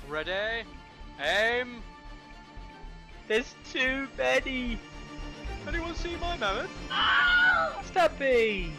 Ready? Aim! There's too many! Anyone see my mammoth? Stubby!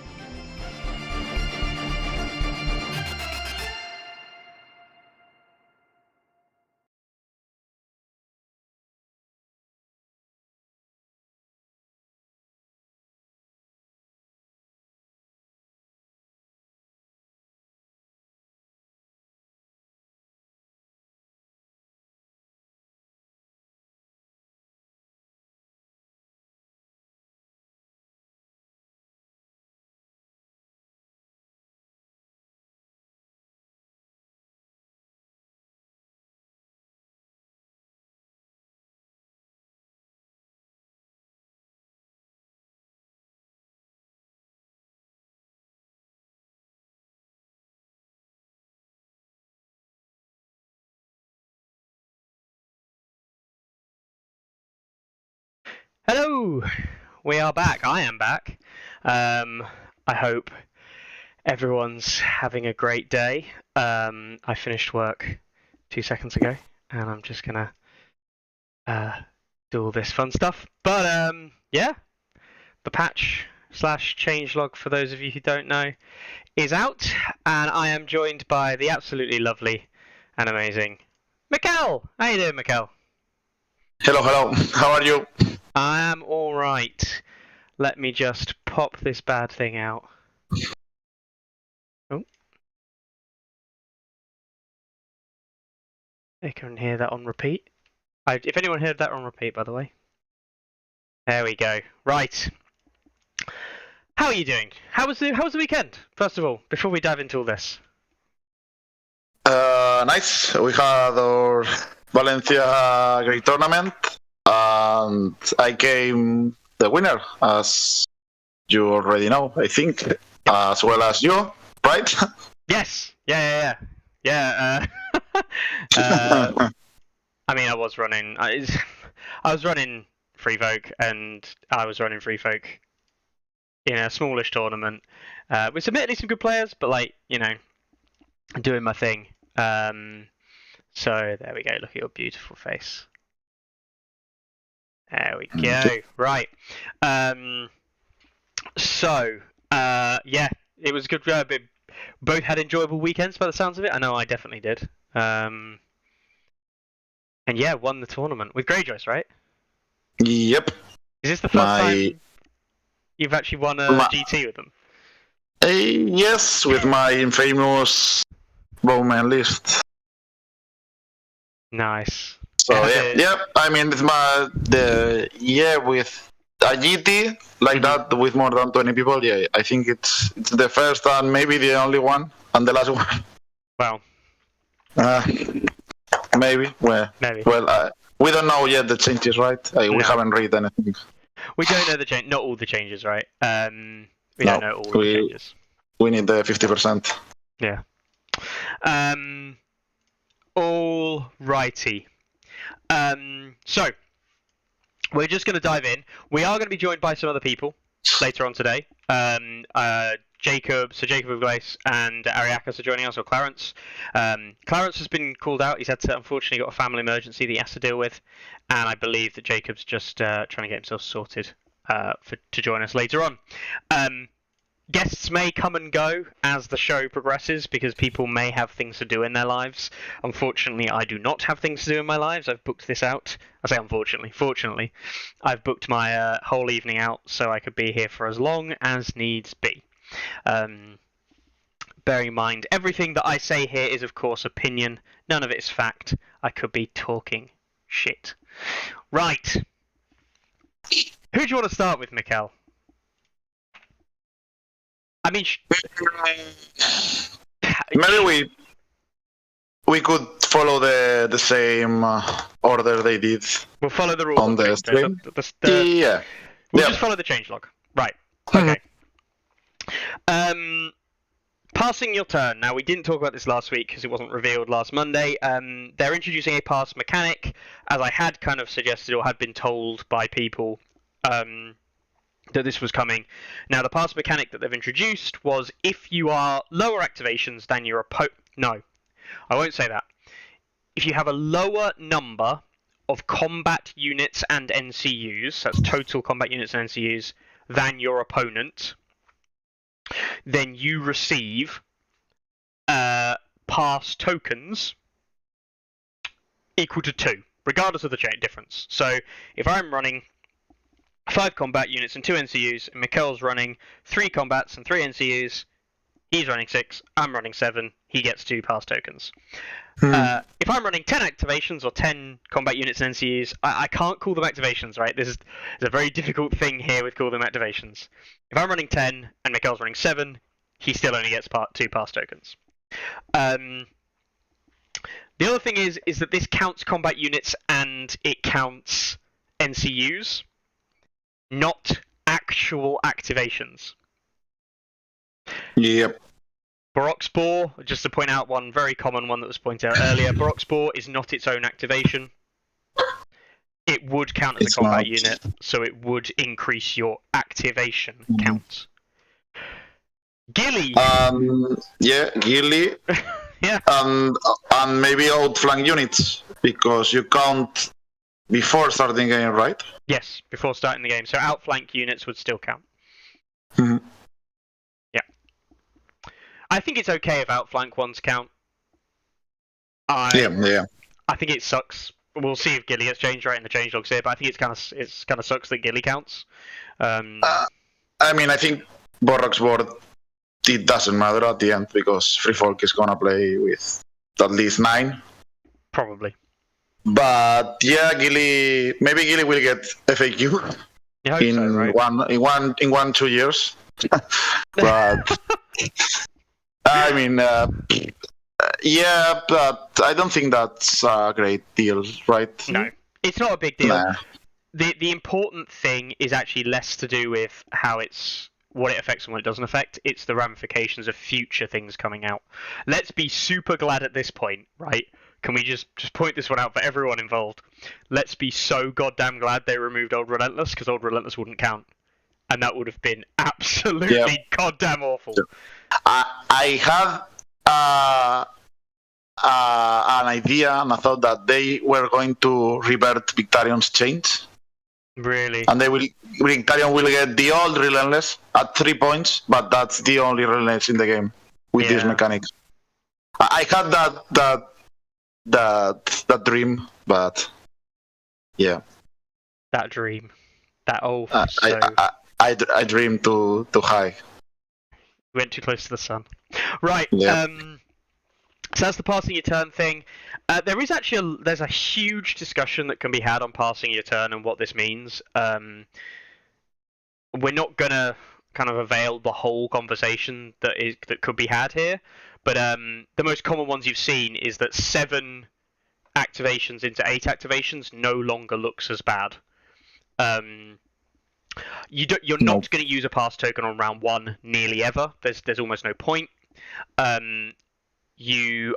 Hello! We are back. I am back. I hope everyone's having a great day. I finished work 2 seconds ago, and I'm just gonna do all this fun stuff. But yeah, the patch / changelog, for those of you who don't know, is out, and I am joined by the absolutely lovely and amazing Mikkel. How you doing, Mikkel? Hello, hello. How are you? I am alright. Let me just pop this bad thing out. Oh. I can hear that on repeat. If anyone heard that on repeat, by the way. There we go. Right. How are you doing? How was the weekend, first of all, before we dive into all this? Nice. We had our Valencia great tournament, and I came the winner, as you already know, I think, as well as you, right? Yes. Yeah. I mean, I was running. I was running Free Folk, and I was running Free Folk in a smallish tournament with admittedly some good players, but doing my thing. So there we go. Look at your beautiful face. There we go. Right. Yeah, it was good. Both had enjoyable weekends by the sounds of it. I know I definitely did. And yeah, won the tournament with Greyjoys, right? Yep. Is this the first time you've actually won a GT with them? Yes, with my infamous Bowman list. Nice. So yeah. I mean, with with a GT like that with more than 20 people. Yeah, I think it's the first and maybe the only one and the last one. Well. Maybe. Well, we don't know yet the changes, right? We haven't read anything. We don't know not all the changes, right? We don't know all the changes. We need the 50%. Yeah. All righty. So we're just going to dive in. We are going to be joined by some other people later on today. Jacob of Glace and Ariakas are joining us, or Clarence. Clarence has been called out. He's unfortunately got a family emergency that he has to deal with, and I believe that Jacob's just trying to get himself sorted to join us later on. Guests may come and go as the show progresses because people may have things to do in their lives. Unfortunately, I do not have things to do in my lives. I've booked this out. I say unfortunately. Fortunately, I've booked my whole evening out so I could be here for as long as needs be. Bearing in mind, everything that I say here is, of course, opinion. None of it is fact. I could be talking shit. Right. Who do you want to start with, Mikkel? I mean, maybe we could follow the same order they did. We'll follow the rules on the stream. Yeah. We'll just follow the changelog. Right. Okay. Passing your turn. Now, we didn't talk about this last week because it wasn't revealed last Monday. They're introducing a pass mechanic, as I had kind of suggested or had been told by people that this was coming. Now, the pass mechanic that they've introduced was if you are lower activations than your opponent. No, I won't say that. if you have a lower number of combat units and NCUs, that's total combat units and NCUs, than your opponent, then you receive pass tokens equal to 2, regardless of the difference. So if I'm running 5 combat units and 2 NCUs, and Mikkel's running 3 combats and 3 NCUs, he's running 6, I'm running 7, he gets 2 pass tokens. If I'm running 10 activations or 10 combat units and NCUs, I can't call them activations, right? This is a very difficult thing here with call them activations. If I'm running 10 and Mikkel's running 7, he still only gets 2 pass tokens. The other thing is that this counts combat units and it counts NCUs, not actual activations. Yep. Baroque just to point out one very common one that was pointed out earlier, Baroque is not its own activation. It would count as a combat unit, so it would increase your activation count. Gilly! Yeah, Gilly. Yeah. And maybe outflank units, because you count before starting the game, right? Yes, before starting the game. So outflank units would still count. Mm-hmm. Yeah. I think it's okay if outflank ones count. Yeah. I think it sucks. We'll see if Gilly has changed right in the changelogs here, but I think it's kind of sucks that Gilly counts. I mean, I think Borrock's board, it doesn't matter at the end, because Free Folk is gonna play with at least 9. Probably. But yeah, maybe Gilly will get FAQ You hope in so, right? in 1-2 years. But I mean, yeah, but I don't think that's a great deal, right? No, it's not a big deal. Nah. The important thing is actually less to do with what it affects and what it doesn't affect. It's the ramifications of future things coming out. Let's be super glad at this point, right? Can we just point this one out for everyone involved? Let's be so goddamn glad they removed Old Relentless, because Old Relentless wouldn't count. And that would have been absolutely goddamn awful. I had an idea, and I thought that they were going to revert Victarion's change. Really? And Victarion will get the old Relentless at 3 points, but that's the only Relentless in the game with this mechanic. I had that dream, but yeah. That dream. That old. I dreamed too high. Went too close to the sun. Right. Yeah. So that's the passing your turn thing. There's a huge discussion that can be had on passing your turn and what this means. We're not gonna kind of avail the whole conversation that could be had here, but the most common ones you've seen is that 7 activations into 8 activations no longer looks as bad. You're not going to use a pass token on round 1 nearly ever. There's almost no point. You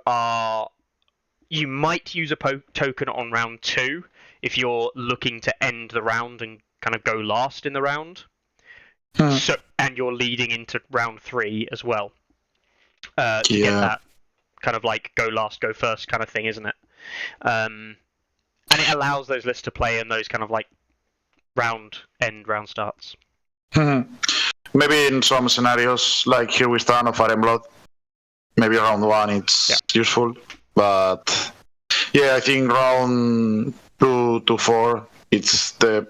might use a token on round 2 if you're looking to end the round and kind of go last in the round. And you're leading into round 3 as well. To get that kind of like go last, go first kind of thing, isn't it? And it allows those lists to play in those kind of like round starts. Maybe in some scenarios, like Here We Stand or Fire and Blood, maybe round 1 it's useful. But yeah, I think round 2 to 4 it's the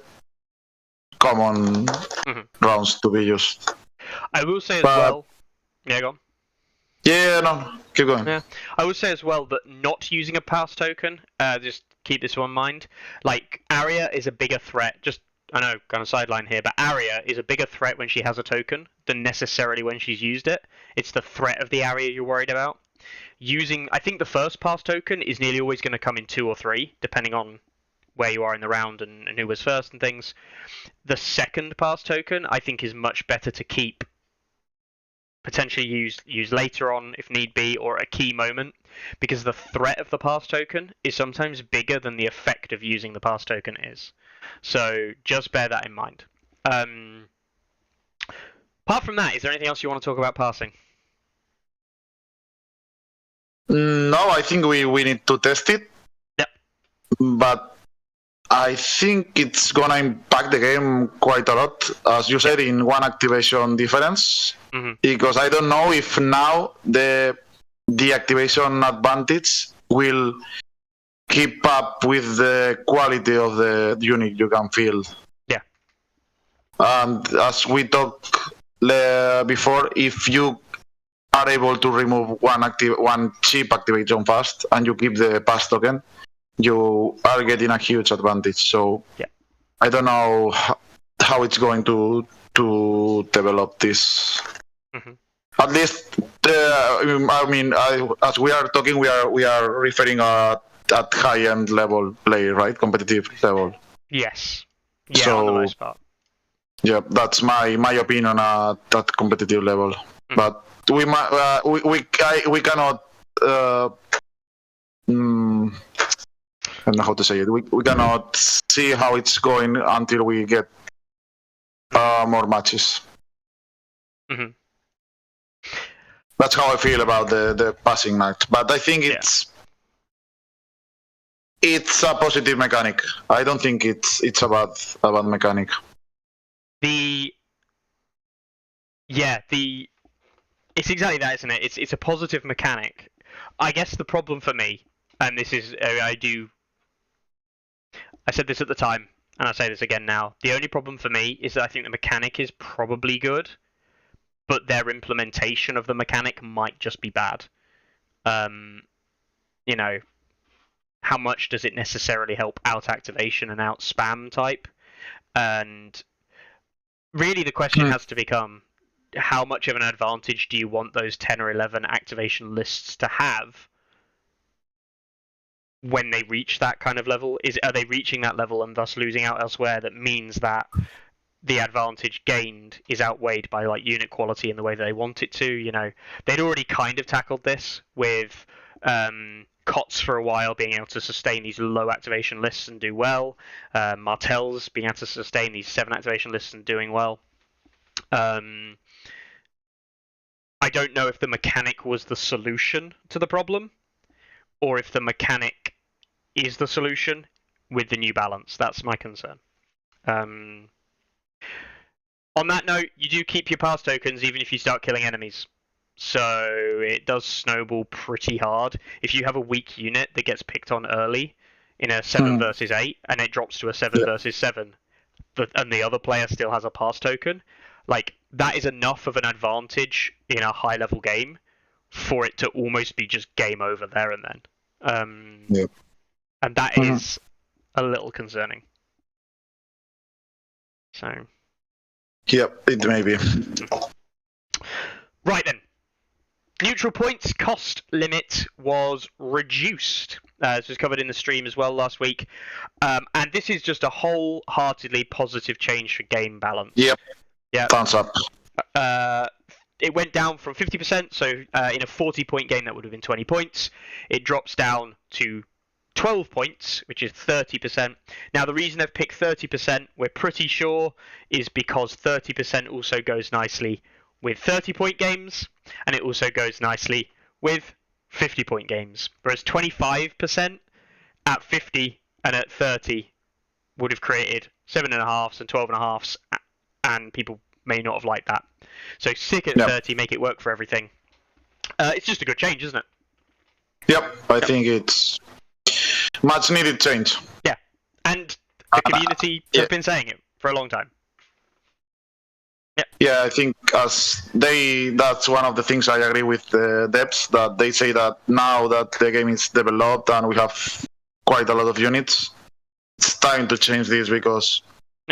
common rounds to be used. I will say as well. Yeah, go on. Yeah, no, keep going. Yeah, I would say as well that not using a pass token, just keep this in mind. Like Arya is a bigger threat. I know, kind of sideline here, but Arya is a bigger threat when she has a token than necessarily when she's used it. It's the threat of the Arya you're worried about. I think the first pass token is nearly always going to come in 2 or 3, depending on where you are in the round and who was first and things. The second pass token, I think, is much better to keep. Potentially use later on if need be, or at a key moment, because the threat of the pass token is sometimes bigger than the effect of using the pass token is. So just bear that in mind. Apart from that, is there anything else you want to talk about passing? No, I think we need to test it. but I think it's gonna impact the game quite a lot, as you said, in one activation difference. Mm-hmm. Because I don't know if now the deactivation advantage will keep up with the quality of the unit you can field. Yeah. And as we talked before, if you are able to remove one chip activation fast and you keep the pass token, you are getting a huge advantage. So yeah. I don't know how it's going to develop this. Mm-hmm. At least, as we are talking, we are referring at high end level play, right? Competitive level. Yes. Yeah, so, on the most part. Yeah, that's my opinion at that competitive level. Mm-hmm. But we cannot. I don't know how to say it. We cannot see how it's going until we get more matches. Mm-hmm. That's how I feel about the passing match. But I think it's a positive mechanic. I don't think it's a bad mechanic. It's exactly that, isn't it? It's a positive mechanic. I guess the problem for me, and this is I said this at the time, and I say this again now. The only problem for me is that I think the mechanic is probably good, but their implementation of the mechanic might just be bad. You know, how much does it necessarily help out activation and out spam type? And really the question has to become, how much of an advantage do you want those 10 or 11 activation lists to have when they reach that kind of level? Are they reaching that level and thus losing out elsewhere that means that the advantage gained is outweighed by like unit quality in the way that they want it to? You know, they'd already kind of tackled this with COTS for a while being able to sustain these low activation lists and do well. Martels being able to sustain these 7 activation lists and doing well. I don't know if the mechanic was the solution to the problem, or if the mechanic is the solution with the new balance. That's my concern. On that note, you do keep your pass tokens even if you start killing enemies. So it does snowball pretty hard. If you have a weak unit that gets picked on early in a 7 versus 8, and it drops to a 7 versus 7, and the other player still has a pass token, like, that is enough of an advantage in a high-level game for it to almost be just game over there and then. And that is a little concerning. So. Yep, it may be. Right then. Neutral points cost limit was reduced. This was covered in the stream as well last week. And this is just a wholeheartedly positive change for game balance. Yep. Thumbs up. It went down from 50%, so in a 40-point game that would have been 20 points. It drops down to 12 points, which is 30%. Now, the reason they've picked 30%, we're pretty sure, is because 30% also goes nicely with 30-point games, and it also goes nicely with 50-point games. Whereas 25% at 50 and at 30 would have created 7.5s and 12.5s, and people may not have liked that. So stick at 30, make it work for everything. It's just a good change, isn't it? Yep, I think it's much needed change. Yeah, and the community have been saying it for a long time. Yeah, I think that's one of the things I agree with the devs, that they say that now that the game is developed and we have quite a lot of units, it's time to change this, because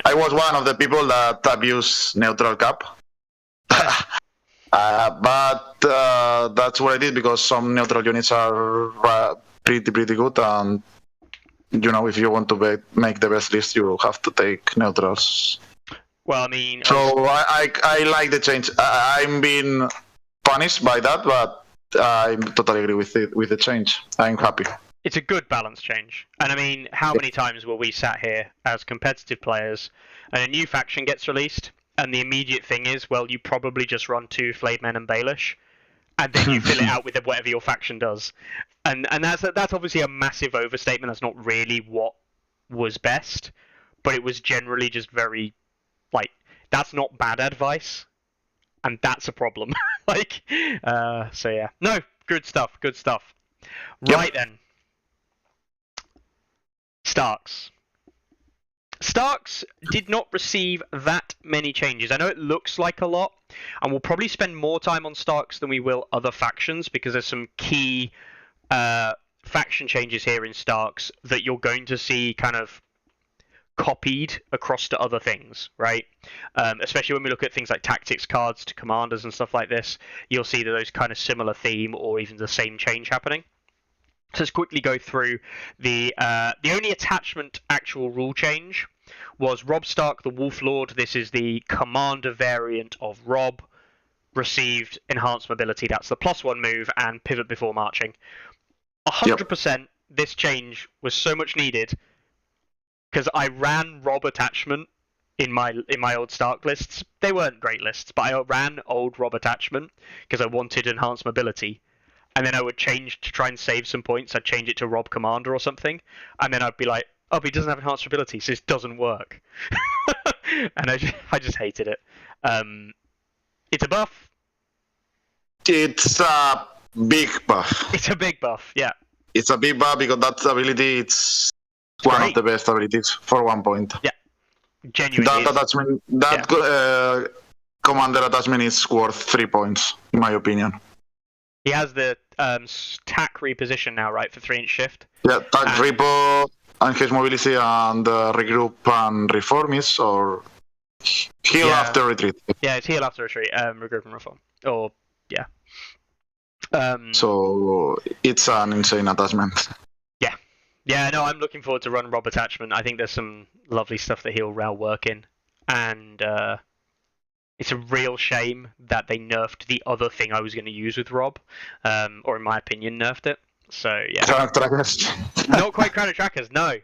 I was one of the people that abuse neutral cap. But that's what I did, because some neutral units are pretty good, and you know, if you want to make the best list, you have to take neutrals. Well, I mean, so I like the change. I'm being punished by that, but I totally agree with the change. I'm happy. It's a good balance change. And I mean, how many times will we sat here as competitive players and a new faction gets released, and the immediate thing is, well, you probably just run 2 Flayed Men and Baelish, and then you fill it out with whatever your faction does. and that's obviously a massive overstatement. That's not really what was best, but it was generally just very like that's not bad advice, and that's a problem. So yeah, no, good stuff, good stuff. Right then, Starks. Starks did not receive that many changes. I know it looks like a lot, and we'll probably spend more time on Starks than we will other factions because there's some key faction changes here in Starks that you're going to see kind of copied across to other things, right? Especially when we look at things like tactics cards to commanders and stuff like this, you'll see that those kind of similar theme or even the same change happening. So let's quickly go through the only attachment actual rule change was Rob Stark, the Wolf Lord. This is the commander variant of Rob. Received enhanced mobility. That's the +1 move and pivot before marching. 100%. This change was so much needed because I ran Rob attachment in my old Stark lists. They weren't great lists, but I ran old Rob attachment because I wanted enhanced mobility. And then I would change to try and save some points. I'd change it to Rob Commander or something. And then I'd be like, oh, but he doesn't have enhanced ability, so this doesn't work. And I just hated it. It's a buff. It's a big buff. It's a big buff, yeah. It's a big buff because that ability it's one of the best abilities for 1 point. Yeah, genuinely. That attachment, commander attachment is worth 3 points, in my opinion. He has the tack reposition now, right, for 3-inch shift? Yeah, tack repo and his mobility and regroup and reform is or heal after retreat. Yeah, it's heal after retreat, regroup and reform. Or, yeah. So it's an insane attachment. Yeah, no, I'm looking forward to run Rob attachment. I think there's some lovely stuff that he'll well work in. And it's a real shame that they nerfed the other thing I was going to use with Rob, or in my opinion, nerfed it. So yeah, Chrono trackers. Not quite chrono trackers. No.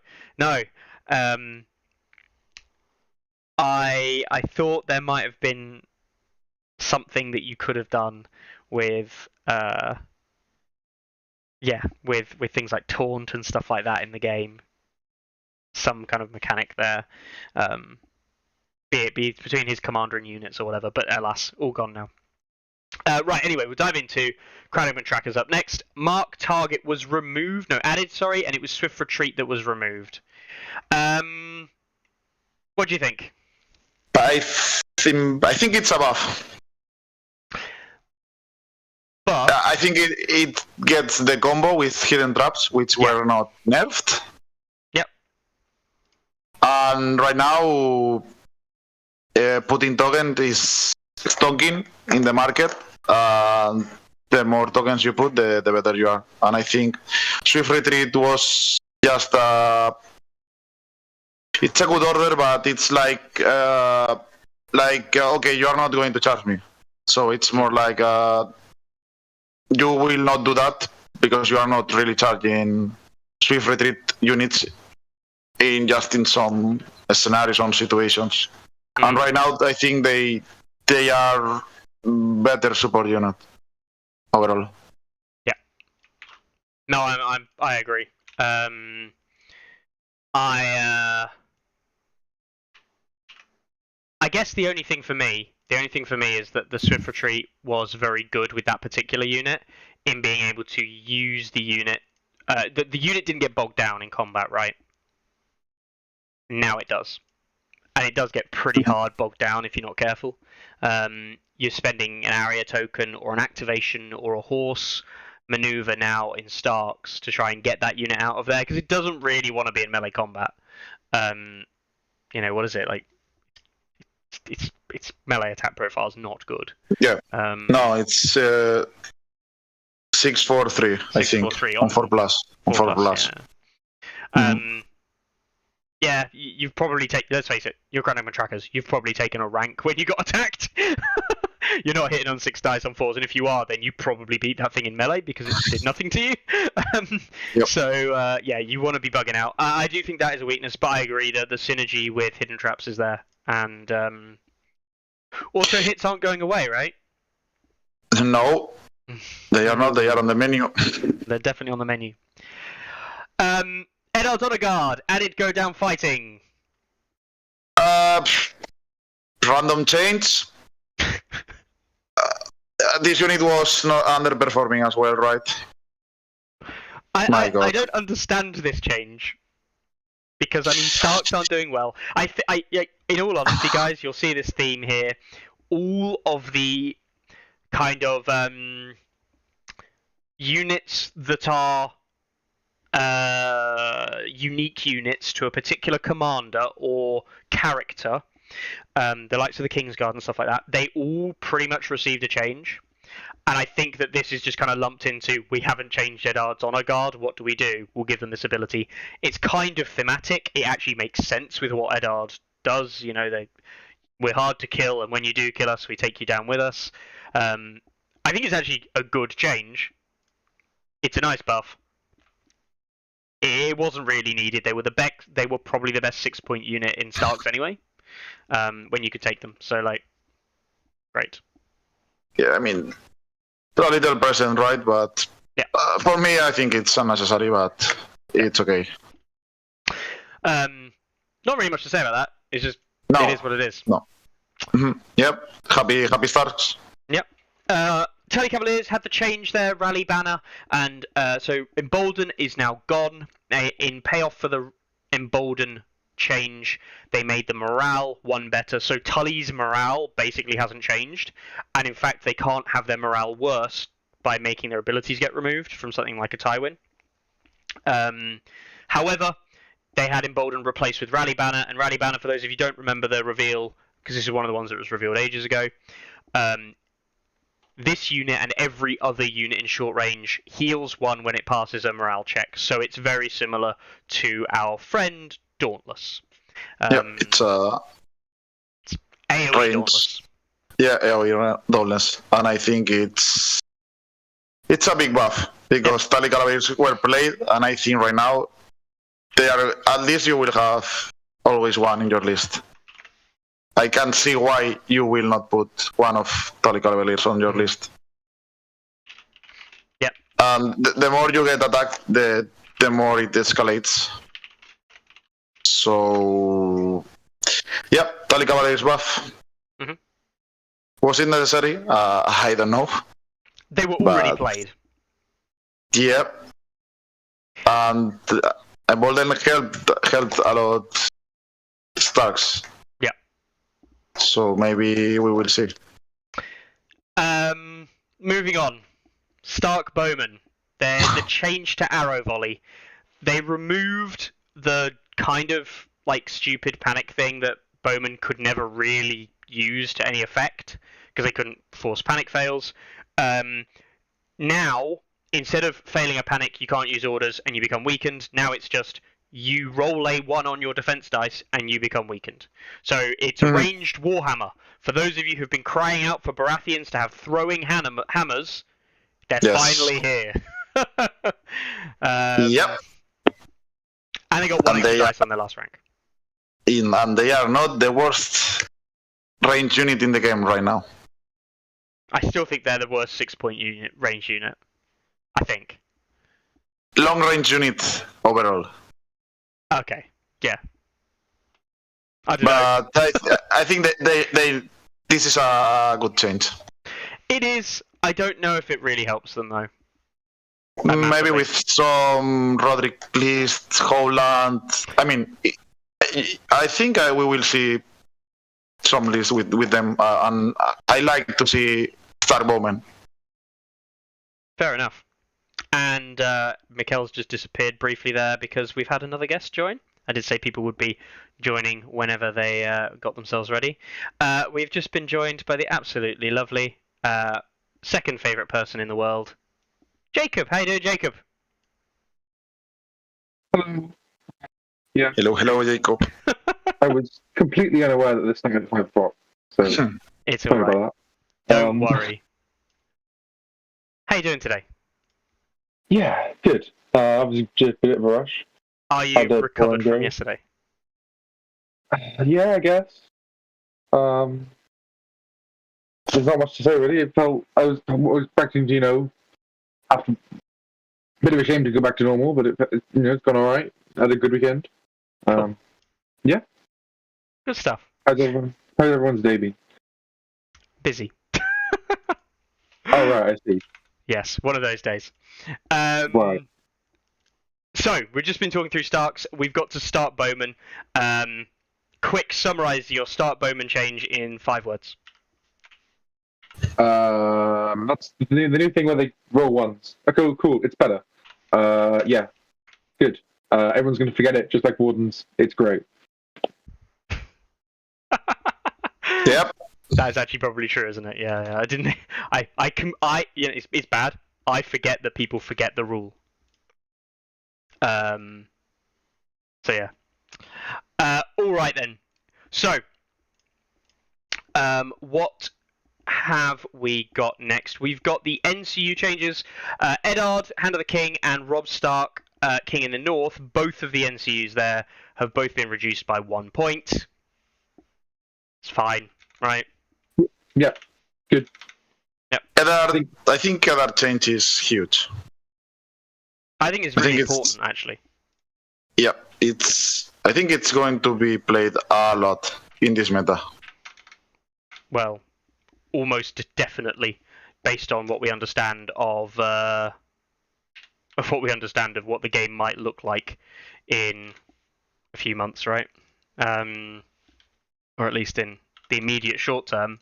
I thought there might have been something that you could have done with with things like taunt and stuff like that in the game. Some kind of mechanic there. Be it between his commander and units or whatever, but alas, all gone now. Right, anyway, we'll dive into Crowdman Trackers up next. Mark Target was added, and it was Swift Retreat that was removed. What do you think? I think it's a buff. But I think it gets the combo with hidden traps, which were not nerfed. Yep. And right now, putting token is stocking in the market. The more tokens you put, the better you are. And I think Swift Retreat was just it's a good order, but it's like okay, you are not going to charge me. So it's more like you will not do that because you are not really charging Swift Retreat units in some scenarios, some situations. Mm-hmm. And right now, I think they are better support unit overall. Yeah. No, I agree. I guess the only thing for me is that the Swift Retreat was very good with that particular unit in being able to use the unit. The unit didn't get bogged down in combat, right? Now it does. And it does get pretty hard bogged down if you're not careful. You're spending an area token or an activation or a horse maneuver now in Starks to try and get that unit out of there because it doesn't really want to be in melee combat. What is it like? Its melee attack profile is not good. Yeah. No, it's 643. I think 643 on 4+. On 4+. Yeah. Yeah, you've probably taken. Let's face it, you're Grandman Trackers. You've probably taken a rank when you got attacked. You're not hitting on 6 dice on 4s, and if you are, then you probably beat that thing in melee because it did nothing to you. Yep. So you want to be bugging out. I do think that is a weakness, but I agree that the synergy with hidden traps is there, and auto hits aren't going away, right? No, They are not. They are on the menu. They're definitely on the menu. Eddard's on a guard. Added go down fighting. Random change. This unit was not underperforming as well, right? My God. I don't understand this change. Because, I mean, Starks aren't doing well. In all honesty, guys, you'll see this theme here. All of the kind of units that are unique units to a particular commander or character, the likes of the Kingsguard and stuff like that, they all pretty much received a change. And I think that this is just kind of lumped into, we haven't changed Eddard's Honor Guard, what do we do? We'll give them this ability. It's kind of thematic, it actually makes sense with what Eddard does, you know, we're hard to kill, and when you do kill us, we take you down with us. I think it's actually a good change. It's a nice buff. It wasn't really needed, they were probably the best 6-point unit in Starks anyway, when you could take them, so like, great. Yeah, I mean, a little present, right? But yeah. For me, I think it's unnecessary, but it's okay. Not really much to say about that. It's just No. It is what it is. No. Mm-hmm. Yep. Happy Starks. Yep. Tourney Cavaliers had the change there, rally banner, and so Embolden is now gone. In payoff for the Embolden change, they made the morale 1 better, so Tully's morale basically hasn't changed, and in fact they can't have their morale worse by making their abilities get removed from something like a Tywin. However, they had Embolden replaced with Rally Banner, and Rally Banner, for those of you who don't remember the reveal, because this is one of the ones that was revealed ages ago, this unit and every other unit in short range heals 1 when it passes a morale check, so it's very similar to our friend Dauntless. It's AoE range. Dauntless. Yeah, AoE Dauntless, and I think it's a big buff because Tally Cavaliers were played, and I think right now they are, at least you will have always 1 in your list. I can't see why you will not put 1 of Tally Cavaliers on your list. Yep. And the more you get attacked, the more it escalates. So, yep, Tally Cavaliers buff. Mm-hmm. Was it necessary? I don't know. They were already played. Yep. And Embolden helped a lot Starks. Yeah. So maybe we will see. Moving on. Stark Bowman. The change to arrow volley. They removed the kind of like stupid panic thing that Bowman could never really use to any effect because they couldn't force panic fails. Now, instead of failing a panic, you can't use orders and you become weakened. Now it's just you roll a 1 on your defense dice and you become weakened. So it's ranged Warhammer. For those of you who've been crying out for Baratheons to have throwing hammers, they're finally here. Yep. And they got 1 extra dice on their last rank. And they are not the worst range unit in the game right now. I still think they're the worst 6-point range unit. I think. Long range unit overall. Okay, yeah. I don't know. But I think this is a good change. It is. I don't know if it really helps them though. Maybe with some Roderick List, Howland. I mean, I think we will see some lists with them, and I like to see Stark Bowman. Fair enough. And Mikkel's just disappeared briefly there because we've had another guest join. I did say people would be joining whenever they got themselves ready. We've just been joined by the absolutely lovely second favourite person in the world, Jacob. How you doing, Jacob? Hello. Yeah. Hello, Jacob. I was completely unaware that this thing had 5 spots. So It's sorry alright. about Don't worry. How you doing today? that. Yeah, good. I was just a bit of a rush. Are you recovered from yesterday? Yeah, I guess. there's not much to say really. It felt I was expecting to, after a bit of a shame to go back to normal, but it's gone all right. Had a good weekend. Cool. Good stuff. How's everyone's day been? Busy. Oh right, I see. Yes, one of those days. Right. So we've just been talking through Starks. We've got to start Bowman. Quick summarize your start Bowman change in 5 words. That's the new thing where they roll ones. Okay, cool. It's better. Yeah, good. Everyone's going to forget it, just like Wardens. It's great. Yep. That is actually probably true, isn't it? Yeah. I didn't. It's bad. I forget that people forget the rule. So yeah. All right then. So, what have we got next? We've got the NCU changes. Eddard, Hand of the King, and Robb Stark, King in the North. Both of the NCUs there have both been reduced by 1 point. It's fine, right? Yeah, good. Yep. Eddard, I think Eddard change is huge. I think it's really important, actually. Yeah, I think it's going to be played a lot in this meta. Well, almost definitely, based on what we understand of what the game might look like in a few months, right? Or at least in the immediate short term.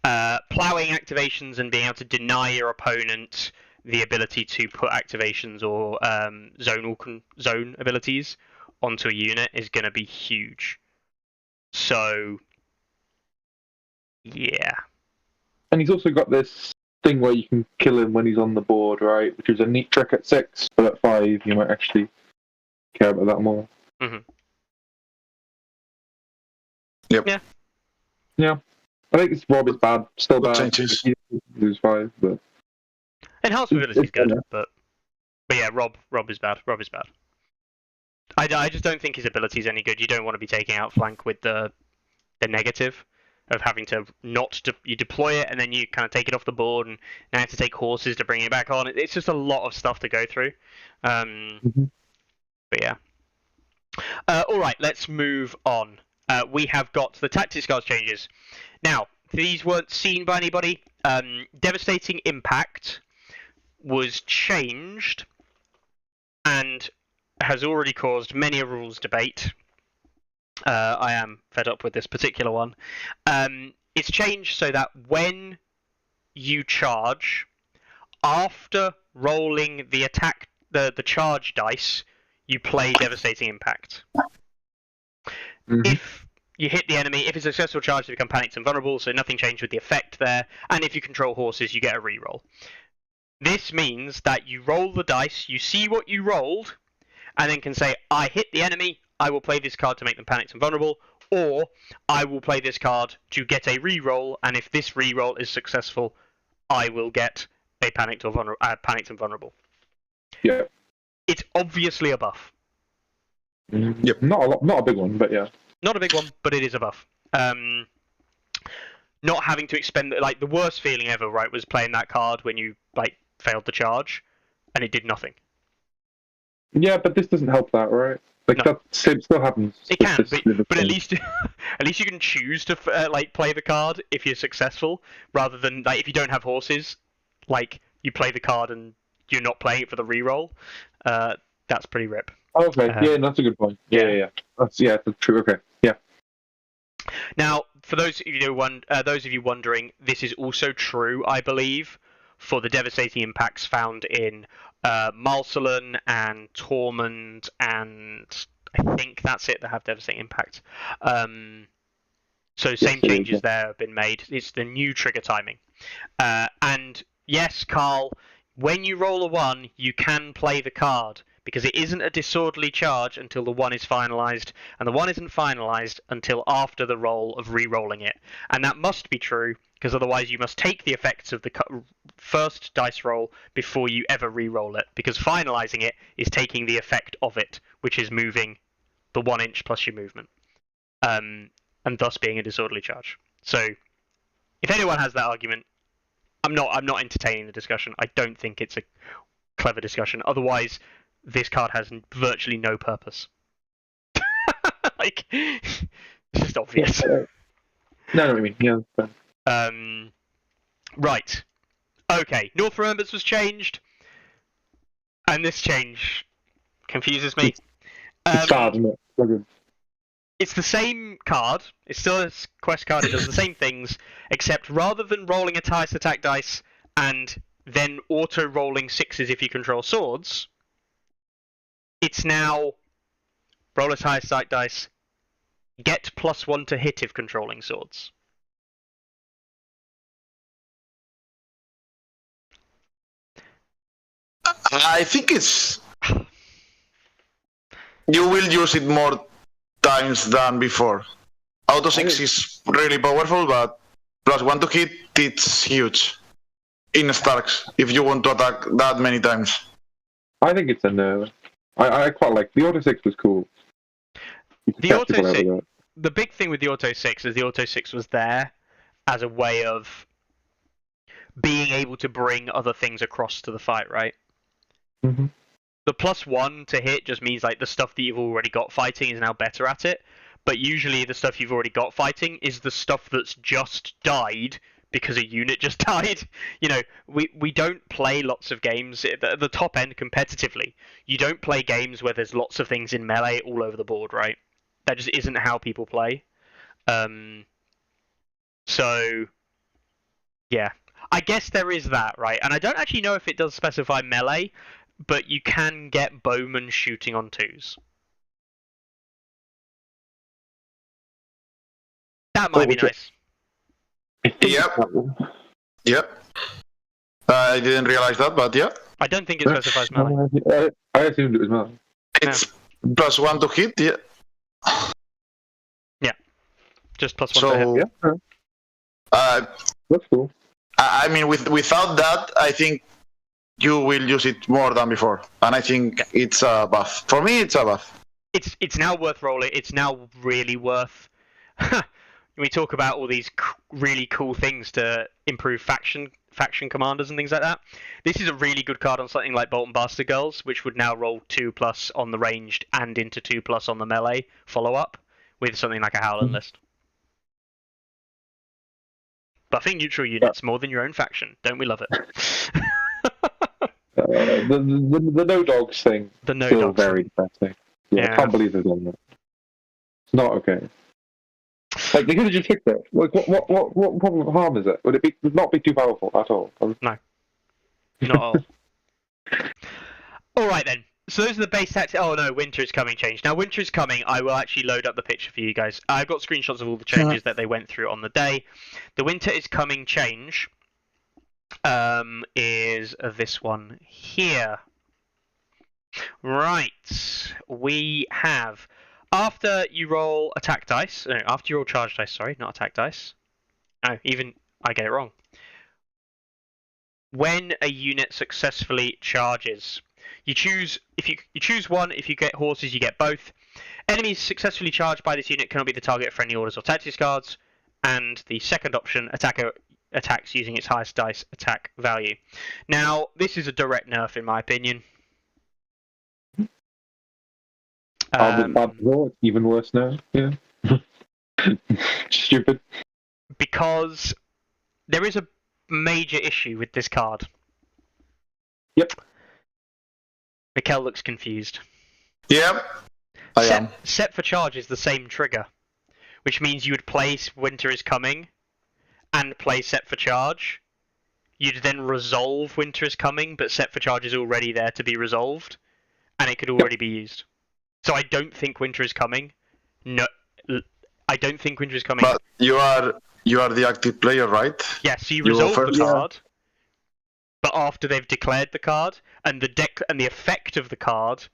Ploughing activations and being able to deny your opponent the ability to put activations or zone abilities onto a unit is going to be huge. So, yeah. And he's also got this thing where you can kill him when he's on the board, right? Which is a neat trick at 6, but at 5 you might actually care about that more. Mm-hmm. Yep. Yeah. I think Robb is bad. Still bad. Changes. Lose 5, but Enhanced ability is good, better. but yeah, Robb is bad. Robb is bad. I just don't think his ability is any good. You don't want to be taking out flank with the negative of having to you deploy it and then you kind of take it off the board and now have to take horses to bring it back on. It's just a lot of stuff to go through. But yeah. All right, let's move on. We have got the tactics cards changes. Now, these weren't seen by anybody. Devastating Impact was changed and has already caused many a rules debate. I am fed up with this particular one. It's changed so that when you charge, after rolling the attack, the charge dice, you play Devastating Impact. If you hit the enemy, if it's a successful charge, they become panicked and vulnerable, so nothing changed with the effect there. And if you control horses, you get a reroll. This means that you roll the dice, you see what you rolled, and then can say, I hit the enemy, I will play this card to make them panicked and vulnerable, or I will play this card to get a reroll, and if this reroll is successful, I will get a panicked and vulnerable. Yeah. It's obviously a buff. Yep. Not a big one, but yeah. Not a big one, but it is a buff. Not having to expend the worst feeling ever, right, was playing that card when you failed the charge, and it did nothing. Yeah, but this doesn't help that, right? That still happens. It can, but at least you can choose to play the card if you're successful, rather than if you don't have horses, you play the card and you're not playing it for the reroll. That's pretty rip. Okay, yeah, that's a good point. Yeah. That's true. Okay, yeah. Now, for those of you wondering, this is also true, I believe, for the devastating impacts found in Marcelin and Tormund, and I think that's it that have devastating impact. So same changes there have been made. It's the new trigger timing. And yes, Carl, when you roll a 1, you can play the card, because it isn't a disorderly charge until the 1 is finalised, and the 1 isn't finalised until after the roll of re-rolling it. And that must be true, because otherwise you must take the effects of the first dice roll before you ever re-roll it, because finalising it is taking the effect of it, which is moving the 1 inch plus your movement, and thus being a disorderly charge. So If anyone has that argument, I'm not entertaining the discussion. I don't think it's a clever discussion. Otherwise, this card has virtually no purpose. Like, it's just obvious. No, I know what you mean. Yeah. Right. Okay. North Remembrance was changed, and this change confuses me. It's sad, isn't it? So good. It's the same card. It's still a quest card. It does the same things, except rather than rolling a highest attack dice and then auto-rolling 6s if you control swords, it's now roll a highest attack dice, get +1 to hit if controlling swords. I think it's. You will use it more times than before. Auto 6 is really powerful, but +1 to hit, it's huge. In Starks, if you want to attack that many times. I think it's a no. I quite like the Auto 6 was cool. The Auto 6, the big thing with the Auto 6 is the Auto 6 was there as a way of being able to bring other things across to the fight, right? Mm-hmm. The +1 to hit just means like the stuff that you've already got fighting is now better at it, but usually the stuff you've already got fighting is the stuff that's just died because a unit just died. You know, we don't play lots of games at the top end competitively. You don't play games where there's lots of things in melee all over the board, right? That just isn't how people play. So, yeah. I guess there is that, right? And I don't actually know if it does specify melee, but you can get bowmen shooting on 2s. That might be nice. Yep. I didn't realize that, but yeah. I don't think it specifies melee. I assumed it was melee. It's +1 to hit, yeah. Yeah. Just +1 So, to hit. Yeah. That's cool. I mean, without that, I think you will use it more than before, and I think it's a buff. For me, it's a buff. It's now worth rolling. It's now really worth. We talk about all these really cool things to improve faction commanders and things like that. This is a really good card on something like Bolt and Bastard Girls, which would now roll 2+ on the ranged and into 2+ on the melee follow-up with something like a Howland list. Buffing neutral units more than your own faction. Don't we love it? The no dogs thing. The no still dogs very thing. depressing. Yeah, Yeah. I can't believe they've done that. It's not okay. Like they could have just fixed it. Like what problem of harm is it? Would it not be too powerful at all? No. Not at all. Alright then. So those are the base tactics. Oh no, winter is coming change. Now winter is coming. I will actually load up the picture for you guys. I've got screenshots of all the changes that they went through on the day. The winter is coming change is this one here. Right. We have after you roll attack dice. No, after you roll charge dice. Sorry, not attack dice. No, even I get it wrong. When a unit successfully charges. You choose if you choose one. If you get horses, you get both. Enemies successfully charged by this unit cannot be the target of friendly orders or tactics cards. And the second option, attacker attacks using its highest dice attack value. Now, this is a direct nerf in my opinion. Even worse now. Yeah. Stupid. Because there is a major issue with this card. Yep. Mikkel looks confused. Yep. I am. Set for charge is the same trigger, which means you would place Winter is Coming and play Set for Charge. You'd then resolve Winter is Coming, but Set for Charge is already there to be resolved, and it could already be used. So I don't think Winter is Coming. No, I don't think Winter is Coming. But you are the active player, right? Yeah, so you resolve the Yeah. card, but after they've declared the card, and the effect of the card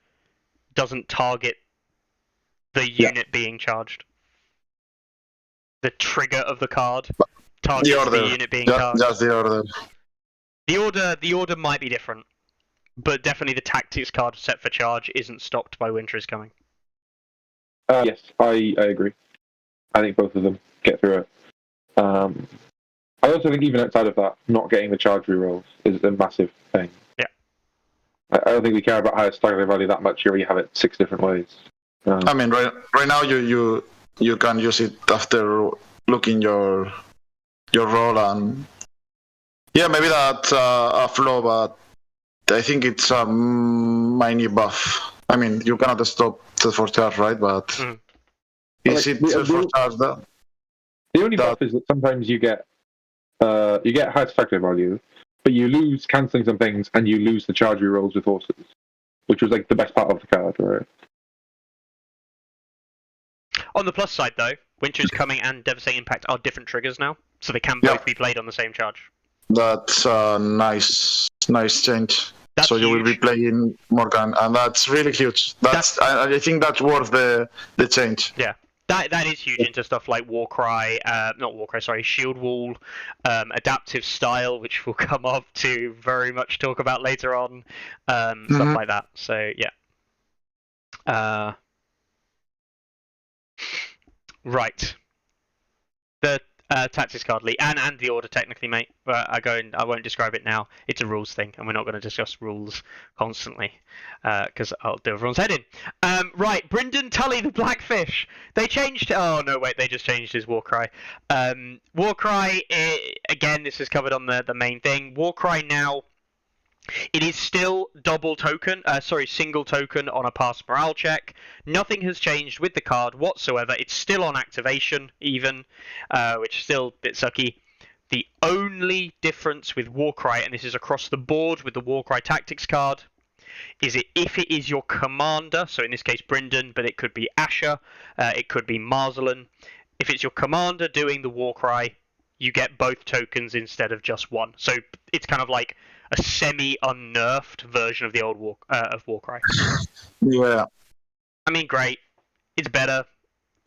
doesn't target the unit being charged. The trigger of the card targets the unit being charged. Just the order. The order might be different, but definitely the tactics card set for charge isn't stopped by Winter is Coming. Yes, I agree. I think both of them get through it. I also think even outside of that, not getting the charge rerolls is a massive thing. Yeah. I don't think we care about higher stagger value that much here. You have it 6 different ways. I mean, right now you can use it after looking your roll, and yeah, maybe that's a flaw, but I think it's a mini buff. I mean, you cannot stop the for charge, right? But is it for charge that? The only buff is that sometimes you get high stagger value, but you lose cancelling some things and you lose the charge rerolls with horses, which was like the best part of the card, right? On the plus side, though, Winter's Coming and Devastating Impact are different triggers now, so they can both be played on the same charge. That's a nice change. That's so you will be huge. playing Morgan, and that's really huge. I think that's worth the change. Yeah. That is huge into stuff like Shield Wall, Adaptive Style, which we'll come up to very much talk about later on, stuff like that. So, yeah. Right. The tactics card, Lee, and the order technically, mate. I won't describe it now. It's a rules thing, and we're not going to discuss rules constantly because I'll do everyone's head in. Right, Brynden Tully, the Blackfish. They changed. Oh no, wait, they just changed his Warcry. Warcry again. This is covered on the main thing. Warcry now. It is still single token on a pass morale check. Nothing has changed with the card whatsoever. It's still on activation, even, which is still a bit sucky. The only difference with Warcry, and this is across the board with the Warcry Tactics card, is if it is your commander, so in this case Brynden, but it could be Asher, it could be Marzelin. If it's your commander doing the Warcry, you get both tokens instead of just one. So it's kind of like a semi-unnerfed version of the old Warcry. Yeah. I mean, great. It's better.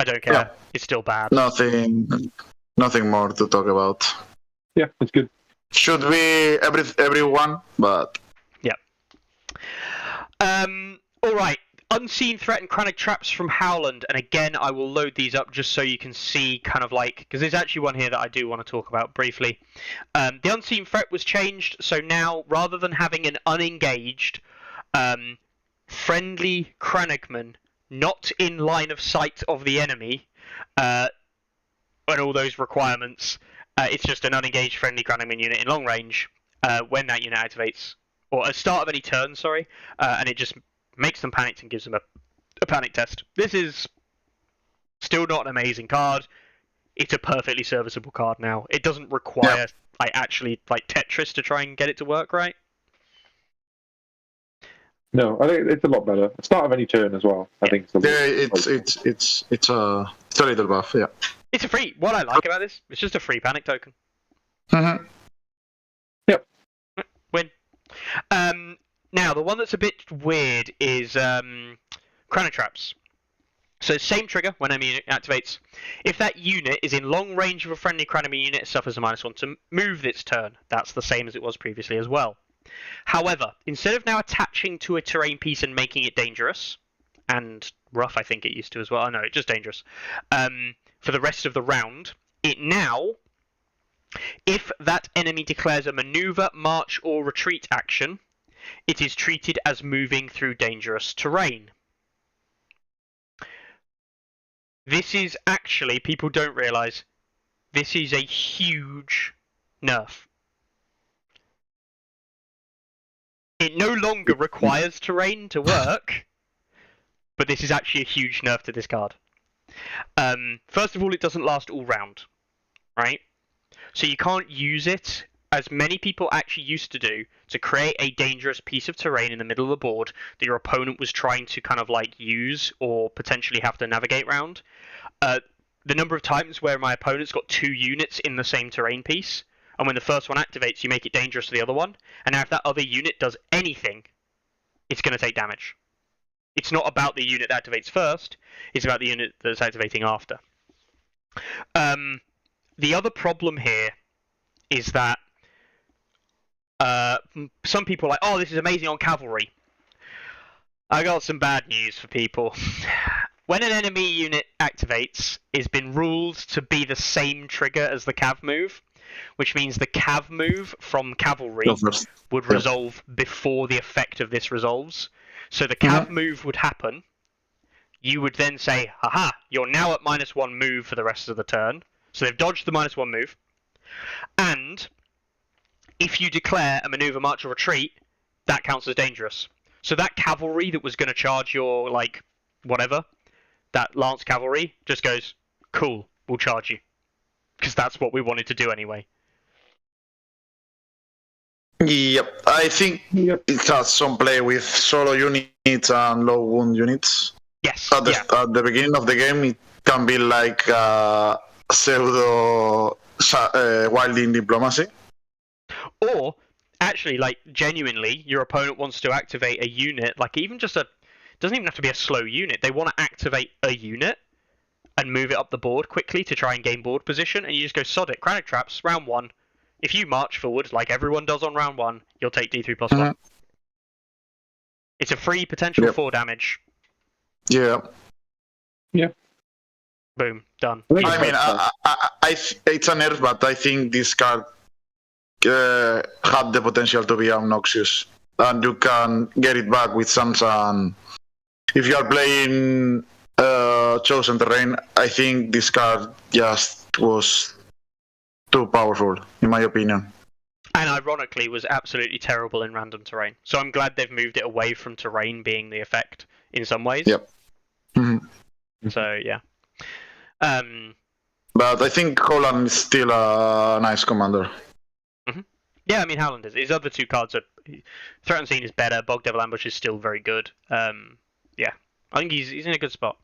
I don't care. Yeah. It's still bad. Nothing more to talk about. Yeah, it's good. Should be everyone, but yeah. All right. Unseen Threat and Chronic Traps from Howland, and again, I will load these up just so you can see kind of like, because there's actually one here that I do want to talk about briefly. The Unseen Threat was changed, so now, rather than having an unengaged, friendly Kranigman not in line of sight of the enemy, and all those requirements, it's just an unengaged friendly Kranigman unit in long range when that unit activates, or at start of any turn, and it just makes them panicked and gives them a panic test. This is still not an amazing card. It's a perfectly serviceable card now. It doesn't require actually Tetris to try and get it to work right. No, I think it's a lot better. Start of any turn as well. I think. It's a little buff. Yeah. It's a free. What I like about this, it's just a free panic token. Yep. Win. Now, the one that's a bit weird is Chronotraps. So, same trigger when enemy unit activates. If that unit is in long range of a friendly Chronomy unit, it suffers a -1 to move its turn. That's the same as it was previously as well. However, instead of now attaching to a terrain piece and making it dangerous, and rough I think it used to as well, no, just dangerous, for the rest of the round, it now, if that enemy declares a maneuver, march, or retreat action, it is treated as moving through dangerous terrain. This is actually, people don't realise, this is a huge nerf. It no longer requires terrain to work, but this is actually a huge nerf to this card. First of all, it doesn't last all round, right? So you can't use it, as many people actually used to do, to create a dangerous piece of terrain in the middle of the board that your opponent was trying to kind of like use or potentially have to navigate around. The number of times where my opponent's got 2 units in the same terrain piece, and when the first one activates, you make it dangerous to the other one, and now if that other unit does anything, it's going to take damage. It's not about the unit that activates first, it's about the unit that's activating after. The other problem here is that some people are like, oh, this is amazing on cavalry. I got some bad news for people. When an enemy unit activates, it's been ruled to be the same trigger as the cav move. which means the cav move from cavalry Go first. would Yep. resolve before the effect of this resolves. So the cav move would happen. You would then say, haha, you're now at -1 move for the rest of the turn. So they've dodged the -1 move. And if you declare a maneuver, march, or retreat, that counts as dangerous. So that cavalry that was going to charge your, like, whatever, that lance cavalry, just goes, cool, we'll charge you. Because that's what we wanted to do anyway. Yep, I think it has some play with solo units and low wound units. Yes, At the beginning of the game, it can be like pseudo wilding diplomacy. Or, actually, like, genuinely, your opponent wants to activate a unit, like, even just a... doesn't even have to be a slow unit. They want to activate a unit and move it up the board quickly to try and gain board position, and you just go, sod it, Chronic Traps, round 1. If you march forward, like everyone does on round 1, you'll take D3+1. It's a free potential 4 damage. Yeah. Boom, done. I mean, it's a nerf, but I think this card had the potential to be obnoxious, and you can get it back with Samson. If you are playing Chosen Terrain, I think this card just was too powerful, in my opinion. And ironically, was absolutely terrible in random terrain. So I'm glad they've moved it away from terrain being the effect in some ways. Yep. So yeah. But I think Holland is still a nice commander. Yeah, I mean, Howland is. His other 2 cards are... Threat Unseen is better, Bog Devil Ambush is still very good. Yeah, I think he's in a good spot.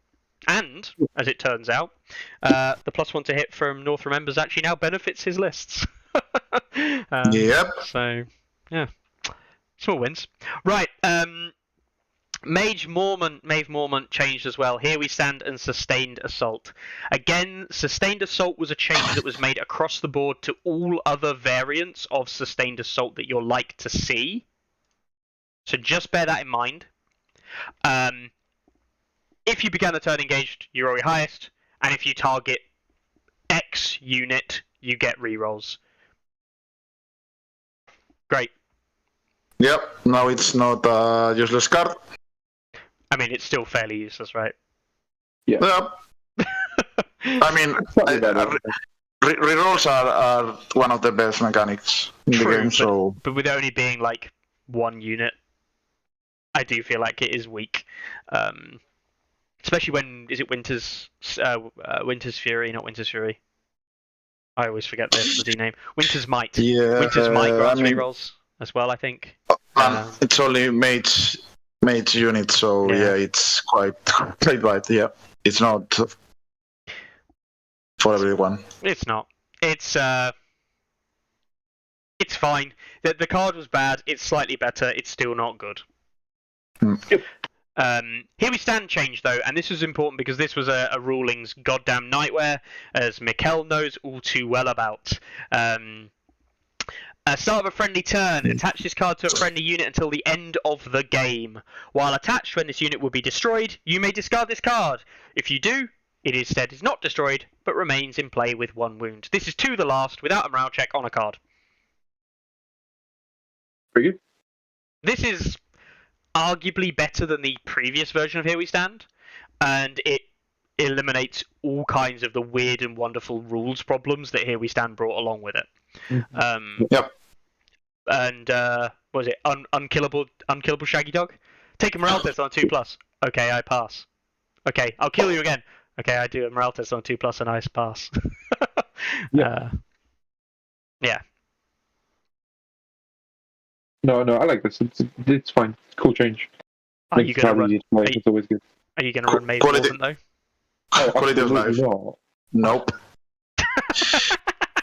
And, as it turns out, the +1 to hit from North Remembers actually now benefits his lists. Yep. So, yeah. Small wins. Right, Mage Mormont changed as well. Here we stand and Sustained Assault. Again, Sustained Assault was a change that was made across the board to all other variants of Sustained Assault that you'll like to see. So just bear that in mind. If you began the turn engaged, you roll your highest, and if you target X unit, you get rerolls. Great. Yep, now it's not a useless card. I mean, it's still fairly useless, right? Yep. I mean, rerolls are one of the best mechanics in the game, so... But with only being, like, 1 unit, I do feel like it is weak. Especially when... Is it Winter's Fury? Not Winter's Fury. I always forget the bloody name. Winter's Might. Yeah, Winter's Might grants rerolls as well, I think. It's only mage unit, so yeah, it's quite bad. Yeah, it's not for everyone. It's not. It's fine. The card was bad. It's slightly better. It's still not good. Here we stand change though, and this was important because this was a ruling's goddamn nightmare, as Mikkel knows all too well about. Start of a friendly turn. Attach this card to a friendly unit until the end of the game. While attached, when this unit will be destroyed, you may discard this card. If you do, it instead is not destroyed, but remains in play with 1 wound. This is to the last, without a morale check on a card. Pretty good. This is arguably better than the previous version of Here We Stand, and it eliminates all kinds of the weird and wonderful rules problems that Here We Stand brought along with it. Yep. And what was it? Unkillable Shaggy Dog? Take a morale test on a 2+. Okay, I pass. Okay, I'll kill you again. Okay, I do a morale test on a 2+, and I pass. Yeah. Yeah. No, I like this. It's fine. Cool change. Are you going to run? It's always good. Are you going to run Maze Mormont though? Quality of life. Nope.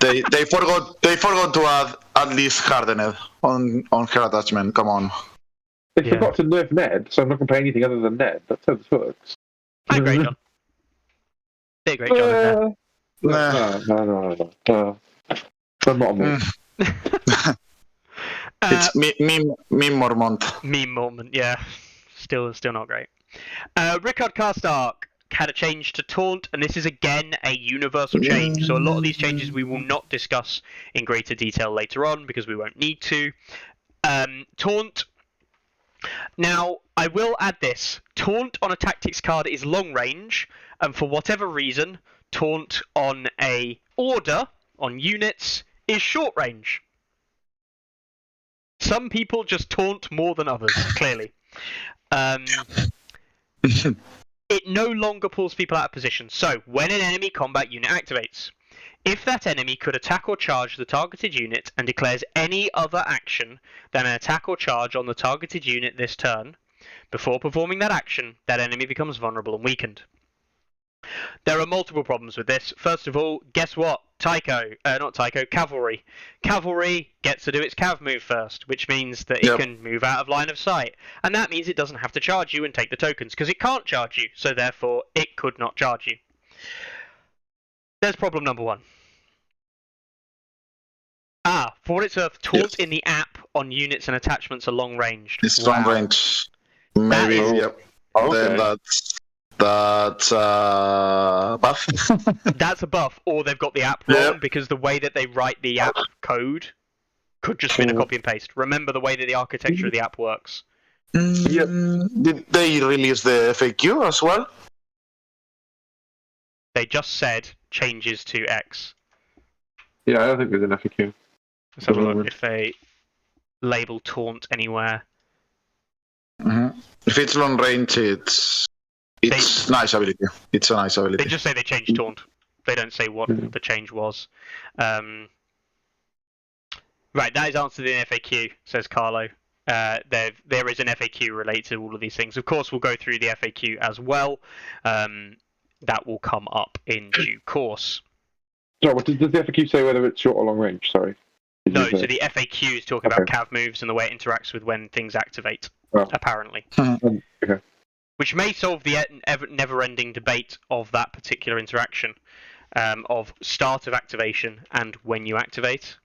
They forgot to add at least Hardened on her attachment. Come on. They forgot to nerf Ned, so I'm not going to play anything other than Ned. That's how this works. Hi, great John. Did a great job in there. No. I'm not on me. It's meme Mormont. Meme Mormont, yeah. Still not great. Rickard Karstark had a change to taunt, and this is again a universal change. So a lot of these changes we will not discuss in greater detail later on because we won't need to. Taunt. Now, I will add this. Taunt on a tactics card is long range, and for whatever reason, taunt on a order, on units, is short range. Some people just taunt more than others, clearly. It no longer pulls people out of position. So, when an enemy combat unit activates, if that enemy could attack or charge the targeted unit and declares any other action than an attack or charge on the targeted unit this turn, before performing that action, that enemy becomes vulnerable and weakened. There are multiple problems with this. First of all, guess what? Cavalry. Cavalry gets to do its cav move first, which means that it can move out of line of sight. And that means it doesn't have to charge you and take the tokens, because it can't charge you, so therefore it could not charge you. There's problem number one. For what it's worth, taunt in the app on units and attachments are long ranged. It's long range. Maybe, Okay. Then that's buff. That's a buff, or they've got the app wrong because the way that they write the app code could just been a copy and paste. Remember the way that the architecture of the app works. Did they release the FAQ as well? They just said changes to X. Yeah, I don't think there's an FAQ. Let's have a look if they label taunt anywhere. If it's long range, it's nice ability. It's a nice ability. They just say they changed taunt. They don't say what the change was. Right, that is answered in FAQ, says Carlo. There is an FAQ related to all of these things. Of course, we'll go through the FAQ as well. That will come up in due course. So, what does the FAQ say whether it's short or long range? Sorry. No, so the FAQ is talking about cav moves and the way it interacts with when things activate, apparently. Okay. Which may solve the never-ending debate of that particular interaction, of start of activation and when you activate.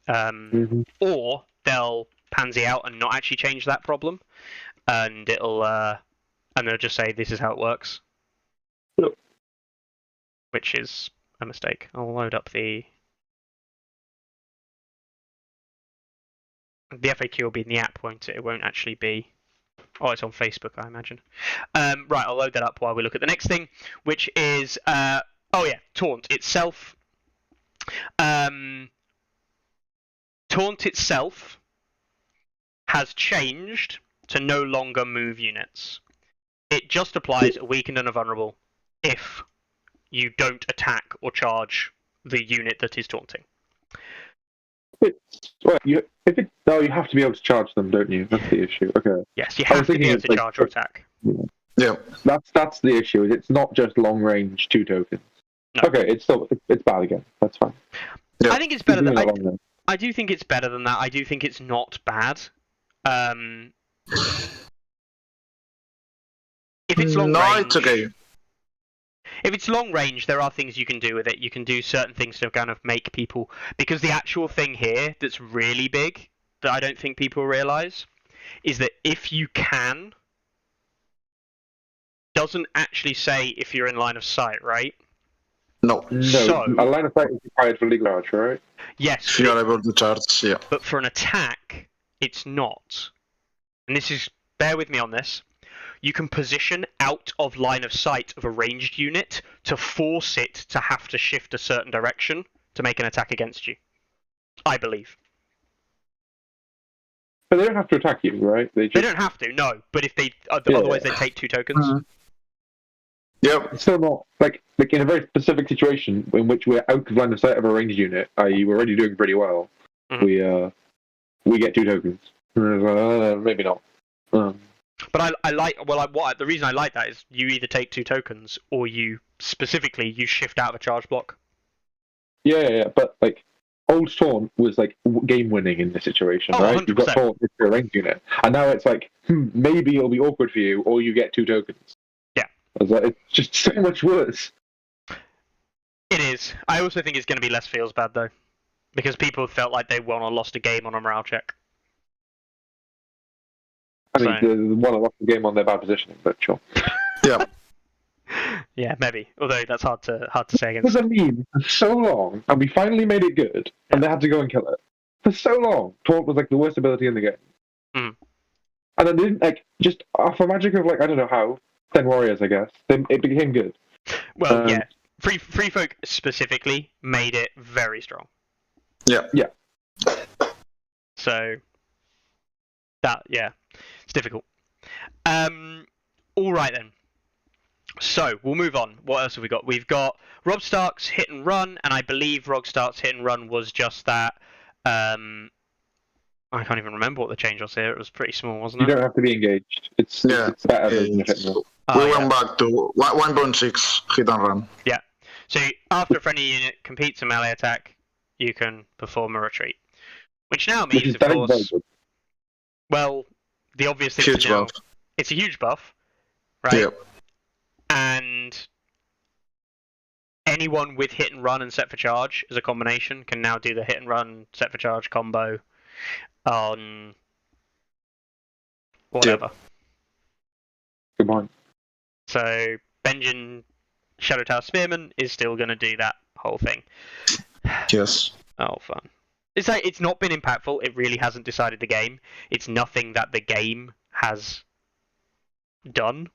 Or they'll pansy out and not actually change that problem, and they'll just say this is how it works. Yep. Which is a mistake. I'll load up the FAQ will be in the app, won't it? It won't actually be. Oh, it's on Facebook, I imagine. Right, I'll load that up while we look at the next thing, which is taunt itself. Taunt itself has changed to no longer move units. It just applies a weakened and a vulnerable if you don't attack or charge the unit that is taunting. You have to be able to charge them, don't you? That's the issue. Okay. Yes, you have to be able to charge or attack. Yeah. That's the issue. Is it's not just long range 2 tokens. No. Okay, it's bad again. That's fine. Yeah. I think it's better than I do think it's better than that. I do think it's not bad. If it's long range, it's okay. If it's long range, there are things you can do with it. You can do certain things to kind of make people... Because the actual thing here that's really big, that I don't think people realise, is that if you can, doesn't actually say if you're in line of sight, right? No. So, a line of sight is required for legal charge, right? Yes. If you're able to charge, yeah. But for an attack, it's not. And this is... Bear with me on this. You can position out of line of sight of a ranged unit to force it to have to shift a certain direction to make an attack against you. I believe. But they don't have to attack you, right? They don't have to, no. But if they, otherwise they take 2 tokens. Yep. It's still not like in a very specific situation in which we're out of line of sight of a ranged unit, i.e., we're already doing pretty well. We get 2 tokens. Maybe not. But I like the reason I like that is you either take 2 tokens or you specifically shift out of a charge block. Yeah. But like old Taunt was like game winning in this situation, right? 100%. You've got Taunt with your range unit, and now it's like maybe it'll be awkward for you, or you get 2 tokens. Yeah, it's just so much worse. It is. I also think it's going to be less feels bad though, because people felt like they won or lost a game on a morale check. I mean, the one that lost the game on their bad positioning, but sure. Yeah. Yeah, maybe. Although that's hard to say It was against. a meme for so long, and we finally made it good, and they had to go and kill it. For so long, Taunt was like the worst ability in the game. Mm. And then they didn't, like, just off a magic of, like, I don't know how, 10 warriors, I guess, it became good. Well, yeah. Free folk specifically made it very strong. Yeah. Yeah. So it's difficult. All right then. So we'll move on. What else have we got? We've got Rob Stark's hit and run, and I believe Rob Stark's hit and run was just that. I can't even remember what the change was here. It was pretty small, wasn't it? You don't have to be engaged. It's better than hit and run. We went back to 1.6 hit and run. Yeah. So after a friendly unit completes a melee attack, you can perform a retreat. Which now means, of course, well, the obvious thing Huge to know, buff. it's a huge buff, right? Yep. And anyone with hit and run and set for charge as a combination can now do the hit and run, set for charge combo on whatever. Good point. So Benjen Shadow Tower Spearman is still going to do that whole thing. Yes. Oh, fun. It's like it's not been impactful. It really hasn't decided the game. It's nothing that the game has done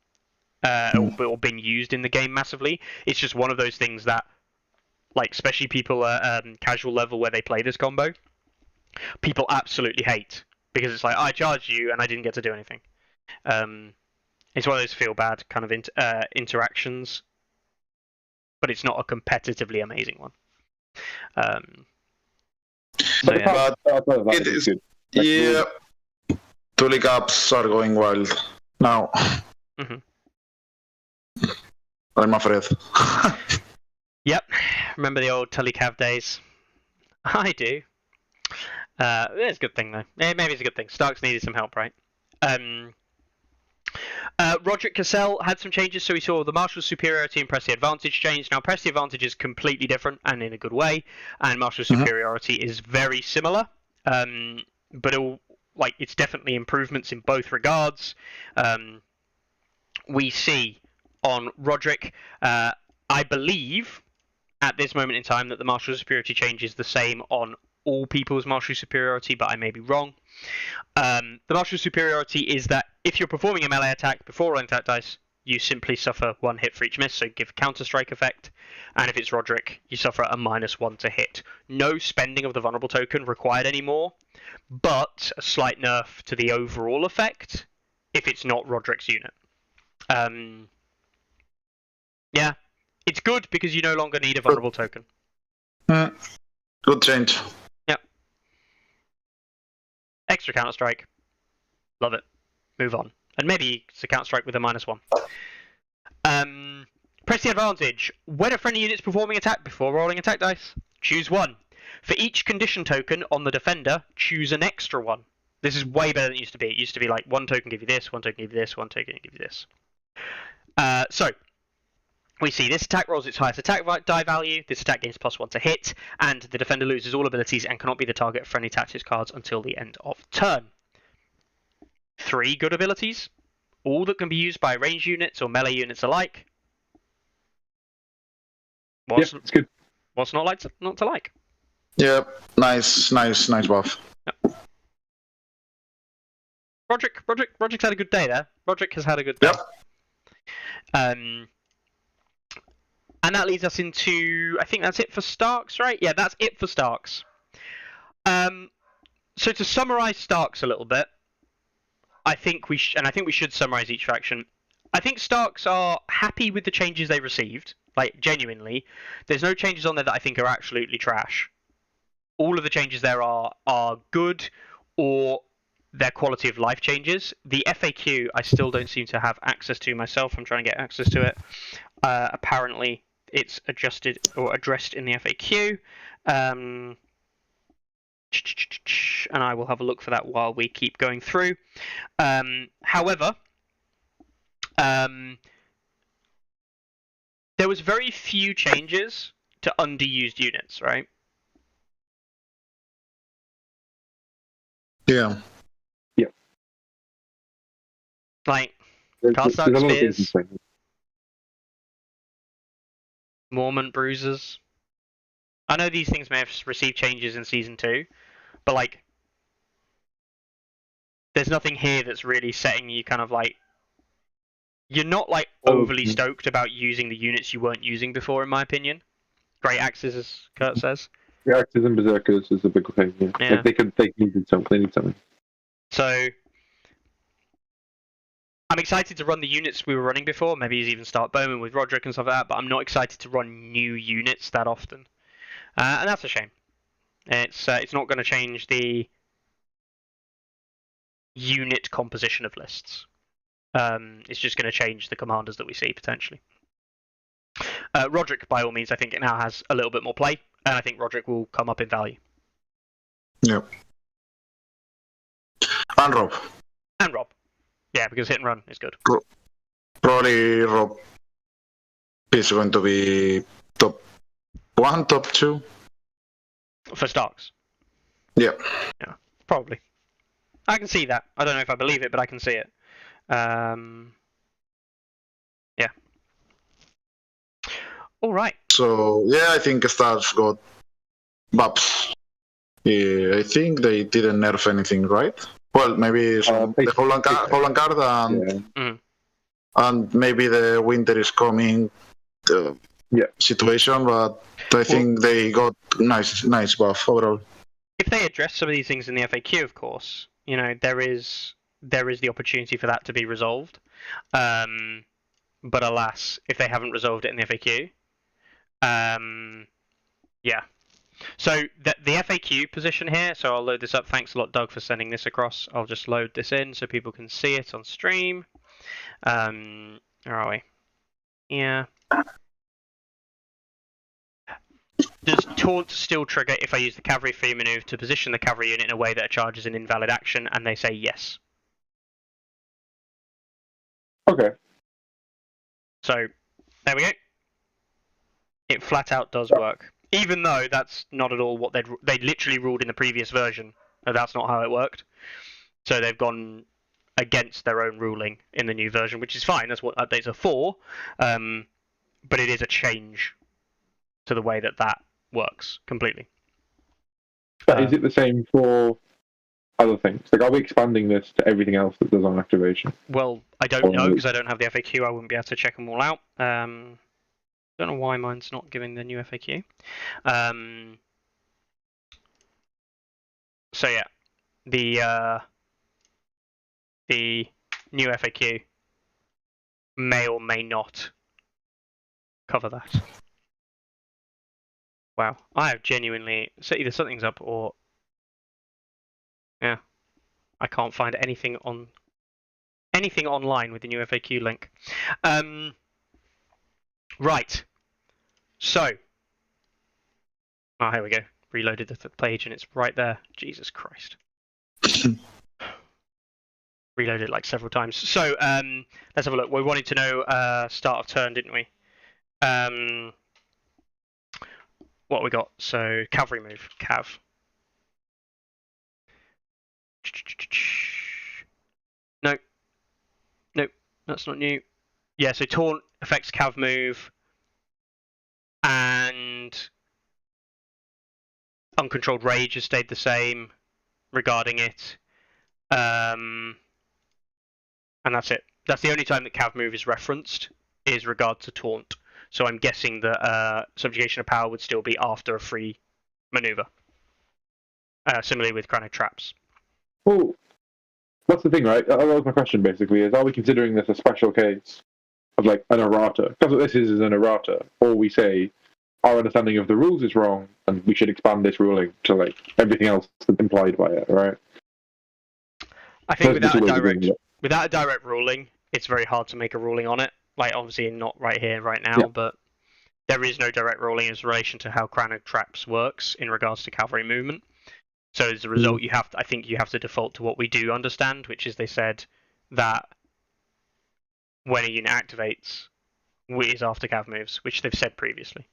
or been used in the game massively. It's just one of those things that, like, especially people at casual level where they play this combo, people absolutely hate because it's like I charged you and I didn't get to do anything. It's one of those feel bad kind of interactions, but it's not a competitively amazing one. So yeah. But it is. Yeah. Tully caps are going wild now. I'm afraid. Yep. Remember the old Tullycav days? I do. It's a good thing though. Maybe it's a good thing. Stark's needed some help, right? Roderick Cassell had some changes, so we saw the Marshal's superiority and press the advantage change. Now, press the advantage is completely different and in a good way, and Marshal's superiority is very similar, but it's definitely improvements in both regards. We see on Roderick, I believe at this moment in time that the Marshal's superiority change is the same on all people's Martial superiority, but I may be wrong. The Martial superiority is that if you're performing a melee attack before rolling attack dice, you simply suffer 1 hit for each miss, so give counter strike effect. And if it's Roderick, you suffer a -1 to hit. No spending of the vulnerable token required anymore, but a slight nerf to the overall effect if it's not Roderick's unit. Yeah, it's good because you no longer need a vulnerable token. Good change. Yep. Extra counter strike. Love it. Move on. And maybe it's a counter strike with a -1. Press the advantage. When a friendly unit is performing attack before rolling attack dice, choose 1. For each condition token on the defender, choose an extra 1. This is way better than it used to be. It used to be like 1 token give you this, 1 token give you this, 1 token give you this. So, we see this attack rolls its highest attack die value, this attack gains +1 to hit, and the defender loses all abilities and cannot be the target of friendly tactics cards until the end of turn. 3 good abilities, all that can be used by ranged units or melee units alike. It's good. What's not to like? Yep, nice buff. Yep. Roderick's had a good day there. Roderick has had a good day. Yep. And that leads us into, I think that's it for Starks, right? Yeah, that's it for Starks. So to summarize Starks a little bit, I think we should summarize each faction. I think Starks are happy with the changes they received, like genuinely. There's no changes on there that I think are absolutely trash. All of the changes there are good, or their quality of life changes. The FAQ I still don't seem to have access to myself. I'm trying to get access to it. Apparently it's adjusted or addressed in the FAQ. And I will have a look for that while we keep going through. However, there was very few changes to underused units, right? Yeah. Like, There's Cast Dark a lot of Spears. things. Mormont bruisers. I know these things may have received changes in Season 2, but, like, there's nothing here that's really setting you kind of, like... You're not, like, overly stoked about using the units you weren't using before, in my opinion. Great axes, as Kurt says. Reactors and berserkers is a big thing. Yeah. Yeah. Like they needed something. They need something. So I'm excited to run the units we were running before. Maybe even start Bowman with Roderick and stuff like that. But I'm not excited to run new units that often, and that's a shame. It's not going to change the unit composition of lists. It's just going to change the commanders that we see potentially. Roderick, by all means, I think it now has a little bit more play, and I think Roderick will come up in value. Yep. And Rob. And Rob. Yeah, because hit and run is good. Probably Rob is going to be top 1, top 2. For Starks. Yeah. Yeah, probably. I can see that. I don't know if I believe it, but I can see it. Yeah. All right. So yeah, I think Stars got buffs. Yeah, I think they didn't nerf anything, right? Well, maybe the Holland card and maybe the winter is coming situation, but I think they got nice buff overall. If they address some of these things in the FAQ, of course, you know, there is the opportunity for that to be resolved. But alas, if they haven't resolved it in the FAQ, yeah. So the FAQ position here, so I'll load this up. Thanks a lot, Doug, for sending this across. I'll just load this in so people can see it on stream. Where are we? Yeah. Does taunt still trigger if I use the cavalry free maneuver to position the cavalry unit in a way that a charge is an invalid action? And they say yes. Okay. So there we go. It flat out does work, even though that's not at all what they literally ruled in the previous version. That's not how it worked. So they've gone against their own ruling in the new version, which is fine. That's what updates are for. But it is a change to the way that works completely. But is it the same for other things? Like, are we expanding this to everything else that does on activation? Well, I don't know because I don't have the FAQ. I wouldn't be able to check them all out. Don't know why mine's not giving the new FAQ. So yeah, the new FAQ may or may not cover that. Wow, I have genuinely, so either something's up or yeah, I can't find anything online with the new FAQ link. Right. So, here we go. Reloaded the page and it's right there. Jesus Christ. Reloaded like several times. So, let's have a look. We wanted to know start of turn, didn't we? What we got? So, cavalry move. Cav. Nope. Nope. That's not new. Yeah, so taunt affects cav move. And uncontrolled rage has stayed the same regarding it. And that's it. That's the only time that cav move is referenced, is regard to taunt. So I'm guessing that subjugation of power would still be after a free maneuver. Similarly with Chrono Traps. Well, that's the thing, right? That was my question, basically, is are we considering this a special case of, like, an errata? Because what this is an errata. Or we say, our understanding of the rules is wrong, and we should expand this ruling to, like, everything else implied by it, right? I think without a direct ruling, it's very hard to make a ruling on it. Like, obviously not right here, right now, but there is no direct ruling in relation to how Chrono Traps works in regards to cavalry movement. So as a result, I think you have to default to what we do understand, which is they said that when a unit activates, it is after cav moves, which they've said previously.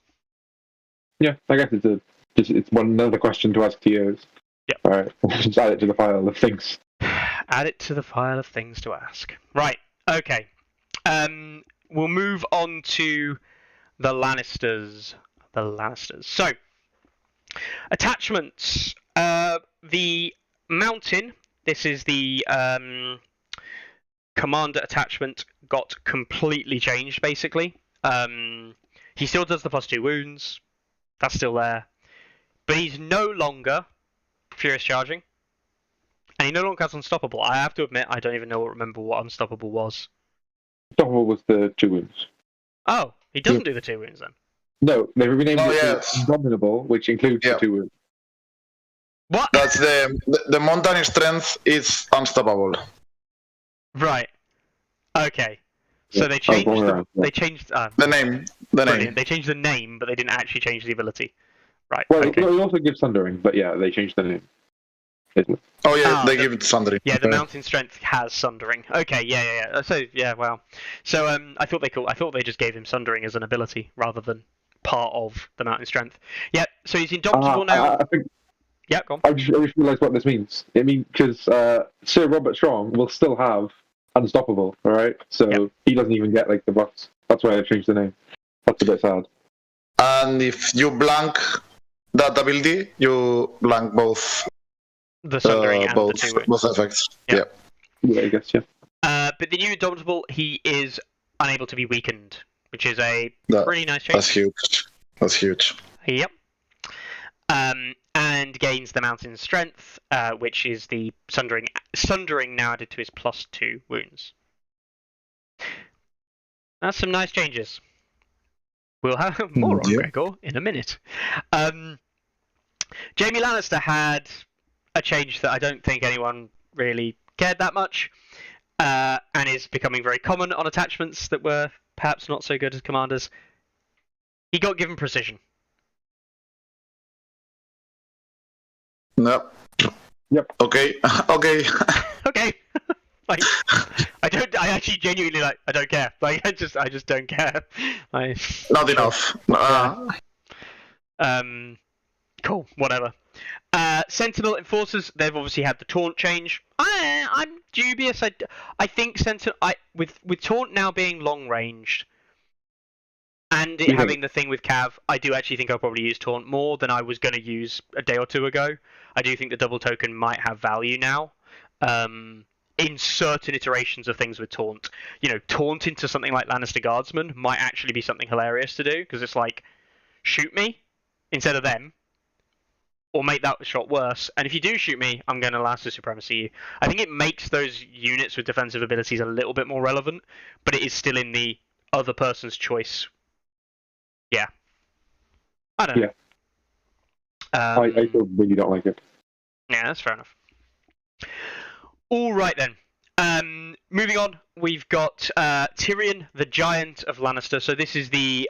Yeah, I guess it's another question to ask to you. Yeah. All right, just add it to the file of things. Add it to the file of things to ask. Right. Okay. We'll move on to the Lannisters. The Lannisters. So, attachments. The Mountain. This is the commander attachment. Got completely changed, basically. He still does the +2 wounds. That's still there. But he's no longer Furious Charging. And he no longer has Unstoppable. I have to admit, I don't even remember what Unstoppable was. Unstoppable was the 2 wounds. Oh, he doesn't do the 2 wounds then? No, they renamed it yes. to Indomitable, which includes the 2 wounds. What? That's the mountain strength is unstoppable. Right. Okay. So Yeah, they changed around, yeah. they changed The name. They changed the name, but they didn't actually change the ability. Right. Well, okay. it also gives Thundering, but yeah, they changed the name. Oh yeah, they the- give it Sundering. Yeah, the Mountain Strength has Sundering. Okay, yeah. So yeah, wow. So I thought they just gave him Sundering as an ability rather than part of the Mountain Strength. Yeah. So he's Indomitable now. I think Yeah, go on. I just realised what this means. It means because Sir Robert Strong will still have Unstoppable, all right? So he doesn't even get like the buffs. That's why I changed the name. That's a bit sad. And if you blank that ability, you blank both The Sundering and both the 2 wounds. both effects. Yeah. Yeah, I guess, yeah. But the new Indomitable, he is unable to be weakened, which is a That- pretty nice change. That's huge. That's huge. Yep. And gains the Mountain Strength, which is the Sundering now added to his +2 wounds. That's some nice changes. We'll have more on Yeah. Gregor in a minute. Jaime Lannister had a change that I don't think anyone really cared that much, and is becoming very common on attachments that were perhaps not so good as commanders. He got given precision. Yep. Yep. Okay. Okay. Okay. Like, I actually genuinely I don't care. Like, I just don't care. Not enough. Cool, whatever. Sentinel Enforcers, they've obviously had the taunt change. I'm dubious. I think with taunt now being long ranged, and it having the thing with Cav, I do actually think I'll probably use taunt more than I was going to use a day or two ago. I do think the double token might have value now. In certain iterations of things with taunt, taunt into something like Lannister Guardsman might actually be something hilarious to do, because it's like, shoot me instead of them, or make that shot worse. And if you do shoot me, I'm going to Lannister Supremacy you. I think it makes those units with defensive abilities a little bit more relevant, but it is still in the other person's choice. Yeah. I don't know. Yeah. I still really don't like it. Yeah, that's fair enough. All right then. Moving on, we've got Tyrion, the Giant of Lannister. So this is the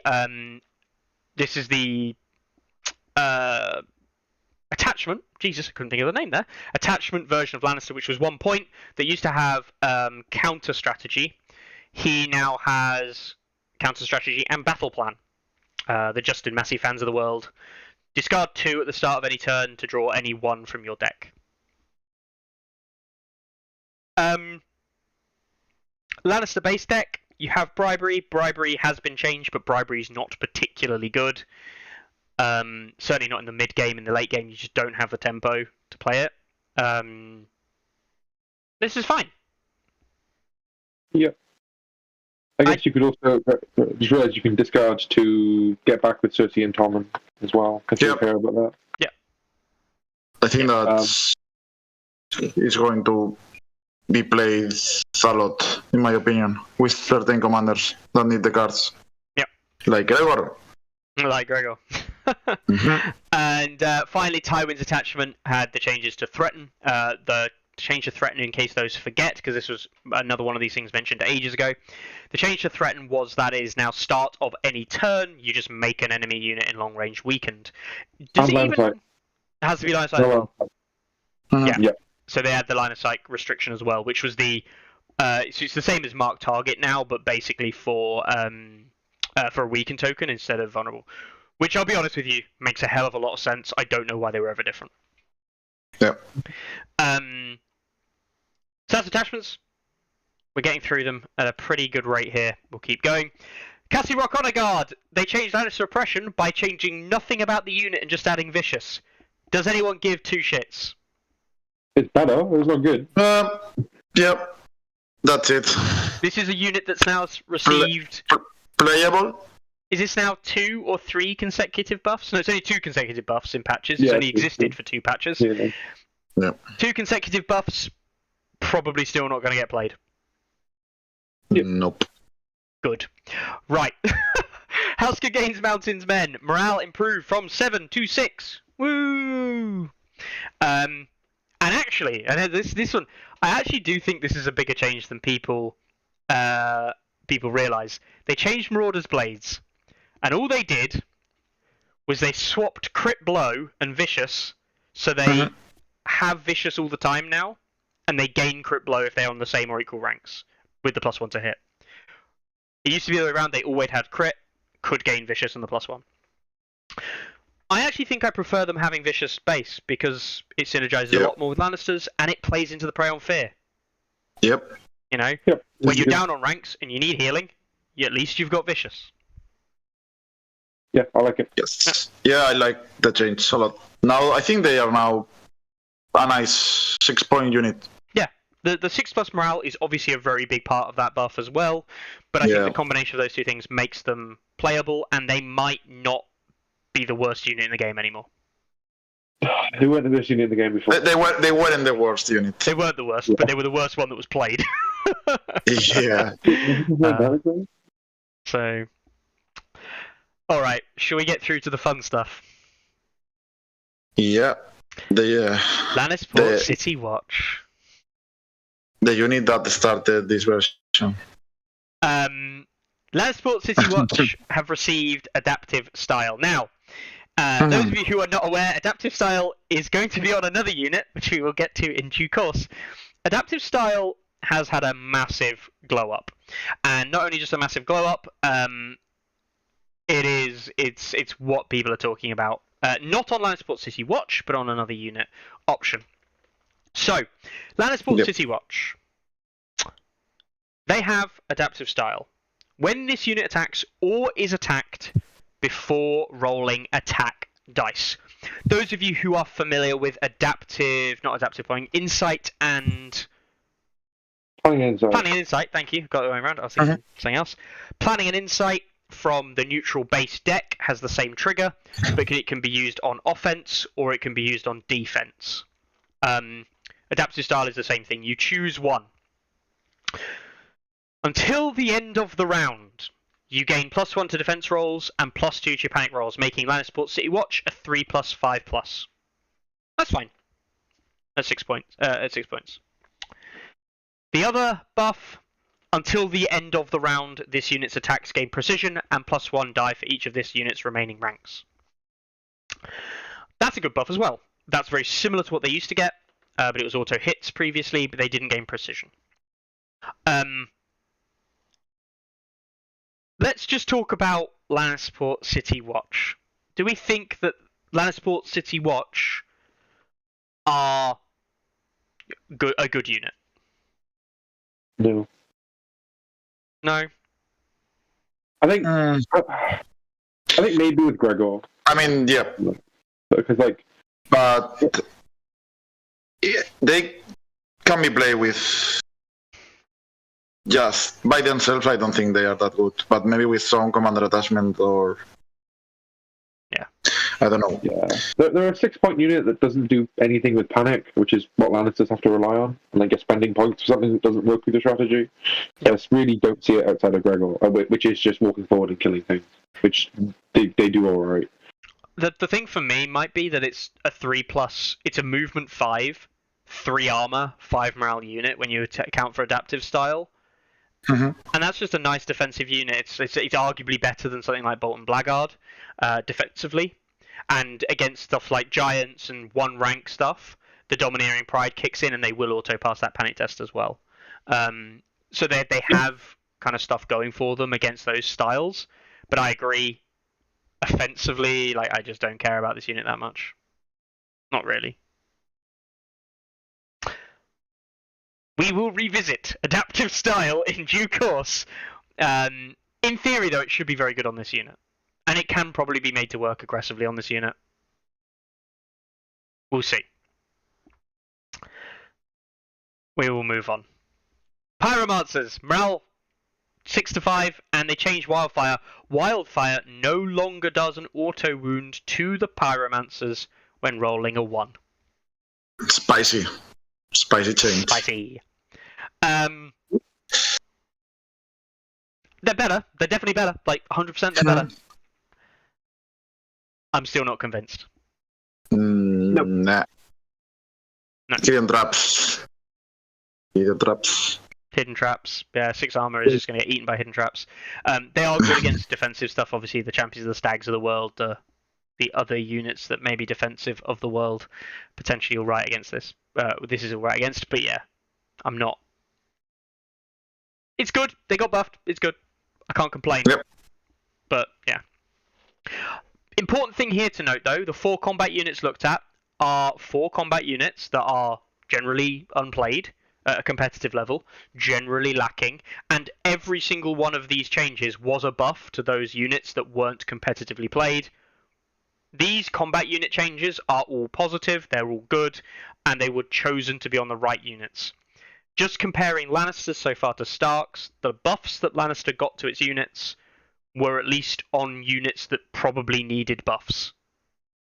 attachment. Jesus, I couldn't think of the name there. Attachment version of Lannister, which was 1 point that used to have counter strategy. He now has counter strategy and battle plan. The Justin Massey fans of the world. Discard 2 at the start of any turn to draw any 1 from your deck. Lannister base deck, you have Bribery. Bribery has been changed, but Bribery is not particularly good. Certainly not in the mid game. In the late game, you just don't have the tempo to play it. This is fine. Yeah. I guess you could also just realize you can discard to get back with Cersei and Tommen as well. Because you care about that. Yeah. I think that is going to be played a lot, in my opinion, with certain commanders that need the cards. Yeah. Like Gregor. Like Gregor. Mm-hmm. And finally, Tywin's attachment had the changes to threaten. The change to threaten in case those forget, because this was another one of these things mentioned ages ago. The change to threaten was that it is now start of any turn. You just make an enemy unit in long range weakened. Does it even? It has to be line of sight. Mm-hmm. Yeah. So they had the line of sight restriction as well, which was the. So it's the same as mark target now, but basically for a weakened token instead of vulnerable. Which I'll be honest with you, makes a hell of a lot of sense. I don't know why they were ever different. Yeah. So that's attachments. We're getting through them at a pretty good rate here. We'll keep going. Cassie Rock Honor Guard. They changed Lannister Oppression by changing nothing about the unit and just adding Vicious. Does anyone give two shits? It's better. It's not good. Yep. That's it. This is a unit that's now received... Playable? Is this now 2 or 3 consecutive buffs? No, it's only 2 consecutive buffs in patches. It's Yeah, only it's existed good. for 2 patches. Yeah. 2 consecutive buffs, probably still not going to get played. Yep. Nope. Good. Right. Houska gains Mountains Men. Morale improved from 7 to 6. Woo! And actually, and this one, I actually do think this is a bigger change than people realise. They changed Marauder's Blades, and all they did was they swapped Crit Blow and Vicious, so they have Vicious all the time now, and they gain Crit Blow if they're on the same or equal ranks, with the +1 to hit. It used to be the other way around, they always had Crit, could gain Vicious on the +1. I actually think I prefer them having Vicious base, because it synergizes a lot more with Lannisters, and it plays into the Prey on Fear. Yep. You know? Yep. When you're down on ranks and you need healing, at least you've got Vicious. Yeah, I like it. Yes. Yeah, I like the change a lot. Now, I think they are now a nice 6-point unit. Yeah, the 6+ morale is obviously a very big part of that buff as well, but I think the combination of those two things makes them playable, and they might not be the worst unit in the game anymore. They weren't the best unit in the game before. They weren't the worst unit. They weren't the worst, but they were the worst one that was played. Yeah. So, alright, shall we get through to the fun stuff? Yeah. Lannisport City Watch. The unit that started this version. Lannisport City Watch have received Adaptive Style. Now, those of you who are not aware, Adaptive Style is going to be on another unit, which we will get to in due course. Adaptive Style has had a massive glow up, and not only just a massive glow up, it's what people are talking about. Not on Lannisport City Watch, but on another unit option. So, Lannisport City Watch. They have Adaptive Style. When this unit attacks or is attacked before rolling attack dice. Those of you who are familiar with Insight and... Planning and Insight. Planning and Insight, thank you. Got it going around. I was thinking something else. Planning and Insight from the neutral base deck has the same trigger, but it can be used on offense or it can be used on defense. Adaptive Style is the same thing. You choose one. Until the end of the round, you gain +1 to defense rolls and +2 to your panic rolls, making Lannisport City Watch a 3+, 5+. That's fine. At 6 points. The other buff, until the end of the round, this unit's attacks gain precision and +1 die for each of this unit's remaining ranks. That's a good buff as well. That's very similar to what they used to get, but it was auto hits previously, but they didn't gain precision. Let's just talk about Lannisport City Watch. Do we think that Lannisport City Watch are a good unit? No. No? I think maybe with Gregor. I mean, yeah. Because, like... But they can be played with... Just by themselves, I don't think they are that good. But maybe with some commander attachment or... Yeah. I don't know. Yeah. They're a 6-point unit that doesn't do anything with panic, which is what Lannisters have to rely on. And they get spending points for something that doesn't work with the strategy. I just really don't see it outside of Gregor, which is just walking forward and killing things, which they do alright. The thing for me might be that it's a 3+, it's a movement 5, 3 armor, 5 morale unit when you account for Adaptive Style. And that's just a nice defensive unit. It's arguably better than something like Bolton Blackguard defensively. And against stuff like Giants and 1-rank stuff, the Domineering Pride kicks in and they will auto-pass that panic test as well. So they have kind of stuff going for them against those styles. But I agree, offensively, like I just don't care about this unit that much. Not really. We will revisit Adaptive Style in due course. In theory, though, it should be very good on this unit. And it can probably be made to work aggressively on this unit. We'll see. We will move on. Pyromancers, morale 6 to 5, and they changed Wildfire. Wildfire no longer does an auto wound to the Pyromancers when rolling a 1. Spicy change. Spicy. They're better. They're definitely better. Like 100% they're better. I'm still not convinced. Nope. Nah. No. Hidden traps. Hidden traps. Yeah, 6 armor is just going to get eaten by hidden traps. They are good against defensive stuff. Obviously, the champions of the stags of the world, the other units that may be defensive of the world, potentially all right against this. This is all right against, but yeah, I'm not. It's good. They got buffed. It's good. I can't complain. Yep. But yeah. Important thing here to note, though, the 4 combat units looked at are 4 combat units that are generally unplayed at a competitive level, generally lacking, and every single one of these changes was a buff to those units that weren't competitively played. These combat unit changes are all positive, they're all good, and they were chosen to be on the right units. Just comparing Lannisters so far to Starks, the buffs that Lannister got to its units were at least on units that probably needed buffs,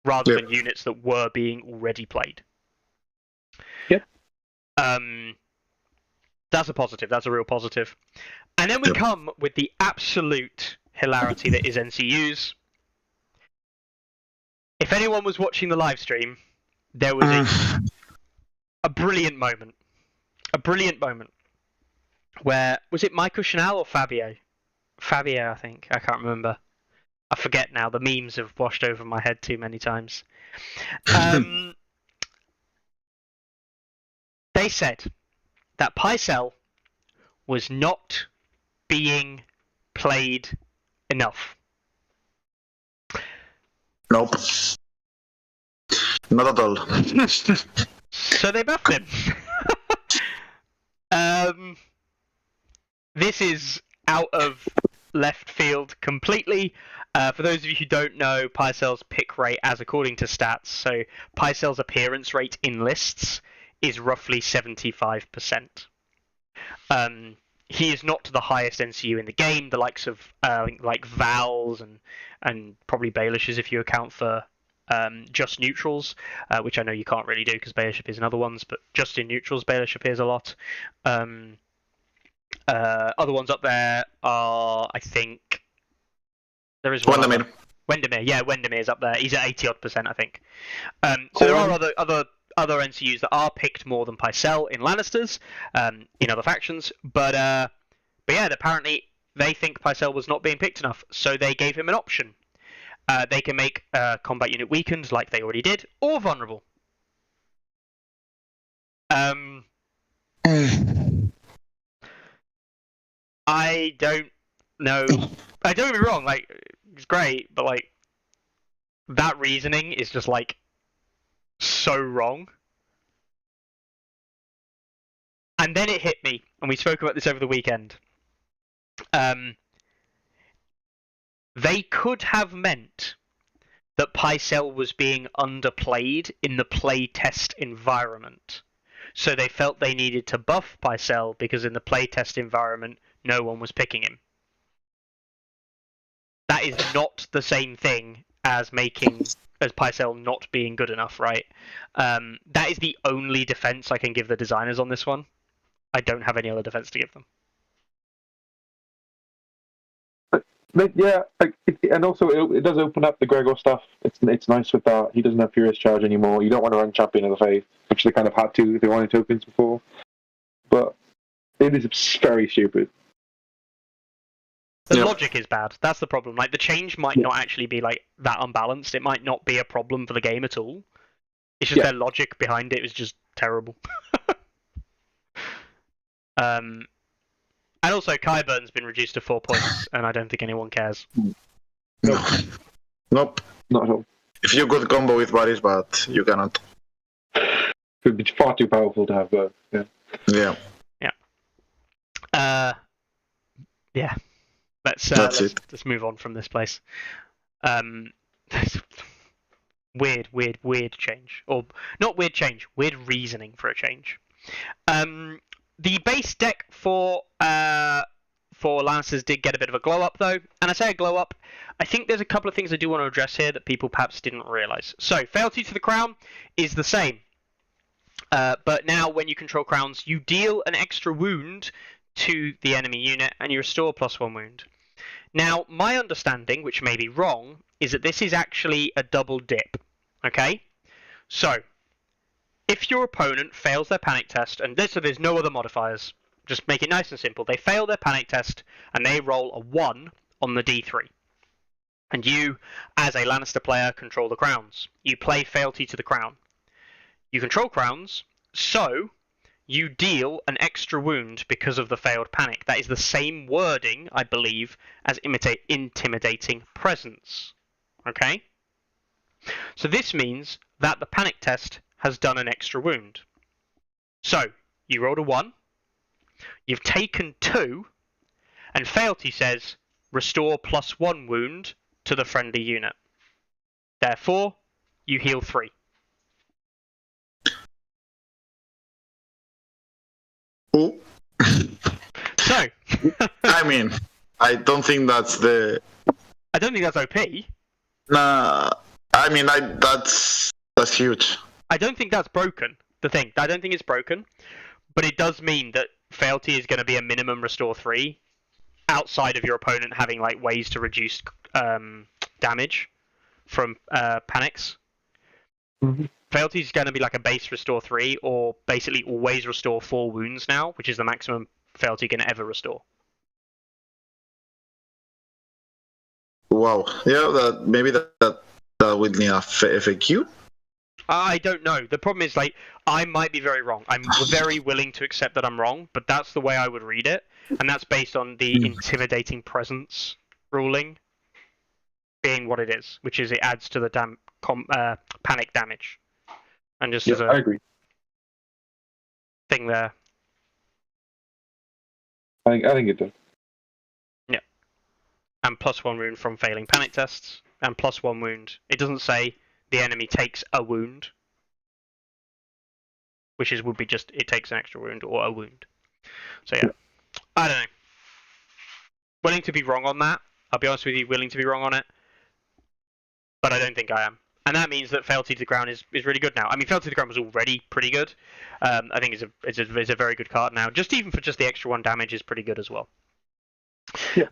rather than units that were being already played. Yep. That's a positive. That's a real positive. And then we come with the absolute hilarity that is NCUs. If anyone was watching the live stream, there was a brilliant moment. A brilliant moment where, was it Michael Chanel or Fabio? Fabio, I think. I can't remember. I forget now. The memes have washed over my head too many times. They said that Pycelle was not being played enough. Nope. Not at all. So they buffed him. This is out of left field completely. For those of you who don't know, Pycelle's pick rate, as according to stats, so Pycelle's appearance rate in lists is roughly 75%. He is not the highest NCU in the game. The likes of like Vals and probably Baelish's if you account for just neutrals, which I know you can't really do because Baelish appears in other ones, but just in neutrals Baelish appears a lot. Other ones up there are, I think, there is one. Wendemir, yeah, Wendemir's up there. He's at 80-odd%, I think. So there are other NCUs that are picked more than Pycelle in Lannisters, in other factions, but yeah, apparently they think Pycelle was not being picked enough, so they gave him an option. They can make a combat unit weakened, like they already did, or vulnerable. I don't know. Don't get me wrong, like, it's great, but like, that reasoning is just like so wrong. And then it hit me, and we spoke about this over the weekend. They could have meant that Pycelle was being underplayed in the playtest environment. So they felt they needed to buff Pycelle because in the playtest environment, no one was picking him. That is not the same thing as Pycelle not being good enough, right? That is the only defense I can give the designers on this one. I don't have any other defense to give them. But yeah, and also it does open up the Gregor stuff. It's nice with that. He doesn't have Furious Charge anymore. You don't want to run Champion of the Faith, which they kind of had to if they wanted tokens before. But it is very stupid. The logic is bad. That's the problem. Like, the change might not actually be like that unbalanced. It might not be a problem for the game at all. It's just their logic behind it is just terrible. And also, Qyburn's been reduced to 4 points, and I don't think anyone cares. Nope. Not at all. If you could combo with Varys, but you cannot. It would be far too powerful to have both. Yeah. Yeah. Yeah. That's it. Let's move on from this place. Weird change, or not weird change, weird reasoning for a change. The base deck for Lancers did get a bit of a glow up though, and I say a glow up. I think there's a couple of things I do want to address here that people perhaps didn't realise. So, Fealty to the Crown is the same, but now when you control crowns, you deal an extra wound to the enemy unit, and you restore +1 wound. Now, my understanding, which may be wrong, is that this is actually a double dip. Okay? So, if your opponent fails their panic test, and there's no other modifiers, just make it nice and simple. They fail their panic test, and they roll a 1 on the D3. And you, as a Lannister player, control the crowns. You play Fealty to the Crown. You control crowns, so you deal an extra wound because of the failed panic. That is the same wording, I believe, as Intimidating Presence. Okay? So this means that the panic test has done an extra wound. So, you rolled a 1, you've taken 2, and Fealty says, restore +1 wound to the friendly unit. Therefore, you heal 3. Ooh. So, I mean, I don't think that's the. I don't think that's OP. Nah, I mean, that's huge. I don't think that's broken. The thing, I don't think it's broken, but it does mean that Fealty is going to be a minimum restore 3, outside of your opponent having like ways to reduce damage from panics. Mm-hmm. Fealty is going to be like a base restore 3, or basically always restore 4 wounds now, which is the maximum Fealty can ever restore. Wow. Yeah, maybe that would need a FAQ. I don't know. The problem is, like, I might be very wrong. I'm very willing to accept that I'm wrong, but that's the way I would read it, and that's based on the Intimidating Presence ruling being what it is, which is it adds to the panic damage. And just as I agree. thing there. I think it does. Yeah. And +1 wound from failing panic tests, and +1 wound. It doesn't say the enemy takes a wound, which would be just it takes an extra wound or a wound. So yeah, I don't know. Willing to be wrong on that. I'll be honest with you, willing to be wrong on it, but I don't think I am. And that means that Fealty to the Crown is really good now. I mean, Fealty to the Crown was already pretty good. I think it's a very good card now. Just even for just the extra 1 damage is pretty good as well. Yeah.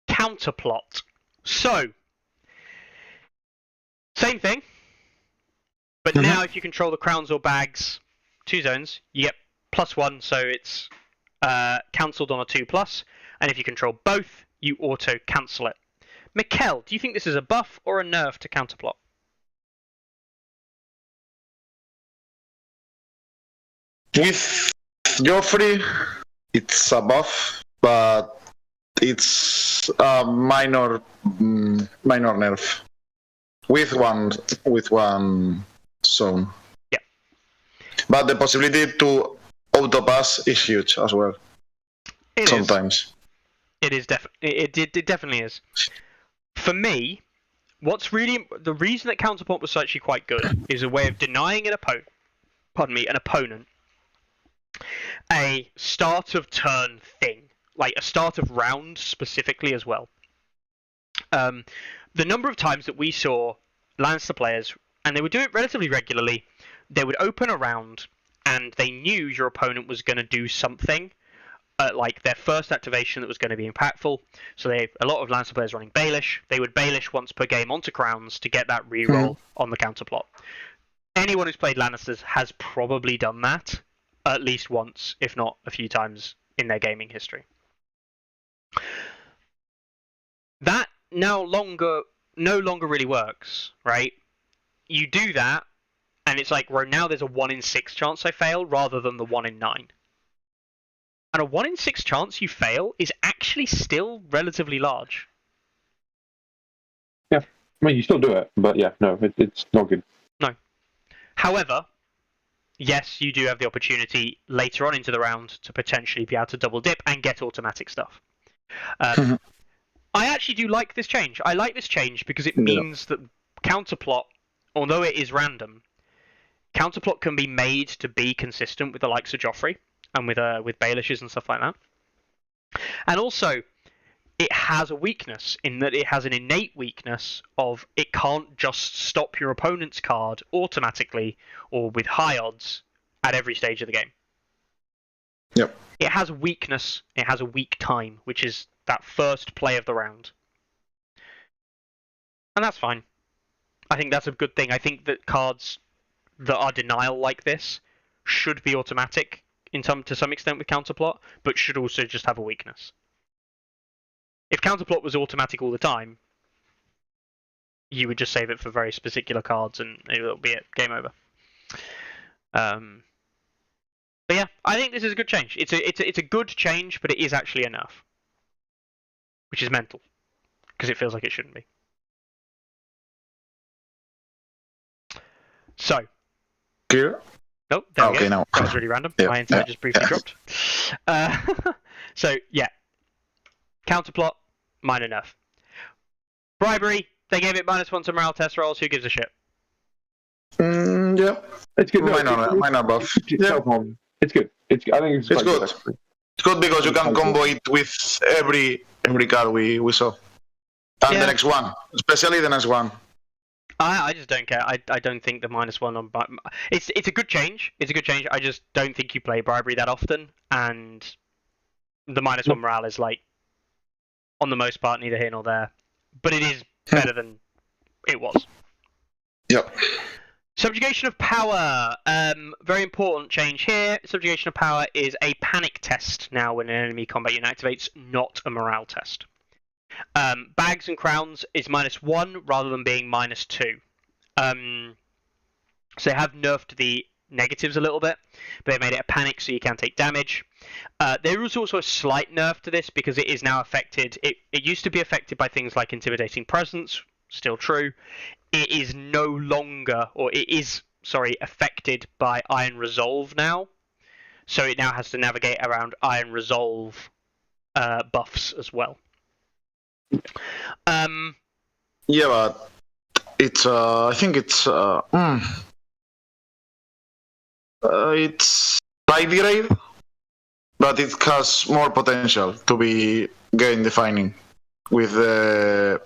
Counterplot. So, same thing. But now if you control the crowns or bags, 2 zones, you get +1, so it's cancelled on a 2+. And if you control both, you auto-cancel it. Mikkel, do you think this is a buff or a nerf to counterplot? With Joffrey, it's a buff, but it's a minor nerf. With one zone. Yeah. But the possibility to auto pass is huge as well. It sometimes. It is it definitely is. For me, the reason that counterplot was actually quite good is a way of denying an opponent a start of turn thing, like a start of round specifically as well. The number of times that we saw Lannister players, and they would do it relatively regularly, they would open a round and they knew your opponent was going to do something, like their first activation that was going to be impactful. So a lot of Lannister players running Baelish, they would Baelish once per game onto crowns to get that reroll on the counterplot. Anyone who's played Lannisters has probably done that at least once, if not a few times in their gaming history. That no longer really works, right? You do that, and it's like, well, now there's a 1 in 6 chance I fail rather than the 1 in 9. And a 1 in 6 chance you fail is actually still relatively large. Yeah, I mean, you still do it, but yeah, no, it's not good. No. However, yes, you do have the opportunity later on into the round to potentially be able to double dip and get automatic stuff. I actually do like this change. I like this change because it means that counterplot, although it is random, counterplot can be made to be consistent with the likes of Joffrey and with Baelish's and stuff like that. And also, it has a weakness in that it has an innate weakness of it can't just stop your opponent's card automatically or with high odds at every stage of the game. Yep. It has a weakness. It has a weak time, which is that first play of the round. And that's fine. I think that's a good thing. I think that cards that are denial like this should be automatic to some extent with counterplot, but should also just have a weakness. If counterplot was automatic all the time, you would just save it for very particular cards and it'll be it. Game over. But yeah, I think this is a good change. It's a good change, but it is actually a nerf, which is mental because it feels like it shouldn't be. So. Clear? Nope. There we go. No. That was really random. Yeah, My internet just briefly dropped. So yeah. Counterplot, minor nerf. Bribery, they gave it -1 to morale test rolls. Who gives a shit? Yeah. It's good. Minor buff. Yeah. It's good. I think it's good. Good. It's good because you can combo it with every card we saw. And the next one. Especially the next one. I just don't care. I don't think the -1 on... It's a good change. It's a good change. I just don't think you play Bribery that often. And the -1 morale is like, on the most part, neither here nor there. But it is better than it was. Yep. Subjugation of power. Very important change here. Subjugation of power is a panic test now when an enemy combat unit activates, not a morale test. Bags and crowns is -1 rather than being -2. So they have nerfed the negatives a little bit, but they made it a panic so you can take damage. There is also a slight nerf to this because it is now affected. It used to be affected by things like intimidating presence, still true. It is no longer, or it is, affected by Iron Resolve now. So it now has to navigate around Iron Resolve buffs as well. Yeah, but it's I think it's slightly grade, but it has more potential to be game defining with the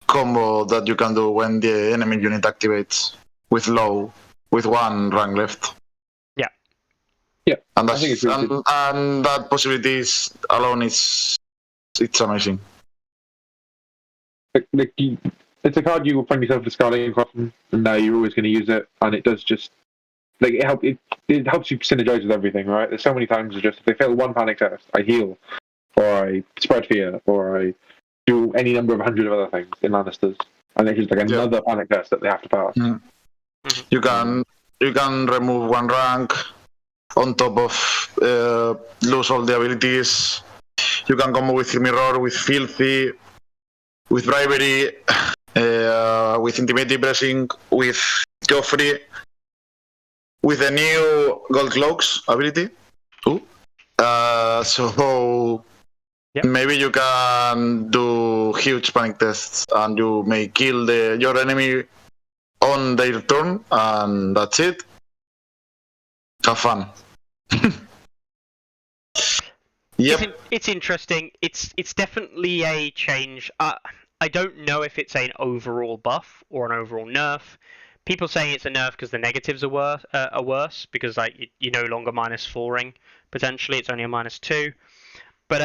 combo that you can do when the enemy unit activates with one rank left. Yeah, and I think it's really good. And that possibility alone it's amazing. It's a card you will find yourself discarding often, and now you're always going to use it, and it does just it helps you synergize with everything, right? There's so many times it's just if they fail one panic test, I heal, or I spread fear, or I do any number of 100 of other things in Lannisters, and it's just like another panic test that they have to pass. Mm-hmm. You can remove one rank on top of lose all the abilities. You can combo with Mirror, with Filthy, with Bribery, with Intimidating Pressing, with Joffrey, with the new Gold Cloaks ability. So maybe you can do huge panic tests and you may kill your enemy on their turn, and that's it. Have fun. Yep. It's interesting. It's definitely a change. I don't know if it's an overall buff or an overall nerf. People saying it's a nerf because the negatives are worse because like you're no longer -4ing potentially. It's only a -2. But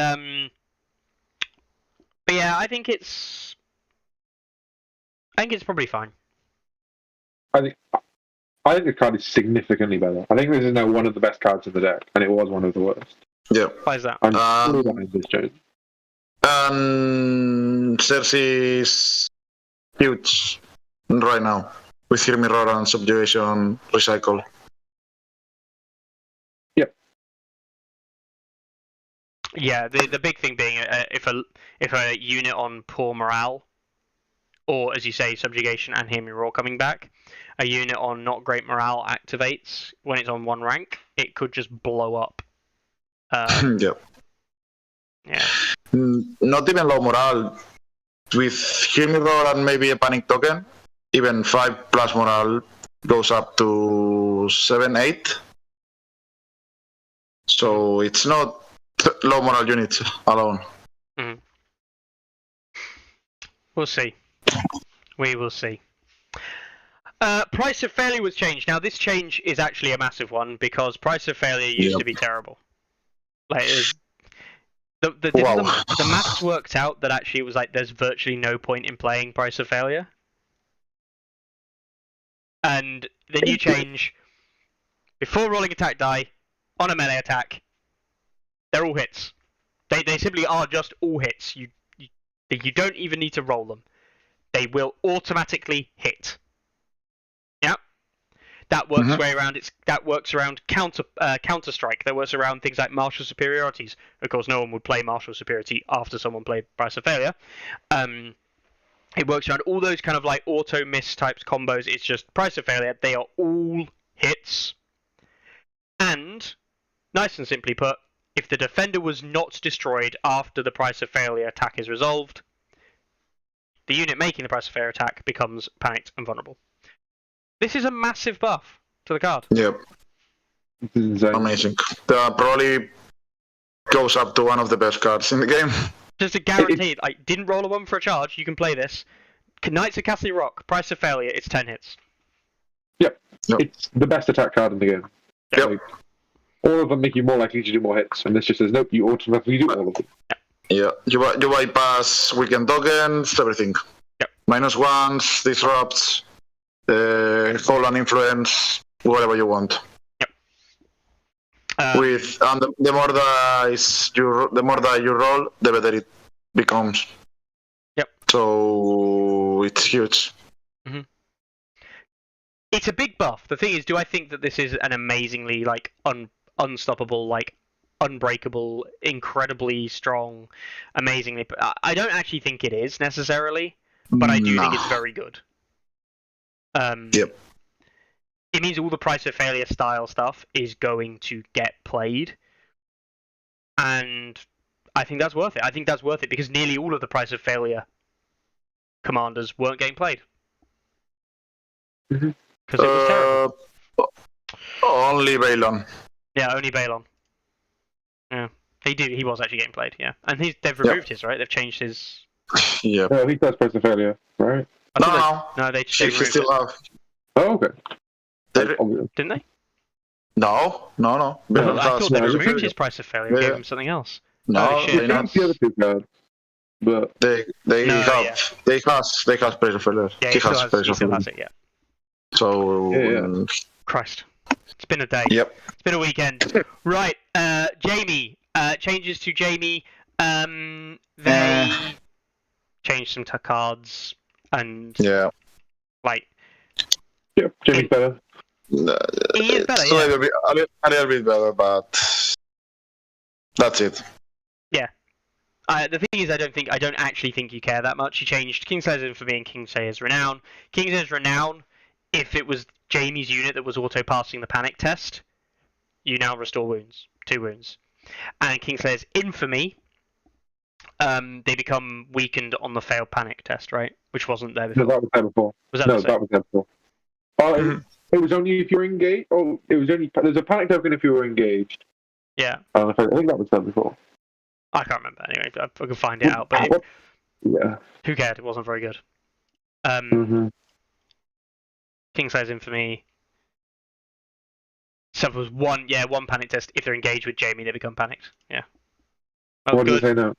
yeah, I think it's probably fine. I think the card is significantly better. I think this is now one of the best cards in the deck, and it was one of the worst. Yeah. Why is that? I'm fully behind this choice. Cersei is huge right now with her Mirror and Subjugation Recycle. Yep. Yeah, the big thing being if a unit on poor morale or as you say, subjugation and hear me roar coming back, a unit on not great morale activates when it's on 1 rank, it could just blow up. Yeah. Yeah. Not even low morale. With Hear Me Roar and maybe a panic token, even 5+ morale goes up to 7, 8. So it's not low morale units alone. Mm-hmm. We'll see. We will see. Price of failure was changed. Now this change is actually a massive one because price of failure used to be terrible. Like the maths worked out that actually it was like there's virtually no point in playing price of failure. And the new change, before rolling attack die on a melee attack, they're all hits. They simply are just all hits. You don't even need to roll them. They will automatically hit. Yep. That works way around. That works around counter strike. That works around things like martial superiorities. Of course, no one would play martial superiority after someone played price of failure. It works around all those kind of like auto miss types combos. It's just price of failure. They are all hits. And nice and simply put, if the defender was not destroyed after the price of failure attack is resolved, the unit making the price of failure attack becomes panicked and vulnerable. This is a massive buff to the card. Yep. Amazing. Probably goes up to one of the best cards in the game. Just a guaranteed. I didn't roll a 1 for a charge. You can play this. Knights of Castle Rock, price of failure, it's 10 hits. Yep. It's the best attack card in the game. Yep. Like, all of them make you more likely to do more hits, and this just says, nope, you automatically do all of them. Yeah, you bypass weekend tokens, everything. Yep. -1s, disrupts, hold on influence, whatever you want. Yep. The more die you roll, the better it becomes. Yep. So it's huge. Mm-hmm. It's a big buff. The thing is, do I think that this is an amazingly like unstoppable, like unbreakable, incredibly strong, amazingly? I don't actually think it is necessarily, but I do think it's very good. Yep. It means all the price of failure style stuff is going to get played, and I think that's worth it. I think that's worth it because nearly all of the price of failure commanders weren't getting played because it was terrible. Only Balon. Yeah, only Balon. Yeah, he was actually getting played. Yeah, and they've removed his, right? They've changed his. Yeah. I think that's price of failure, right? No, they He removed still it. have. Oh, okay. Didn't they? No. No, I thought they has removed his price of failure and gave him something else. No, Holy shit. they Not not. the other two cards, but They No, have. yeah. They has price of failure. Yeah, He has price he of still failure. has it. Yeah. So. Yeah. Christ, it's been a day. Yep. It's been a weekend. Right, Jamie. Changes to Jamie. They changed some cards and Yeah. like yeah, Jimmy's better. he is better. It's Yeah. a little bit better, but that's it. The thing is, I don't actually think you care that much. He changed Kingslayer's Infamy and Kingslayer's Renown. Kingslayer's Renown, if it was Jamie's unit that was auto-passing the panic test, you now restore wounds, 2 wounds. And Kingslayer's Infamy, they become weakened on the failed panic test, right? Which wasn't there before. No, that was there before. Was that No, the same? that was there before. It was only if you were engaged. Oh, it was only there's a panic token if you were engaged. Yeah. I think that was there before. I can't remember. Anyway, I can find it out. But Yeah. who cared? It wasn't very good. Kingslayer's Infamy. So it was one panic test. If they're engaged with Jamie, they become panicked. Yeah. Oh, What did good. you say now?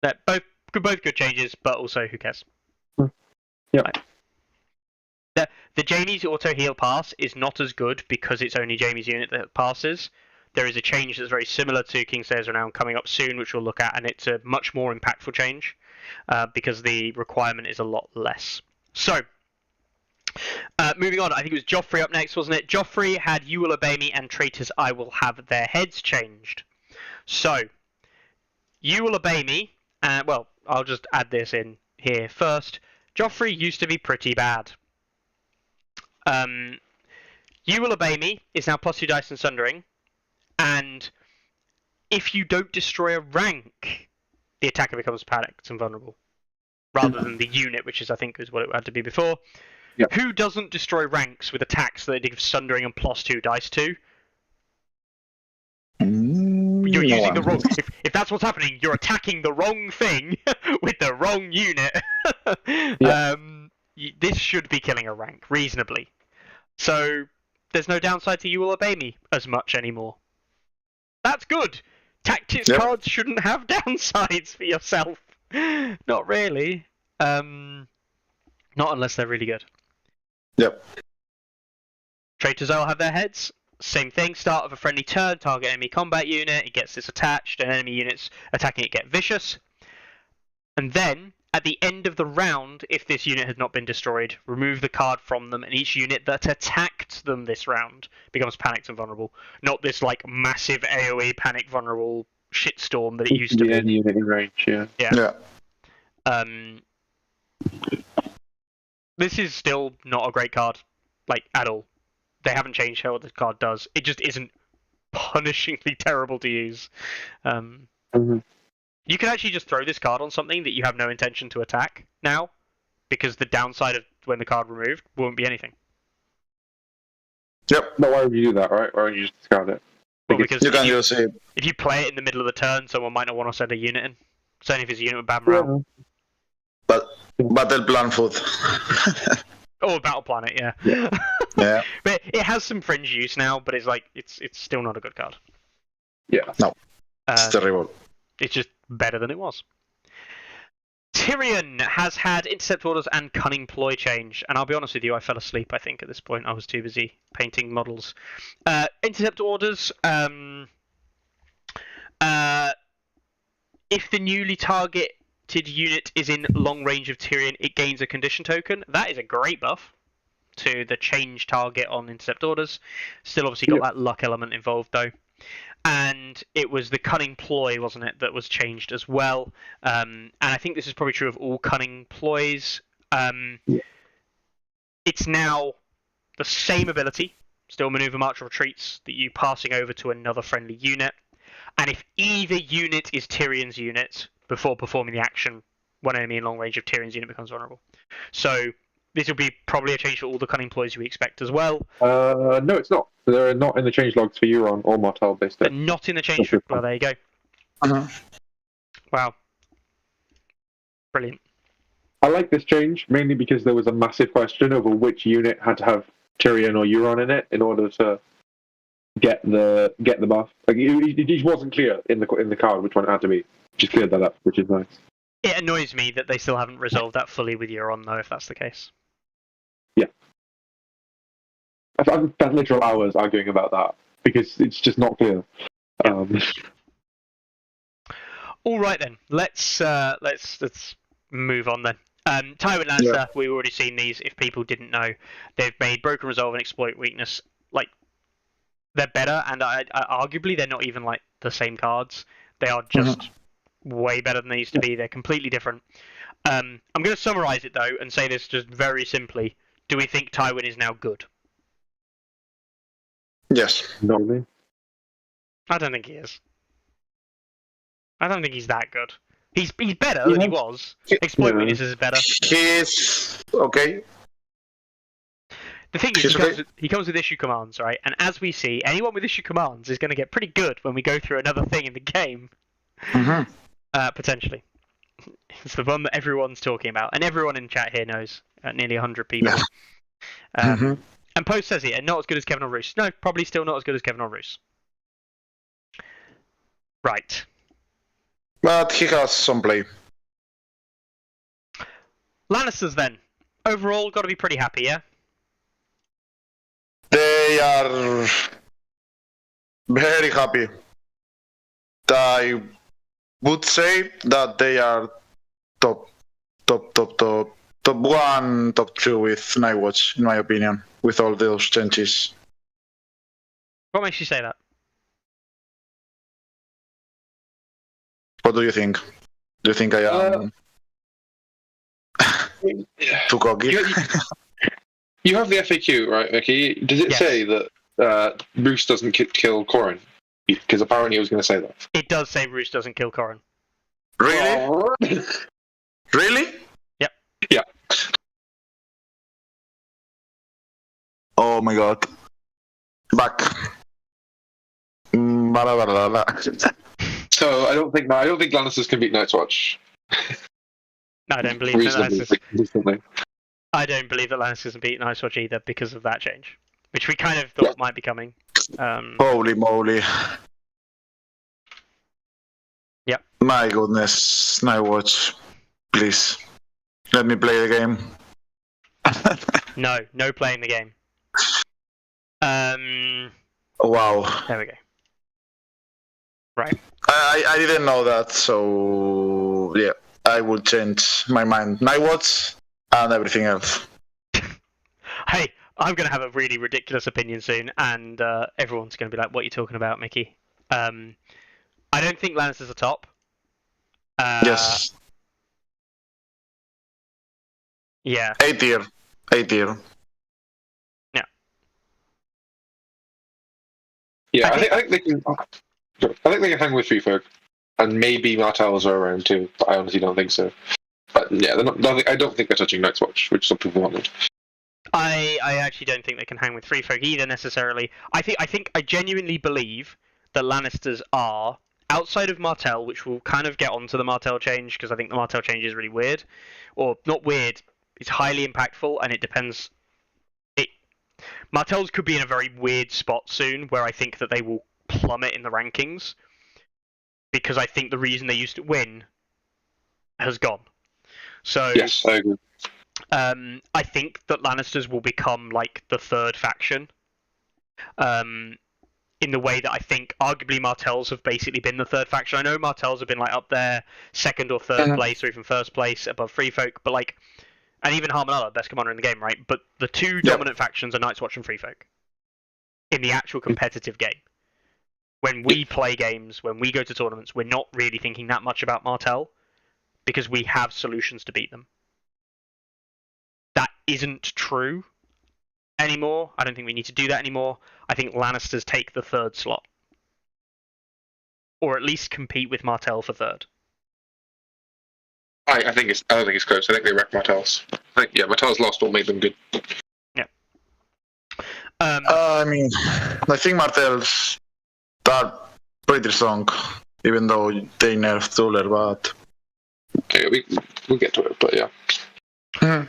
That both good changes, but also who cares? Yeah. Right. The Jamie's auto heal pass is not as good because it's only Jamie's unit that passes. There is a change that's very similar to Kingslayer's Renown coming up soon, which we'll look at, and it's a much more impactful change because the requirement is a lot less. So, moving on, I think it was Joffrey up next, wasn't it? Joffrey had You Will Obey Me and Traitors I Will Have their heads changed. So, You Will Obey Me, well, I'll just add this in here first. Joffrey used to be pretty bad. You Will Obey Me is now +2 dice and sundering, and if you don't destroy a rank, the attacker becomes panicked and vulnerable, rather than the unit, which is I think is what it had to be before. Yep. Who doesn't destroy ranks with attacks that they give sundering and +2 dice to? You're using the wrong. If that's what's happening, you're attacking the wrong thing with the wrong unit. Yeah. This should be killing a rank reasonably. So there's no downside to You Will Obey Me as much anymore. That's good. Tactics cards shouldn't have downsides for yourself. Not really. Not unless they're really good. Yep. Traitors all have their heads. Same thing, start of a friendly turn, target enemy combat unit, it gets disattached, and enemy units attacking it get vicious. And then, at the end of the round, if this unit has not been destroyed, remove the card from them, and each unit that attacked them this round becomes panicked and vulnerable. Not this, like, massive AoE panic vulnerable shitstorm that it used to be. Any unit in range, yeah. This is still not a great card, like, at all. They haven't changed how the card does. It just isn't punishingly terrible to use. You can actually just throw this card on something that you have no intention to attack now, because the downside of when the card removed won't be anything. Yep. But why would you do that, right? Why don't you just discard it? Well, because you can use it. If you play it in the middle of the turn, someone might not want to send a unit in. Certainly if it's a unit with bad morale. But Battle Plan Food. Oh, Battle Planet, yeah. Yeah. But it has some fringe use now, but it's like it's still not a good card. Yeah. No. It's terrible. It's just better than it was. Tyrion has had intercept orders and cunning ploy change, and I'll be honest with you, I fell asleep. I think at this point I was too busy painting models. Intercept orders. If the newly targeted unit is in long range of Tyrion, it gains a condition token. That is a great buff to the change target on intercept orders. Still obviously got that luck element involved though. And it was the cunning ploy, wasn't it, that was changed as well. And I think this is probably true of all cunning ploys. It's now the same ability, still maneuver, march, or retreats, that you passing over to another friendly unit. And if either unit is Tyrion's unit, before performing the action, one enemy in long range of Tyrion's unit becomes vulnerable. So this will be probably a change for all the cunning ploys we expect as well. No, it's not. They're not in the change logs for Euron or Martell based. They're not in the change. Well, there you go. Wow. Brilliant. I like this change mainly because there was a massive question over which unit had to have Tyrion or Euron in it in order to get the buff. Like it wasn't clear in the card which one it had to be. Just cleared that up, which is nice. It annoys me that they still haven't resolved that fully with Euron, though, if that's the case. Yeah. I've spent literal hours arguing about that because it's just not clear. Yeah. All right then, let's move on then. Tywin Lannister, we've already seen these. If people didn't know, they've made Broken Resolve and Exploit Weakness like they're better, and arguably they're not even like the same cards. They are just way better than they used to be. They're completely different. I'm going to summarize it though and say this just very simply. Do we think Tywin is now good? Yes. Not me. I don't think he is. I don't think he's that good. He's better than he was. Exploit Weakness is better. He's okay. The thing is, he comes with issue commands, right? And as we see, anyone with issue commands is going to get pretty good when we go through another thing in the game. Potentially. It's the one that everyone's talking about. And everyone in chat here knows. Nearly 100 people. And Post says here, not as good as Kevin or Roose. No, probably still not as good as Kevin or Roose. Right. But he has some play. Lannisters then. Overall, got to be pretty happy, yeah? They are very happy. I would say that they are top 1, top 2 with Nightwatch, in my opinion, with all those changes. What makes you say that? What do you think? Do you think I am? too cocky. You have the FAQ, right, Mickey? Does it Yes. say that Bruce doesn't kill Corin? Because apparently he was going to say that. It does say Roos doesn't kill Corin. Really? Oh. Really? Yep. Yeah. Oh my god. Back. Blah, blah, blah, blah. So I don't think Lannisters can beat Night's Watch. No, I don't believe that Lannisters. Recently. I don't believe that Lannisters can beat Night's Watch either because of that change, which we kind of thought might be coming. Holy moly. Yep. My goodness. Night Watch. Please. Let me play the game. No playing the game. Wow. There we go. Right. I didn't know that, so yeah, I will change my mind. Night Watch and everything else. Hey, I'm going to have a really ridiculous opinion soon, and everyone's going to be like, what are you talking about, Mickey? I don't think Lannisters are top. Yes. Yeah. 8 tier. 8 tier. Yeah, I think they can. I think they can hang with Free Folk, and maybe Martells are around too. But I honestly don't think so. But yeah, they're not. I don't think they're touching Night's Watch, which some people wanted. I actually don't think they can hang with Free Folk either necessarily. I genuinely believe that Lannisters are outside of Martell, which we'll kind of get onto the Martell change because I think the Martell change is really weird, or not weird. It's highly impactful, and it depends. Martells could be in a very weird spot soon, where I think that they will plummet in the rankings because I think the reason they used to win has gone. So Yes, I agree. I think that Lannisters will become like the third faction. In the way that I think arguably Martells have basically been the third faction. I know Martells have been like up there, second or third place, or even first place above Free Folk, but like, and even Harmonella, best commander in the game, right? But the two dominant factions are Night's Watch and Free Folk in the actual competitive game. When we play games, when we go to tournaments, we're not really thinking that much about Martell because we have solutions to beat them. That isn't true anymore. I don't think we need to do that anymore. I think Lannisters take the third slot. Or at least compete with Martell for third. I don't think it's close. I think they wrecked Martells. Martells lost what made them good. Yeah. I mean, I think Martells are pretty strong, even though they nerfed Tuller, but... Okay, we'll get to it, but yeah. Mm-hmm.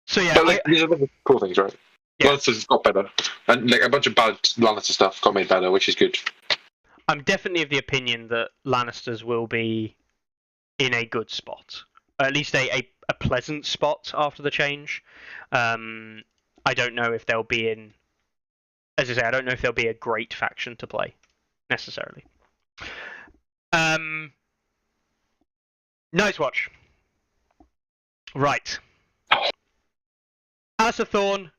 So yeah, But these are the cool things, right? Yeah. Lannisters got better, and like a bunch of bad Lannister stuff got made better, which is good. I'm definitely of the opinion that Lannisters will be in a good spot. At least a pleasant spot after the change. I don't know if they'll be in... As I say, I don't know if they'll be a great faction to play, necessarily. Night's Watch. Right. Alistair Thorne,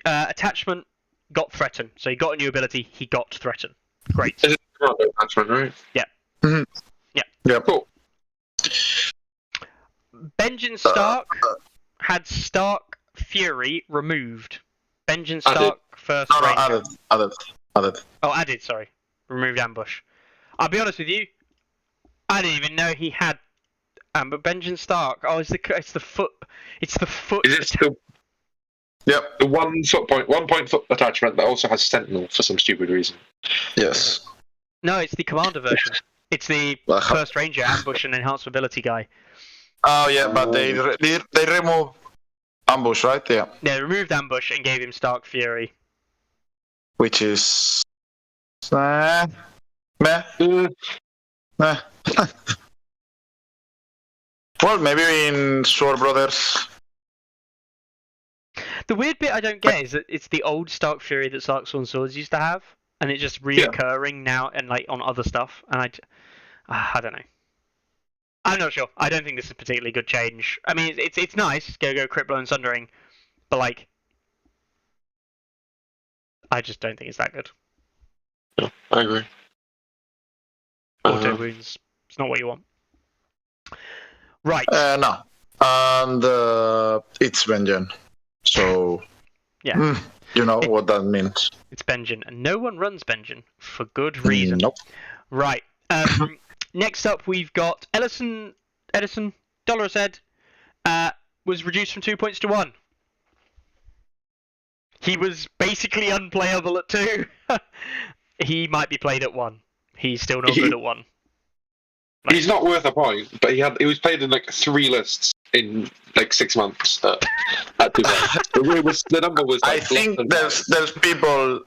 attachment, got Threaten. So he got a new ability, he got Threaten. Great. Is it attachment, right? Yeah. Mm-hmm. Yeah. Cool. Benjen Stark had Stark Fury removed. Benjen Stark first No, Ranger. added. Oh, added, sorry. Removed Ambush. I'll be honest with you, I didn't even know he had but Benjen Stark. Oh, it's the foot. It's the foot. Is it still Yep. the one point foot attachment that also has Sentinel for some stupid reason? Yes. No, it's the Commander version. It's the first Ranger Ambush and Enhanced Mobility guy. Oh yeah, but they remove ambush, right? Yeah. They removed Ambush and gave him Stark Fury. Which is meh. Meh. Well, maybe in Sword Brothers. The weird bit I don't get is that it's the old Stark Fury that Stark Sworn Swords used to have, and it's just reoccurring now and like on other stuff. And I don't know. I'm not sure. I don't think this is a particularly good change. I mean, it's nice. Go Crippler and Sundering, but like, I just don't think it's that good. Yeah, I agree. Auto wounds. It's not what you want. Right. No. and it's Benjen. So, Yeah. You know what that means. It's Benjen, and no one runs Benjen for good reason. Nope. Right. Next up, we've got Edison. Dolores Ed was reduced from 2 points to 1. He was basically unplayable at 2. He might be played at 1. He's still not good at 1. He's not worth a point, but he was played in like 3 lists in like 6 months. At 2 points. The number was. Like, I think there's people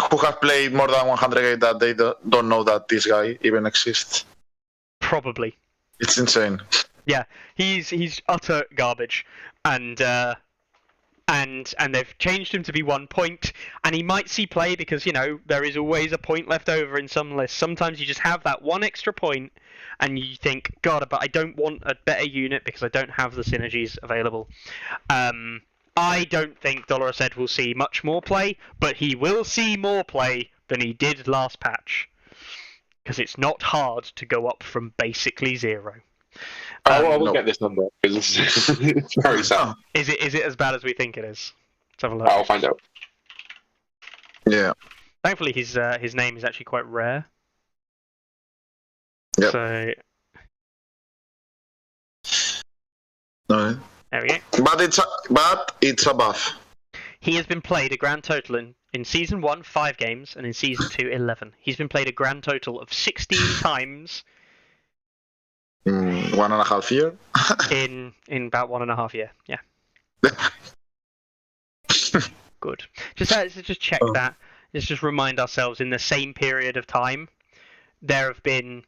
who have played more than 100 games that they don't know that this guy even exists. Probably. It's insane. Yeah, he's utter garbage, and they've changed him to be 1 point, and he might see play because there is always a point left over in some lists. Sometimes you just have that 1 extra point, and you think, God, but I don't want a better unit because I don't have the synergies available. I don't think Dolores Ed will see much more play, but he will see more play than he did last patch, because it's not hard to go up from basically 0. I will get this number because it's very sad. Is it as bad as we think it is? Let's have a look. I'll find out. Yeah. Thankfully, his name is actually quite rare. Yep. So No. there we go. But it's a buff. He has been played a grand total in Season 1, 5 games, and in Season 2, 11. He's been played a grand total of 16 times 1.5 years. in about 1.5 years. Yeah. Good. Just check that. Let's just remind ourselves, in the same period of time, there have been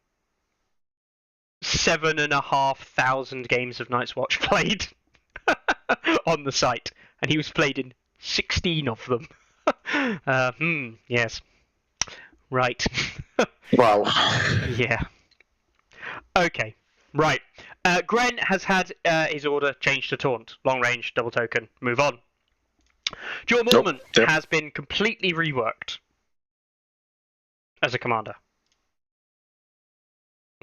7,500 games of Night's Watch played on the site, and he was played in 16 of them. Yes. Right. Wow. Yeah. Okay. Right. Gren has had his order changed to taunt. Long range, double token. Move on. Joe Mormon has been completely reworked as a commander.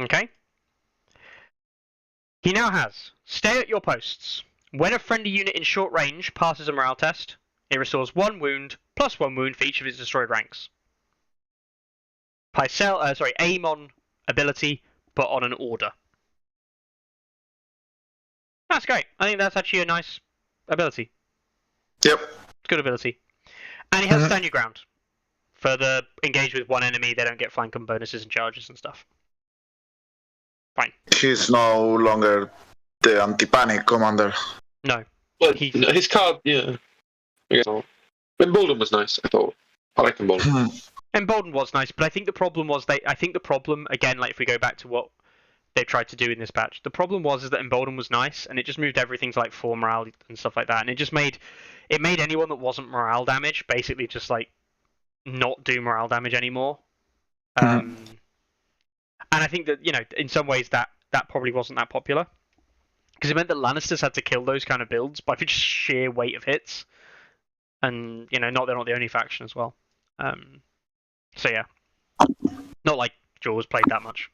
Okay? He now has stay at your posts. When a friendly unit in short range passes a morale test, it restores 1 wound plus 1 wound for each of its destroyed ranks. Aim on ability, but on an order. That's great. I think that's actually a nice ability. Yep. It's good ability. And he has stand your ground. For the engage with one enemy, they don't get flank bonuses and charges and stuff. Fine. He's no longer the anti-panic commander. No. Well, his card, yeah. I guess not. Embolden was nice, I thought. I like Embolden. Embolden was nice, but I think the problem was again, like if we go back to what they tried to do in this patch, the problem was that Embolden was nice, and it just moved everything to like 4 morale and stuff like that, and it made anyone that wasn't morale damage basically just like not do morale damage anymore. And I think that in some ways that probably wasn't that popular, because it meant that Lannisters had to kill those kind of builds by just sheer weight of hits, and they're not the only faction as well. So yeah, not like Jaws played that much.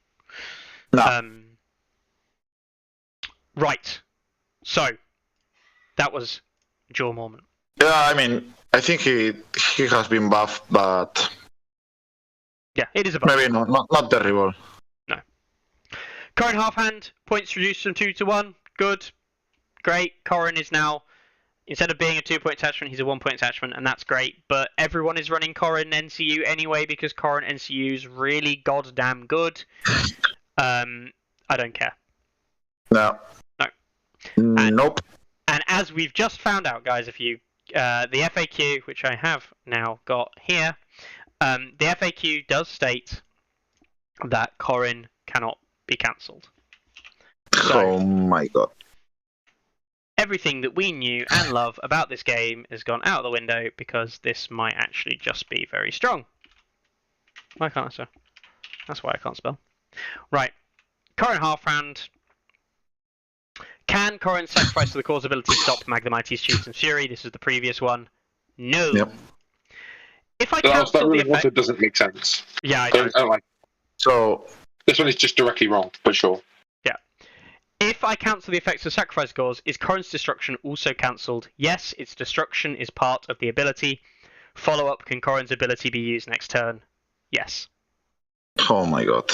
No. Right. So that was Joe Mormon. Yeah, I mean, I think he has been buffed, but yeah, it is a buff. maybe not terrible. No. Corrin Halfhand, points reduced from 2 to 1. Good. Great. Corrin is now, instead of being a 2-point attachment, he's a 1-point attachment, and that's great. But everyone is running Corrin NCU anyway, because Corrin NCU is really goddamn good. I don't care. No. Nope. And as we've just found out, guys, if you the FAQ, which I have now got here, the FAQ does state that Corrin cannot be cancelled. So, oh my god. everything that we knew and love about this game has gone out of the window, because this might actually just be very strong. Why can't I spell? That's why I can't spell. Right. Corrin Halfhand. Can Corrin sacrifice to the cause ability stop Magnemite's Cheats and Fury? This is the previous one. No. Yep. If I cancel the effect... It doesn't make sense. Yeah, I I don't like. So This one is just directly wrong, but sure. Yeah. If I cancel the effects of sacrifice scores, is Corin's destruction also cancelled? Yes, its destruction is part of the ability. Follow up, can Corin's ability be used next turn? Yes. Oh my god.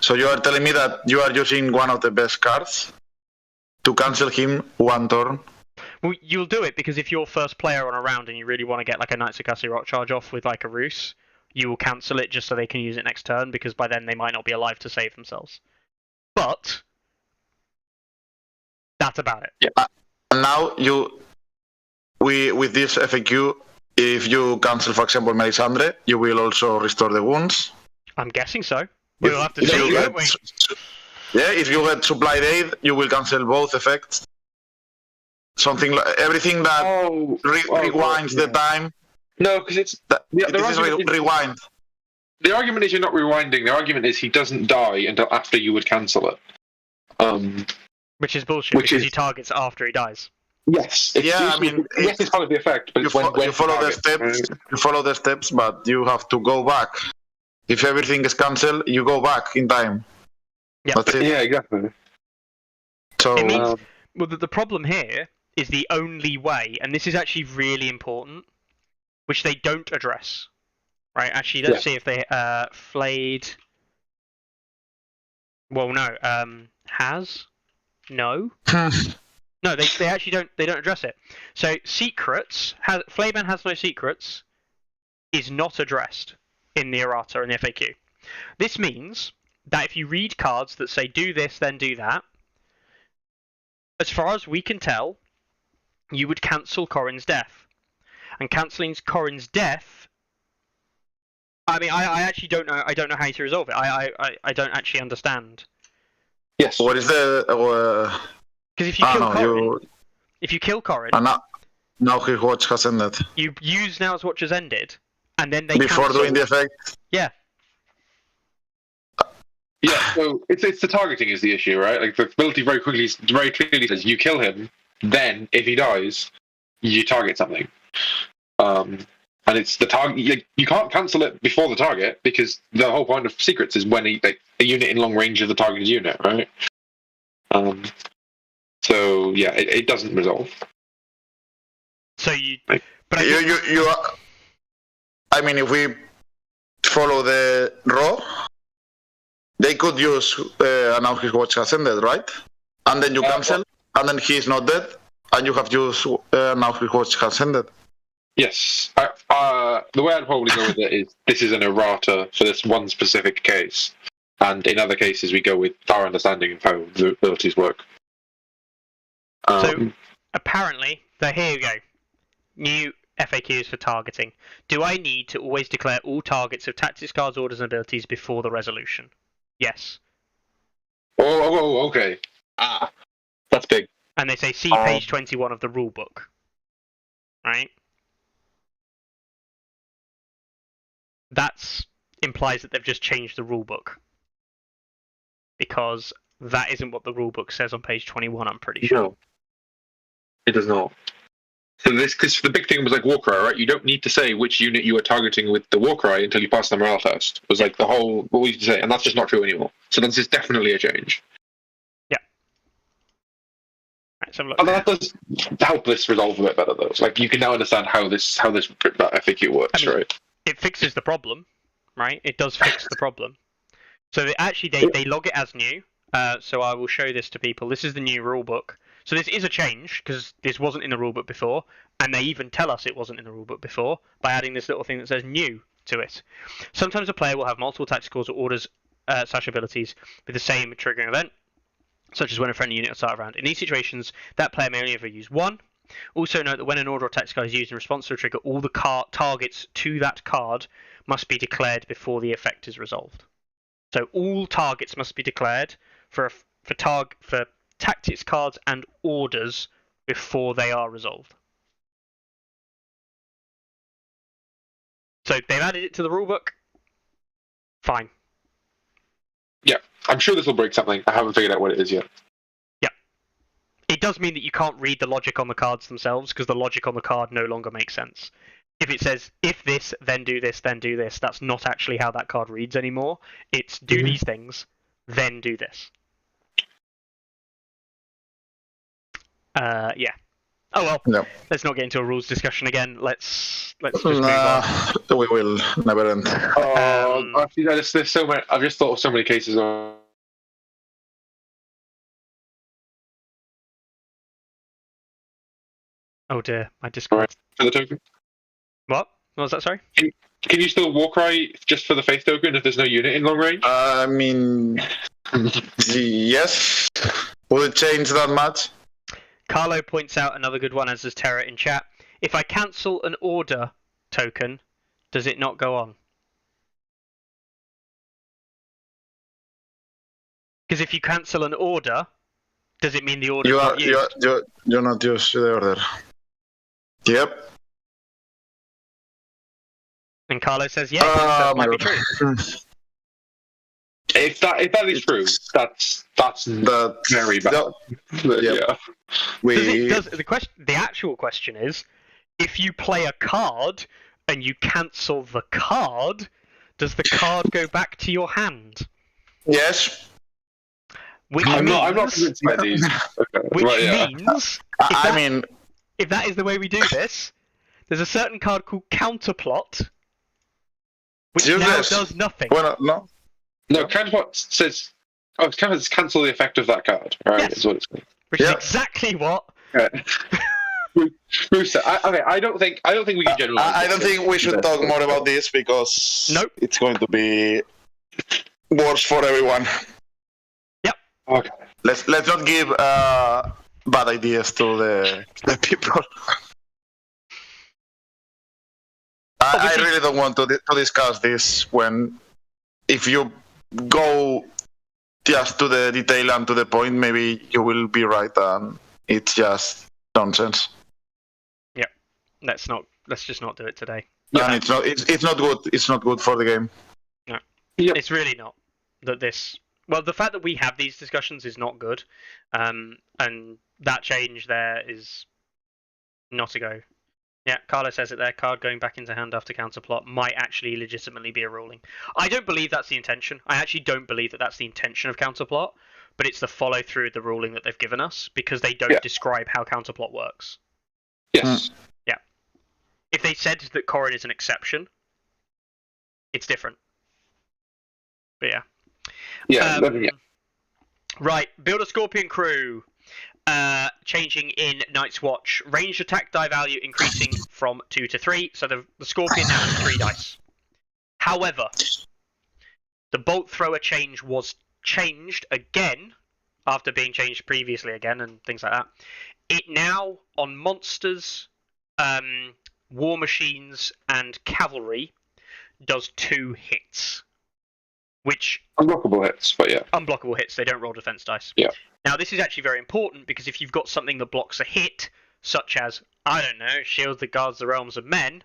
So you are telling me that you are using one of the best cards to cancel him one turn? Well, you'll do it because if you're first player on a round and you really want to get like a Knights of Cassio Rock charge off with like a Ruse, you will cancel it just so they can use it next turn because by then they might not be alive to save themselves. But that's about it. Yeah. And now with this FAQ, if you cancel, for example, Melisandre, you will also restore the wounds. I'm guessing so. We'll have to If see, you won't we? Yeah, if you get supplied aid, you will cancel both effects. Something like everything that rewinds the time. No, because it's This is rewind. the argument is you're not rewinding. The argument is he doesn't die until after you would cancel it. Which is bullshit because he targets after he dies. Yes. Yeah, I mean, yes, it's part of the effect, but You, it's when you follow the steps. You follow the steps, but you have to go back. If everything is cancelled, you go back in time. Yeah. That's it. Yeah, exactly. So It means, well, the problem here is the only way, and this is actually really important, which they don't address. Right? Actually, let's see if they flayed. Well, no. Has? No. No, they actually don't. They don't address it. So secrets. Flayban has no secrets. Is not addressed in the errata and the FAQ. This means that if you read cards that say do this, then do that, as far as we can tell, you would cancel Corin's death. And cancelling Corin's death, I mean, I actually don't know. I don't know how to resolve it. I don't actually understand. Yes. what is the? Because if you kill Corin, if you kill Corin, Now his watch has ended. you use Now's Watch has ended, and then they Before cancel. doing the effect. Yeah. Yeah, so it's the targeting is the issue, right? Like the ability very clearly says you kill him, then if he dies, you target something. And it's the target. You can't cancel it before the target because the whole point of secrets is when a unit in long range of the targeted unit, right? So yeah, it doesn't resolve. So you, Right. but I mean, if we follow the raw, they could use now his watch has ended, right? And then you cancel, and then he is not dead, and you have used now his watch has ended. Yes. The way I'd probably go with it is this is an errata for this one specific case, and in other cases we go with our understanding of how the abilities work. So apparently, here you go. New FAQs for targeting. Do I need to always declare all targets of tactics cards, orders, and abilities before the resolution? Yes. Oh, okay. That's big. And they say see page 21 of the rulebook. Right? That implies that they've just changed the rulebook. Because that isn't what the rulebook says on page 21, I'm pretty sure. No. It does not. So because the big thing was like Warcry, right? You don't need to say which unit you are targeting with the Warcry until you pass the morale test. It was like the whole what we used to say, and that's just not true anymore. So this is definitely a change. Yeah. Right, so look. And that does help this resolve a bit better, though. Like you can now understand how this FAQ works, right? It fixes the problem, right? It does fix the problem. So they log it as new. So I will show this to people. This is the new rulebook. So this is a change, because this wasn't in the rulebook before, and they even tell us it wasn't in the rulebook before, by adding this little thing that says new to it. Sometimes a player will have multiple tacticals or orders / abilities with the same triggering event, such as when a friendly unit will start a round. In these situations, that player may only ever use one. Also note that when an order or tactical is used in response to a trigger, all the targets to that card must be declared before the effect is resolved. So all targets must be declared for tactics cards and orders before they are resolved. So they've added it to the rulebook. Fine. Yeah, I'm sure this will break something. I haven't figured out what it is yet. Yeah. It does mean that you can't read the logic on the cards themselves, because the logic on the card no longer makes sense. If it says, if this, then do this, then do this, that's not actually how that card reads anymore. It's do these things, then do this. Yeah. Oh well. No. Let's not get into a rules discussion again. Let's just move on. We will never end. Actually, there's so many. I've just thought of so many cases of. Oh dear, my Discord. For the token. What? What was that? Sorry. Can you still walk right just for the faith token if there's no unit in long range? I mean, yes. Will it change that much? Carlo points out another good one, as does Terra in chat. If I cancel an order token, does it not go on? Because if you cancel an order, does it mean the order is not used? You're not used to the order. Yep. And Carlo says, yeah, that might be true. If that is true, that's very bad. Yeah. The actual question is, if you play a card and you cancel the card, does the card go back to your hand? Yes. Which I'm means, not convinced by these. Okay. Which Right, yeah. means, if that is the way we do this, there's a certain card called Counterplot, which now does nothing. Well, no. No, Counterplot says, cancel the effect of that card. Right, Yes. is what it's saying. Which is exactly what. Bruce, I don't think we can generalize. I don't think we should talk more about this because it's going to be worse for everyone. Yep. Okay. Let's not give bad ideas to the people. I really don't want to discuss this if you go just to the detail and to the point, maybe you will be right and it's just nonsense. Yeah. Let's just not do it today. And it's not good. It's not good for the game. No. Yep. It's really not. Well, the fact that we have these discussions is not good. And that change there is not a go. Yeah, Carlo says it there. Card going back into hand after counterplot might actually legitimately be a ruling. I don't believe that's the intention. I actually don't believe that that's the intention of counterplot, but it's the follow through of the ruling that they've given us because they don't describe how counterplot works. Yes. Yeah. If they said that Corrin is an exception, it's different. But yeah. Yeah. Right, build a Scorpion crew. Changing in Night's Watch. Ranged attack die value increasing from 2 to 3, so the Scorpion now has 3 dice. However, the Bolt Thrower change was changed again, after being changed previously again and things like that. It now, on monsters, war machines, and cavalry, does 2 hits. Which Unblockable hits, but yeah. Unblockable hits, they don't roll defense dice. Yeah. Now, this is actually very important because if you've got something that blocks a hit, such as, I don't know, Shield that guards the realms of men,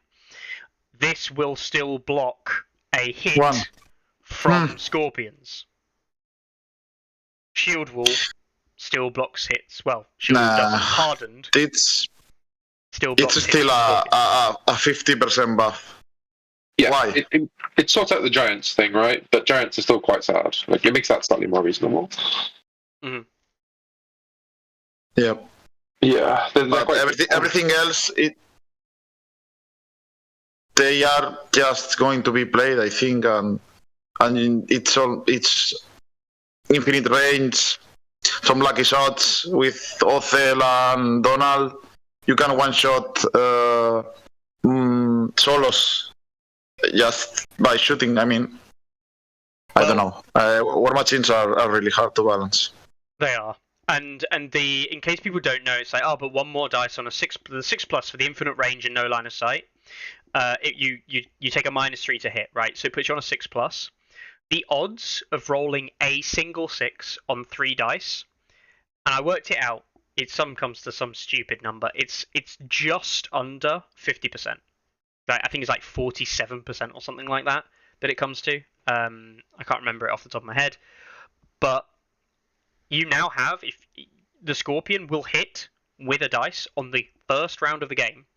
this will still block a hit from Scorpions. Shield Wall still blocks hits. Well, Shield Wall doesn't. Hardened. It's still blocks hits still from a 50% buff. Yeah, Why? It sorts out the Giants thing, right? But Giants are still quite sad. Like, it makes that slightly more reasonable. Mm-hmm. Yep. Yeah. But everything else, they are just going to be played, I think, and it's infinite range, some lucky shots with Othel and Donald. You can one shot solos just by shooting. I mean, I don't know. War machines are really hard to balance. They are. And in case people don't know, it's like, oh, but one more dice on the 6+ for the infinite range and no line of sight. You take a -3 to hit, right? So it puts you on a 6+. The odds of rolling a single 6 on 3 dice, and I worked it out. It comes to some stupid number. It's just under 50%. I think it's like 47% or something like that it comes to. I can't remember it off the top of my head, but you now have, if the Scorpion will hit with a dice on the first round of the game,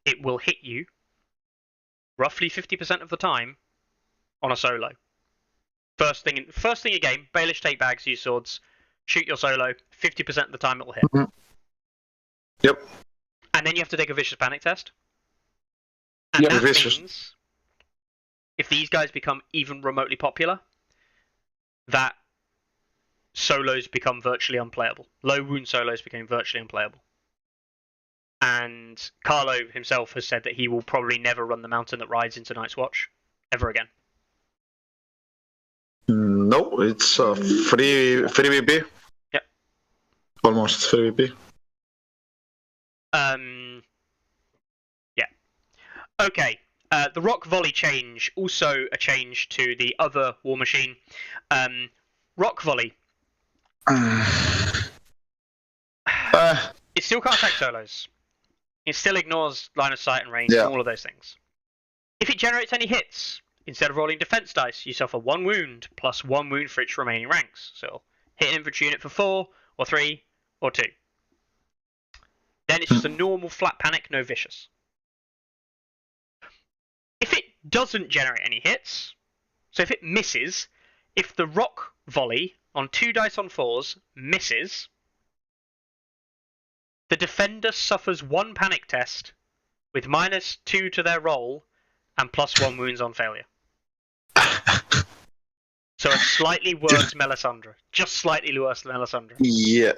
it will hit you roughly 50% of the time on a solo. First thing in game, Baelish take bags, use swords, shoot your solo. 50% of the time it will hit. Mm-hmm. Yep. And then you have to take a vicious panic test. And Yeah, that vicious. means if these guys become even remotely popular, that solos become virtually unplayable. Low wound solos became virtually unplayable. And Carlo himself has said that he will probably never run the mountain that rides into Night's Watch ever again. No, it's free VP. Yep. Almost free VP. Yeah. Okay. The rock volley change, also a change to the other war machine. Rock volley. It still can't attack solos. It still ignores line of sight and range and all of those things. If it generates any hits, instead of rolling defense dice, you suffer 1 wound plus 1 wound for its remaining ranks. So hit an infantry unit for 4, or 3, or 2. Then it's just a normal flat panic, no vicious. If it doesn't generate any hits, so if it misses, if the rock volley on 2 dice on 4s misses, the defender suffers 1 panic test with -2 to their roll and +1 wounds on failure. So a slightly worse Melisandre. Just slightly worse than Melisandre. Yeah,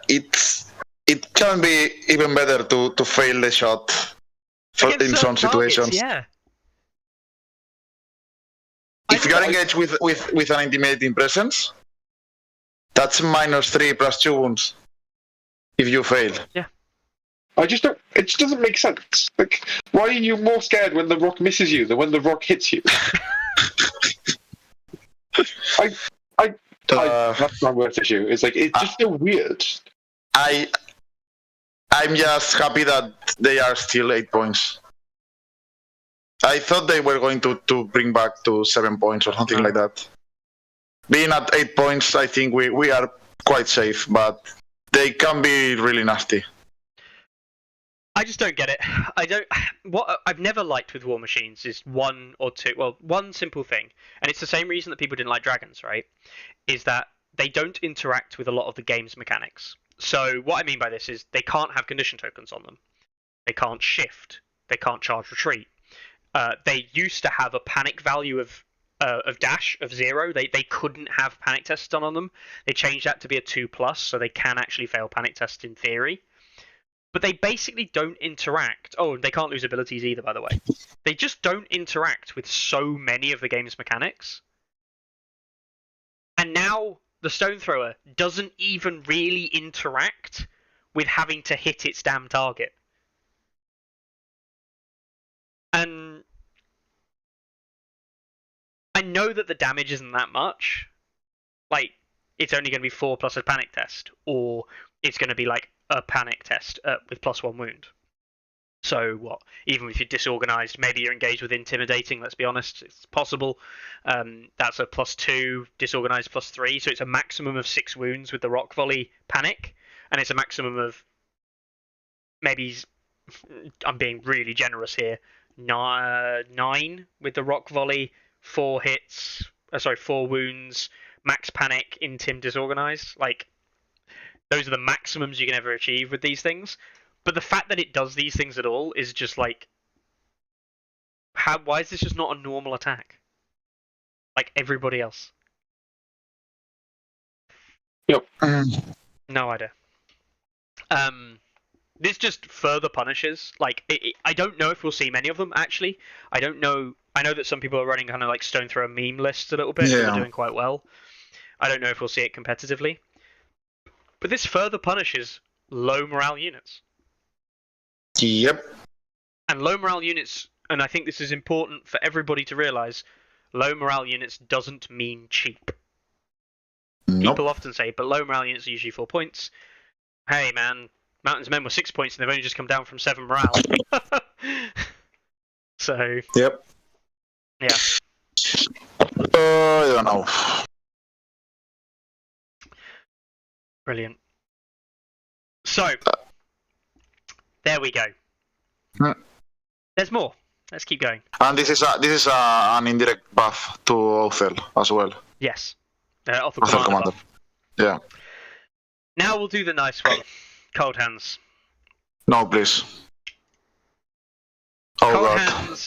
it can be even better to fail the shot in some situations. Yeah. If you are engaged with an intimidating presence, that's -3 plus 2 wounds. If you fail. Yeah. I just don't. It just doesn't make sense. Like, why are you more scared when the rock misses you than when the rock hits you? That's my worst issue. It's like it's just so weird. I'm just happy that they are still 8 points. I thought they were going to bring back to 7 points or something like that. Being at 8 points, I think we are quite safe, but they can be really nasty. I just don't get it. What I've never liked with war machines is one simple thing, and it's the same reason that people didn't like dragons, right? Is that they don't interact with a lot of the game's mechanics. So what I mean by this is they can't have condition tokens on them. They can't shift. They can't charge retreat. They used to have a panic value of dash of 0. They couldn't have panic tests done on them. They changed that to be a 2+, so they can actually fail panic tests in theory. But they basically don't interact. Oh, they can't lose abilities either, by the way. They just don't interact with so many of the game's mechanics. And now the Stone Thrower doesn't even really interact with having to hit its damn target. And I know that the damage isn't that much. Like, it's only going to be 4 plus a panic test, or it's going to be like a panic test with +1 wound. So what? Even if you're disorganized, maybe you're engaged with intimidating. Let's be honest, it's possible. That's a +2, disorganized +3, so it's a maximum of 6 wounds with the rock volley panic, and it's a maximum of maybe, I'm being really generous here, 9 with the rock volley, 4 hits, 4 wounds, max panic, intim, disorganized. Like, those are the maximums you can ever achieve with these things. But the fact that it does these things at all is just like, why is this just not a normal attack? Like everybody else. Yep. No idea. This just further punishes. Like, I don't know if we'll see many of them, actually. I don't know. I know that some people are running kind of like Stone Thrower meme lists a little bit. Yeah. They're doing quite well. I don't know if we'll see it competitively. But this further punishes low morale units. Yep. And low morale units, and I think this is important for everybody to realize, low morale units doesn't mean cheap. Nope. People often say, but low morale units are usually 4 points. Hey man, Mountain's Men were 6 points and they've only just come down from 7 morale. So. Yep. Yeah. I don't know. Brilliant. So, there we go. There's more. Let's keep going. And this is an indirect buff to Othel as well. Yes. Othel Commander. buff. Yeah. Now we'll do the nice one. Cold Hands. No, please. Oh god.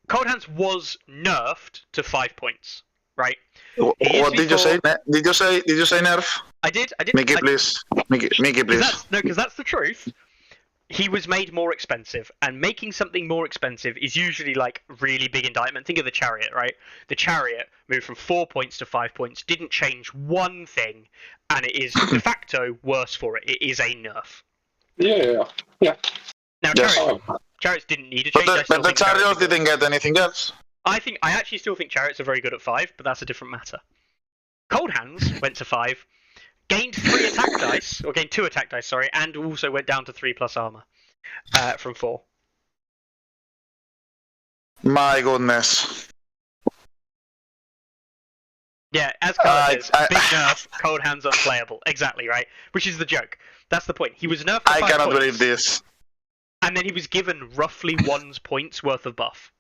Cold Hands was nerfed to 5 points, right? What did you say? Did you say nerf? I did. Mickey, please. Mickey, please. Because that's the truth. He was made more expensive, and making something more expensive is usually like really big indictment. Think of the Chariot, right? The Chariot moved from 4 points to 5 points, didn't change one thing, and it is de facto worse for it. It is a nerf. Yeah. Now, Yes. Chariots didn't need a change. But the Chariots didn't get anything else. I actually still think Chariots are very good at 5, but that's a different matter. Cold Hands went to 5. Gained 2 attack dice, sorry, and also went down to 3+ armor from 4. My goodness. Yeah, as Carl says, big nerf, Cold Hands unplayable. Exactly, right? Which is the joke. That's the point. He was nerfed for 5 I cannot points, believe this. and then he was given roughly 1 point's worth of buff.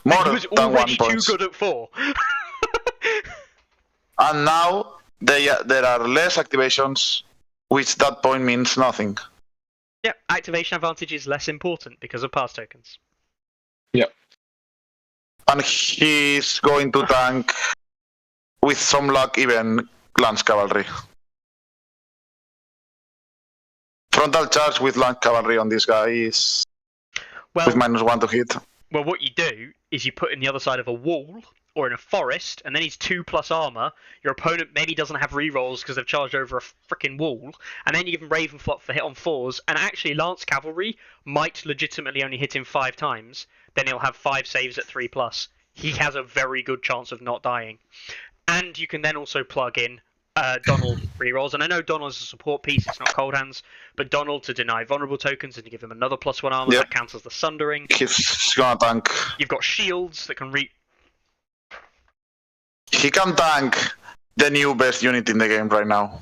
More And he was than 1 already too point. good at 4. And now there are less activations, which that point means nothing. Yeah, activation advantage is less important because of pass tokens. And he's going to tank, with some luck, even Lance Cavalry. Frontal charge with Lance Cavalry on this guy is with -1 to hit. Well, what you do is you put in the other side of a wall or in a forest, and then he's 2+ armor. Your opponent maybe doesn't have rerolls because they've charged over a freaking wall, and then you give him Raven Flop for hit on 4s, and actually Lance Cavalry might legitimately only hit him 5 times. Then he'll have 5 saves at 3+. He has a very good chance of not dying. And you can then also plug in Donald rerolls, and I know Donald's a support piece, it's not Cold Hands, but Donald to deny vulnerable tokens and to give him another +1 armor, that counts as the Sundering. He's gonna tank. You've got shields that can He can tank the new best unit in the game right now.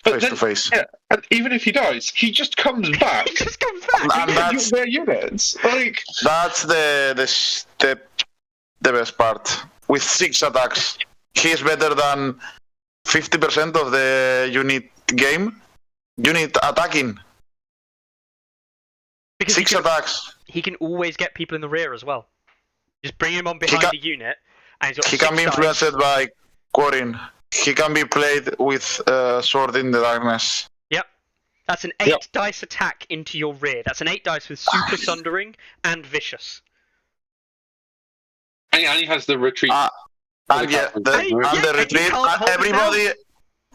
But Face to face. Yeah, and even if he dies, he just comes back. He just comes back. And that's Their units. Like, the best part. With 6 attacks, he's better than 50% of the unit attacking. Because 6 attacks. he can always get people in the rear as well. Just bring him on behind the unit, and he's got He 6 can be dice. influenced by Quarin. He can be played with Sword in the Darkness. Yep. That's an 8 dice attack into your rear. That's an 8 dice with Super Sundering and Vicious. and he has the retreat. And the retreat.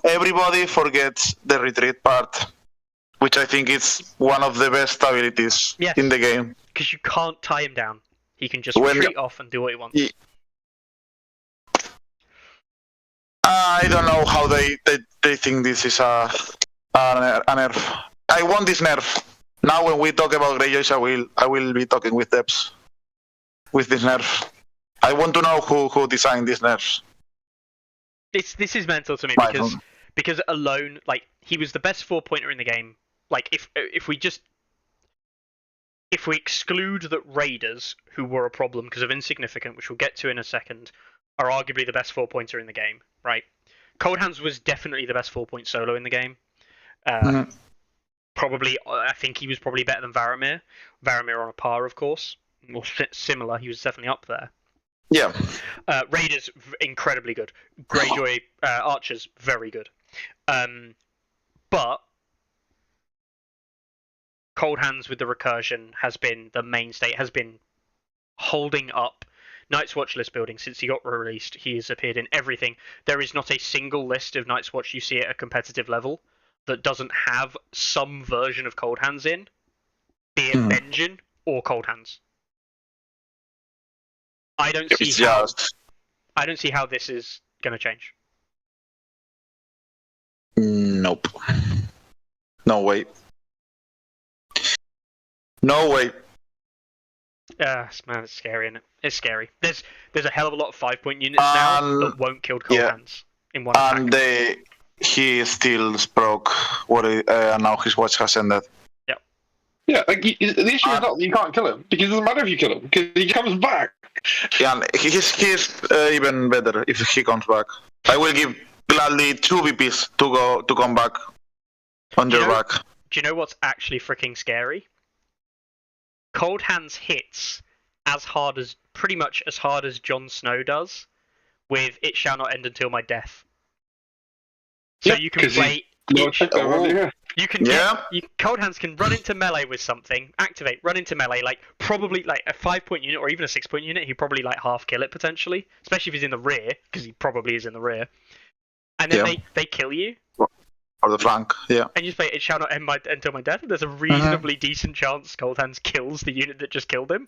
Everybody forgets the retreat part, which I think is one of the best abilities in the game. Because you can't tie him down. He can just retreat off and do what he wants. I don't know how they think this is a nerf. I want this nerf. Now when we talk about Greyjoys, I will be talking with Debs with this nerf. I want to know who designed these nerfs. This is mental to me because alone, like, he was the best 4-pointer in the game. Like, if we exclude that Raiders, who were a problem because of insignificant, which we'll get to in a second, are arguably the best 4-pointer in the game, right? Cold Hands was definitely the best 4-point solo in the game. Probably, I think he was probably better than Varamir. Varamir on a par, of course, or similar. He was definitely up there. Yeah. Raiders incredibly good. Greyjoy archers very good. But Cold Hands with the recursion has been the mainstay. Has been holding up Night's Watch list building since he got released. He has appeared in everything. There is not a single list of Night's Watch you see at a competitive level that doesn't have some version of Cold Hands in, be it Benjin or Cold Hands. I don't see how this is going to change. Nope. No way. No way. Man, it's scary, isn't it? It's scary. There's a hell of a lot of 5-point units now that won't kill Cold Hands in one attack. And he still broke and now his watch has ended. Yeah, like the issue is not that you can't kill him, because it doesn't matter if you kill him, because he comes back. Yeah, and he's even better if he comes back. I will give gladly 2 VPs to come back on your back. do you know what's actually freaking scary? Cold Hands hits pretty much as hard as Jon Snow does, with "It shall not end until my death." So you can play. You can Cold Hands can run into melee with something, activate, run into melee, like probably like a 5-point unit or even a 6-point unit. He'd probably like half kill it potentially, especially if he's in the rear, because he probably is in the rear. And then they kill you. Or the flank, yeah. And you just play "It shall not end until my death." There's a reasonably decent chance Cold Hands kills the unit that just killed him.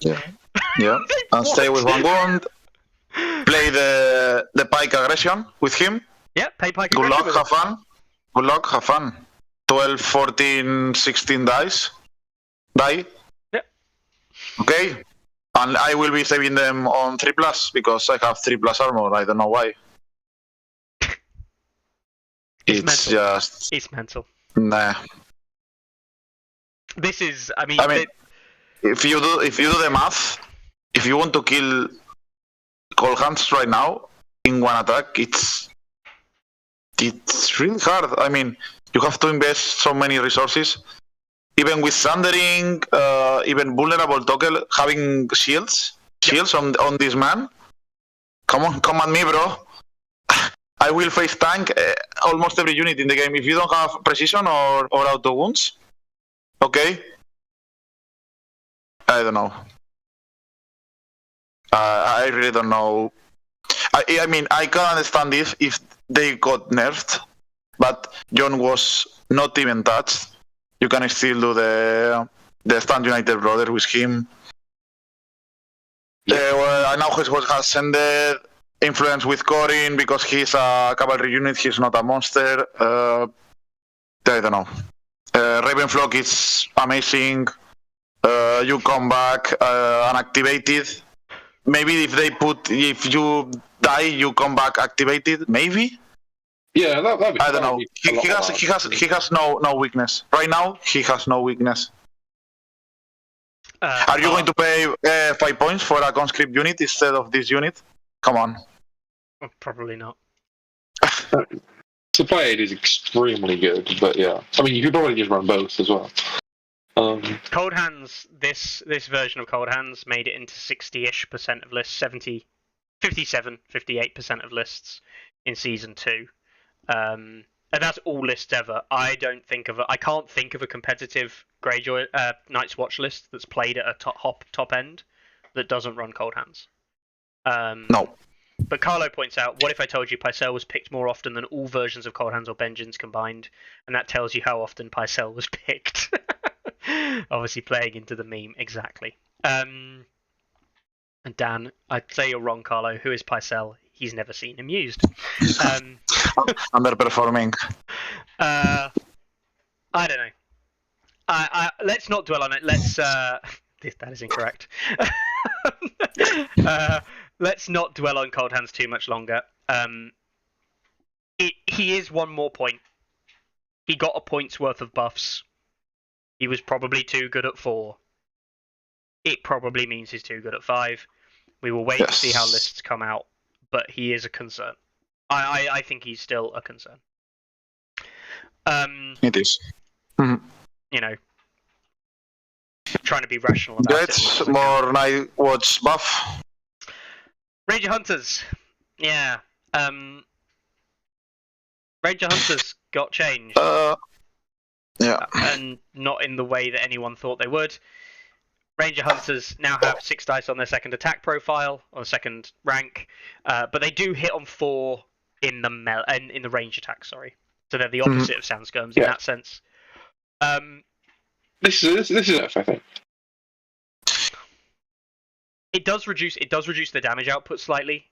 Yeah. And stay with 1 wound. Play the pike aggression with him. Yeah, play pike Good aggression. luck, have fun. Good luck, have fun. 12, 14, 16 dice. Die. Yep. Okay. And I will be saving them on 3+, because I have 3+ armor. I don't know why. It's just... It's mental. Nah. This is, if you do the math, if you want to kill Cold Hands right now in 1 attack, it's really hard. I mean, you have to invest so many resources. Even with Sundering, even vulnerable Toggle, having shields on this man. Come at me, bro. I will face tank almost every unit in the game. If you don't have precision or auto wounds, okay. I don't know. I really don't know. I mean, I can understand if they got nerfed, but Jon was not even touched. You can still do the Stand United Brother with him. I know he has sent influence with Corin because he's a cavalry unit, he's not a monster. I don't know. Ravenflock is amazing. You come back unactivated. Maybe if you die, you come back activated. Maybe. Yeah, that'd be. I don't know. He has no weakness right now. He has no weakness. Are you going to pay 5 points for a conscript unit instead of this unit? Come on. Probably not. Supply aid is extremely good, but yeah. I mean, you could probably just run both as well. Cold Hands, this version of Cold Hands made it into 60-ish% of lists, 57, 58% of lists in Season 2. And that's all lists ever. I can't think of a competitive Greyjoy Night's Watch list that's played at a top end that doesn't run Cold Hands. No. But Carlo points out, what if I told you Pycelle was picked more often than all versions of Cold Hands or Benjins combined? And that tells you how often Pycelle was picked. Obviously playing into the meme, exactly. And Dan, I'd say you're wrong, Carlo. Who is Pycelle? He's never seen him used. Underperforming. I don't know. Let's not dwell on it. That is incorrect. Let's not dwell on Cold Hands too much longer. He is 1 more point. He got a point's worth of buffs. He was probably too good at 4. It probably means he's too good at 5. We will wait to see how lists come out, but he is a concern. I think he's still a concern. It is. You know, trying to be rational about it. More Night Watch buff. Ranger Hunters. Yeah. Ranger Hunters got changed. Yeah. And not in the way that anyone thought they would. Ranger Hunters now have 6 dice on their second attack profile, on second rank, but they do hit on 4 in the range attack, sorry. So they're the opposite of Sandskirms in that sense. This is enough, I think. It does reduce the damage output slightly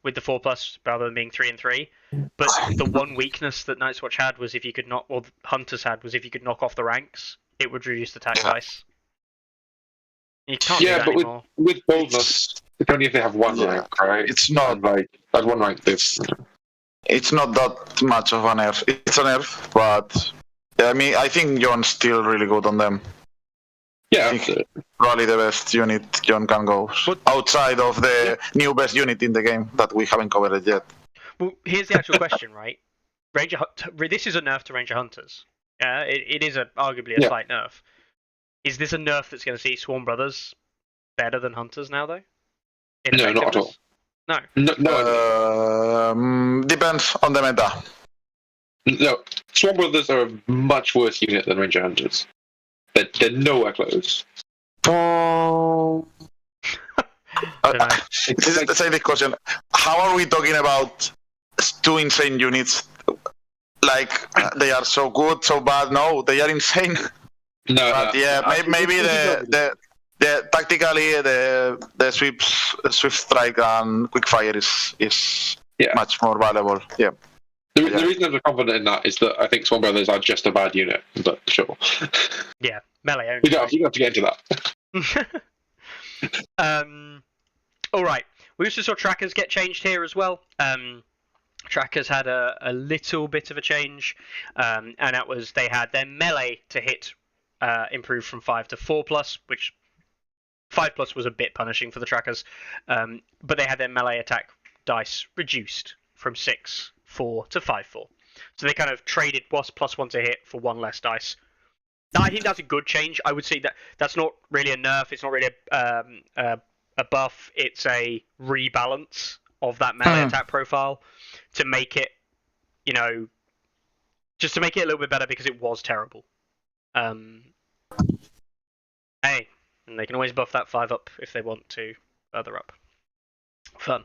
with the 4+ rather than being 3 and 3. But the one weakness that Night's Watch had was if you could knock off the ranks, it would reduce the attack dice. You can't do that but anymore. with boldness, it's only if they have 1 rank, right? It's not like at 1 rank. It's not that much of a nerf. It's a nerf, but I mean, I think Jon's still really good on them. Yeah, probably the best unit Jon can go outside of the new best unit in the game that we haven't covered yet. Well, here's the actual question, right? This is a nerf to Ranger Hunters. It is arguably a Yeah. slight nerf. Is this a nerf that's going to see Swarm Brothers better than Hunters now, though? In No, not at all. effectiveness? No. Depends on the meta. No, Swarm Brothers are a much worse unit than Ranger Hunters. They're nowhere close. Dunno. This is the same question. How are we talking about two insane units? Like they are so good, so bad? No, they are insane. No, But yeah, maybe the tactically the swift strike and quick fire is Yeah. much more valuable. Yeah. The reason I'm so confident in that is that I think Swarm Brothers are just a bad unit, but sure. Yeah, melee only. You don't have to get into that. All right. We also saw trackers get changed here as well. Trackers had a little bit of a change, and that was they had their melee to hit improved from 5 to 4+, which 5+ was a bit punishing for the trackers, but they had their melee attack dice reduced from 6/4 to 5/4. So they kind of traded +1 to hit for 1 less dice. I think that's a good change. I would say that's not really a nerf. It's not really a buff. It's a rebalance of that melee attack profile to make it, just to make it a little bit better because it was terrible. Hey, and they can always buff that 5 up if they want to further up. Fun.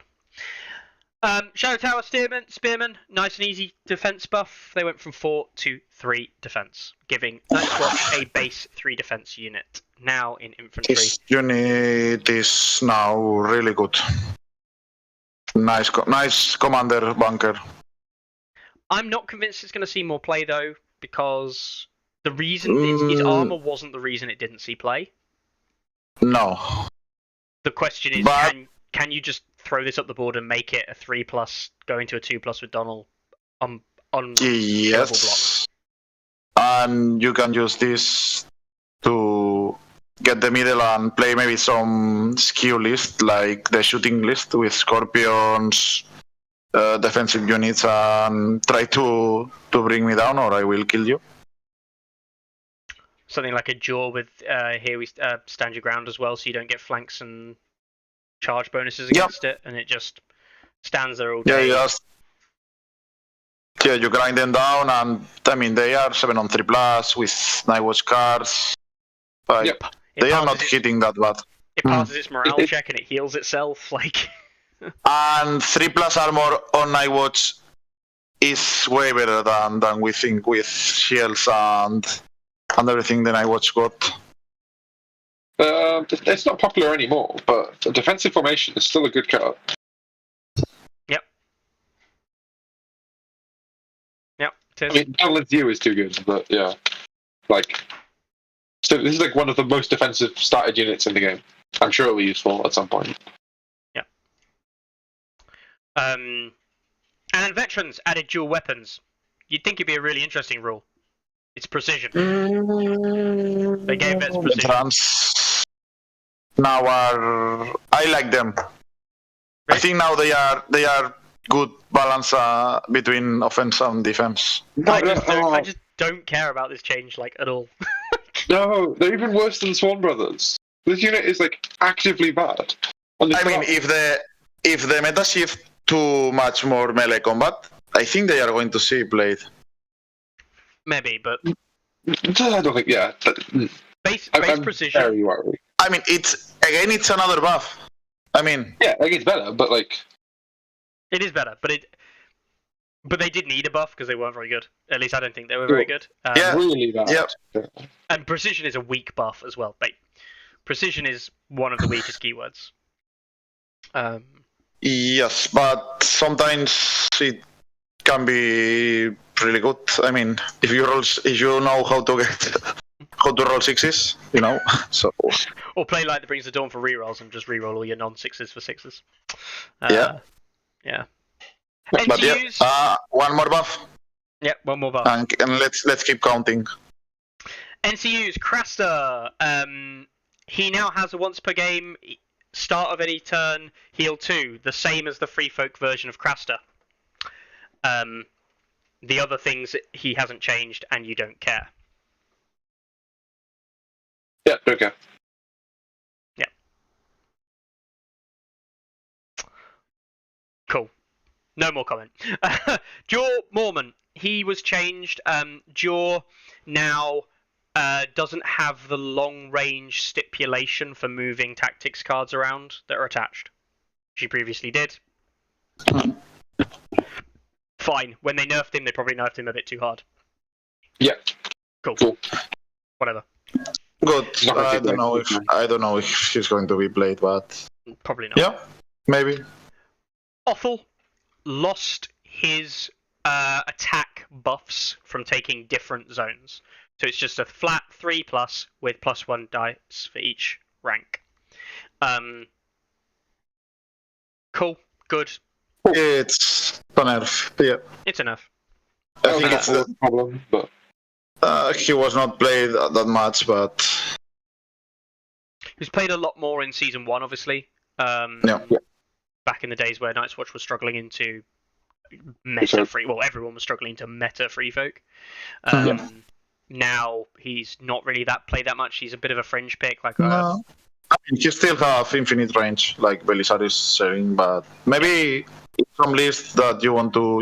Shadow Tower Spearman, nice and easy defense buff. They went from 4 to 3 defense, giving Nightwatch a base 3 defense unit. Now in infantry. This unit is now really good. Nice commander bunker. I'm not convinced it's going to see more play though, because the reason its armor wasn't the reason it didn't see play. No. The question is, But- can you just throw this up the board and make it a 3+, go into a 2+ with Donald on Yes. And you can use this to get the middle and play maybe some skill list, like the shooting list with scorpions, defensive units, and try to bring me down or I will kill you. something like a jaw with here we stand your ground as well, so you don't get flanks and charge bonuses against it, and it just stands there all day. You grind them down, and I mean they are 7/3+ with Nightwatch cards. Like, Yep. It they are not passes hitting that bad. It passes its morale check and it heals itself. Like, And 3+ armor on Nightwatch is way better than we think with shields and everything the Nightwatch got. It's not popular anymore, but the defensive formation is still a good card. yep. It is. I mean, Balance You is too good, but yeah. So this is like one of the most defensive started units in the game. I'm sure it'll be useful at some point. And then veterans added dual weapons. You'd think it'd be a really interesting rule. It's precision. They gave vets precision. Veterans now I like them. I think now they are good balance between offense and defense. I just don't care about this change like at all. No, they're even worse than Swan Brothers. This unit is like actively bad. I mean, if the meta shift to much more melee combat, I think they are going to see played. Maybe, but I don't think. Yeah, base I'm precision. very worried. I mean, it's another buff. I mean, Yeah, like it's better, but like It is better, but they did need a buff because they weren't very good. At least I don't think they were very good. Yeah. really bad. Yep. And precision is a weak buff as well. Precision is one of the weakest keywords. yes, but sometimes it can be really good. I mean, if you know how to roll sixes, So Or play like that brings the dawn for rerolls and just reroll all your non-6s for 6s. Yeah. Yeah. but NCUs. yeah, one more buff, Yeah, one more buff. and let's keep counting. NCUs, Craster. He now has a once per game, start of any turn, heal 2, the same as the Free Folk version of Craster. The other things he hasn't changed, and you don't care. Yeah, okay. Cool. No more comment. Jaw Mormon. He was changed. Jaw now doesn't have the long range stipulation for moving tactics cards around that are attached. She previously did. Fine. When they nerfed him, they probably nerfed him a bit too hard. Yeah. Cool. Whatever. Good. Not I really don't know if he's going to be played, but Probably not. yeah, maybe. Othel lost his attack buffs from taking different zones. So it's just a flat 3+ with +1 dice for each rank. Cool. Good. It's a nerf. Yeah, It's enough. I think it's a problem, but he was not played that much, but He's played a lot more in Season 1, obviously. Yeah. Back in the days where Night's Watch was struggling into meta free... Well, everyone was struggling to meta free folk. Now he's not really played that much. He's a bit of a fringe pick. Like no. I mean, he still have infinite range, like Belisarius is saying, but maybe some list that you want to,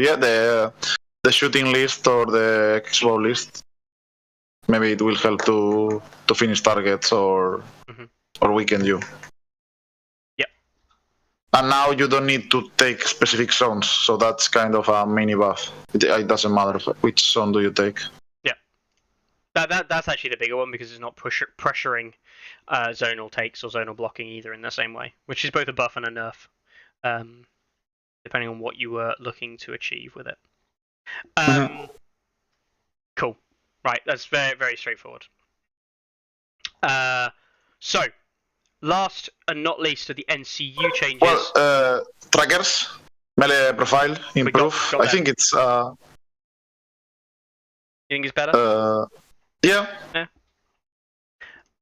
the shooting list or the X-bow list. Maybe it will help to finish targets or weaken you. Yep. And now you don't need to take specific zones, so that's kind of a mini buff. It doesn't matter which zone do you take. That's actually the bigger one because it's not pressuring zonal takes or zonal blocking either in the same way, which is both a buff and a nerf, depending on what you were looking to achieve with it. Cool. Right, that's very, very straightforward. So, last and not least are the NCU changes. Well, trackers, melee profile, improve. got I think it's... You think it's better? Yeah.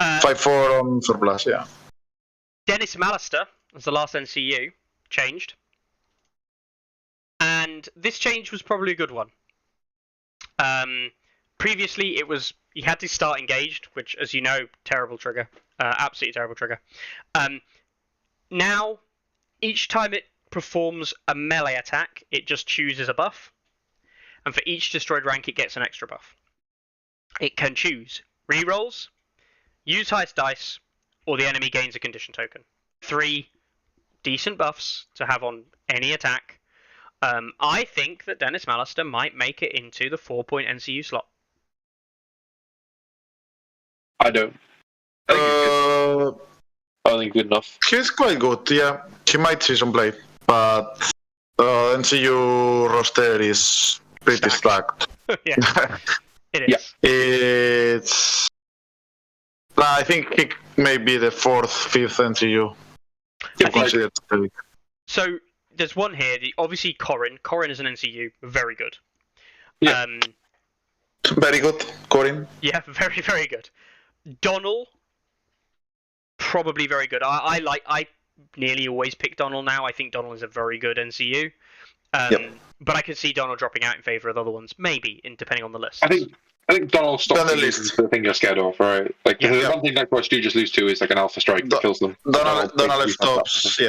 5/4 on 4+, yeah. Dennis Mallister, as the last NCU, changed. And this change was probably a good one. Previously, it was you had to start engaged, which, as you know, terrible trigger. Absolutely terrible trigger. Now, each time it performs a melee attack, it just chooses a buff. And for each destroyed rank, it gets an extra buff. It can choose rerolls, use highest dice, or the enemy gains a condition token. 3 decent buffs to have on any attack. I think that Dennis Mallister might make it into the 4-point NCU slot. I don't. I think good enough. He's quite good, yeah. He might see some play, but NCU roster is pretty stacked. Yeah, it is. It's... I think he may be the 4th, 5th NCU. So, there's one here, obviously Corin. Corin is an NCU, very good. Yeah. Very good, Corin. Yeah, very, very good. Donnell, probably very good. I nearly always pick Donnell now. I think Donnell is a very good NCU. But I could see Donnell dropping out in favour of other ones, maybe, depending on the list. I think Donald stops the thing you're scared of, right? Like the one thing Nightwatch do just lose to is like an alpha strike that kills them. Donald stops,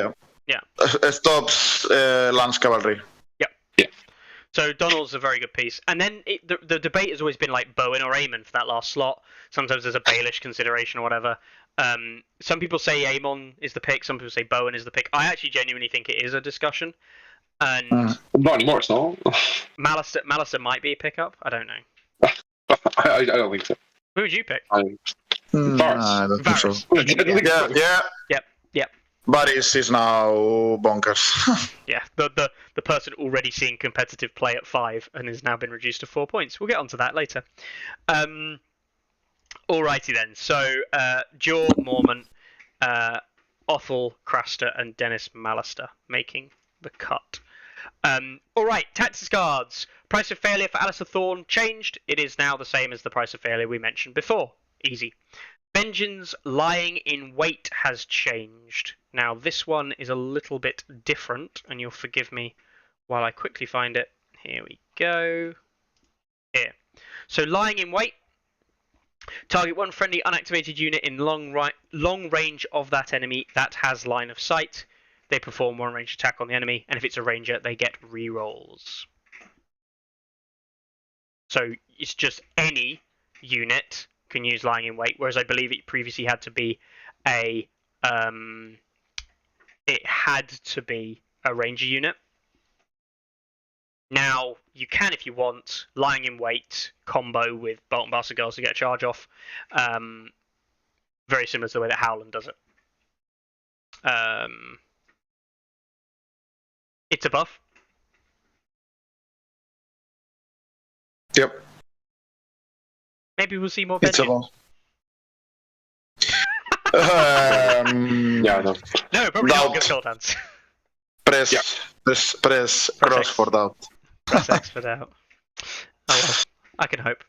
stops Lance Cavalry. Yeah. So Donald's a very good piece. And then the debate has always been like Bowen or Eamon for that last slot. Sometimes there's a Baelish consideration or whatever. Some people say Aemon is the pick, some people say Bowen is the pick. I actually genuinely think it is a discussion. And not anymore, it's not. Mallister might be a pickup. I don't know. I don't think so. Who would you pick? Varys. I don't think so. Yep. Varys is now bonkers. Yeah, the person already seeing competitive play at 5 and has now been reduced to 4 points. We'll get onto that later. Alrighty then. So, Jaw, Mormon, Othel, Craster, and Dennis Mallister making the cut. Alright, tactics cards. Price of failure for Alistair Thorne changed. It is now the same as the price of failure we mentioned before. Easy. Benjen's lying in wait has changed. Now this one is a little bit different, and you'll forgive me while I quickly find it. Here we go. here. So lying in wait. Target one friendly unactivated unit in long range of that enemy that has line of sight. They perform one ranged attack on the enemy, and if it's a ranger, they get rerolls. So it's just any unit can use lying in wait, whereas I believe it previously had to be a ranger unit. Now you can, if you want, lying in wait combo with Bolt and Bastard Girls to get a charge off. Very similar to the way that Howland does it. It's a buff. Yep. Maybe we'll see more It's a vengeance. Yeah, I know. No, probably Doubt. not good gold hands. Press cross X. for doubt. Press X for doubt. Oh well, I can hope.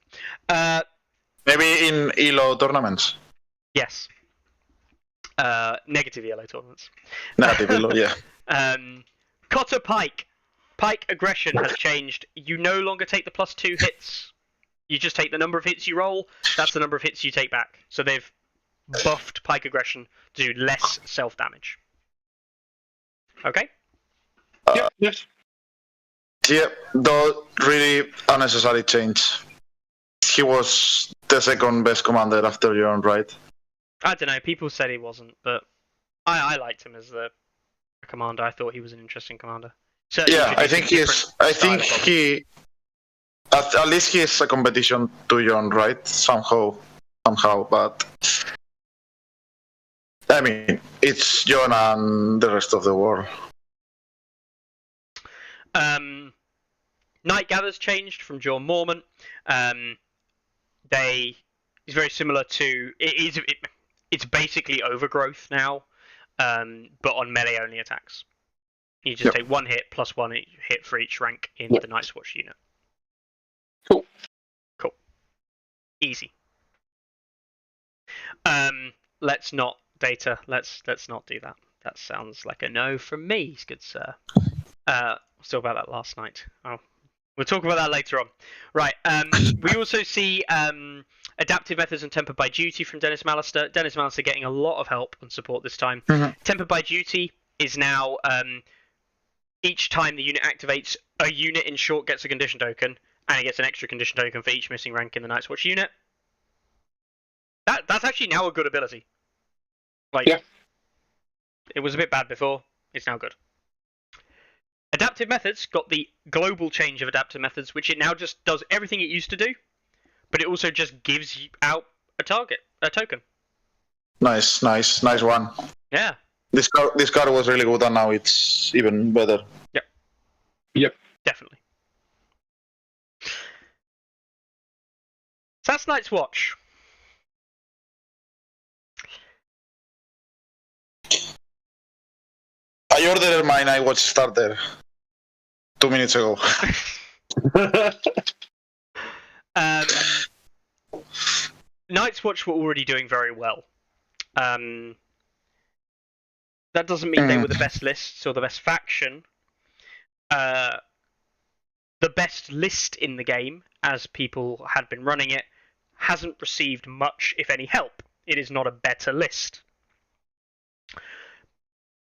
Maybe in ELO tournaments. Yes. Negative yellow tournaments. Negative ELO, yeah. Cotter Pike. Pike aggression has changed. You no longer take the +2 hits. You just take the number of hits you roll. That's the number of hits you take back. So they've buffed Pike aggression to do less self-damage. Okay? Yes. Yeah, though really unnecessary change. He was the second best commander after John, right? I don't know. People said he wasn't, but I liked him as the commander. I thought he was an interesting commander. Certainly Yeah, I think he introduced is. a I different think style of he. At least he is a competition to John, right? Somehow, but I mean, it's John and the rest of the world. Night Gather's changed from John Mormont. It's very similar to it's basically Overgrowth now, but on melee only attacks. You just take one hit plus one hit for each rank in the Night's Watch unit. Cool. Easy. Let's not do that. That sounds like a no from me, good sir. I was talking about that last night. Oh, we'll talk about that later on. Right. We also see adaptive methods and tempered by duty from Dennis Mallister. Dennis Mallister getting a lot of help and support this time. Mhm. Tempered by duty is now each time the unit activates, a unit in short gets a condition token, and it gets an extra condition token for each missing rank in the Night's Watch unit. That's actually now a good ability. It was a bit bad before. It's now good. Adaptive methods got the global change of adaptive methods, which it now just does everything it used to do, but it also just gives you out a token. Nice one. Yeah. This card was really good, and now it's even better. Yep. Definitely. So that's Night's Watch. I ordered my Night Watch starter 2 minutes ago. Night's Watch were already doing very well. That doesn't mean they were the best lists or the best faction. The best list in the game, as people had been running it, hasn't received much, if any, help. It is not a better list.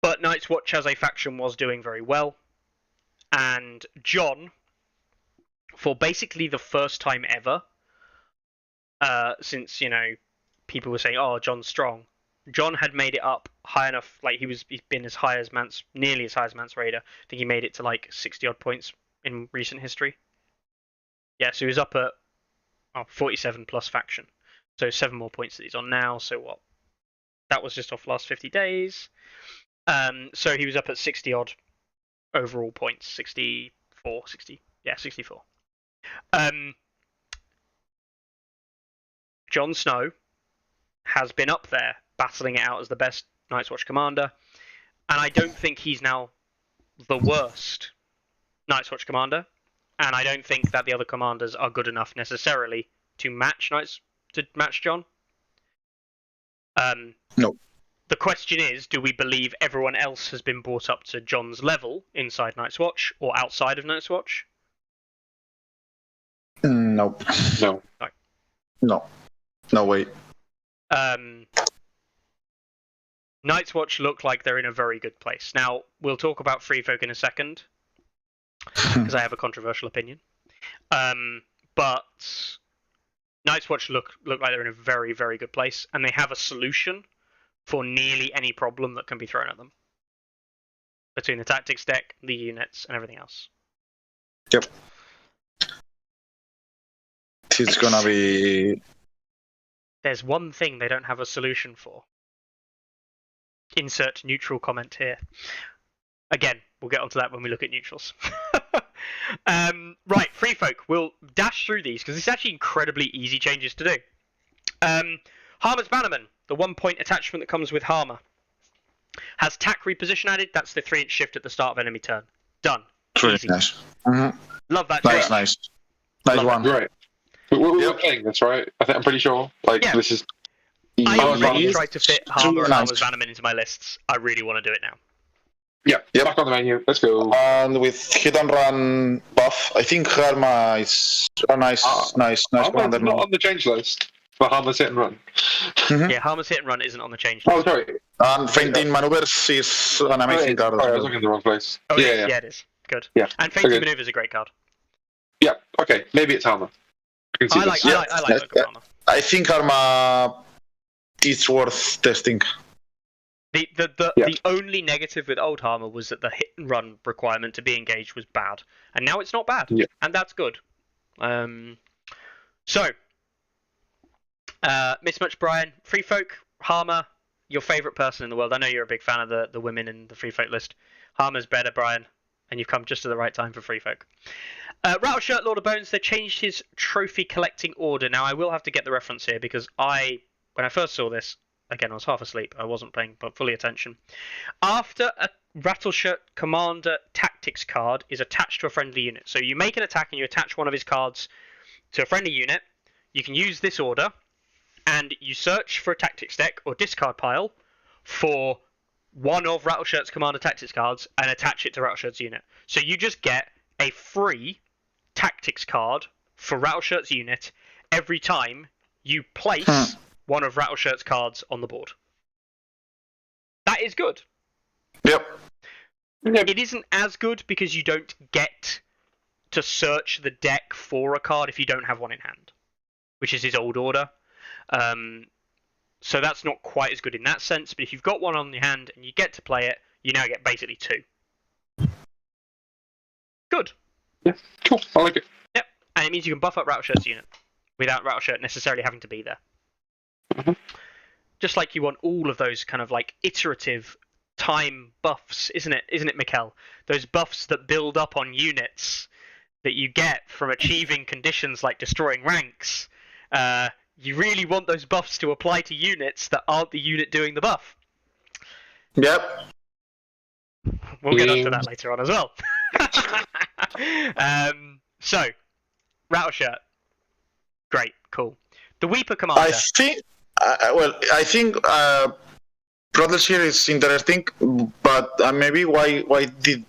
But Night's Watch as a faction was doing very well. And John, for basically the first time ever, since, people were saying, oh, John's strong, John had made it up high enough, he's been as high as nearly as high as Mance Raider. I think he made it to 60 odd points in recent history. Yeah, so he was up at 47 plus faction. So 7 more points that he's on now, so what? That was just off last 50 days. So he was up at 60 odd overall points, 64. Jon Snow has been up there, battling it out as the best Night's Watch commander, and I don't think he's now the worst Night's Watch commander, and I don't think that the other commanders are good enough necessarily to match Jon. No. The question is, do we believe everyone else has been brought up to Jon's level inside Night's Watch or outside of Night's Watch? Nope. No. No. No way. Night's Watch look like they're in a very good place. Now, we'll talk about Free Folk in a second, because I have a controversial opinion. But Night's Watch look like they're in a very, very good place, and they have a solution for nearly any problem that can be thrown at them. Between the tactics deck, the units, and everything else. Yep. It's gonna be... There's one thing they don't have a solution for. Insert neutral comment here. Again, we'll get onto that when we look at neutrals. Right, Free Folk. We'll dash through these because it's actually incredibly easy changes to do. Harmer's Bannerman, the 1-point attachment that comes with Harmer, has tack reposition added. That's the 3-inch shift at the start of enemy turn. Done. Really Easy. nice. Mm-hmm. Love that. Nice, change. nice. Nice Love one. Right. We're playing this, right? I'm pretty sure. Yeah. This is. I Oh, already nice. tried to fit Harmer and Nice. Harmer's Bannerman into my lists. I really want to do it now. Yeah. Yep. Back on the menu. Let's go. And with hit and run buff, I think Harma is a nice Harmer's commander. not on the change list. For Harmer's hit and run. Yeah, Harmer's hit and run isn't on the change Oh, list. sorry. And fainting maneuvers is an amazing card. Sorry, I was looking in the wrong place. Oh, yeah. yeah, it is. Good. Yeah. And Fainting Okay. Maneuver is a great card. Yeah. Okay. Maybe it's Harmer. I can see I like this. look at Harmer. I think Harma is worth testing. The only negative with old Harmer was that the hit and run requirement to be engaged was bad, and now it's not bad, Yeah. and that's good. So, Mismatch Brian, Free Folk, Harmer, your favourite person in the world. I know you're a big fan of the women in the Free Folk list. Harmer's better, Brian, and you've come just at the right time for Free Folk. Rattleshirt, Lord of Bones, they changed his trophy collecting order. Now, I will have to get the reference here because when I first saw this, again, I was half asleep. I wasn't paying fully attention. After a Rattleshirt Commander Tactics card is attached to a friendly unit. So you make an attack and you attach one of his cards to a friendly unit. You can use this order and you search for a Tactics deck or discard pile for one of Rattleshirt's Commander Tactics cards and attach it to Rattleshirt's unit. So you just get a free Tactics card for Rattleshirt's unit every time you place one of Rattleshirt's cards on the board. That is good. Yep. It isn't as good because you don't get to search the deck for a card if you don't have one in hand, which is his old order. So that's not quite as good in that sense, but if you've got one on your hand and you get to play it, you now get basically 2. Good. Yeah. Cool. I like it. Yep. And it means you can buff up Rattleshirt's unit without Rattleshirt necessarily having to be there. Mm-hmm. Just like you want all of those kind of like iterative time buffs, isn't it, Mikkel? Those buffs that build up on units that you get from achieving conditions like destroying ranks. You really want those buffs to apply to units that aren't the unit doing the buff. Yep. We'll get onto that later on as well. So, Rattleshirt. Great, cool. The Weeper Commander. I think. I think Rattleshirt is interesting, but maybe why did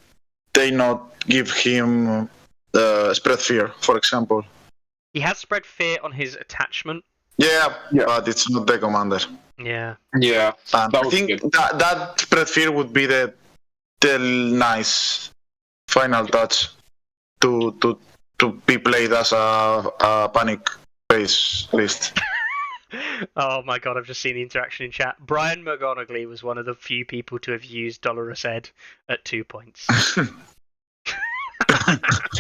they not give him Spread Fear, for example? He has Spread Fear on his attachment. Yeah, but it's not the commander. Yeah. Yeah. And That I would think be good. that Spread Fear would be the nice final touch to be played as a panic base list. Oh my god, I've just seen the interaction in chat. Brian McGonigal was one of the few people to have used Dolorous Ed at 2 points.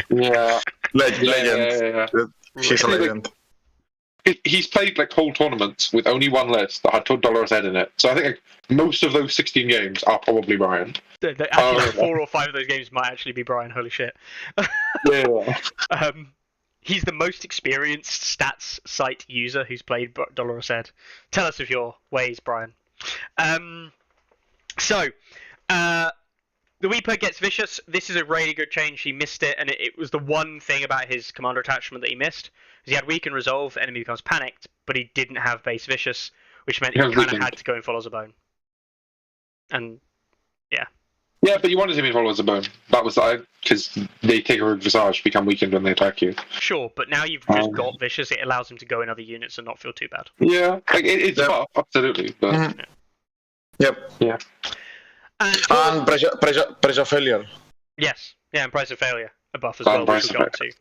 Yeah. Legend. He's a Like, legend. he's played like whole tournaments with only one list that had $12 head in it. So I think like, most of those 16 games are probably Brian. Actually, like 4 or 5 of those games might actually be Brian. Holy shit. Yeah. He's the most experienced stats site user who's played Dolorous Ed. Tell us of your ways, Brian. So, the Weeper gets Vicious. This is a really good change. He missed it, and it was the one thing about his commander attachment that he missed. He had Weaken Resolve, enemy becomes panicked, but he didn't have base Vicious, which meant he Yeah, kind of Weakened. had to go and follow a bone. And, yeah. Yeah, but you wanted him in follow as a bone. That was because they take a visage, become weakened when they attack you. Sure, but now you've just got Vicious, it allows him to go in other units and not feel too bad. Yeah, like it's Yep. buff, absolutely. But Mhm. Yep. yeah, And pressure failure. Yes, yeah, and Price of Failure, a buff as well, which Price we'll of go on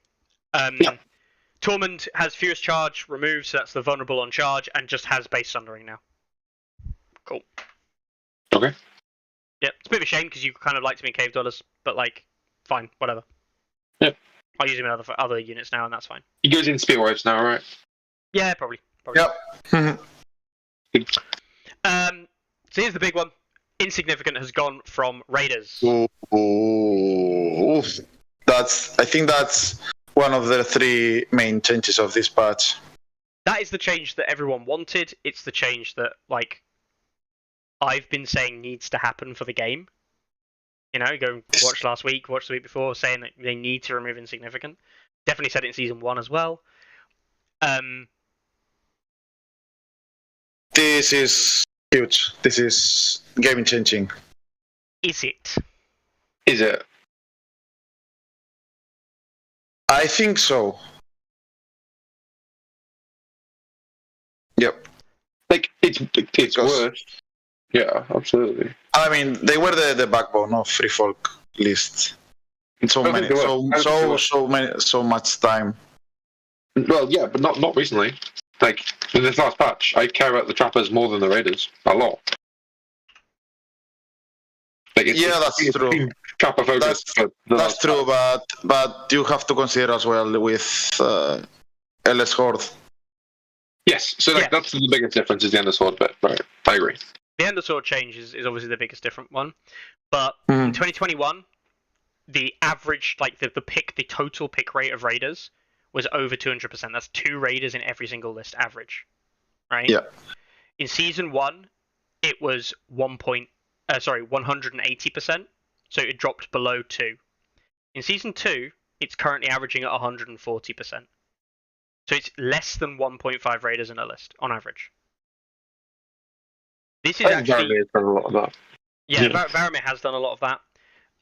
to. Yeah. Tormund has Fierce Charge removed, so that's the vulnerable on charge, and just has base Sundering now. Cool. Okay. Yep, it's a bit of a shame because you kind of liked him in Cave Dwellers, but like, fine, whatever. Yep. I'll use him in other units now, and that's fine. He goes in Spearwives now, right? Yeah, probably. Yep. Mhm. So here's the big one. Insignificant has gone from Raiders. Ooh. I think that's one of the 3 main changes of this patch. That is the change that everyone wanted. It's the change that, like, I've been saying needs to happen for the game. You know, go watch last week, watch the week before, saying that they need to remove Insignificant. Definitely said it in Season 1 as well. This is huge. This is game changing. Is it? Is it? I think so. Yep. Like it's Because- worse. Yeah, absolutely. I mean, they were the backbone of Free Folk list. So I don't many, think they were. I don't think they so much time. Well, yeah, but not recently. Like in this last patch, I care about the Trappers more than the Raiders a lot. Like Yeah, that's true. been Trapper focus. That's true, but you have to consider as well with LS Horde. Yes, so like, Yeah. that's the biggest difference is the Ender Sword bit, right? I agree. The Ender Sword change is obviously the biggest different one. But Mhm. in 2021, the average, like the total pick rate of Raiders was over 200%. That's 2 Raiders in every single list average. Right? Yeah. In Season 1, it was 180%. So it dropped below 2. In Season 2, it's currently averaging at 140%. So it's less than 1.5 Raiders in a list, on average. This is actually... a lot of that. Yeah, Varamir has done a lot of that.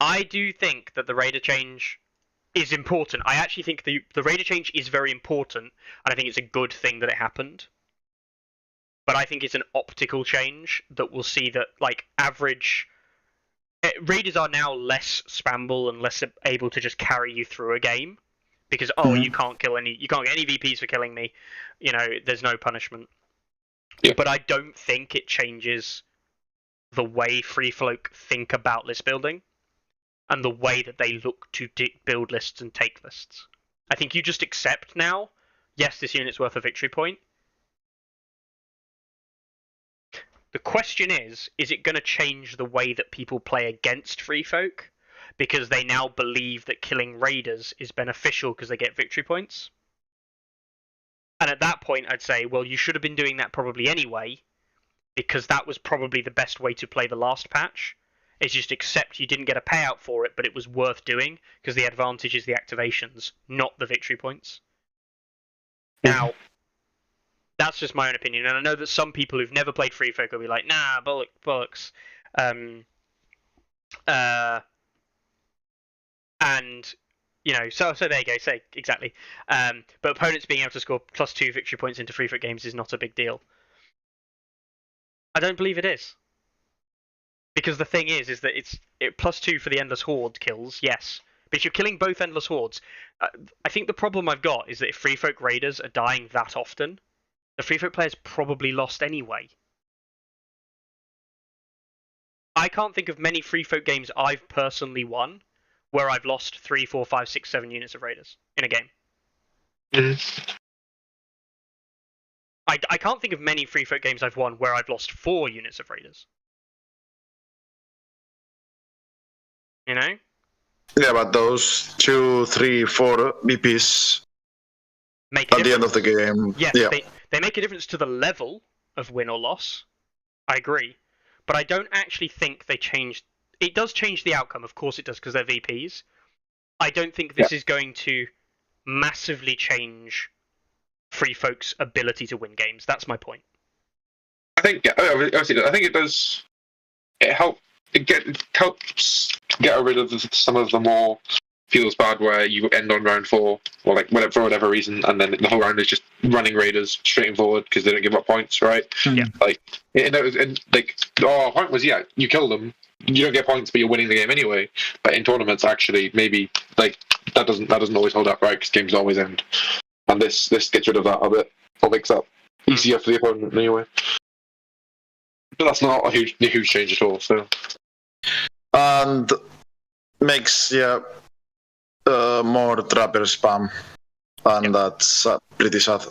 I do think that the Raider change is important. I actually think the Raider change is very important, and I think it's a good thing that it happened. But I think it's an optical change that we'll see that, like, average... Raiders are now less spammable and less able to just carry you through a game. Because, you can't get any VPs for killing me. You know, there's no punishment. Yeah. But I don't think it changes the way Free Folk think about list building and the way that they look to build lists and take lists. I think you just accept now, yes, this unit's worth a victory point. The question is it going to change the way that people play against Free Folk? Because they now believe that killing Raiders is beneficial because they get victory points? And at that point, I'd say, well, you should have been doing that probably anyway, because that was probably the best way to play the last patch. Is just accept you didn't get a payout for it, but it was worth doing, because the advantage is the activations, not the victory points. Now, that's just my own opinion, and I know that some people who've never played Free Folk will be like, nah, bollocks. And, you know, so there you go, say exactly. But opponents being able to score +2 victory points into Free Folk games is not a big deal. I don't believe it is. Because the thing is that it's +2 for the Endless Horde kills, yes. But if you're killing both Endless Hordes, I think the problem I've got is that if Free Folk Raiders are dying that often, the Free Folk players probably lost anyway. I can't think of many Free Folk games I've personally won where I've lost 3, 4, 5, 6, 7 units of Raiders in a game. I can't think of many Free Folk games I've won where I've lost 4 units of Raiders. You know? Yeah, but those 2, 3, 4 VPs Make a at the end of the difference. game. Yes, Yeah. they make a difference to the level of win or loss. I agree. But I don't actually think they changed... It does change the outcome, of course it does, because they're VPs. I don't think this is going to massively change Free Folk's ability to win games. That's my point. I think it does. It it helps get rid of some of the more feels bad where you end on round 4 or like whatever, for whatever reason, and then the whole round is just running raiders straight and forward because they don't give up points, right? Yeah. Like, like our point was, yeah, you kill them, you don't get points, but you're winning the game anyway. But in tournaments, actually, maybe like that doesn't always hold up, right? Because games always end, and this gets rid of that a bit, or makes that easier for the opponent anyway. But that's not a huge change at all. So, and makes more trapper spam, and that's pretty sad.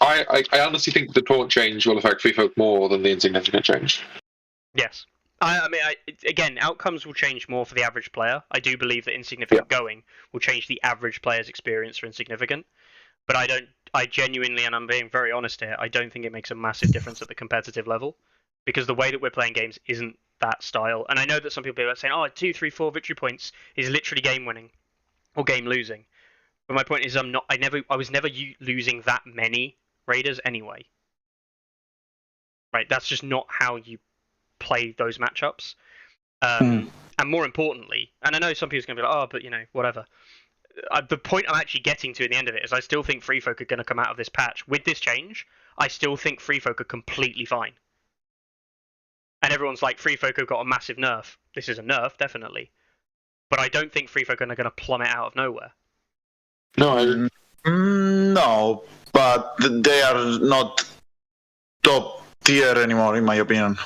I honestly think the taunt change will affect free folk more than the insignificant change. Yes. I mean, again, outcomes will change more for the average player. I do believe that insignificant going will change the average player's experience for insignificant. But I genuinely, and I'm being very honest here, I don't think it makes a massive difference at the competitive level. Because the way that we're playing games isn't that style. And I know that some people are saying, 2, 3, 4 victory points is literally game winning or game losing. But my point is, I was never losing that many raiders anyway. Right? That's just not how you play those matchups. And more importantly, and I know some people are going to be like, but whatever. The point I'm actually getting to at the end of it is I still think free folk are going to come out of this patch. With this change, I still think free folk are completely fine. And everyone's like, free folk have got a massive nerf. This is a nerf, definitely. But I don't think free folk are going to plummet out of nowhere. No, No, but they are not top tier anymore, in my opinion.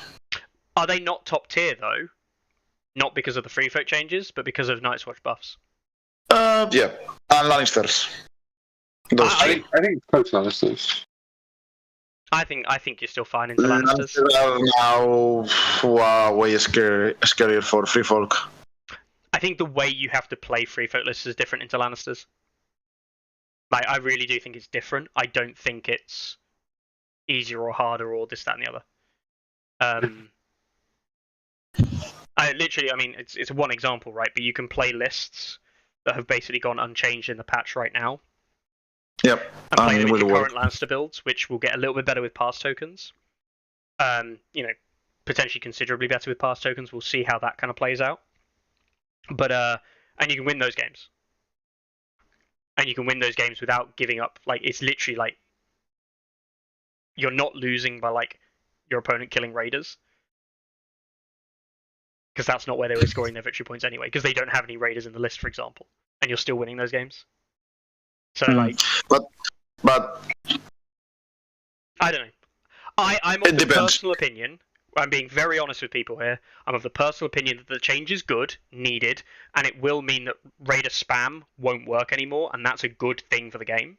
Are they not top tier, though? Not because of the free folk changes, but because of Night's Watch buffs? Yeah, and Lannisters. Those two. I think close Lannisters. I think you're still fine into Lannisters. Lannisters are now way scarier for free folk. I think the way you have to play free folk lists is different into Lannisters. Like, I really do think it's different. I don't think it's easier or harder or this, that, and the other. It's one example, right? But you can play lists that have basically gone unchanged in the patch right now. Yep. And play them with your current Lannister builds, which will get a little bit better with pass tokens. Potentially considerably better with pass tokens. We'll see how that kind of plays out. But and you can win those games. And you can win those games without giving up. Like, it's literally like you're not losing by like your opponent killing raiders. Because that's not where they were scoring their victory points anyway. Because they don't have any raiders in the list, for example, and you're still winning those games. So but I don't know. I'm of the personal opinion. I'm being very honest with people here. I'm of the personal opinion that the change is good, needed, and it will mean that raider spam won't work anymore, and that's a good thing for the game.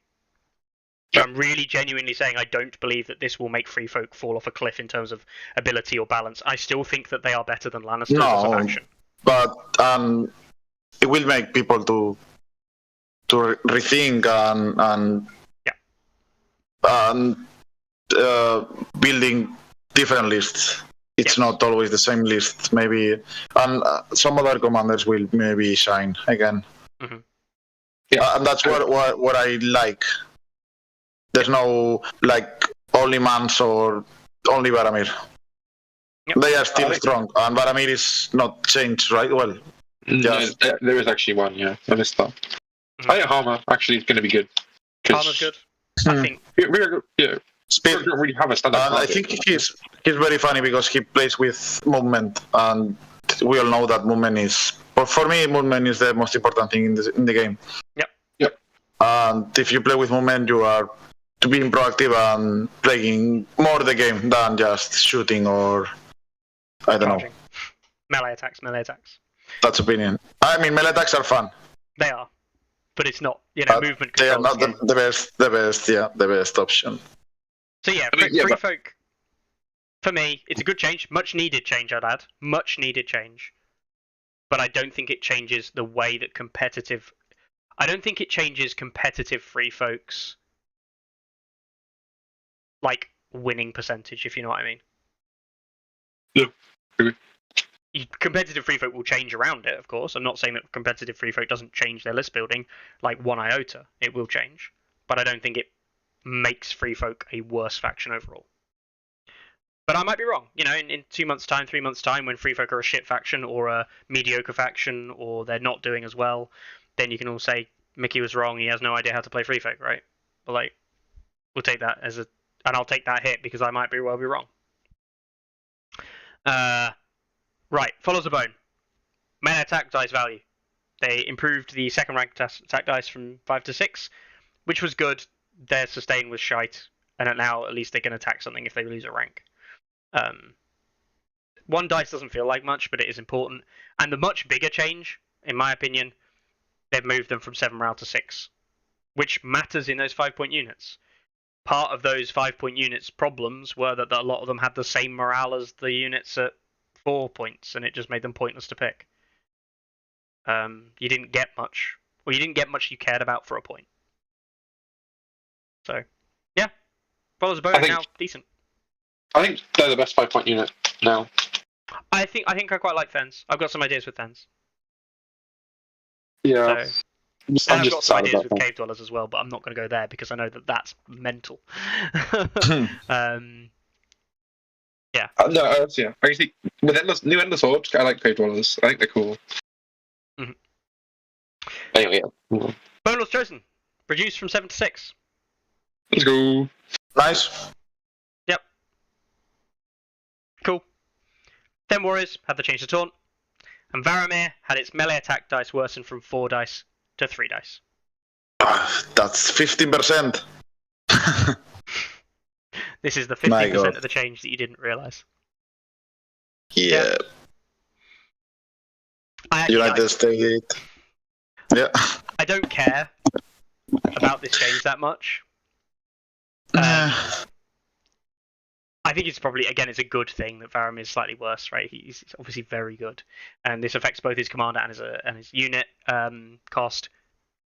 So I'm really genuinely saying I don't believe that this will make free folk fall off a cliff in terms of ability or balance. I still think that they are better than Lannisters as a faction. But it will make people to rethink and building different lists. It's not always the same list, maybe, and some other commanders will maybe shine again. Mm-hmm. And that's what I like. There's no like only Mans or only Varamir. Yep. They are still strong, and Varamir is not changed, right? Well, just... no, there is actually one. Yeah, I missed that. Mm-hmm. I think Harmer actually is going to be good. Harmer's good. I think. Yeah. Speed. We don't really have a standard. And I think he's very funny because he plays with movement, and we all know that movement is, for me, movement is the most important thing in the game. Yep. And if you play with movement, you are being proactive and playing more the game than just shooting or I don't know. Melee attacks. That's opinion. I mean, melee attacks are fun. They are, but it's not. Movement. They are not the best option. So yeah, free folk. For me, it's a good change, much needed change. I'd add, much needed change. But I don't think it changes the way that competitive. I don't think it changes competitive free folks. Like winning percentage, if you know what I mean. Yeah. Competitive free folk will change around it, of course. I'm not saying that competitive free folk doesn't change their list building like one iota. It will change, but I don't think it makes free folk a worse faction overall. But I might be wrong. You know, in 2 months' time, 3 months' time, when Free Folk are a shit faction or a mediocre faction or they're not doing as well, then you can all say Mickey was wrong. He has no idea how to play Free Folk, right? But like, we'll take that and I'll take that hit because I might well be wrong. Right, follows the bone. Melee attack dice value. They improved the second rank attack dice from 5 to 6, which was good. Their sustain was shite, and now at least they can attack something if they lose a rank. 1 dice doesn't feel like much, but it is important. And the much bigger change, in my opinion, they've moved them from 7 morale to 6, which matters in those 5-point units. Part of those 5-point units' problems were that a lot of them had the same morale as the units at 4 points, and it just made them pointless to pick. You didn't get much, or you didn't get much you cared about for a point. So, yeah, follows a bone now, decent. I think they're the best 5-point unit now. I think I quite like Fens. I've got some ideas with Fens. Yeah. So, I'm I've just got some sad ideas about with that. Cave Dwellers as well, but I'm not going to go there because I know that that's mental. Yeah. No, yeah. I think with New Endless Orbs, I like Cave Dwellers. I think they're cool. Mhm. Anyway, yeah. Bone Lord's Chosen. Reduced from 7 to 6. Let's go. Nice. Yep. Cool. Then Warriors had the change to Taunt. And Varamir had its melee attack dice worsened from 4 dice to 3 dice. That's 15%. This is the My 50% God. of the change that you didn't realise. Yeah. I actually United States. Yeah. I don't care about this change that much. Nah. I think it's probably, again, it's a good thing that Varamir is slightly worse, right? He's obviously very good. And this affects both his commander and his unit cost.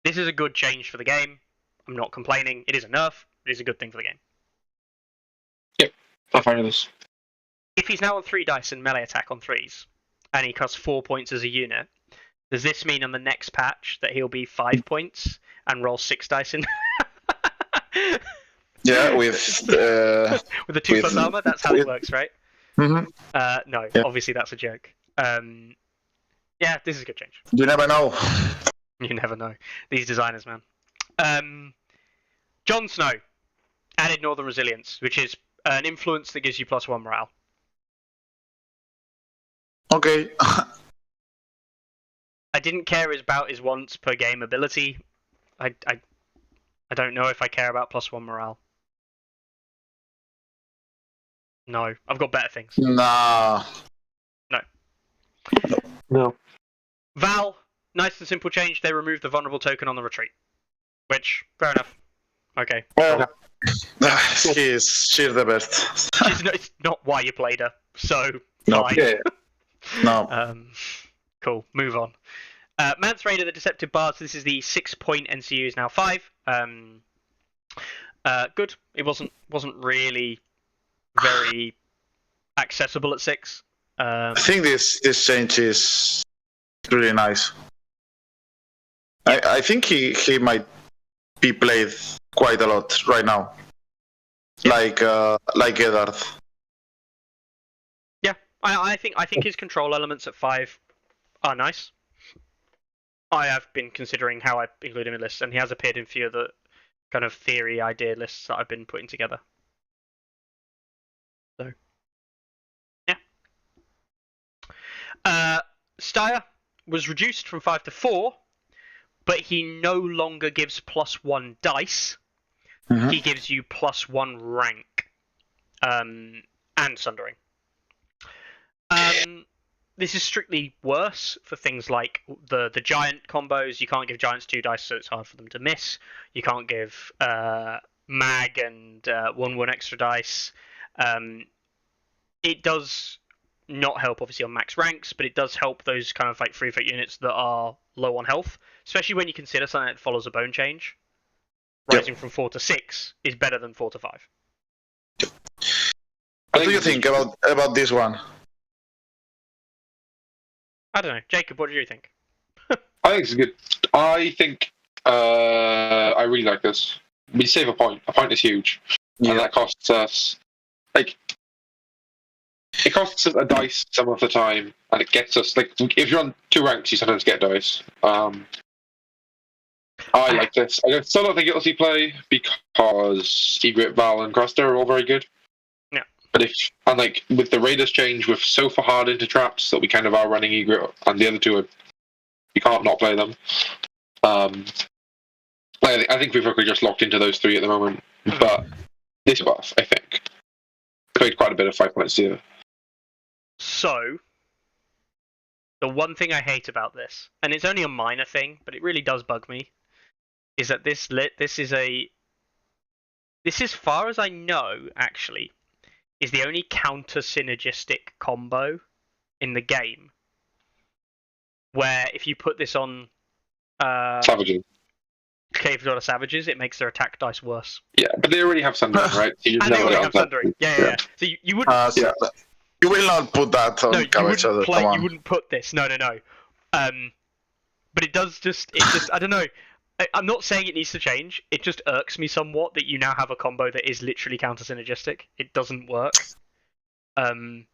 This is a good change for the game. I'm not complaining. It is a nerf. It is a good thing for the game. I'm fine with this. If he's now on 3 dice in melee attack on 3s, and he costs 4 points as a unit, does this mean on the next patch that he'll be 5 points and roll 6 dice in? Yeah, with with the 2 plus armor? That's how it works, right? Mhm. No, Yeah. obviously that's a joke. Yeah, this is a good change. You never know. You never know. These designers, man. Jon Snow added Northern Resilience, which is an influence that gives you +1 morale. Okay. I didn't care about his once per game ability. I don't know if I care about +1 morale. No, I've got better things. Nah. No. Val, nice and simple change. They removed the vulnerable token on the retreat. Which, fair enough. Okay. Well, She's the best. It's not why you played her, so No. fine. yeah. No. Cool, move on. Mance Raider, the Deceptive Bards. This is the 6-point NCU, is now 5. Good. It wasn't really very accessible at 6. I think this change is really nice. I think he might be played quite a lot right now. Yeah. Like Eddard. Yeah, I think his control elements at 5 are nice. I have been considering how I include him in lists, and he has appeared in a few of the kind of theory idea lists that I've been putting together. So, yeah. Styre was reduced from 5 to 4, but he no longer gives +1 dice. Mhm. He gives you +1 rank, and Sundering. This is strictly worse for things like the giant combos. You can't give giants 2 dice, so it's hard for them to miss. You can't give mag and 1/1 extra dice. It does not help, obviously, on max ranks, but it does help those kind of like free fit units that are low on health, especially when you consider something that follows a bone change. Rising from 4 to 6 is better than 4 to 5. What do you think about this one? I don't know. Jacob, what do you think? I think it's good. I think I really like this. We save a point. A point is huge. And that costs us, like, It costs us a dice some of the time, and it gets us like if you're on 2 ranks, you sometimes get dice. I like this. I still don't think it'll see play because Egret, Val, and Cruster are all very good. Yeah. But like with the Raiders change, we're so far hard into traps that we kind of are running Egret, and the other two are you can't not play them. I think we've really just locked into those 3 at the moment, but this buff, I think, played quite a bit of 5 points here. So, the one thing I hate about this, and it's only a minor thing, but it really does bug me, is that this is as far as I know, actually, is the only counter synergistic combo in the game. Where if you put this on Savages. Cave Dweller Savages, it makes their attack dice worse. Yeah, but they already have Sundering, right? So you just And they never already get have on Sundering. Yeah. So you wouldn't. You will not put that on No, you Cabeza. wouldn't play. You wouldn't put this. No. But it does just. It just. I don't know. I'm not saying it needs to change. It just irks me somewhat that you now have a combo that is literally counter synergistic. It doesn't work. And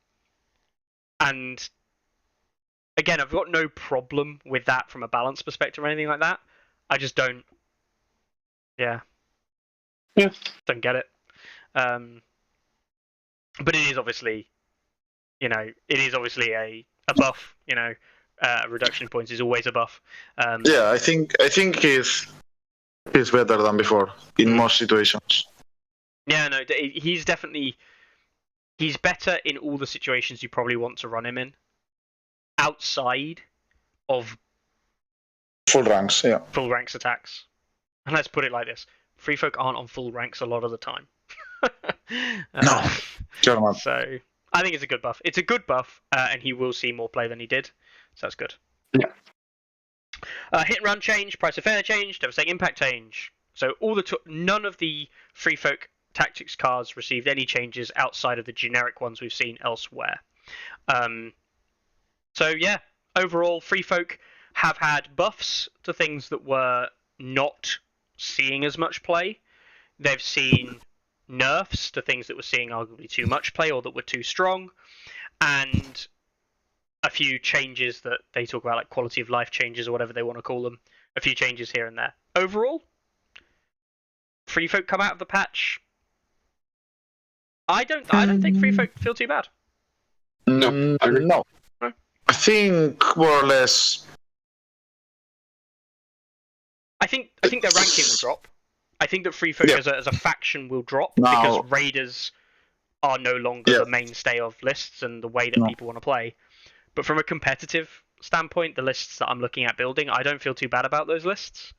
again, I've got no problem with that from a balance perspective or anything like that. I just don't. Yeah. Don't get it. But it is obviously, it is obviously a buff. A reduction in points is always a buff. Yeah, I think he's better than before in most situations. Yeah, no, he's better in all the situations you probably want to run him in. Outside of full ranks, yeah. Full ranks attacks. And let's put it like this. Free folk aren't on full ranks a lot of the time. No. German. So I think it's a good buff. It's a good buff, and he will see more play than he did. So that's good. Yeah. Hit and run change, price of fair change, devastating impact change. So none of the free folk tactics cards received any changes outside of the generic ones we've seen elsewhere. So yeah, overall, free folk have had buffs to things that were not seeing as much play. They've seen nerfs to things that were seeing arguably too much play or that were too strong, and a few changes that they talk about, like quality of life changes or whatever they want to call them. A few changes here and there. Overall, free folk come out of the patch. I don't think free folk feel too bad. No, I agree. No. I think more or less. I think their ranking will drop. I think that free folk as a faction will drop because raiders are no longer the mainstay of lists and the way that people want to play. But from a competitive standpoint, the lists that I'm looking at building, I don't feel too bad about those lists.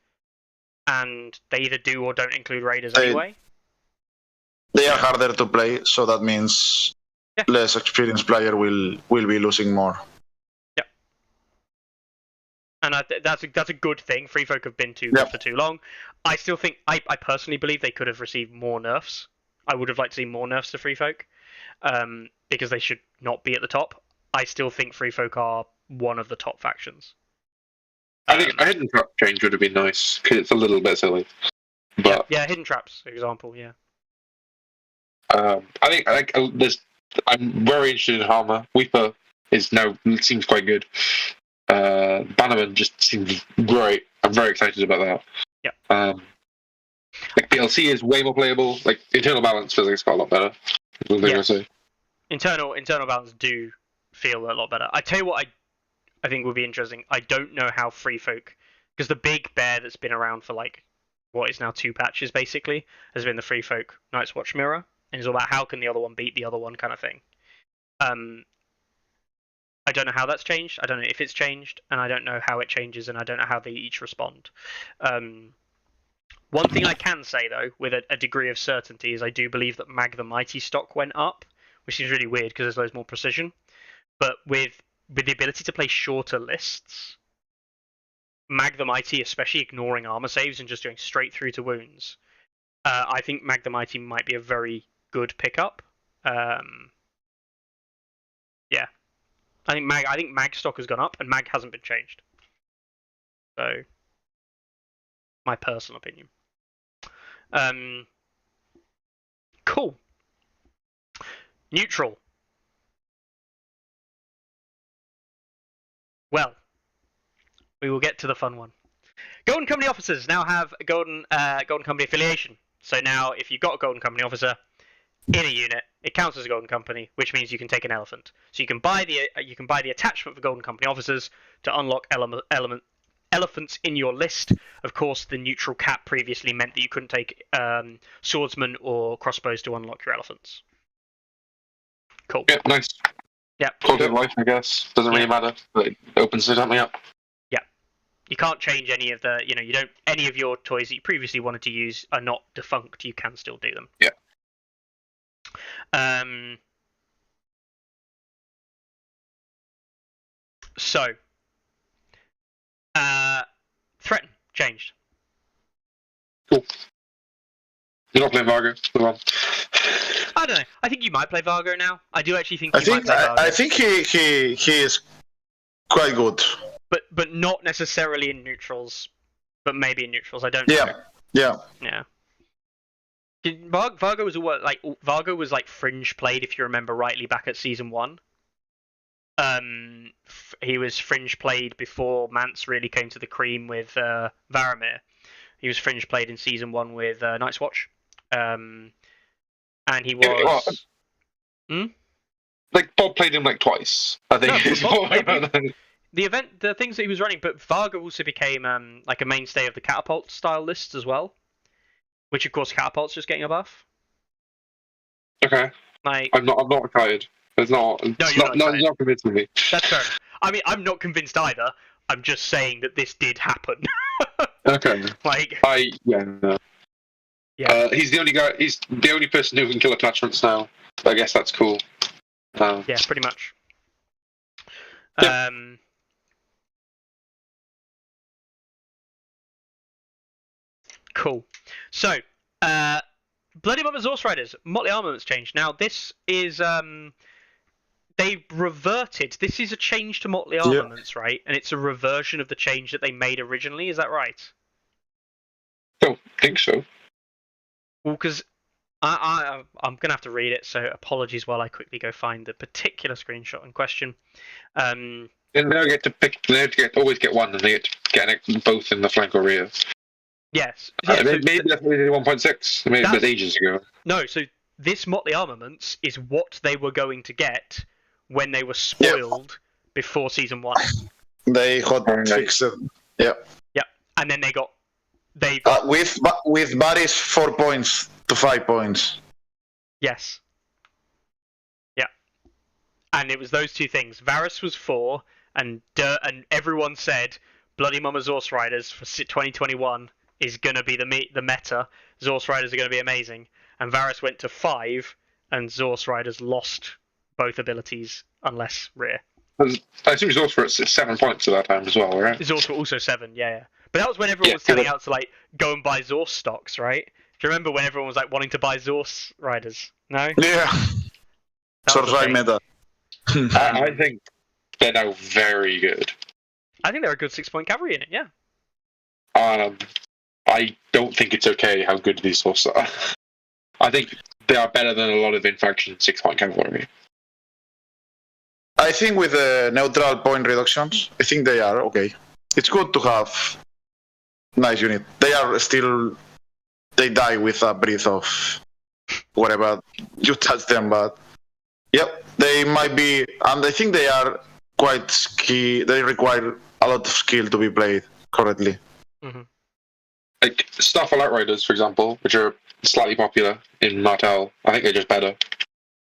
And they either do or don't include raiders anyway. They are harder to play, so that means less experienced player will be losing more. Yeah. And that's a good thing. Free folk have been too good for too long. I still think, I personally believe they could have received more nerfs. I would have liked to see more nerfs to free folk, because they should not be at the top. I still think free folk are one of the top factions. I think a hidden trap change would have been nice because it's a little bit silly. But yeah, hidden traps, for example. Yeah. I'm very interested in Harmer. Weeper seems quite good. Bannerman just seems great. I'm very excited about that. Yeah. DLC is way more playable. Like internal balance feels like it's got a lot better. Yes. Internal balance do feel a lot better. I tell you what, I think would be interesting. I don't know how free folk, because the big bear that's been around for like what is now 2 patches basically has been the free folk Night's Watch mirror, and it's all about how can the other one beat the other one kind of thing. I don't know how that's changed. I don't know if it's changed, and I don't know how it changes, and I don't know how they each respond. One thing I can say though, with a degree of certainty, is I do believe that Mag the Mighty stock went up, which seems really weird because there's loads more precision. But with the ability to play shorter lists, Mag the Mighty, especially ignoring armor saves and just going straight through to wounds, I think Mag the Mighty might be a very good pickup. Yeah, I think Mag stock has gone up and Mag hasn't been changed. So, my personal opinion. Cool. Neutral. Well, we will get to the fun one. Golden Company officers now have a Golden Company affiliation. So now, if you've got a Golden Company officer in a unit, it counts as a Golden Company, which means you can take an elephant. So you can buy the attachment for Golden Company officers to unlock elephants in your list. Of course, the neutral cap previously meant that you couldn't take swordsmen or crossbows to unlock your elephants. Cool. Yeah, nice. Yeah. Quality of life, I guess. Doesn't really matter, but it opens something up. Yeah. You can't change any of the, you don't, any of your toys that you previously wanted to use are not defunct. You can still do them. Yeah. So, threaten changed. Cool. You're not playing Vargo. Come on. I don't know. I think you might play Vargo now. I do actually think you might play Vargo. I think he is quite good. But not necessarily in neutrals. But maybe in neutrals. I don't know. Yeah. Vargo was like fringe played, if you remember rightly, back at season 1. He was fringe played before Mance really came to the cream with Varamir. He was fringe played in season 1 with Night's Watch. And he was. Like Bob played him like twice. I think. No, the things that he was running, but Vargo also became like a mainstay of the catapult style lists as well. Which of course catapult's just getting a buff. Okay. Like I'm not excited. It's not convincing me. That's fair enough. I mean, I'm not convinced either. I'm just saying that this did happen. Okay. No. Yeah. He's the only guy. He's the only person who can kill attachments now. I guess that's cool. Yeah, pretty much. Yeah. Cool. So, Bloody Mother Zorse Riders, Motley Armaments changed. Now, this is they reverted. This is a change to Motley Armaments, right? And it's a reversion of the change that they made originally. Is that right? I think so. Well, because I'm gonna have to read it, so apologies while I quickly go find the particular screenshot in question. And they get to pick. They always get one, and they get both in the flank or rear. Yes. Maybe that's 1.6. Maybe it was ages ago. No, so this Motley Armaments is what they were going to get when they were spoiled before season 1. They got fixed. Yeah. Yeah, and then they got with Varys 4 points to 5 points. Yes. Yeah. And it was those two things. Varys was 4, and everyone said Bloody Mama Zorse Riders for 2021 is going to be the meta. Zorse Riders are going to be amazing. And Varys went to 5, and Zorse Riders lost both abilities, unless rear. I assume Zorse were at 7 points at that time as well, right? Zorse were also 7, yeah. But that was when everyone was telling out to go and buy Zorse stocks, right? Do you remember when everyone was wanting to buy Zorse Riders? No? Yeah. Zorse Ride meta. I think they're now very good. I think they're a good 6-point cavalry unit, yeah. I don't think it's okay how good these Zorse are. I think they are better than a lot of in-faction 6-point cavalry. I think with the neutral point reductions, I think they are okay. It's good to have nice unit. They are still... They die with a breath of whatever you touch them, but... Yep, they might be... And I think they are quite skill. They require a lot of skill to be played correctly. Mm-hmm. Like Starfall Outriders, for example, which are slightly popular in Martell. I think they're just better.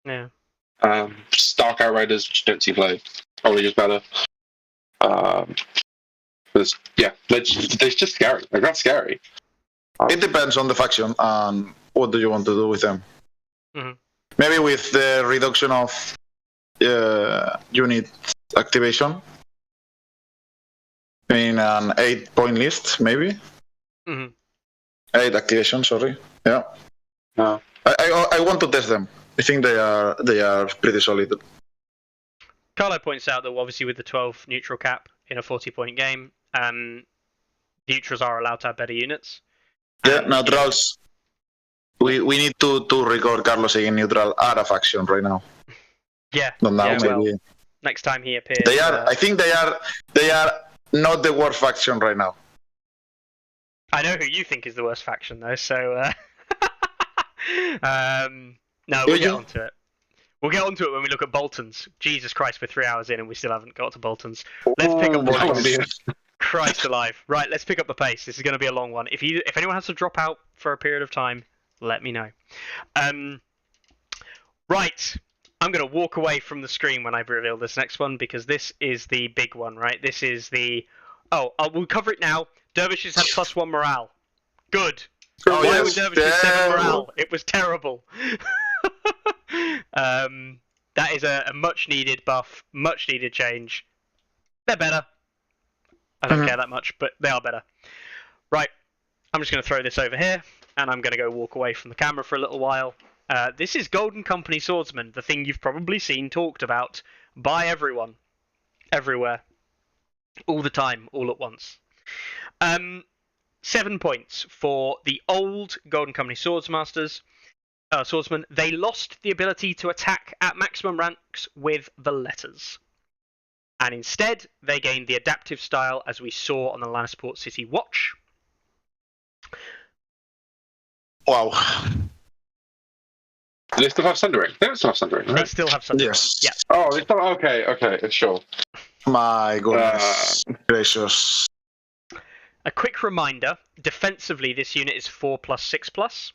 Yeah. Stark Outriders, which you don't see play, probably just better. They're just scary. They're not scary. It depends on the faction and what do you want to do with them. Mm-hmm. Maybe with the reduction of unit activation in an 8-point list, maybe. Mm-hmm. 8 activation, sorry. Yeah. No. I want to test them. I think they are pretty solid. Carlo points out that obviously with the 12 neutral cap in a 40-point game, neutrals are allowed to have better units. Yeah, neutrals. We need to record Carlos again neutral at a faction right now. Yeah. Not now, yeah, maybe. next time he appears. They are. I think they are not the worst faction right now. I know who you think is the worst faction, though. So, no, we'll get onto it. We'll get onto it when we look at Bolton's. Jesus Christ, we're 3 hours in and we still haven't got to Bolton's. Let's pick up the pace. Christ alive. Right, let's pick up the pace. This is going to be a long one. If anyone has to drop out for a period of time, let me know. Right, I'm going to walk away from the screen when I've revealed this next one because this is the big one, right? This is the... Oh, we'll cover it now. Dervishes had +1 morale. Good. Oh, Why yes, would Dervishes 7 morale? terrible. It was terrible. That is a much needed buff, much needed change. They're better. I don't care that much, but they are better. Right, I'm just going to throw this over here, and I'm going to go walk away from the camera for a little while. This is Golden Company Swordsman, the thing you've probably seen talked about by everyone, everywhere, all the time, all at once. 7 points for the old Golden Company Swordsmen. They lost the ability to attack at maximum ranks with the letters. And instead, they gained the adaptive style as we saw on the Lannisport City Watch. Wow. Do they still have Sundering? They don't still have Sundering, They right? still have something. Yes. Yeah. Oh, they still... Okay, sure. My goodness gracious. A quick reminder, defensively this unit is 4+, 6+.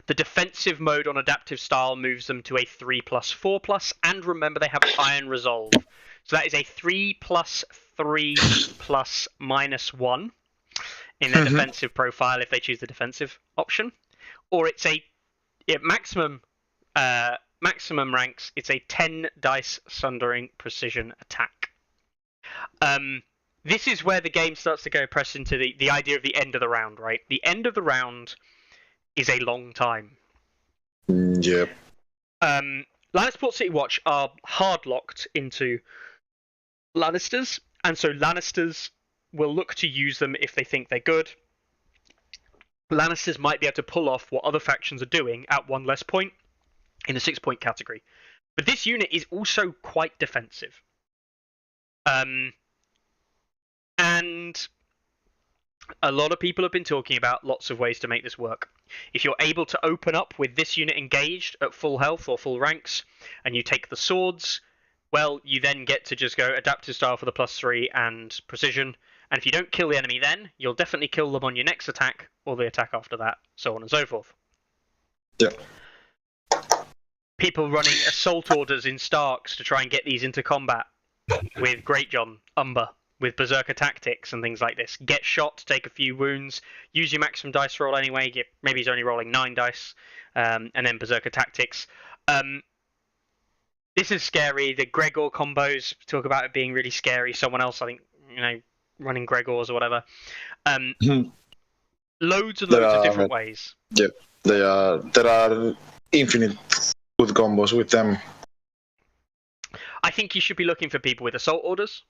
The defensive mode on adaptive style moves them to a 3+, 4+, and remember they have Iron Resolve. So that is a 3+, 3+, -1 in their defensive profile if they choose the defensive option. Or it's a maximum ranks, it's a 10 dice Sundering precision attack. This is where the game starts to go press into the idea of the end of the round, right? The end of the round is a long time. Yep. Lannisport City Watch are hard locked into Lannisters, and so Lannisters will look to use them if they think they're good. Lannisters might be able to pull off what other factions are doing at 1 less point in the 6-point category. But this unit is also quite defensive. And a lot of people have been talking about lots of ways to make this work. If you're able to open up with this unit engaged at full health or full ranks, and you take the swords, well, you then get to just go adaptive style for the +3 and precision. And if you don't kill the enemy then, you'll definitely kill them on your next attack, or the attack after that, so on and so forth. Yeah. People running assault orders in Starks to try and get these into combat with Greatjon, Umber, with Berserker tactics and things like this. Get shot, take a few wounds, use your maximum dice roll anyway, maybe he's only rolling 9 dice, and then Berserker tactics. This is scary. The Gregor combos talk about it being really scary. Someone else, I think, running Gregors or whatever. Loads and loads of different ways. Yep. There are infinite good combos with them. I think you should be looking for people with assault orders.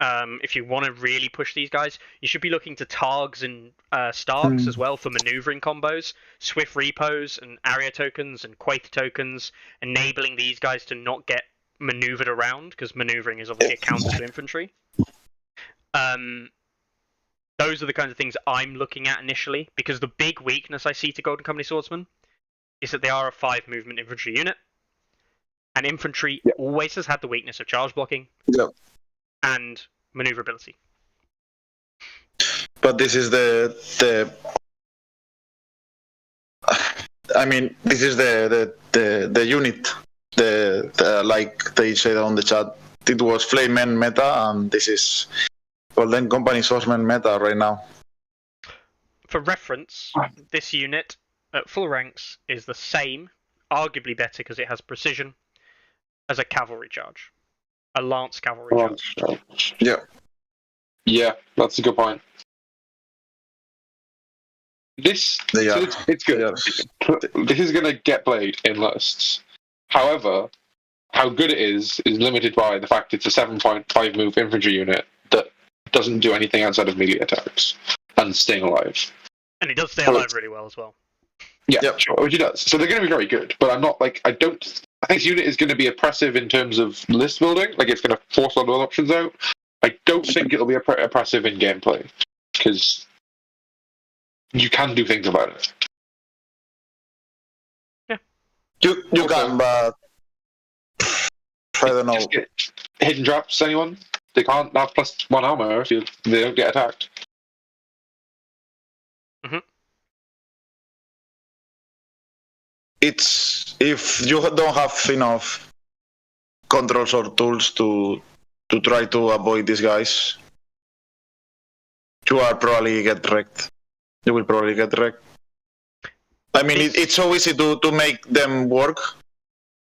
If you want to really push these guys, you should be looking to Targs and Starks as well for maneuvering combos, Swift Repos and Aria tokens and Quaith tokens, enabling these guys to not get maneuvered around, because maneuvering is obviously a counter to infantry. Those are the kinds of things I'm looking at initially, because the big weakness I see to Golden Company Swordsmen is that they are a 5 movement infantry unit, and infantry always has had the weakness of charge blocking. Yep. And maneuverability. But this is the I mean, this is the unit. The like they said on the chat, it was Flamen meta, and this is Golden Company Swordsman meta right now. For reference, this unit at full ranks is the same, arguably better because it has precision, as a cavalry charge. A lance cavalry charge. Yeah, that's a good point. It's good. Yeah. This is going to get played in lists. However, how good it is limited by the fact it's a 7.5 move infantry unit that doesn't do anything outside of melee attacks and staying alive. And it does stay alive really well as well. Yeah, sure, which it does. So they're going to be very good, but I'm not like I this unit is going to be oppressive in terms of list building. Like, it's going to force a lot of options out. I don't think it'll be oppressive in gameplay, because you can do things about it. You Also, can, but I don't know. Just get hidden traps, anyone? They can't have +1 armor if they don't get attacked. It's if you don't have enough controls or tools to try to avoid these guys, you are probably get wrecked. You will probably get wrecked. I mean, it's so easy to make them work,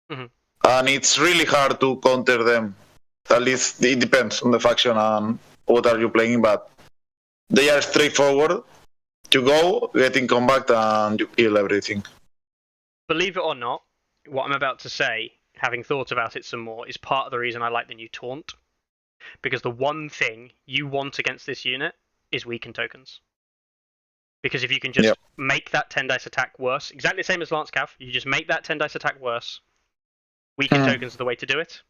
and it's really hard to counter them. At least it depends on the faction and what are you playing, but they are straightforward. You go, getting combat, and you kill everything. Believe it or not, what I'm about to say, having thought about it some more, is part of the reason I like the new taunt. Because the one thing you want against this unit is weaken tokens. Because if you can just make that 10 dice attack worse, exactly the same as Lance Cav, you just make that 10 dice attack worse, weaken tokens are the way to do it.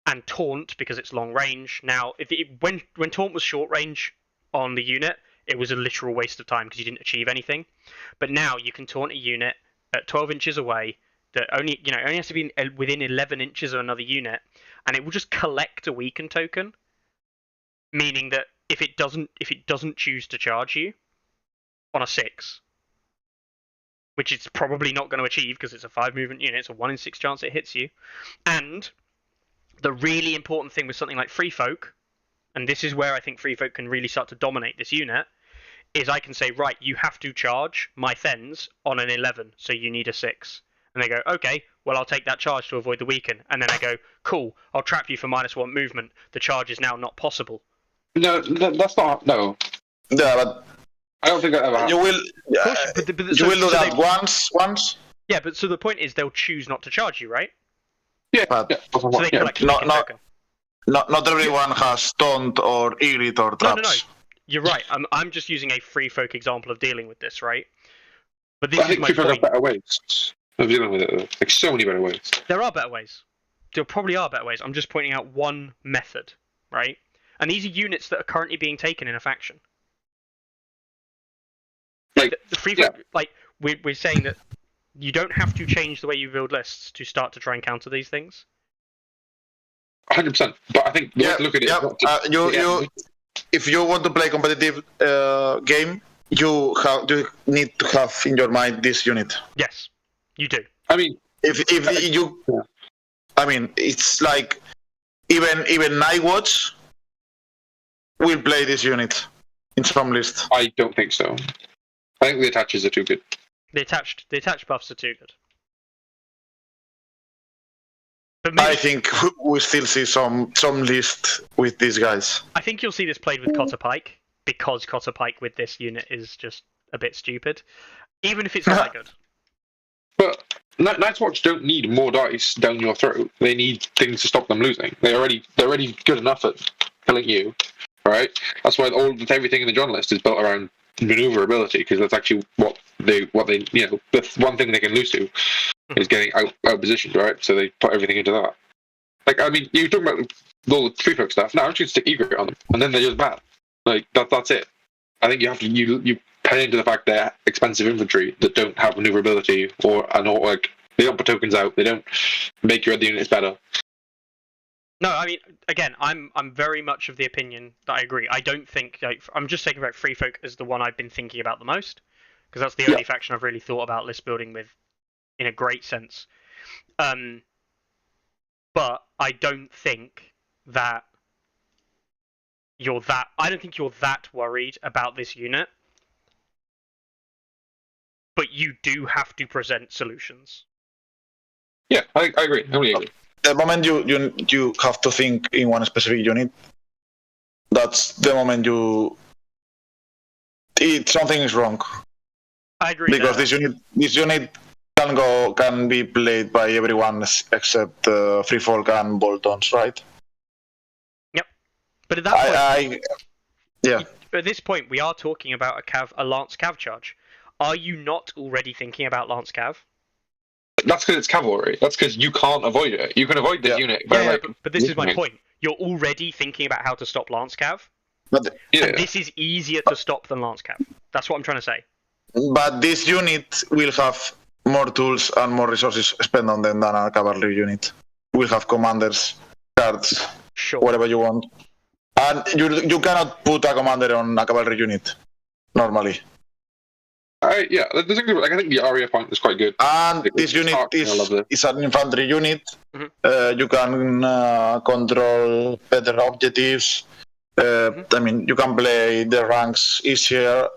And taunt, because it's long range. Now, when taunt was short range on the unit, it was a literal waste of time because you didn't achieve anything. But now you can taunt a unit at 12 inches away that only has to be within 11 inches of another unit, and it will just collect a weaken token, meaning that if it doesn't choose to charge you on a 6, which it's probably not going to achieve because it's a 5 movement unit, it's a 1 in 6 chance it hits you. And the really important thing with something like Free Folk, and this is where I think Free Folk can really start to dominate this unit, is I can say, right, you have to charge my Thens on an 11, so you need a 6. And they go, okay, well, I'll take that charge to avoid the weaken. And then I go, cool, I'll trap you for -1 movement. The charge is now not possible. No, that's not. No. Yeah, but I don't think that ever happened. you will. You will do that once. Yeah, but so the point is they'll choose not to charge you, right? Yeah. But So they collect a weaken token. Not everyone has taunt or Igrit or traps. No. You're right. I'm just using a Free Folk example of dealing with this, right? But this I is think my people have point. better ways of dealing with it. Like, so many better ways. There are better ways. There probably are better ways. I'm just pointing out one method, right? And these are units that are currently being taken in a faction. Like, The Free Folk, like we're saying that you don't have to change the way you build lists to start to try and counter these things. 100%. But I think you have to look at it. If you want to play competitive game, you need to have in your mind this unit. Yes, you do. I mean, I mean, it's like even Nightwatch will play this unit in some list. I don't think so. I think the attaches are too good. The attached buffs are too good. But I think we still see some list with these guys. I think you'll see this played with Cotter Pike, because Cotter Pike with this unit is just a bit stupid, even if it's not that good. But Night's Watch don't need more dice down your throat. They need things to stop them losing. They're already good enough at killing you, right? That's why everything in the John list is built around maneuverability, because that's actually what they the one thing they can lose to is getting out positioned, right? So they put everything into that. Like, I mean, you're talking about all the Free Folk stuff. No, I'm just going to stick Egret on them, and then they're just bad. Like, that's it. I think you have to you play into the fact they're expensive infantry that don't have maneuverability or like they don't put tokens out. They don't make your other units better. No, I mean, again, I'm very much of the opinion that I agree. I don't think I'm just taking about Free Folk as the one I've been thinking about the most, because that's the only faction I've really thought about list building with in a great sense. But I don't think that I don't think you're that worried about this unit. But you do have to present solutions. Yeah, I agree. I really agree. The moment you have to think in one specific unit, that's the moment something is wrong. I agree. Because this unit can be played by everyone except Free Folk and Boltons, right? Yep. But at that point, yeah. At this point, we are talking about a Lance Cav charge. Are you not already thinking about Lance Cav? That's because it's cavalry. That's because you can't avoid it. You can avoid this unit by Yeah, like. but this is my listening. point. You're already thinking about how to stop Lance Cav, But Yeah. and this is easier to stop than Lance Cav. That's what I'm trying to say. but this unit will have more tools and more resources spent on them than a cavalry unit. Will have commanders, cards, Sure. whatever you want, and you cannot put a commander on a cavalry unit normally. Yeah, there's a good. Like, I think the Aria point is quite good. And It- this it's unit hard, I love it. is an infantry unit. Mhm. You can control better objectives. I mean, you can play the ranks easier.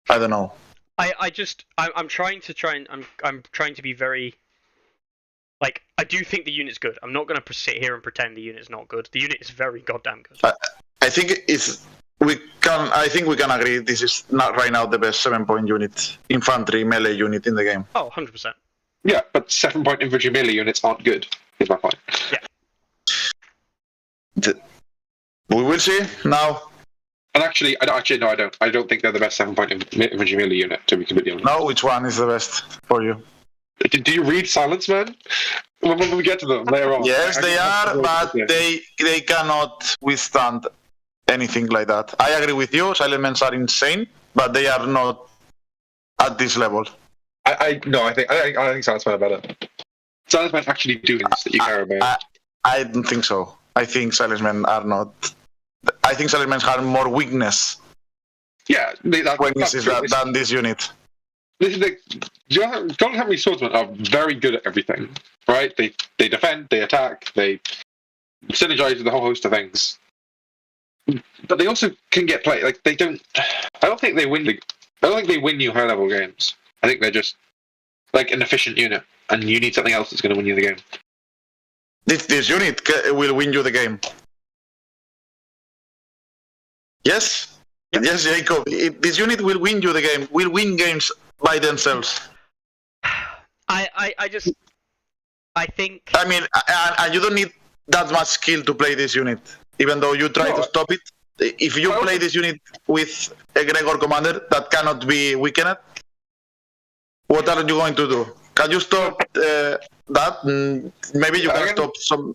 I don't know. I'm trying to be very, like, I do think the unit's good. I'm not going to sit here and pretend the unit's not good. The unit is very goddamn good. I think I think we can agree this is not right now the best 7-point unit, infantry melee unit in the game. Oh, 100%. Yeah, but 7-point infantry melee units aren't good. Is my point. We will see now. And actually, no, I don't. I don't think they're the best 7-point infantry melee unit. To be completely honest. Now, which one is the best for you? Do you read Silence Man? When we get to them later on. Yes, I they think that's are, the but way to do it. they cannot withstand anything like that. I agree with you. Silent are insane, but they are not at this level. I think Silence Man are better. Silence Man actually do things that you care about. I don't think so. I think Silent are not. I think Silent have more weakness Yeah, than this unit. This is the Golden Henry swordsmen are very good at everything, right? They defend, they attack, they synergize with a whole host of things. But they also can get played. Like they don't. I don't think they win you high level games. I think they're just like an efficient unit, and you need something else that's going to win you the game. This unit will win you the game. Yes? Yep. Yes, Jacob. This unit will win you the game. Will win games by themselves. I think. I mean, and you don't need that much skill to play this unit. Even though you try to stop it, if you play this unit with a Gregor commander that cannot be weakened, what are you going to do? Can you stop that? Maybe you can stop some.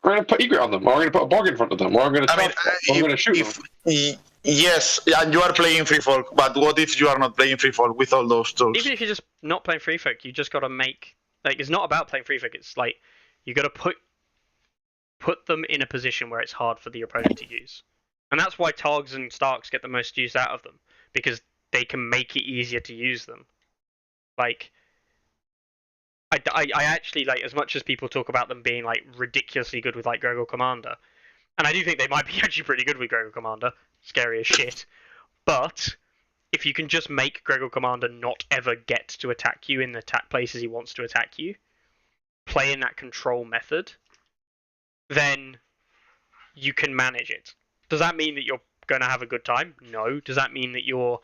I'm going to put Egret on them, or I'm going to put a bog in front of them, or I'm going to I'm going to shoot them. Yes, and you are playing free folk, but what if you are not playing free folk with all those tools? Even if you're just not playing free folk, you just got to make, like, it's not about playing free folk. It's like you got to put them in a position where it's hard for the opponent to use, and that's why Targs and Starks get the most use out of them, because they can make it easier to use them. Like, I actually, like, as much as people talk about them being like ridiculously good with like Gregor Commander, and I do think they might be actually pretty good with Gregor Commander, scary as shit. But if you can just make Gregor Commander not ever get to attack you in the attack places he wants to attack you, play in that control method, then you can manage it. Does that mean that you're going to have a good time? No. Does that mean that you're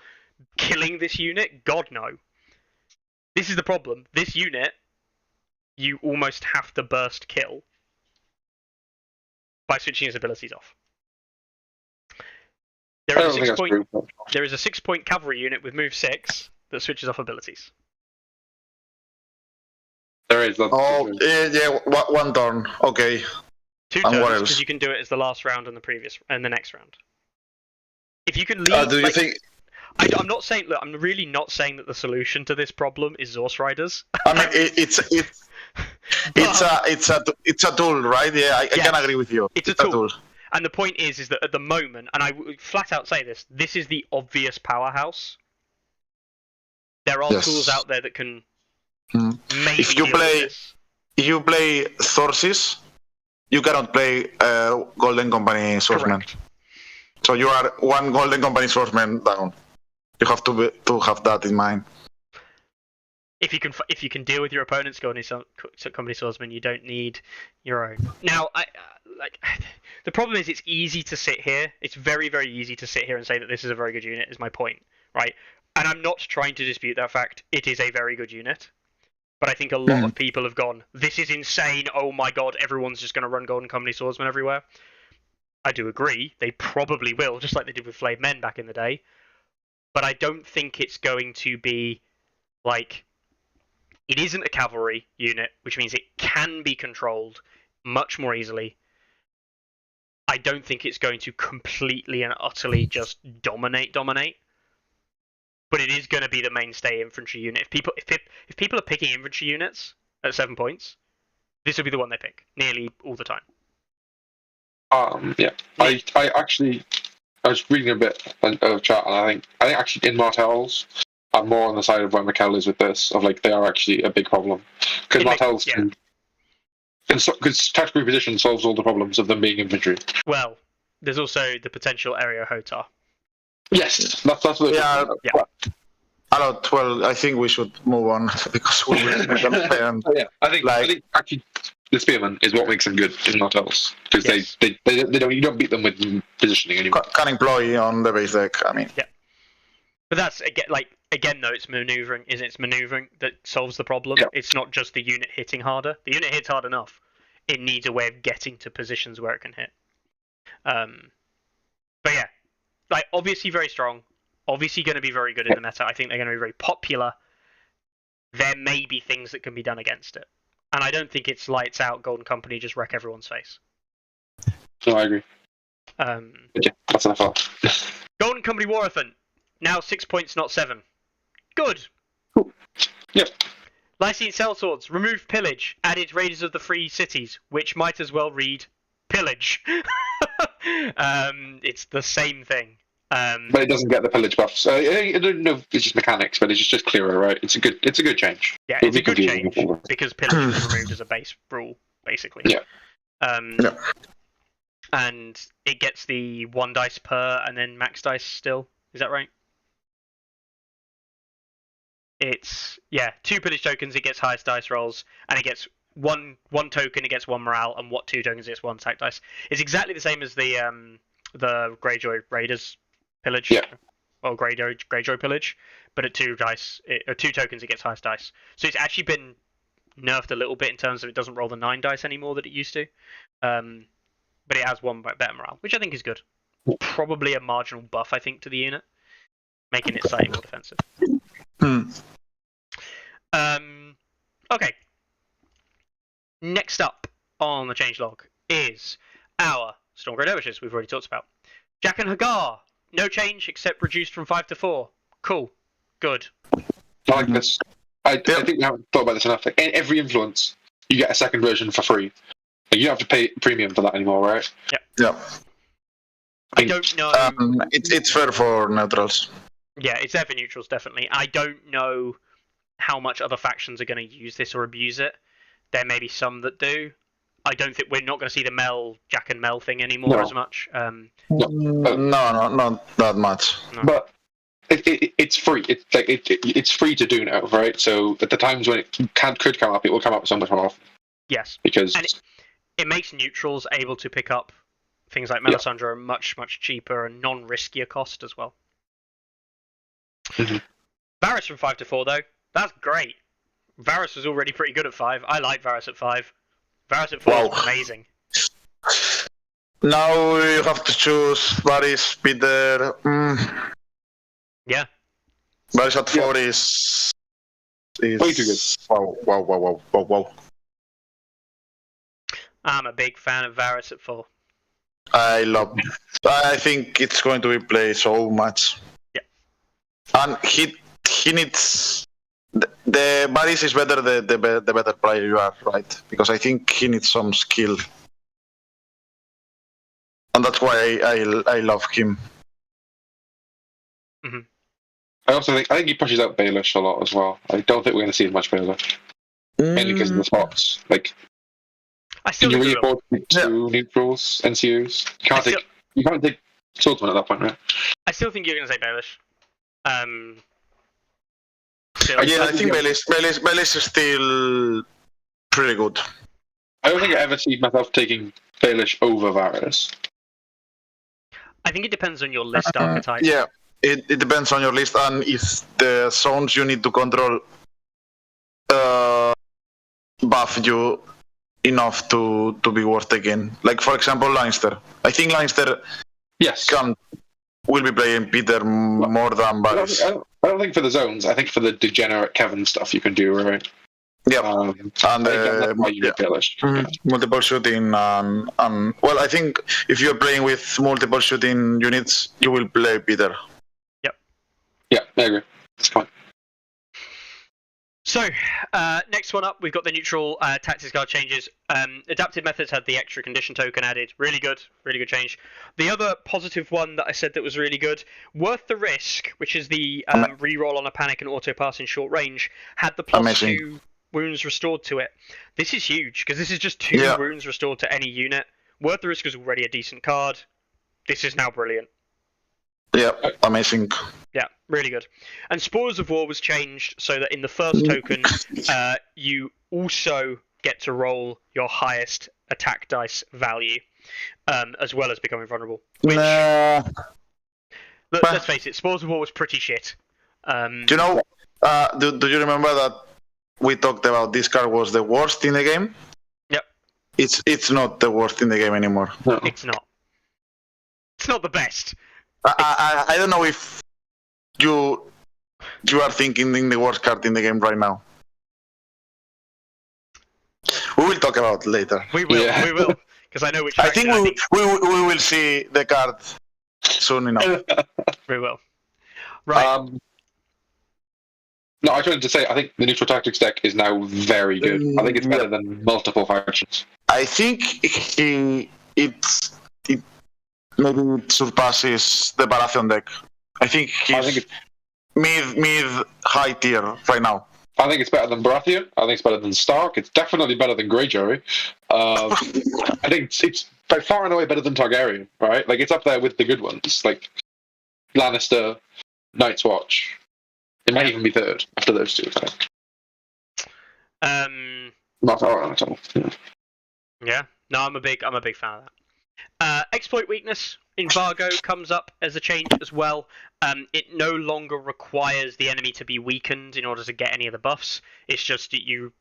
killing this unit? God, no. This is the problem. This unit, you almost have to burst kill by switching his abilities off. There is a 6-point cavalry unit with move 6 that switches off abilities. There is. One turn. Okay. 2 And what turns, else? because you can do it as the last round and the next round. If you can leave, Do you think? I'm not saying. Look, I'm really not saying that the solution to this problem is Zorse Riders. I mean, it's a tool, right? Yeah, I can agree with you. It's a tool. And the point is that at the moment, and I would flat out say this is the obvious powerhouse. There are tools out there that can maybe If you deal play, with this. if you play Sources, you cannot play Golden Company Swordsman. Correct. So you are one Golden Company Swordsman down. You have to have that in mind. If you can deal with your opponent's Golden Company Swordsman, you don't need your own. Now, the problem is it's easy to sit here. It's very, very easy to sit here and say that this is a very good unit. Is my point, right? And I'm not trying to dispute that fact. It is a very good unit. But I think a lot of people have gone, this is insane, oh my god, everyone's just going to run Golden Company Swordsman everywhere. I do agree, they probably will, just like they did with Flayed Men back in the day. But I don't think it's going to be, like, It isn't a cavalry unit, which means it can be controlled much more easily. I don't think it's going to completely and utterly just dominate. But it is going to be the mainstay infantry unit. If people are picking infantry units at 7 points, this will be the one they pick nearly all the time. Yeah. I was reading a bit of chat, and I think actually in Martells, I'm more on the side of where Mikkel is with this. Of like they are actually a big problem because Martells because tactical reposition solves all the problems of them being infantry. Well, there's also the potential area Hotar. Yes, that's what. Yeah. Yeah. Well, I think we should move on because we're going to spend. Yeah, I think actually the Spearman is what makes them good in Martells because Yes. they don't you don't beat them with positioning anymore. Can employ on the base deck. I mean, But that's again though, it's maneuvering. It's maneuvering that solves the problem. Yeah. It's not just the unit hitting harder. The unit hits hard enough. It needs a way of getting to positions where it can hit. But yeah, like obviously very strong. Obviously going to be very good in the meta. I think they're going to be very popular. There may be things that can be done against it, and I don't think it's lights out. Golden Company just wreck everyone's face. No, I agree. Yeah, That's enough thought. Golden Company Warathon now 6 points, not 7. Good. Cool. Yep. Lycine Sellswords, remove pillage, added Raiders of the Free Cities, which might as well read pillage. It's the same thing. But it doesn't get the pillage buffs. I don't know if it's just mechanics, but it's just clearer, right? It's a good change. Yeah, It'll it's a be good confusing change before. because pillage is removed as a base rule, basically. Yeah. Yeah. And it gets the 1 dice per and then max dice still. Is that right? It's 2 pillage tokens. It gets highest dice rolls, and it gets one token. It gets 1 morale, and 2 tokens it gets 1 attack dice. It's exactly the same as the Greyjoy Raiders pillage. Yeah. Or Greyjoy pillage, but at 2 dice, 2 tokens, it gets highest dice. So it's actually been nerfed a little bit in terms of it doesn't roll the 9 dice anymore that it used to. But it has 1 better morale, which I think is good. Probably a marginal buff, I think, to the unit, making it slightly more defensive. Okay. Next up on the changelog is our Stormgrey Dervishes, we've already talked about. Jack and Hagar, no change except reduced from 5 to 4. Cool. Good. I like this. I think we haven't thought about this enough. Like, in every influence, you get a second version for free. Like, you don't have to pay premium for that anymore, right? Yeah. I don't know. It's fair for neutrals. Yeah, it's there for neutrals, definitely. I don't know how much other factions are going to use this or abuse it. There may be some that do. I don't think we're not going to see the Jack and Mel thing anymore as much. No, not that much. No. But it's free. It's free to do now, right? So at the times when it could come up, it will come up so much more often. Yes. Because and it makes neutrals able to pick up things like Melisandre at a much, much cheaper and non-riskier cost as well. Mhm. Varys from 5 to 4, though. That's great. Varys was already pretty good at 5. I like Varys at 5. Varys at 4 is amazing. Now you have to choose Varys, Peter. Yeah. Varys at 4 is way too good. Wow. I'm a big fan of Varys at 4. I think it's going to be played so much. Yeah. And he needs the Varys is better the better player you are, right? Because I think he needs some skill, and that's why I love him. Mm-hmm. I think he pushes out Baelish a lot as well. I don't think we're going to see much Baelish, mainly because of the spots. Like, I still can you think really we will. afford 2 neutrals, NCUs? You can't take Swordsman at that point, right? I still think you're going to say Baelish. I think Baelish is still pretty good. I don't think I ever see myself taking Baelish over Varys. I think it depends on your list archetype. Yeah, it depends on your list and if the zones you need to control buff you enough to be worth taking. Like, for example, Leinster. I think Leinster will be playing Peter more than Varys. I don't think for the zones. I think for the degenerate Kevin stuff you can do, right? Yep. And And that's why you need pillars. multiple shooting and well, I think if you're playing with multiple shooting units, you will play better. Yeah, I agree. It's fine. So, next one up, we've got the neutral tactics card changes. Adapted methods had the extra condition token added. Really good change. The other positive one that I said that was really good, worth the risk, which is the reroll on a panic and auto pass in short range, had the +2 wounds restored to it. This is huge because this is just 2 wounds restored to any unit. Worth the risk was already a decent card. This is now brilliant. Yeah, amazing. Yeah, really good. And Spores of War was changed so that in the first token, you also get to roll your highest attack dice value, as well as becoming vulnerable. Which, let's face it, Spores of War was pretty shit. Do you know? Do you remember that we talked about this card was the worst in the game? Yep. It's not the worst in the game anymore. No. It's not. It's not the best. I don't know if you are thinking in the worst card in the game right now. We will talk about it later. We will, because I know which. I think we will see the card soon enough. We will. Right. No, I tried to say I think the neutral tactics deck is now very good. I think it's better than multiple factions. I think it maybe surpasses the Baratheon deck. I think he's mid high tier right now. I think it's better than Baratheon. I think it's better than Stark. It's definitely better than Greyjoy. I think it's by far and away better than Targaryen, right? Like, it's up there with the good ones, like Lannister, Night's Watch. It might even be third after those two, I think. Not at all. Yeah. No, I'm a big fan of that. Exploit weakness in Vargo comes up as a change as well. It no longer requires the enemy to be weakened in order to get any of the buffs. It's just that you,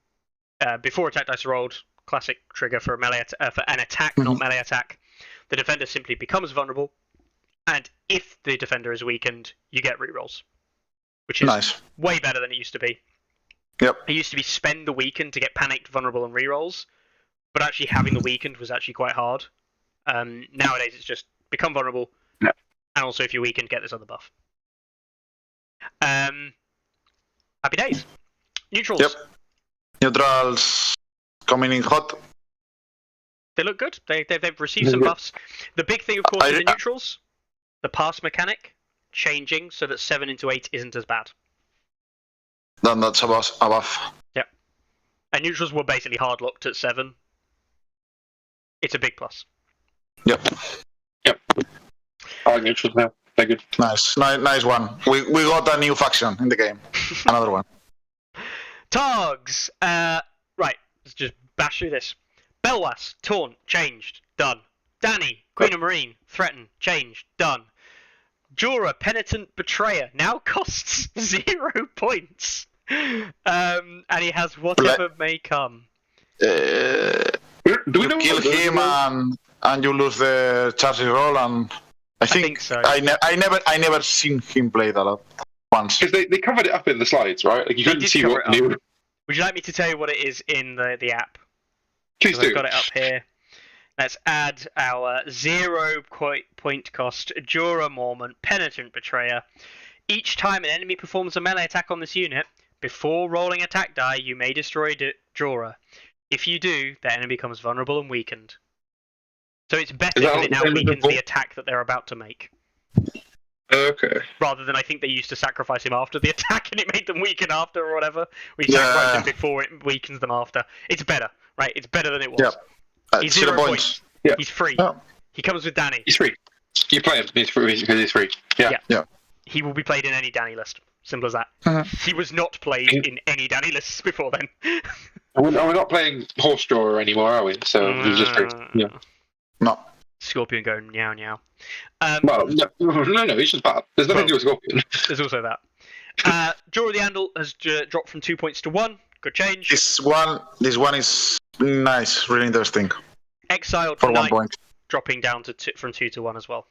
before attack dice are rolled, classic trigger for for an attack, not melee attack. The defender simply becomes vulnerable, and if the defender is weakened, you get rerolls, which is way better than it used to be. Yep. It used to be spend the weakened to get panicked, vulnerable, and rerolls, but actually having the weakened was actually quite hard. Nowadays, it's just become vulnerable, and also if you're weakened, get this other buff. Happy days. Neutrals. Yep. Neutrals coming in hot. They look good. They've received some buffs. The big thing, of course, with the neutrals, the pass mechanic changing so that 7 into 8 isn't as bad. Then that's a buff. Yep. And neutrals were basically hard locked at 7. It's a big plus. Yep. I like neutrals now. They're good. Nice one. We got a new faction in the game. Another one. Targs. Right. Let's just bash through this. Belwas, taunt, changed, done. Dany, Queen of Marine, threaten, changed, done. Jorah, penitent betrayer, now costs 0 points. And he has whatever may come. Do we You know kill him and you lose the charging roll, and I think so. I never seen him play that lot once. Because they covered it up in the slides, right? Like, you couldn't see what new. Would you like me to tell you what it is in the app? Please do. I've got it up here. Let's add our 0 point cost Jorah Mormont, Penitent Betrayer. Each time an enemy performs a melee attack on this unit, before rolling attack die, you may destroy Jorah. If you do, the enemy becomes vulnerable and weakened. So it's better because it now weakens the attack that they're about to make. Okay. Rather than I think they used to sacrifice him after the attack and it made them weaken after or whatever. We sacrifice him before it weakens them after. It's better, right? It's better than it was. Yep. He's 0 points. Yeah. He's free. Yeah. He comes with Dany. He's free. You play him because he's free. Yeah. He will be played in any Dany list. Simple as that. He was not played in any Dany lists before then. We're not playing horse drawer anymore, are we? So he's just free. Yeah. No. Scorpion going meow meow. Well, no, he's just bad. There's nothing to do with Scorpion. There's also that. Jorah the Andal has dropped from 2 points to 1. Good change. This one is nice, really interesting. Exiled For 1 Knight point. dropping down to from 2 to 1 as well.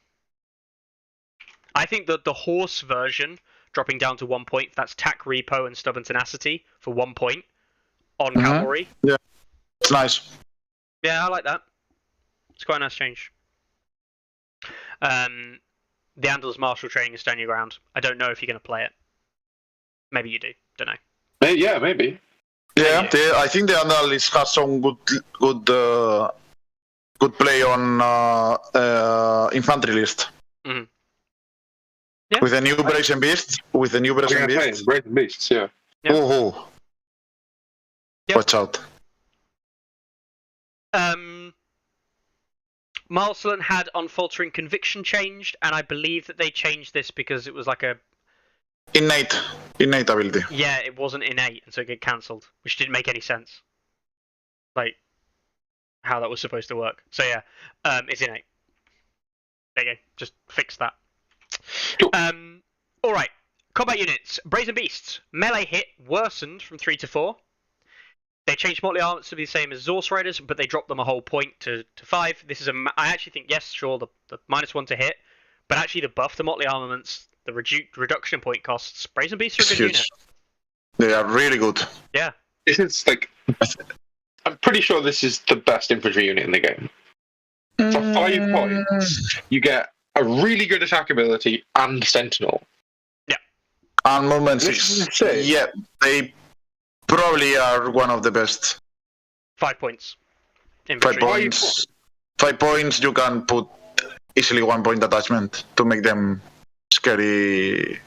I think that the horse version dropping down to 1 point, that's Tack Repo and Stubborn Tenacity for 1 point, on Mhm. cavalry. It's nice. Yeah, I like that. It's quite a nice change. The Andal's martial training is stand your ground. I don't know if you're going to play it. Maybe you do. Don't know. Yeah, maybe. Yeah, Yeah. I think the analyst has some good play on infantry list. Mhm. Yeah. With the new Brazen Beast. With the new Brazen Beast. Brazen Beasts, yeah. Yeah. Oh. Yeah. Watch out. Marceline had Unfaltering Conviction changed, and I believe that they changed this because it was like a... Innate ability. Yeah, it wasn't innate, and so it got cancelled, which didn't make any sense. Like, how that was supposed to work. So yeah, it's innate. There you go. Just fix that. Cool. Alright. Combat units. Brazen Beasts. Melee hit worsened from 3 to 4. They changed Motley Armaments to be the same as Zorse Riders, but they dropped them a whole point to 5. This is I actually think, yes, sure, the -1 to hit, but actually the buff to Motley Armaments, the reduction in point costs, Brazen Beasts are a It's good huge. unit. They are really good. Yeah. This is like, I'm pretty sure this is the best infantry unit in the game. For 5 points, you get a really good attack ability and Sentinel. And movement This 6. is sick. Yeah, they probably are one of the best. 5 points. 5 Infantry. points. 5 points, you can put easily 1 point attachment to make them scary.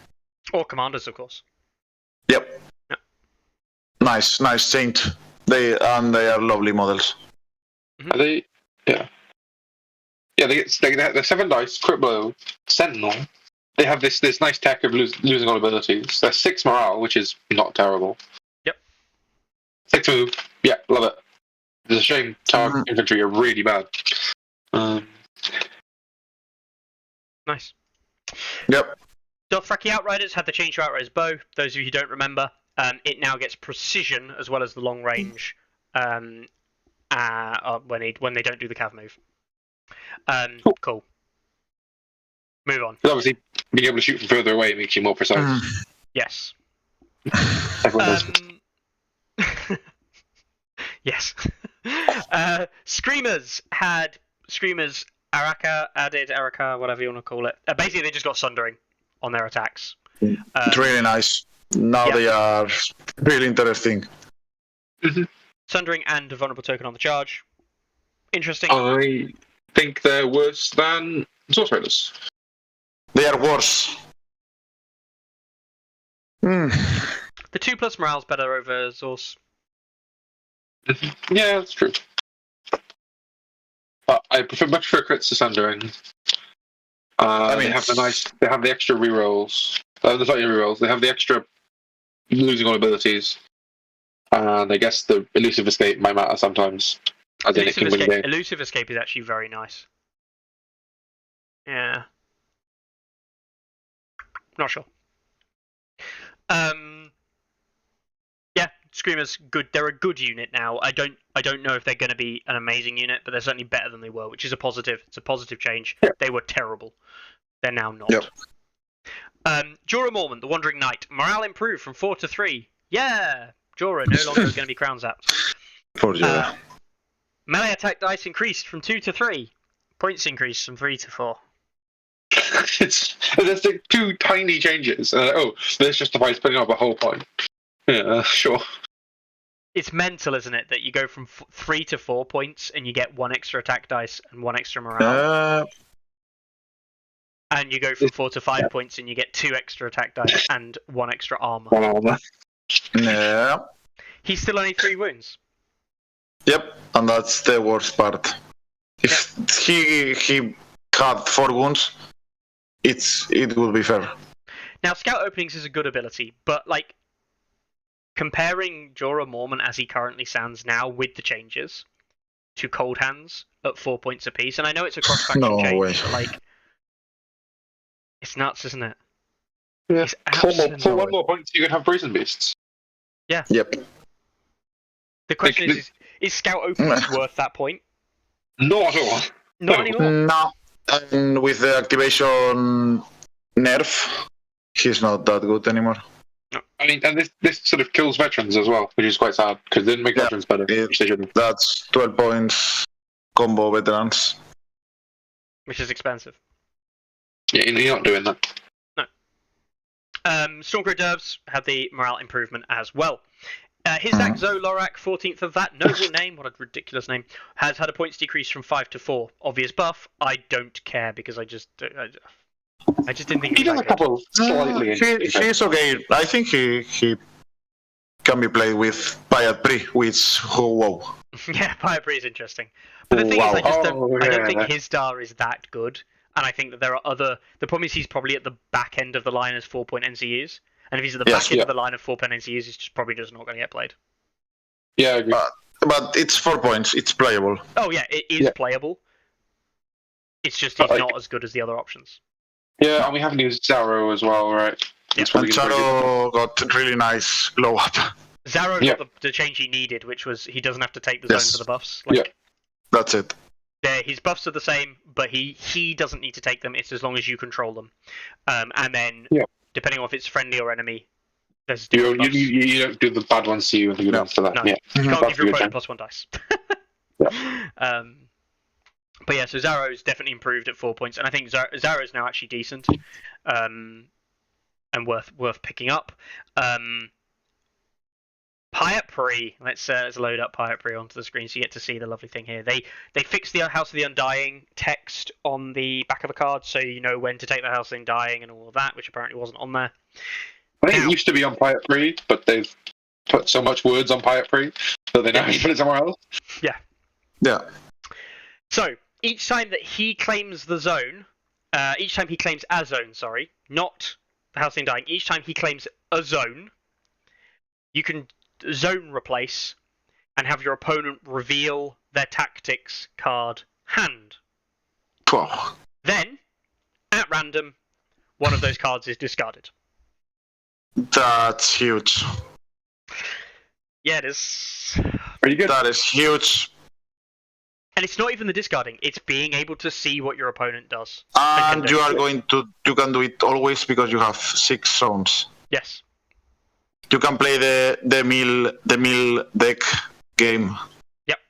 Or commanders, of course. Yep. Yeah. Nice change. They are lovely models. Are they? Yeah. Yeah, they're 7 dice, crit blow, Sentinel. They have this nice tech of losing all abilities. They're 6 morale, which is not terrible. Yep. 6 move. Yeah, love it. It's a shame target infantry are really bad. Nice. Yep. Dothraki Outriders had the change to Outriders bow. Those of you who don't remember, it now gets precision as well as the long range when they don't do the cav move. Cool. Move on. But obviously, being able to shoot from further away makes you more precise. Yes. Everyone does. Yes. Screamers had Araka, whatever you want to call it. Basically, they just got Sundering on their attacks. It's really nice. Now yeah. they are really interesting. Sundering and a vulnerable token on the charge. Interesting. I think they're worse than Source Raiders. They are worse. The 2+ morale's better over Zorse. Yeah, that's true. But I much prefer crits to Sundering. They have the extra rerolls. They have the extra losing all abilities. And I guess the elusive escape might matter sometimes. As in it can win the game. Elusive escape is actually very nice. Yeah. Not sure. Yeah, Screamers good. They're a good unit now. I don't know if they're going to be an amazing unit, but they're certainly better than they were, which is a positive. It's a positive change. Yeah. They were terrible. They're now not. Yep. Jorah Mormont, the Wandering Knight. Morale improved from 4 to 3. Yeah! Jorah no longer going to be crown zapped. For you. Melee attack dice increased from 2 to 3. Points increased from 3 to 4. There's like 2 tiny changes. This justifies putting up a whole point. Yeah, sure. It's mental, isn't it, that you go from 3 to 4 points and you get 1 extra attack dice and 1 extra morale. And you go from 4 to 5 points and you get 2 extra attack dice and 1 extra armor. Yeah. He's still only 3 wounds. Yep, and that's the worst part. If he had 4 wounds, it would be fair. Now, Scout Openings is a good ability, but like comparing Jorah Mormont as he currently stands now with the changes to Cold Hands at 4 points apiece, and I know it's a cross-faction No change, way. but like it's nuts, isn't it? Yeah. It's For 1 more point, you can have Brazen Beasts. Yep. The question is Scout Openings worth that point? Not at all. Not anymore. No. And with the activation nerf, he's not that good anymore. I mean, and this sort of kills veterans as well, which is quite sad because they didn't make Yeah, veterans better, which they shouldn't. That's 12 points combo veterans. which is expensive. Yeah, you're not doing that. Stormcrow Dervs had the morale improvement as well. His deck, Zolorak, 14th of that noble name, what a ridiculous name, has had a points decrease from 5 to 4. Obvious buff. I don't care because I just didn't think He it was does a that good. couple slightly. He's okay. I think he can be played with Payat Pri, which whoa. Yeah, Pyre is interesting. But the thing Wow. is, I Oh, don't think yeah. his star is that good. And I think that there are other... The problem is he's probably at the back end of the line as 4-point NCUs. And if he's at the Yes, back end yeah. of the line of 4-point NCUs, he's probably just not going to get played. Yeah, I agree. But it's 4 points. It's playable. Oh yeah, it is Yeah. playable. It's just he's not as good as the other options. Yeah, and we haven't used Zaro as well, right? Yeah. It's probably And gonna be good. Charo got really nice glow up. Zaro Yeah. got the change he needed, which was he doesn't have to take the zone Yes. for the buffs. Yeah. That's it. His buffs are the same, but he doesn't need to take them. It's as long as you control them. And then, Yeah. depending on if it's friendly or enemy, there's You, different you, buffs. you don't do the bad ones to you and the good No. ones to that. No. Yeah. You can't That's give your good, opponent +1 dice. Yeah. But yeah, so Zaro's definitely improved at 4 points, and I think Zaro's now actually decent, and worth picking up. Payat Pri, let's load up Payat Pri onto the screen so you get to see the lovely thing here. They fixed the House of the Undying text on the back of a card, so you know when to take the House of the Undying and all of that, which apparently wasn't on there. I think Now- it used to be on Payat Pri, but they've put so much words on Payat Pri that they now have to put it somewhere else. Yeah. So, each time that he claims the zone, each time he claims a zone, sorry, not the House of the Undying, each time he claims a zone, you can zone replace and have your opponent reveal their tactics card hand. Wow. Then, at random, one of those cards is discarded. That's huge. Yeah, it is. Pretty good. That is huge. And it's not even the discarding, it's being able to see what your opponent does. And Okay. you can do it always because you have 6 zones. Yes. You can play the mill deck game.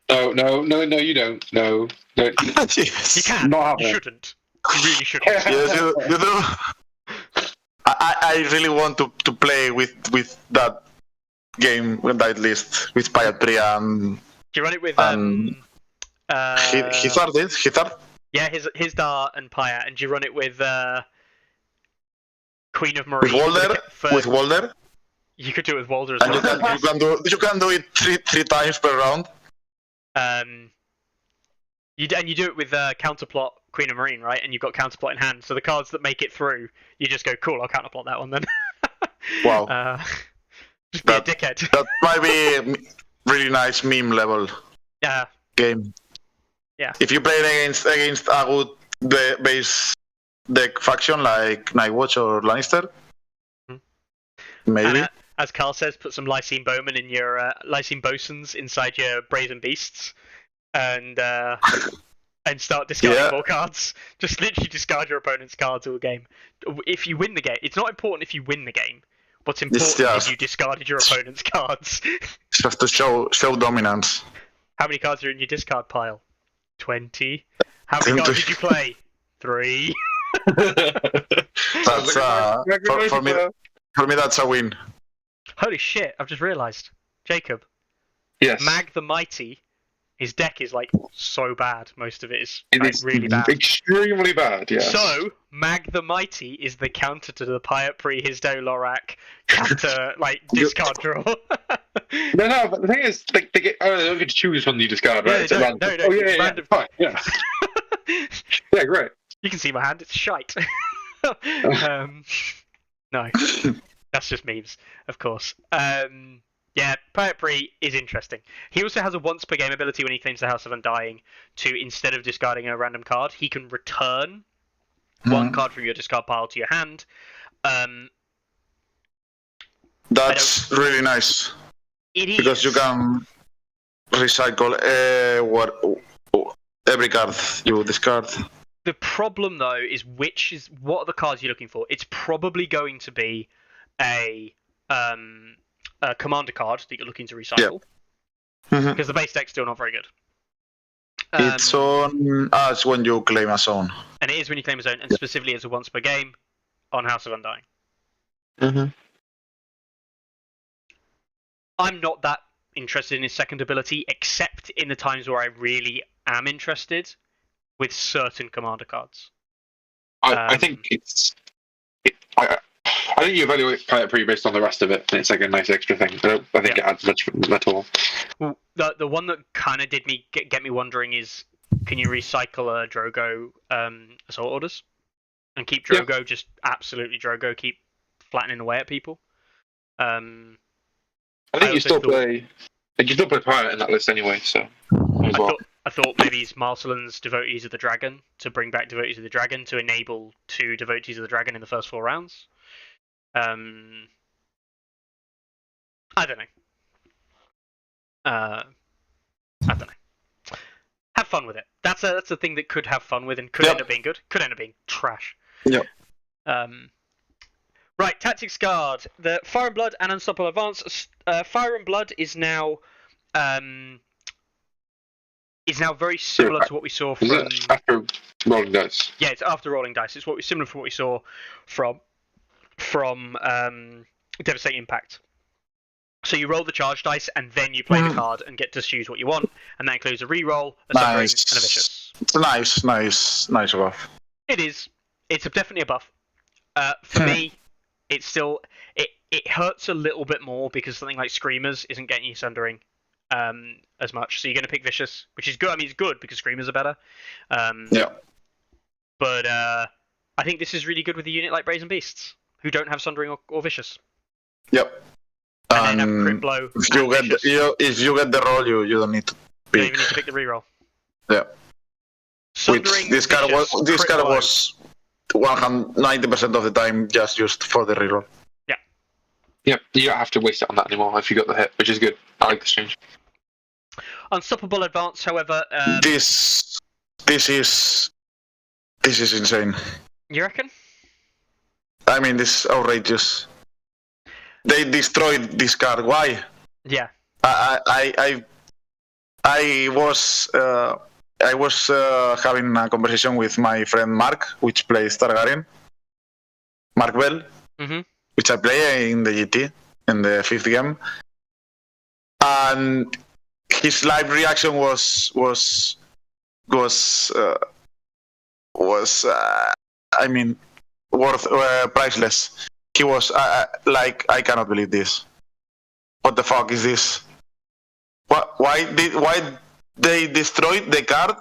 No, you don't. No. Yes. You can, Not you happening. shouldn't. You really shouldn't. Yes, you do. I really want to play with that game, with that list, with Payat Pri and Do you run it with Hithar? yeah, his Dar and Pyat, and do you run it with Queen of Marine? With Walder? With Walder? You could do it with Walder as And well. you can do it three times per round. You do it with counterplot Queen of Marine, right? And you've got counterplot in hand, so the cards that make it through, you just go, cool, I'll counterplot that one then. Wow. Just be a dickhead. That might be a really nice meme level Yeah. game. Yeah. If you play it against a good base deck faction like Nightwatch or Lannister, maybe. And, as Carl says, put some Lysine Bowmen in your Lysine Bosuns inside your Brazen Beasts, and start discarding more cards. Just literally discard your opponent's cards all game. If you win the game, it's not important if you win the game. What's important is you discarded your opponent's cards. Just to show dominance. How many cards are in your discard pile? 20. How many cards did you play? 3. That's for me that's a win. Holy shit! I've just realised, Jacob. Yes. Mag the Mighty. His deck is like so bad. Most of it is It like, is really bad. extremely bad, yeah. So, Mag the Mighty is the counter to the Payat Pri Hisdo Lorak counter, like, discard draw. No, but the thing is, they get, they don't get to choose when you discard, right? Yeah, It's at no, random. no, Oh, it's yeah, random. fine, yeah. Yeah, great. You can see my hand, it's shite. No, that's just memes, of course. Yeah, Payat Pri is interesting. He also has a once per game ability when he claims the House of Undying to, instead of discarding a random card, he can return one card from your discard pile to your hand. That's really nice. It is. Because you can recycle every card you discard. The problem, though, is what are the cards you're looking for? It's probably going to be a commander card that you're looking to recycle, Mhm. because the base deck's still not very good. It's on us when you claim a zone. And it is when you claim a zone, and specifically it's a once per game on House of Undying. Mm-hmm. I'm not that interested in his second ability, except in the times where I really am interested with certain commander cards. I think I think you evaluate it pretty based on the rest of it, and it's like a nice extra thing. I think it adds much at all. Well, the one that kind of did me get me wondering is, can you recycle a Drogo assault orders and keep Drogo just absolutely Drogo, keep flattening away at people? I think you still play Pirate in that list anyway, so as well. I thought maybe it's Marcelin's Devotees of the Dragon to bring back Devotees of the Dragon to enable 2 Devotees of the Dragon in the first 4 rounds. I don't know. I don't know. Have fun with it. That's a thing that could have fun with and could end up being good. Could end up being trash. Yep. Right, Tactics Guard. The Fire and Blood and Unstoppable Advance. Fire and Blood is now very similar to what we saw from. Is it after rolling dice? Yeah, it's after rolling dice. It's similar to what we saw from Devastating Impact. So you roll the charge dice and then you play the card and get to choose what you want, and that includes a reroll, a suffering, and a vicious. It's a nice buff. It is. It's definitely a buff. For me, it's still it hurts a little bit more because something like Screamers isn't getting you Sundering as much. So you're going to pick Vicious, which is good. I mean, it's good because Screamers are better. But I think this is really good with a unit like Brazen Beasts, who don't have Sundering or Vicious. Yep. And then have Crit Blow. If you get the roll, you don't need to pick. You don't even need to pick the reroll. Yeah. Sundering, This card Vicious, was 190% of the time just used for the reroll. Yeah, you don't have to waste it on that anymore if you got the hit, which is good. I like this change. Unstoppable Advance, however, This is insane. you reckon? I mean, this is outrageous. They destroyed this card. Why? Yeah. I was having a conversation with my friend Mark, which plays Targaryen. Mark Bell, which I play in the GT in the 5th game, and his live reaction was I mean, worth priceless. He was like, I cannot believe this. What the fuck is this? Why they destroyed the card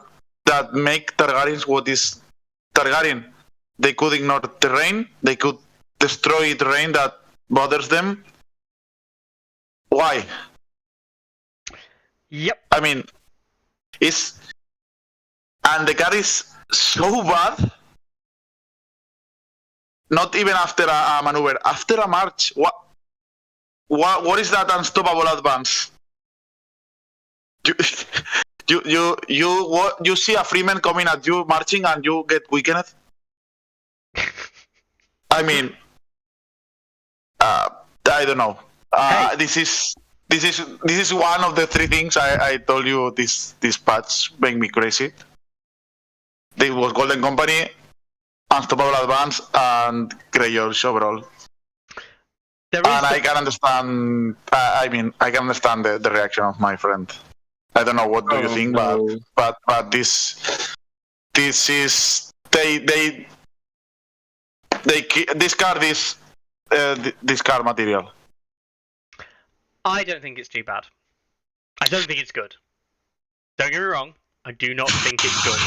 that make Targaryens what is Targaryen? They could ignore terrain. They could destroy terrain that bothers them. Why? Yep. I mean, and the card is so bad. Not even after a maneuver, after a march. What is that unstoppable advance? You see a Freeman coming at you marching and you get weakened. I mean, I don't know. This is one of the 3 things I told you. This patch made me crazy. There was Golden Company, Unstoppable Advance, and Greyjoy overall. And I can understand. I can understand the reaction of my friend. I don't know what do you think, but this is they discard this discard material. I don't think it's too bad. I don't think it's good. Don't get me wrong. I do not think it's good.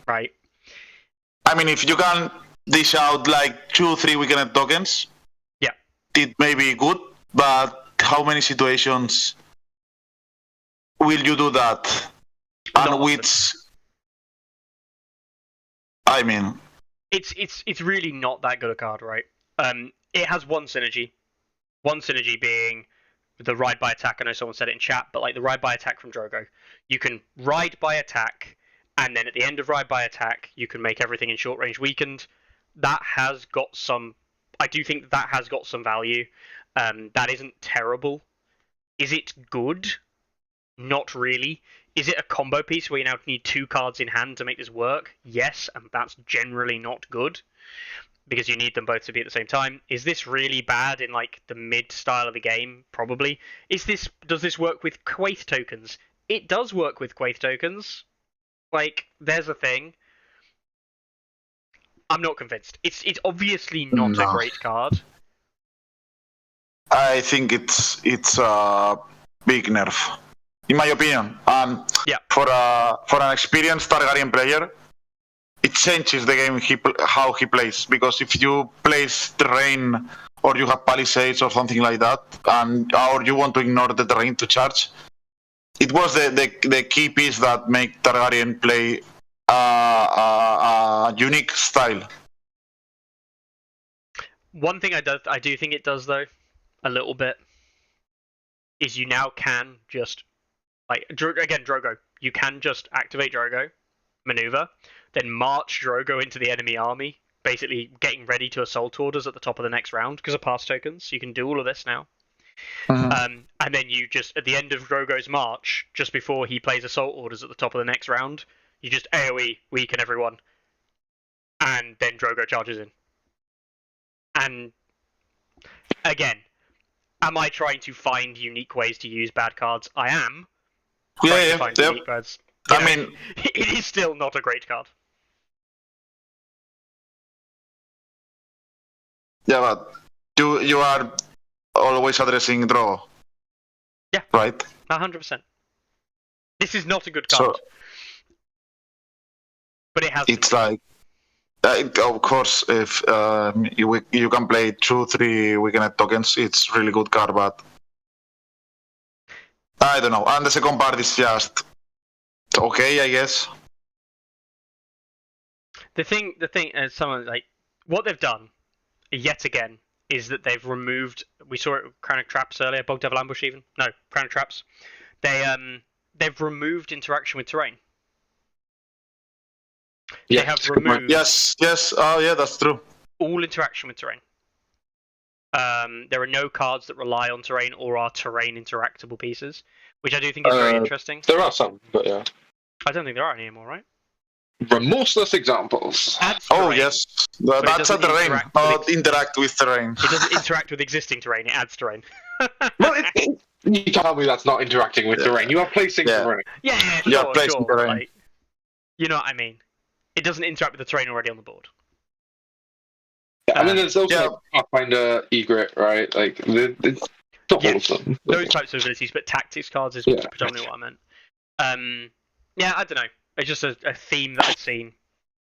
Right. I mean, if you can dish out like 2-3 weekend tokens, it may be good, but how many situations will you do that? And which, I mean, it's really not that good a card, right? It has one synergy being the ride by attack. I know someone said it in chat, but like the ride by attack from Drogo, you can ride by attack, and then at the end of ride by attack, you can make everything in short range weakened. That has got some I do think that has got some value. That isn't terrible. Is it good? Not really. Is it a combo piece where you now need 2 cards in hand to make this work? Yes, and that's generally not good because you need them both to be at the same time. Is this really bad in like the mid style of the game? Probably. Does this work with Quaith tokens? It does work with Quaith tokens. Like, there's a thing. I'm not convinced. It's obviously not a great card. I think it's a big nerf, in my opinion. Yeah. For an experienced Targaryen player, it changes the game how he plays. Because if you place terrain or you have palisades or something like that, or you want to ignore the terrain to charge, it was the key piece that make Targaryen play a unique style. One thing I do think it does though, a little bit, is you now can just like again Drogo. You can just activate Drogo, maneuver, then march Drogo into the enemy army, basically getting ready to assault orders at the top of the next round because of pass tokens. You can do all of this now. And then you just, at the end of Drogo's march, just before he plays assault orders at the top of the next round, you just AoE weaken everyone, and then Drogo charges in. And again, am I trying to find unique ways to use bad cards? I am. Yeah. Unique cards. I mean, it is still not a great card. Yeah, but you are always addressing Drogo. Yeah. Right? 100%. This is not a good card. But it has. It's like, of course, if you can play 2-3 weakened tokens, it's really good card, but I don't know. And the second part is just okay, I guess. The thing, someone like what they've done, yet again, is that they've removed. We saw it with Crown of Traps earlier, Bog Devil Ambush even. No, Crown of Traps. They've removed interaction with terrain. Yeah, they have removed. Yes. Oh, yeah, that's true. All interaction with terrain. There are no cards that rely on terrain or are terrain interactable pieces, which I do think is very interesting. There are some, but yeah. I don't think there are any anymore, right? Remorseless examples. Oh, yes. That's a terrain, not interact with terrain. It doesn't interact with existing terrain, it adds terrain. Well, you can't tell me that's not interacting with terrain. You are placing terrain. Yeah, sure. Like, you know what I mean. It doesn't interact with the terrain already on the board. Yeah, I mean, there's also Pathfinder, Egret, right? Like, it's not all of them. Those types of abilities, but tactics cards is predominantly what I meant. Yeah, I don't know. It's just a theme that I've seen.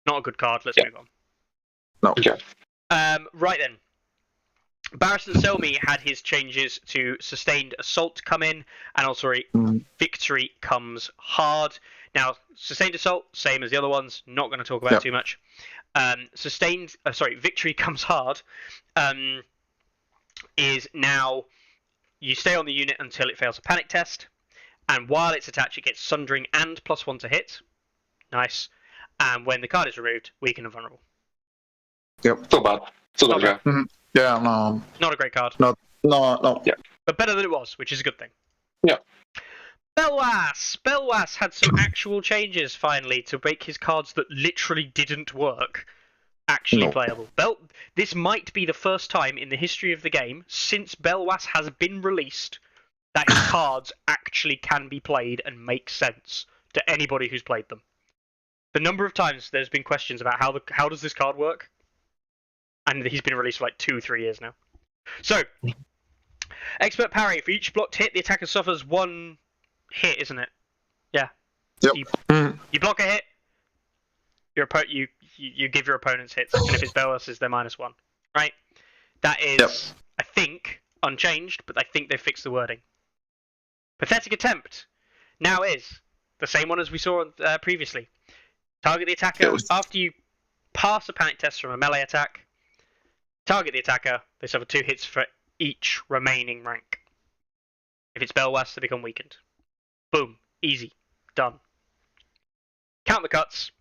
Not a good card. Let's move on. No. Okay. Right then. Barristan Selmy had his changes to Sustained Assault come in, and also Victory Comes Hard. Now, Sustained Assault, same as the other ones, not going to talk about too much. Victory Comes Hard is now you stay on the unit until it fails a panic test, and while it's attached, it gets Sundering and +1 to hit. Nice. And when the card is removed, weaken and vulnerable. Yep. Still bad. Still not bad. Mm-hmm. Yeah, no. Not a great card. No. Yeah. But better than it was, which is a good thing. Yeah. Belwas had some actual changes finally to make his cards that literally didn't work actually playable. This might be the first time in the history of the game since Belwas has been released that his cards actually can be played and make sense to anybody who's played them. The number of times there's been questions about how does this card work, and he's been released for like 2-3 years now. So, expert parry. For each blocked hit, the attacker suffers 1 hit, isn't it? Yeah. Yep. You block a hit. You give your opponents hits, and if it's Belwas, they're -1. Right. That is, I think, unchanged, but I think they fixed the wording. Pathetic Attempt now is the same one as we saw previously. Target the attacker after you pass a panic test from a melee attack. Target the attacker. They suffer 2 hits for each remaining rank. If it's Belwas, they become weakened. Boom. Easy. Done. Count the cuts.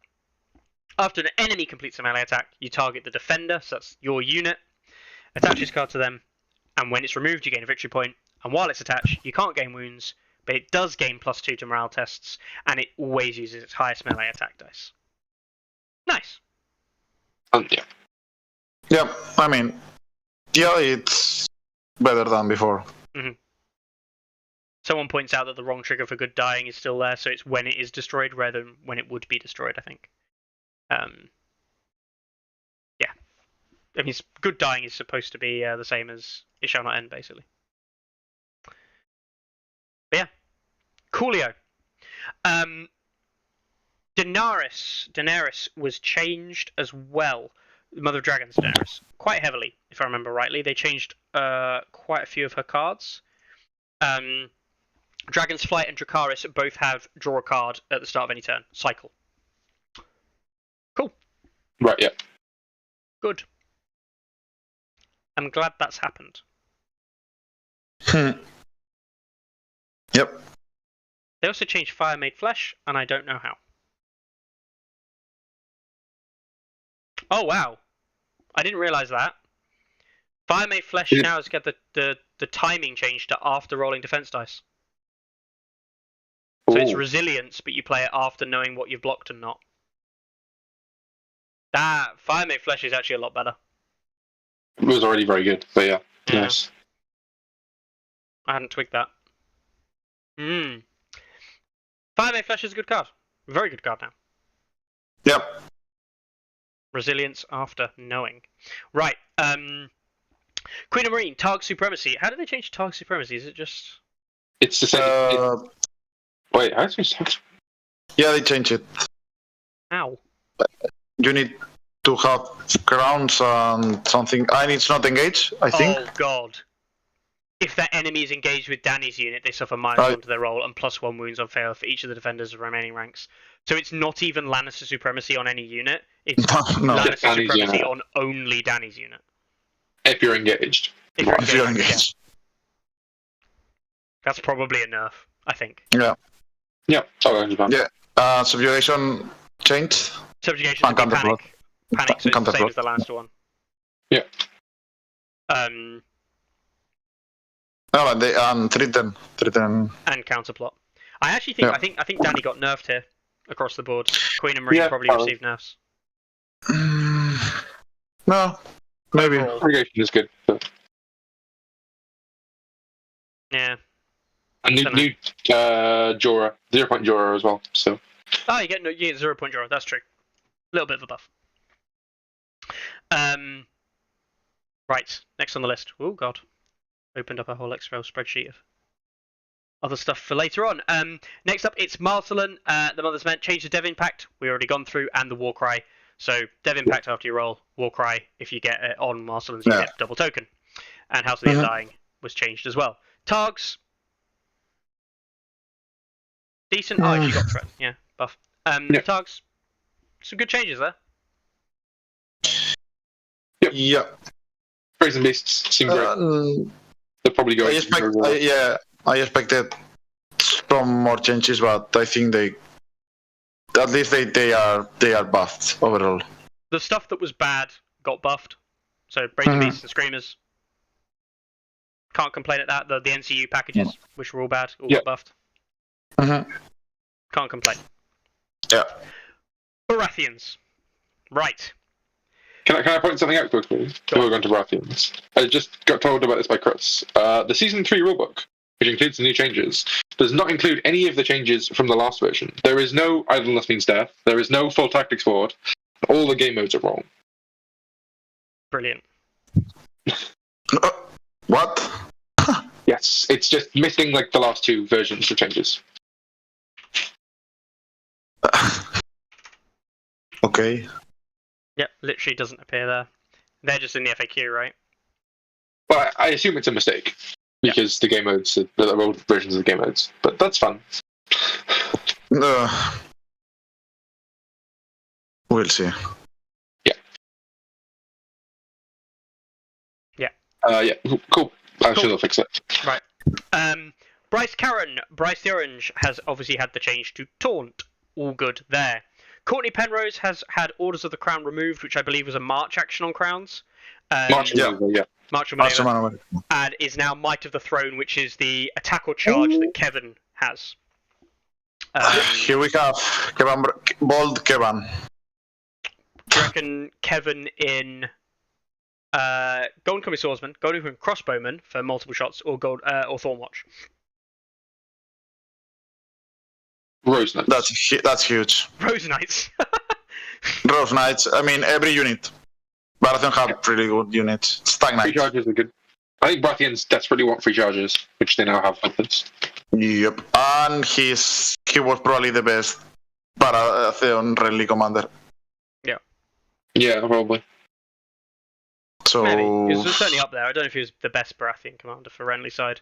After an enemy completes a melee attack, you target the defender, so that's your unit. Attach this card to them, and when it's removed, you gain a victory point. And while it's attached, you can't gain wounds, but it does gain +2 to morale tests, and it always uses its highest melee attack dice. Nice. Yeah. Yeah, I mean, yeah, it's better than before. Someone points out that the wrong trigger for good dying is still there, so it's when it is destroyed rather than when it would be destroyed, I think. Yeah. I mean, good dying is supposed to be the same as it shall not end, basically. But yeah. Coolio. Daenerys was changed as well. The Mother of Dragons Daenerys. Quite heavily, if I remember rightly. They changed quite a few of her cards. Dragon's Flight and Dracarys both have draw a card at the start of any turn. Cycle. Cool. Right, yeah. Good. I'm glad that's happened. Yep. They also changed Fire Made Flesh, and I don't know how. Oh, wow. I didn't realise that. Fire Made Flesh now has got the timing changed to after rolling defense dice. So it's resilience, but you play it after knowing what you've blocked and not. That Fire Made Flesh is actually a lot better. It was already very good, but yeah. Nice. I hadn't twigged that. Fire Made Flesh is a good card. Very good card now. Yep. Resilience after knowing. Right. Queen of Marine, Targ Supremacy. How did they change Targ Supremacy? Is it just... It's the same. Wait, how did we start? Yeah, they changed it. How? You need to have crowns and something. And it's not engaged, I think. Oh, God. If that enemy is engaged with Danny's unit, they suffer -1 to their roll and +1 wounds on fail for each of the defenders of remaining ranks. So it's not even Lannister Supremacy on any unit. It's No. Lannister Danny's Supremacy unit. on only Danny's unit. If you're engaged. If you're If you're engaged, yeah. engaged. That's probably a nerf, I think. Yeah. Yeah. Oh, Yeah. Subjugation changed. Subjugation is And panic. Panic, so it's the Counterplot. same as the Lannister one. Yeah. Oh, and they threaten. And counterplot. I actually think Yeah. I think Danny got nerfed here across the board. Queen and Marine probably received nerfs. No, maybe. Overall. Irrigation is good. But... Yeah. And new Jorah, 0-point Jorah as well. So. Oh, you get 0-point draw. That's true. A little bit of a buff. Right, next on the list. Oh God, opened up a whole Excel spreadsheet of other stuff for later on. Next up, it's Marcelin, the Mother's Men. Change the Dev Impact. We already gone through, and the Warcry. So Dev Impact after you roll, Warcry if you get it on Marcelin's, you get double token. And House of the Undying was changed as well. Targs. Decent. Oh, you got threat. Yeah, buff. Targs. Some good changes there. Yeah. Brazen Beasts seem great. They'll probably go. I expected some more changes, but I think at least they are buffed overall. The stuff that was bad got buffed. So Brazen Beasts and Screamers. Can't complain at that. The NCU packages, which were all bad, all got buffed. Can't complain. Yeah. Baratheons. Right. Can I point something out quickly before we go on to Baratheons? I just got told about this by Chris. The Season 3 rulebook, which includes the new changes, does not include any of the changes from the last version. There is no Idleness Means Death. There is no Full Tactics Forward. All the game modes are wrong. Brilliant. What? Yes, it's just missing like the last two versions of changes. Okay. Yep, literally doesn't appear there. They're just in the FAQ, right? Well, I assume it's a mistake because the game modes are the old versions of the game modes, but that's fun. We'll see. Yeah, cool. I'm sure they'll fix it. Right. Bryce Karen, Bryce the Orange, has obviously had the change to Taunt. All good there. Courtney Penrose has had Orders of the Crown removed, which I believe was a March action on Crowns. March, yeah. Martial Martial Maneuver, maneuver. and is now Might of the Throne, which is the attack or charge that Kevin has. Here we have Kevin, bold Kevin. Do you reckon Kevin in Golden Compass Swordsman, Golden Compass Crossbowman for multiple shots, or Thornwatch? Rose Knights. That's huge. Rose Knights. Rose Knights. I mean, every unit. Baratheon have really good units. Stag Free Knights. charges are good. I think Baratheons desperately want free charges, which they now have with this. Yep. And he was probably the best Baratheon Renly commander. Yeah, probably. So Maybe. He was certainly up there. I don't know if he was the best Baratheon commander for Renly's side.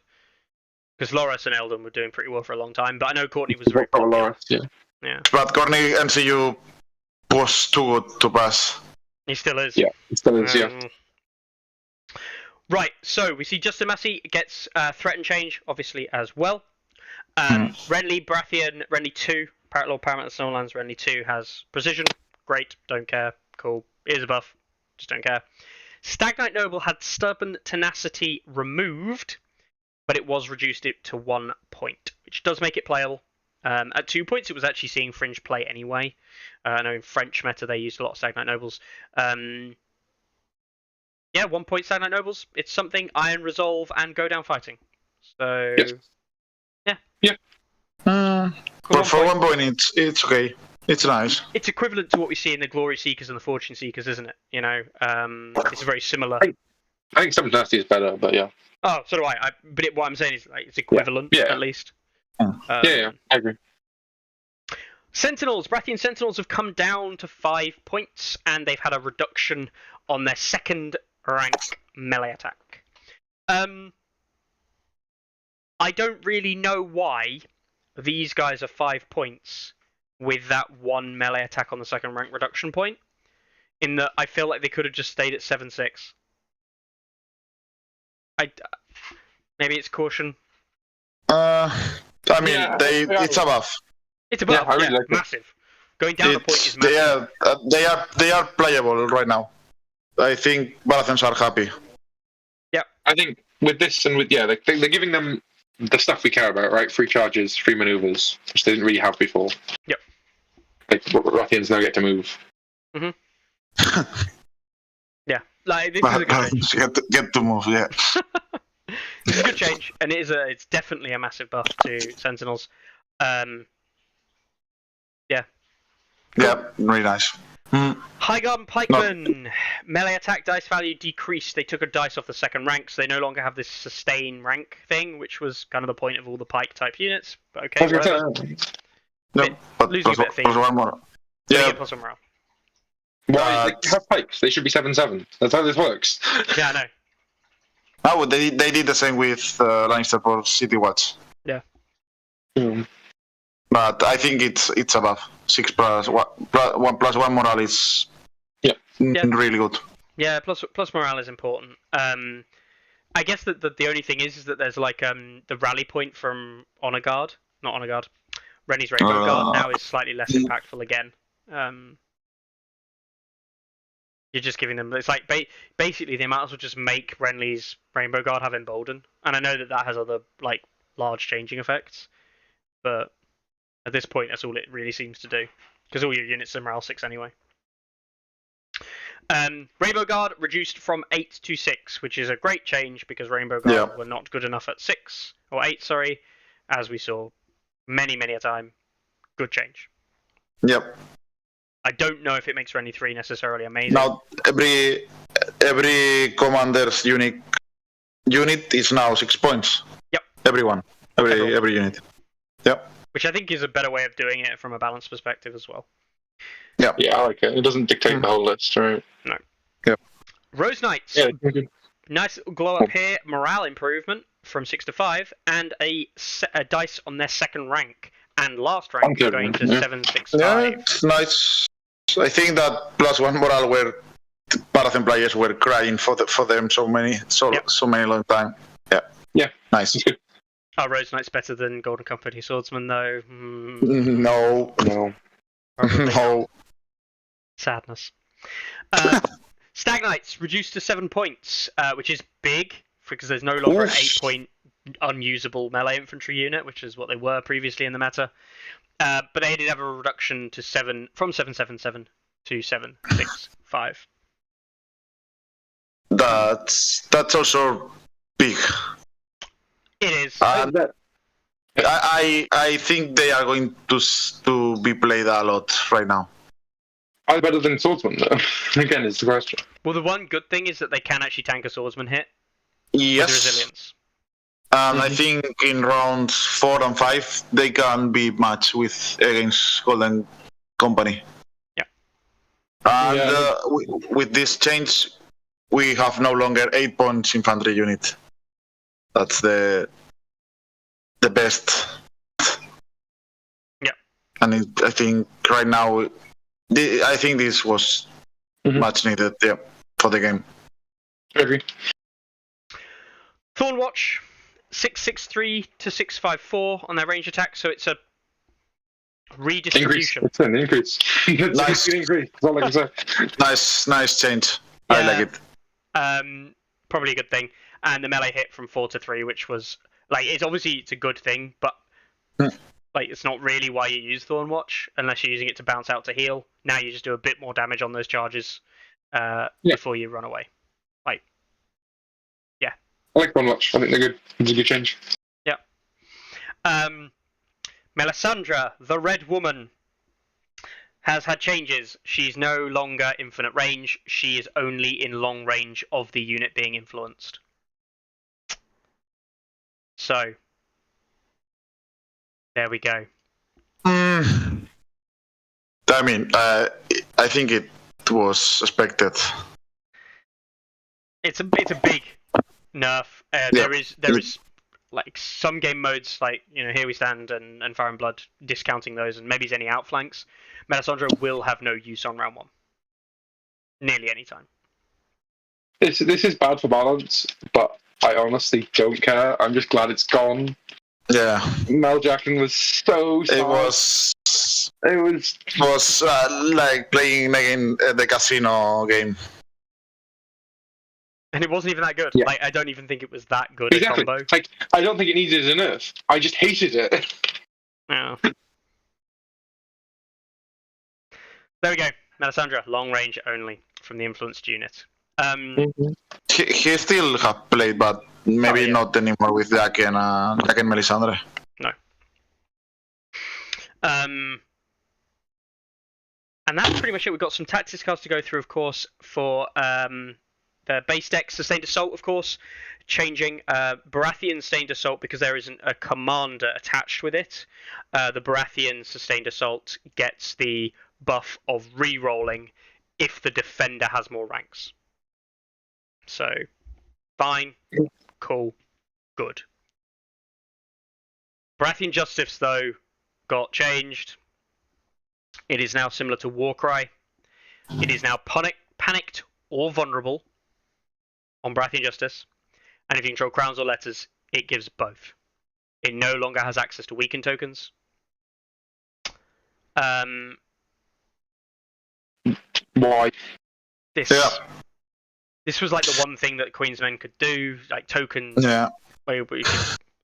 Because Loras and Eldon were doing pretty well for a long time, but I know Courtney was very popular. Yeah. Yeah. But Courtney MCU was too good to pass. He still is. Yeah, it still is, yeah. Right, so we see Justin Massey gets threat and change, obviously, as well. Renly, Baratheon, Renly 2, Lord Paramount of Snowlands, Renly 2 has precision. Great, don't care. Cool. Here's a buff. Just don't care. Stag Knight Noble had stubborn tenacity removed, but it was reduced to 1 point, which does make it playable. At 2 points, it was actually seeing Fringe play anyway. I know in French meta they used a lot of Stag Knight Nobles. Yeah, 1 point Stag Knight Nobles. It's something Iron Resolve and Go Down Fighting. So, Yeah. But for 1 point, it's okay. It's nice. It's equivalent to what we see in the Glory Seekers and the Fortune Seekers, isn't it? You know, it's very similar. I think Stubborn Tenacity is better, but yeah. Oh, so do I. But what I'm saying is, like, it's equivalent at least. Yeah, I agree. Sentinels, Baratheon Sentinels have come down to 5 points, and they've had a reduction on their second rank melee attack. I don't really know why these guys are 5 points with that 1 melee attack on the second rank reduction point. In that, I feel like they could have just stayed at 7-6. Maybe it's caution. I mean, it's above. It's above, I really like it. massive. Going down a point is massive. They are playable right now. I think Baratheons are happy. I think with this and with they're giving them the stuff we care about, right? Free charges, free maneuvers, which they didn't really have before. Yep. Like Baratheons now get to move. Yeah, like this is a good change. Get to move, yeah. This is a good change, and it's definitely a massive buff to Sentinels. Yeah, really nice. Highgarden Pikemen, melee attack dice value decreased. They took a dice off the second rank, so they no longer have this sustain rank thing, which was kind of the point of all the pike type units. But okay, whatever. No, but losing a bit of plus one more. Yeah, plus one morale. Why they have pikes? They should be 7-7. That's how this works. Yeah, I know. Oh, they did the same with Lannister for City Watch. Yeah. But I think it's above 6 plus 1 morale is really good. Yeah, plus morale is important. I guess that the only thing is that there's like the rally point from Honor Guard, not Honor Guard. Rennie's Rainbow Guard now is slightly less impactful again. You're just giving them. It's like basically they might as well just make Renly's Rainbow Guard have Embolden, and I know that has other like large changing effects, but at this point that's all it really seems to do, because all your units are morale 6 anyway. Rainbow Guard reduced from 8 to 6, which is a great change because Rainbow Guard were not good enough at 6 or 8, sorry, as we saw many a time. Good change. Yep. I don't know if it makes Renly 3 necessarily amazing. Now every commander's unit is now 6 points. Yep. Everyone. Every unit. Yep. Which I think is a better way of doing it from a balance perspective as well. Yeah. Yeah, I like it. It doesn't dictate the whole list, right? No. Yep. Rose Knights. Yeah. Nice glow up here. Morale improvement from 6 to 5, and a dice on their second rank. And last rank is going to 7, 6, 5. Yeah, it's nice. I think that plus 1 morale where Baratheon players were crying for them so many long time. Yeah. Yeah. Nice. Oh, Rose Knight's better than Golden Company Swordsman, though. No. Probably No. Sadness. Stag Knights reduced to 7 points, which is big because there's no longer an Oof. 8-point unusable melee infantry unit, which is what they were previously in the meta. But they did have a reduction to 777 to 765. That's also big. It is. And I think they are going to be played a lot right now. Are they better than swordsman though? Again, is the question. Well, the one good thing is that they can actually tank a swordsman hit with Yes. resilience. And I think in rounds 4 and 5 they can be matched against Golden Company. Yeah. And with this change, we have no longer 8 points infantry unit. That's the best. Yeah. And I think right now, I think this was much needed. Yeah, for the game. I agree. Thornwatch, 663 to 654 on their range attack, so it's a redistribution. It's an increase. It's Nice. an increase. That's all I can say. Nice change. I like it. Probably a good thing. And the melee hit from 4 to 3, which was like it's a good thing, but like it's not really why you use Thornwatch unless you're using it to bounce out to heal. Now you just do a bit more damage on those charges before you run away. I like one watch. I think they're good. It's a good change. Yeah. Melisandre, the Red Woman, has had changes. She's no longer infinite range. She is only in long range of the unit being influenced. So, there we go. I mean, I think it was expected. It's a big nerf. There is like some game modes like Here We Stand and Fire and Blood discounting those, and maybe any outflanks. Melisandre will have no use on round 1. Nearly any time. This is bad for balance, but I honestly don't care. I'm just glad it's gone. Yeah. Mel Jackson was so sad. It was like playing again the casino game. And it wasn't even that good. Yeah. Like I don't even think it was that good a combo. Like I don't think it needed a nerf. I just hated it. Yeah. There we go. Melisandre, long range only from the influenced unit. He still have played, but maybe not anymore with Jack and Melisandre. No. And that's pretty much it. We've got some tactics cards to go through, of course, for the base deck. Sustained Assault, of course, changing. Baratheon Sustained Assault, because there isn't a commander attached with it. The Baratheon Sustained Assault gets the buff of re-rolling if the defender has more ranks. So, fine, cool, good. Baratheon Justice, though, got changed. It is now similar to Warcry. It is now panicked or vulnerable on Baratheon Justice. And if you control crowns or letters, it gives both. It no longer has access to weaken tokens. Why? This was like the one thing that Queensmen could do, like tokens. Yeah. Where you could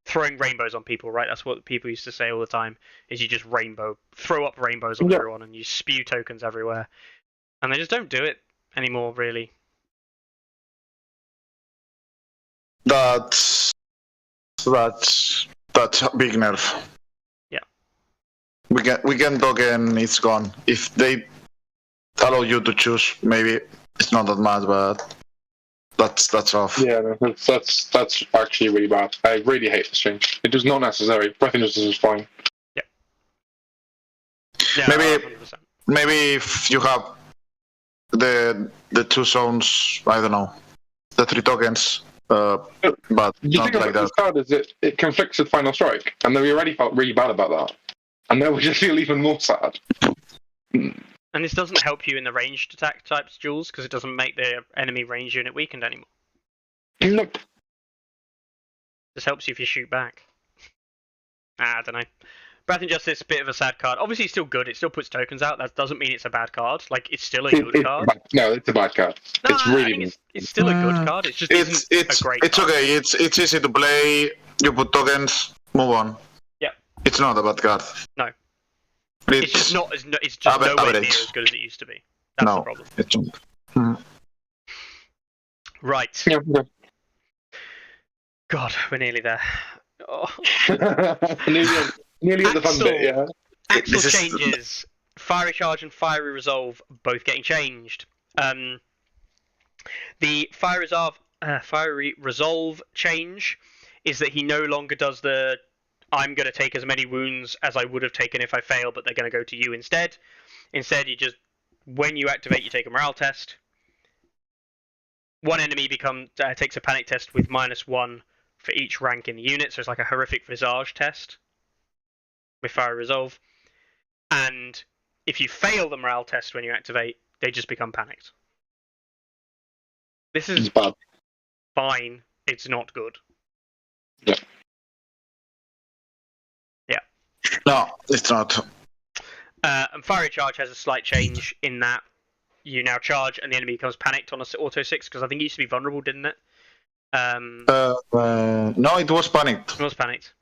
throwing rainbows on people, right? That's what people used to say all the time. Is you just throw up rainbows on everyone, and you spew tokens everywhere, and they just don't do it anymore, really. That's a big nerf. Yeah. Weekend token is gone. If they allow you to choose, maybe it's not that much, but that's off. Yeah, no, that's actually really bad. I really hate this change. It was not necessary. Breath Injustice is fine. Yeah, maybe if you have the 2 zones, I don't know, the 3 tokens, but The not thing like about that. this card is it conflicts with Final Strike, and then we already felt really bad about that. And now we just feel even more sad. And this doesn't help you in the ranged attack types duels, because it doesn't make the enemy range unit weakened anymore. Nope. This helps you if you shoot back. I don't know. Breath and Justice, a bit of a sad card. Obviously, it's still good. It still puts tokens out. That doesn't mean it's a bad card. Like, it's still a good card. No, it's a bad card. No, It's I really think it's still a good card. It just isn't a great it's card. okay. It's easy to play. You put tokens, move on. Yeah. It's not a bad card. No. It's just not as it's just nowhere near as good as it used to be. That's the problem. It's not. Right. Yeah. God, we're nearly there. Oh. nearly at the fun bit, yeah. Axle changes. Fiery Charge and Fiery Resolve both getting changed. The Fiery Resolve change is that he no longer does the I'm going to take as many wounds as I would have taken if I fail, but they're going to go to you instead. Instead, you just, when you activate, you take a morale test. One enemy takes a panic test with -1 for each rank in the unit, so it's like a horrific visage test with Fiery Resolve. And if you fail the morale test when you activate, they just become panicked. This is bad. Fine. It's not good. Yeah. Yeah. No, it's not. And Fiery Charge has a slight change in that you now charge and the enemy becomes panicked on a auto 6, because I think it used to be vulnerable, didn't it? No, it was panicked. It was panicked.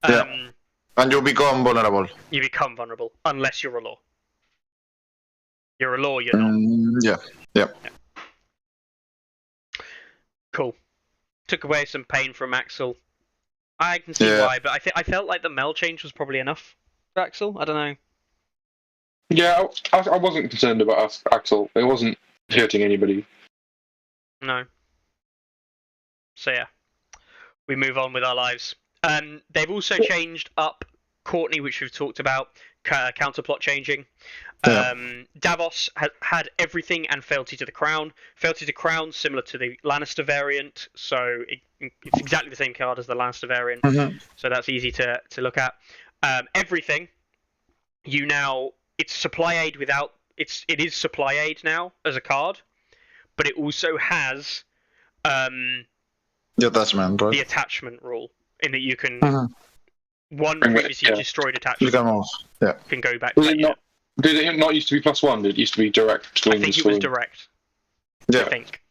Yeah. And you become vulnerable. You become vulnerable unless you're a law. You're a law, you're not. Yeah. Cool. Took away some pain from Axel. I can see why, but I felt like the Mel change was probably enough for Axel. I don't know. Yeah, I wasn't concerned about Axel. It wasn't hurting anybody. No. So yeah, we move on with our lives. They've also changed up Courtney, which we've talked about, counterplot changing. Davos had everything and Fealty to the Crown. Fealty to the Crown, similar to the Lannister variant, so it's exactly the same card as the Lannister variant, so that's easy to look at. Everything, it's supply aid without, it is supply aid now as a card, but it also has the attachment, right? the attachment rule, in that you can one previously destroyed attachment can go back to that unit. Did it not used to be +1? Did it used to be direct? I think it was direct. Yeah. I think.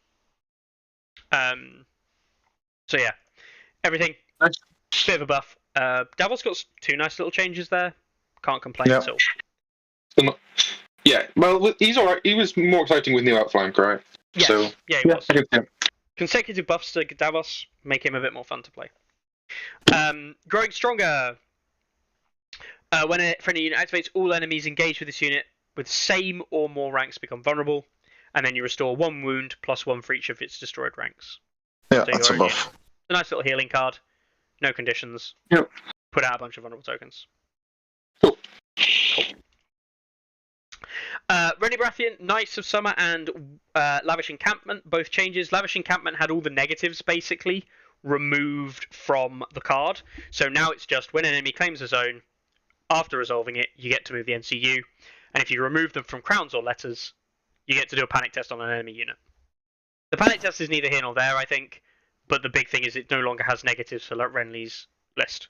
So yeah, everything. Nice. Bit of a buff. Davos got 2 nice little changes there. Can't complain at all. Yeah, well, he's alright. He was more exciting with new outflank, right? Yes. So, yeah, he was. Yeah. Consecutive buffs to Davos make him a bit more fun to play. Growing stronger. When a friendly unit activates, all enemies engaged with this unit with same or more ranks become vulnerable, and then you restore 1 wound +1 for each of its destroyed ranks. Yeah, So that's a buff. a nice little healing card. No conditions. Yep. Put out a bunch of vulnerable tokens. Cool. Renly Baratheon, Knights of Summer, and Lavish Encampment, both changes. Lavish Encampment had all the negatives basically removed from the card, so now it's just when an enemy claims a zone, after resolving it, you get to move the NCU, and if you remove them from crowns or letters, you get to do a panic test on an enemy unit. The panic test is neither here nor there, I think, but the big thing is it no longer has negatives for Renly's list.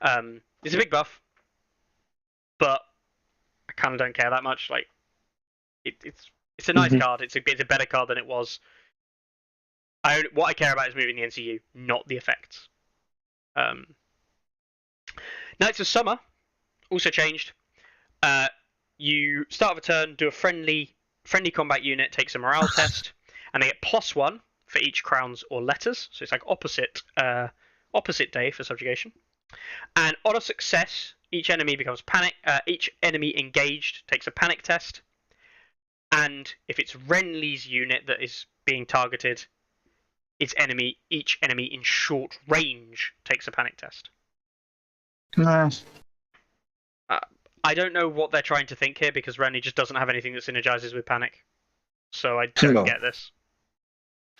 It's a big buff, but I kind of don't care that much. Like, it's a nice card. It's a better card than it was. What I care about is moving the NCU, not the effects. Knights of Summer also changed. You start of a turn, do a friendly combat unit, takes a morale test, and they get +1 for each crowns or letters. So it's like opposite day for subjugation. And on a success, each enemy becomes panic. Each enemy engaged takes a panic test, and if it's Renly's unit that is being targeted, each enemy in short range takes a panic test. Nice. I don't know what they're trying to think here, because Renly just doesn't have anything that synergizes with panic. So I don't get this.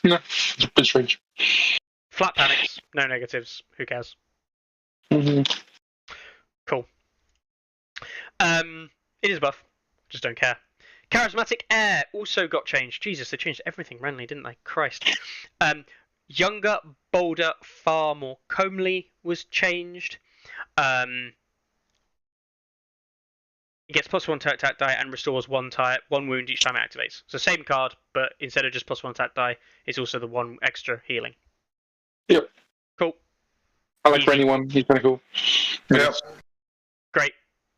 No, it's a bit strange. Flat panics, no negatives. Who cares? Cool. It is a buff. Just don't care. Charismatic Heir also got changed. Jesus, they changed everything Renly, didn't they? Christ. Younger, bolder, far more comely was changed. It gets +1 to attack die and restores one wound each time it activates. So same card, but instead of just +1 attack die, it's also the 1 extra healing. Yep. Cool. I like Easy. for anyone. He's kind of cool. Yep. Great.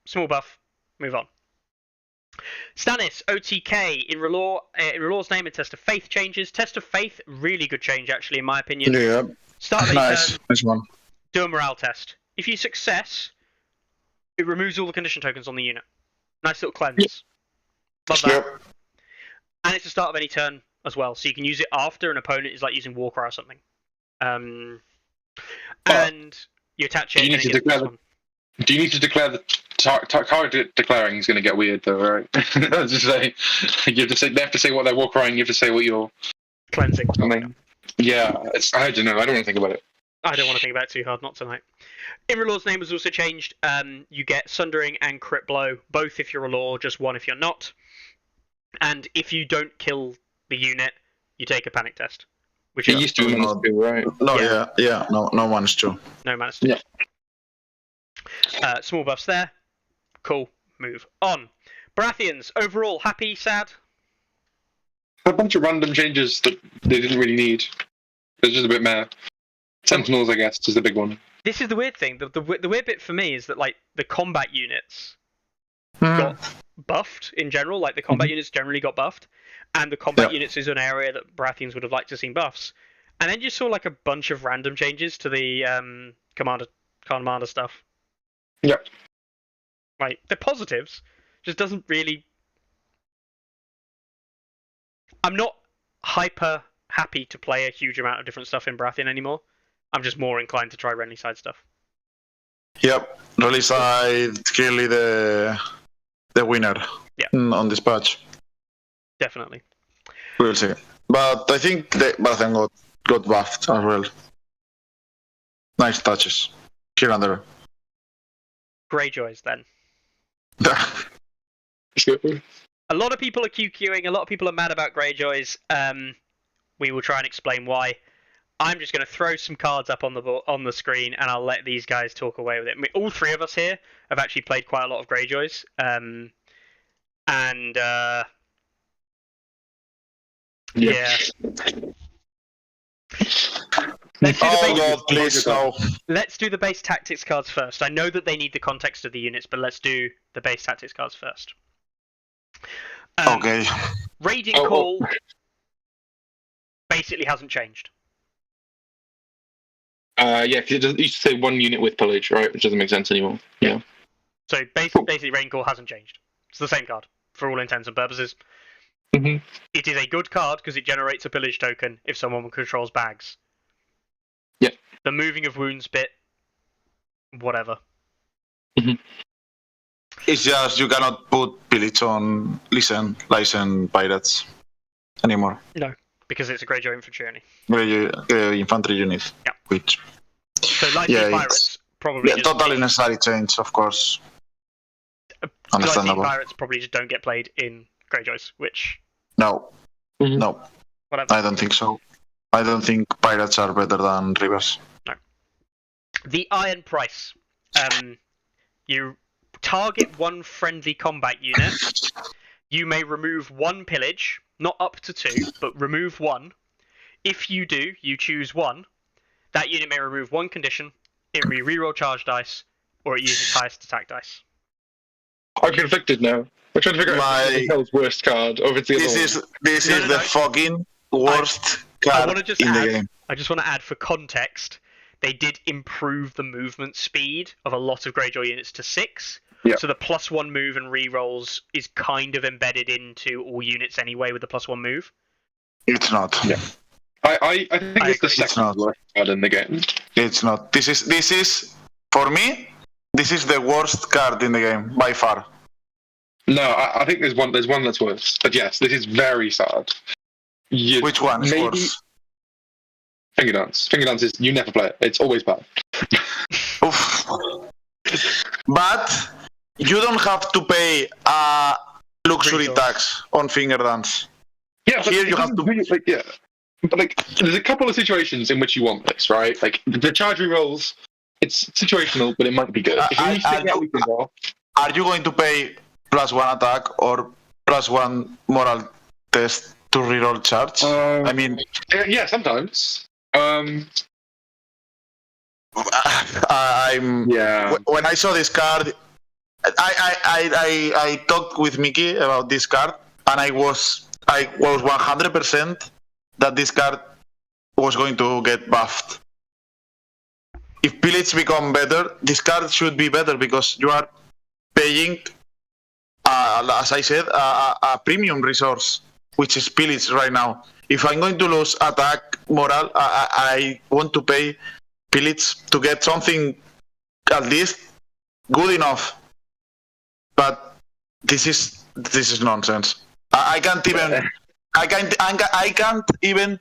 Small buff. Move on. Stannis, OTK. In Relaw's name, and Test of Faith changes. Test of Faith, really good change, actually, in my opinion. Yeah. Start of a Nice. turn, Nice one. do a morale test. If you success, it removes all the condition tokens on the unit. Nice little cleanse. Love that. Yep. And it's the start of any turn as well, so you can use it after an opponent is like using Warcry or something. And you attach it. Do you and need it to gets declare +1. Do you need to declare the card declaring is going to get weird though, right? Just say you have to say they have to say what they're war crying. You have to say what you're Cleansing. something. Yeah, I don't know. I don't want to think about it. I don't want to think about it too hard, not tonight. Imralaw's name was also changed. You get Sundering and Crit Blow, both if you're a law, just one if you're not. And if you don't kill the unit, you take a panic test. Which It is used to be minus 2, right? No, Yeah. yeah. No one's true. no mana. Yeah. Small buffs there. Cool. Move on. Baratheons, overall, happy, sad? A bunch of random changes that they didn't really need. It's just a bit meh. Sentinels, I guess, is the big one. This is the weird thing. The weird bit for me is that like the combat units Hmm. got buffed in general. Like the combat units generally got buffed, and the combat units is an area that Baratheons would have liked to see buffs. And then you saw like a bunch of random changes to the commander stuff. Yep. Like they're positives, just doesn't really. I'm not hyper happy to play a huge amount of different stuff in Baratheon anymore. I'm just more inclined to try Renly side stuff. Yep. Rally side clearly the winner. Yeah. On this patch. Definitely. We'll see. But I think the Baratheon got buffed as well. Nice touches. Here and there. Greyjoys then. Sure. A lot of people are QQing, a lot of people are mad about Greyjoys. We will try and explain why. I'm just going to throw some cards up on the screen, and I'll let these guys talk away with it. I mean, all three of us here have actually played quite a lot of Greyjoys. Yeah. Let's do the Oh base, god, please no. let's do the base tactics cards first. I know that they need the context of the units, but let's do the base tactics cards first. Okay. Raiding Call basically hasn't changed. Yeah, because it used to say one unit with pillage, right? Which doesn't make sense anymore. Yeah. So basically Raiding Call hasn't changed. It's the same card for all intents and purposes. Mm-hmm. It is a good card because it generates a pillage token if someone controls bags. Yeah. The moving of wounds bit, whatever. It's just you cannot put pillage on licensed pirates anymore. No, because it's a Greyjoy infantry only. Infantry unit. Yeah. Which So licensed Yeah, pirates probably yeah, just totally necessary change, of course. licensed Understandable. pirates probably just don't get played in Greyjoys, which No. Mhm. No, whatever. I don't think so. I don't think pirates are better than rivers. The Iron Price. You target one friendly combat unit. You may remove one pillage, not up to 2, but remove 1. If you do, you choose 1. That unit may remove 1 condition. It may reroll charge dice, or it uses highest attack dice. I'm conflicted now. I'm trying to figure out if it's the hell's worst card or if it's the other This one. is No, no, the no. fucking worst card wanna just in the add- game. I just want to add for context, they did improve the movement speed of a lot of Greyjoy units to 6. Yeah. So the +1 move and rerolls is kind of embedded into all units anyway with the +1 move. It's not. Yeah. I think I it's the agree. It's second not. worst card in the game. It's not. This is for me. This is the worst card in the game by far. No, I think there's one that's worse. But yes, this is very sad. Which one is maybe worse? Finger Dance. Finger Dance is you never play it. It's always bad. Oof. But you don't have to pay a luxury $3. tax on finger dance. Yeah, but Here you it have doesn't to- really, like, yeah. But like, there's a couple of situations in which you want this, right? Like the charge rolls, it's situational, but it might be good. If you need to take I- everything off, Are you going to pay +1 attack or +1 moral test to reroll charge? I mean, yeah, sometimes. When I saw this card, I talked with Mickey about this card, and I was 100% that this card was going to get buffed. If pillage become better, this card should be better because you are paying, as I said, a premium resource, which is pillage right now. If I'm going to lose attack moral, I want to pay pillage to get something at least good enough. But this is nonsense. I can't even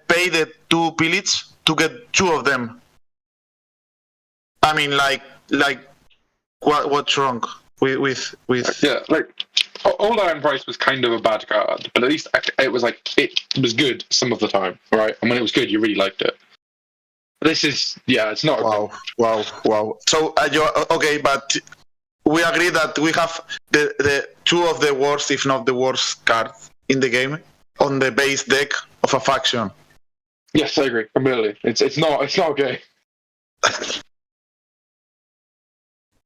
pay the 2 pillage to get 2 of them. I mean, like what's wrong with? Yeah, like Old Iron Price was kind of a bad card, but at least it was good some of the time, right? And when it was good, you really liked it. This is it's not. Wow. So you're okay, but we agree that we have the 2 of the worst, if not the worst, cards in the game on the base deck of a faction. Yes, I agree completely. It's not okay.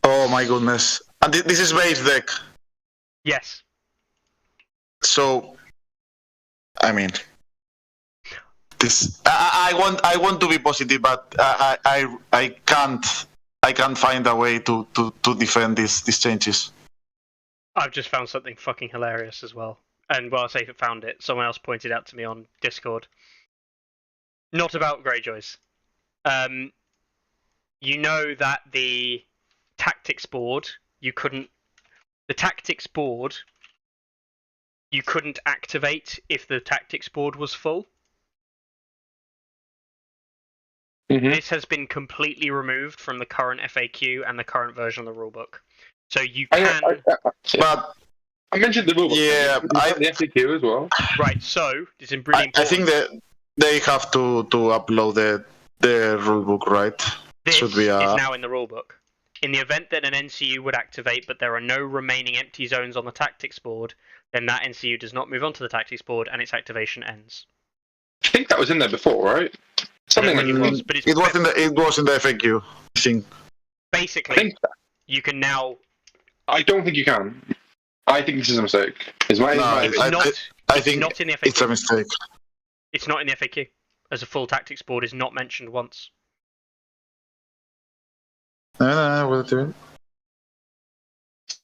Oh my goodness! And this is base deck. Yes. So, I mean, this. I want to be positive, but I can't find a way to defend these changes. I've just found something fucking hilarious as well. And well, I say found it. Someone else pointed out to me on Discord. Not about Greyjoys. You know that the tactics board you couldn't activate if the tactics board was full. Mm-hmm. This has been completely removed from the current FAQ and the current version of the rulebook. So you can. But I mentioned the rulebook. Yeah, the FAQ as well. Right. So it's really important. I think that they have to upload the rulebook, right? This Should be is now in the rulebook. In the event that an NCU would activate, but there are no remaining empty zones on the tactics board, then that NCU does not move on to the tactics board, and its activation ends. I think that was in there before, right? Something like it was, but it was in the FAQ. I think. Basically, you can now. I don't think you can. I think this is a mistake. I think not in the FAQ. It's a mistake. It's not in the FAQ, as a full tactics board is not mentioned once. No, what do you mean?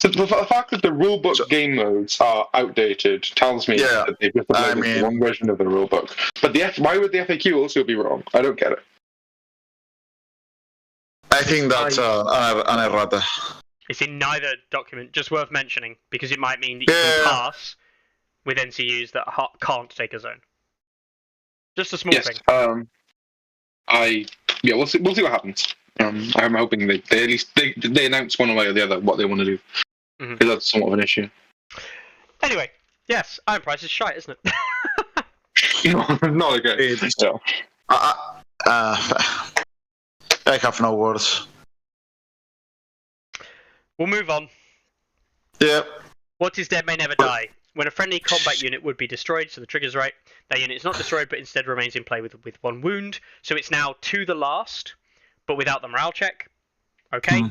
So the fact that the rulebook game modes are outdated tells me that they've just uploaded one version of the rulebook. But why would the FAQ also be wrong? I don't get it. I think that's an errata. It's in neither document, just worth mentioning, because it might mean that you can pass with NCUs that can't take a zone. Just a small thing. We'll see what happens. I'm hoping they at least they announce one way or the other what they want to do. Mm-hmm. Because that's somewhat of an issue. Anyway, yes, Iron Price is shite, isn't it? Not okay. I have no words. We'll move on. Yeah. What is dead may never die. When a friendly combat unit would be destroyed, so the trigger's right, that unit is not destroyed but instead remains in play with 1 wound. So it's now to the last, but without the morale check. Okay?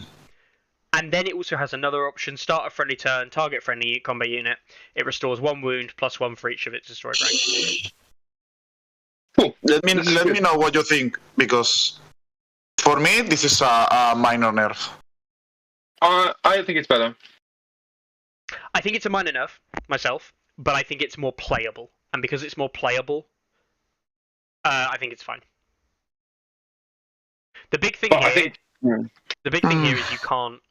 And then it also has another option: start a friendly turn, target friendly combat unit. It restores 1 wound plus 1 for each of its destroyed ranks. Cool. Let me know what you think, because for me this is a minor nerf. I think it's better. I think it's a minor nerf myself, but I think it's more playable, and because it's more playable, I think it's fine. The big thing here is you can't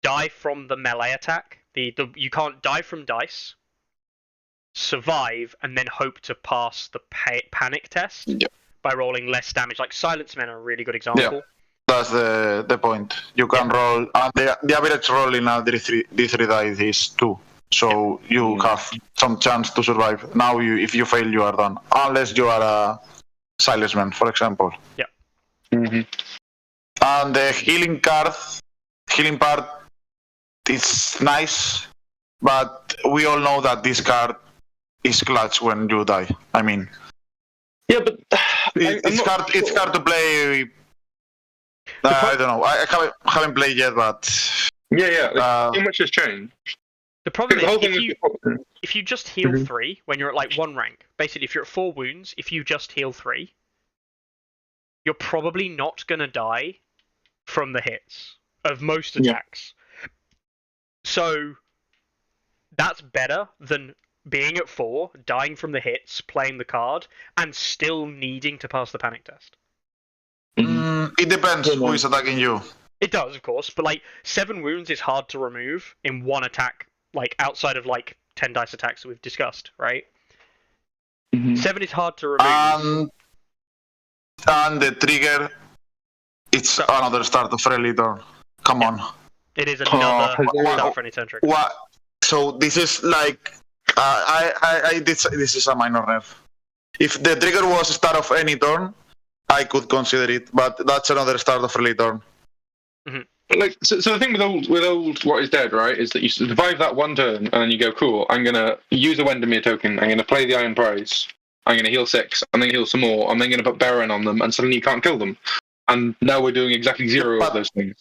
die from the melee attack. You can't die from dice, survive, and then hope to pass the panic test by rolling less damage. Like Silence Men are a really good example. Yeah. That's the point. You can roll, and the average roll in a D3 dice is 2. So you have some chance to survive. Now, if you fail, you are done. Unless you are a Silence Man, for example. Yeah. Mm-hmm. And the healing part is nice but we all know that this card is clutch when you die. I mean, Yeah, but it's hard to play. I don't know. I haven't played yet, but too much has changed. The problem The whole is, thing if you just heal 3 when you're at like 1 rank, basically if you're at 4 wounds, if you just heal 3, you're probably not gonna die from the hits of most attacks. So that's better than being at 4, dying from the hits, playing the card, and still needing to pass the panic test. It depends who is attacking you. It does, of course, but like 7 wounds is hard to remove in 1 attack, like outside of like 10 dice attacks that we've discussed, right? 7 is hard to remove. And the trigger, it's another start of friendly turn. Come on. It is another start friendly turn trigger. What? So this is like this is a minor nerf. If the trigger was start of any turn, I could consider it, but that's another start of friendly turn. Like so the thing with old What Is Dead, right, is that you survive that 1 turn and then you go, cool, I'm gonna use a Wendermere token, I'm gonna play the Iron Prize, I'm gonna heal 6, I'm gonna heal some more, I'm then gonna put Baron on them, and suddenly you can't kill them. And now we're doing exactly 0 of those things.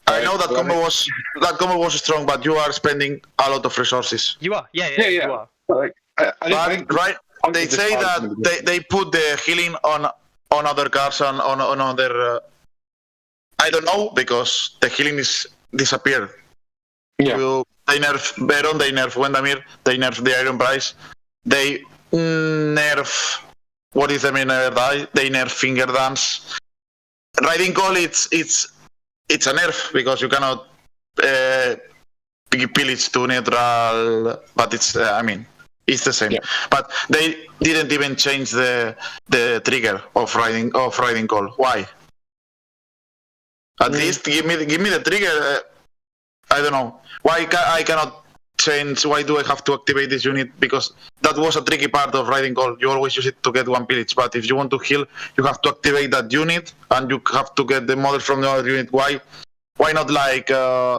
I know that combo was strong, but you are spending a lot of resources. You are, yeah. You are. Like, I think right? They say that they put the healing on other cards on other. I don't know, because the healing is disappeared. Yeah. They nerf Baron, they nerf Wendermere, they nerf the Iron Prize, they nerf what is the main never die, they nerf Finger Dance. Riding Call, it's a nerf because you cannot pillage to neutral, but it's it's the same. Yeah. But they didn't even change the trigger of riding Call. Why? At least give me the trigger. I don't know why I cannot change. Why do I have to activate this unit? Because that was a tricky part of riding Call. You always use it to get 1 pillage, but if you want to heal, you have to activate that unit, and you have to get the model from the other unit. Why not like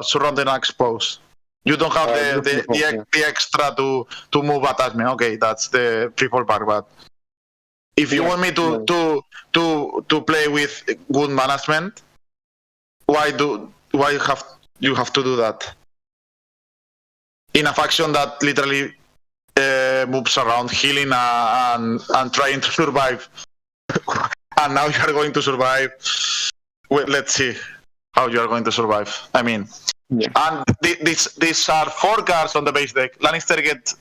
surround and expose? You don't have the extra to move attachment. Okay, that's the triple part. But if you want me to play with good management, why you have to do that in a faction that literally moves around healing and trying to survive? And now you are going to survive. Well, let's see how you are going to survive. I mean, and these are 4 cards on the base deck. Lannister gets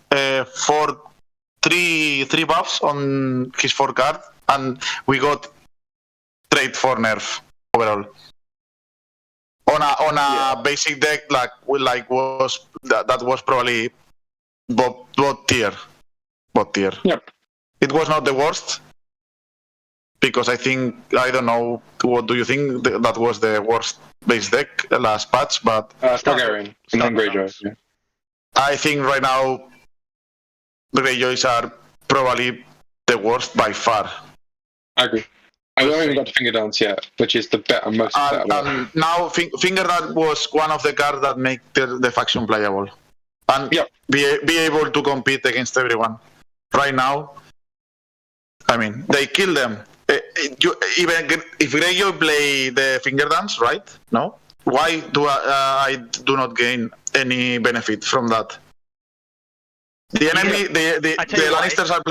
3 buffs on his 4 card, and we got trade 4 nerf overall. On a basic deck that was probably bot tier. Yep. It was not the worst, because I don't know, what do you think that was the worst base deck last patch? But Targaryen and then Greyjoy. Yeah. I think right now Greyjoys are probably the worst by far. I agree. I haven't even got to Finger Dance yet, which is the better, most better one. Now, Finger Dance was one of the cards that make the faction playable. And be able to compete against everyone. Right now, I mean, they kill them. Even if Greyjoy play the Finger Dance, right? No? Why do I do not gain any benefit from that? The enemy, the Lannisters are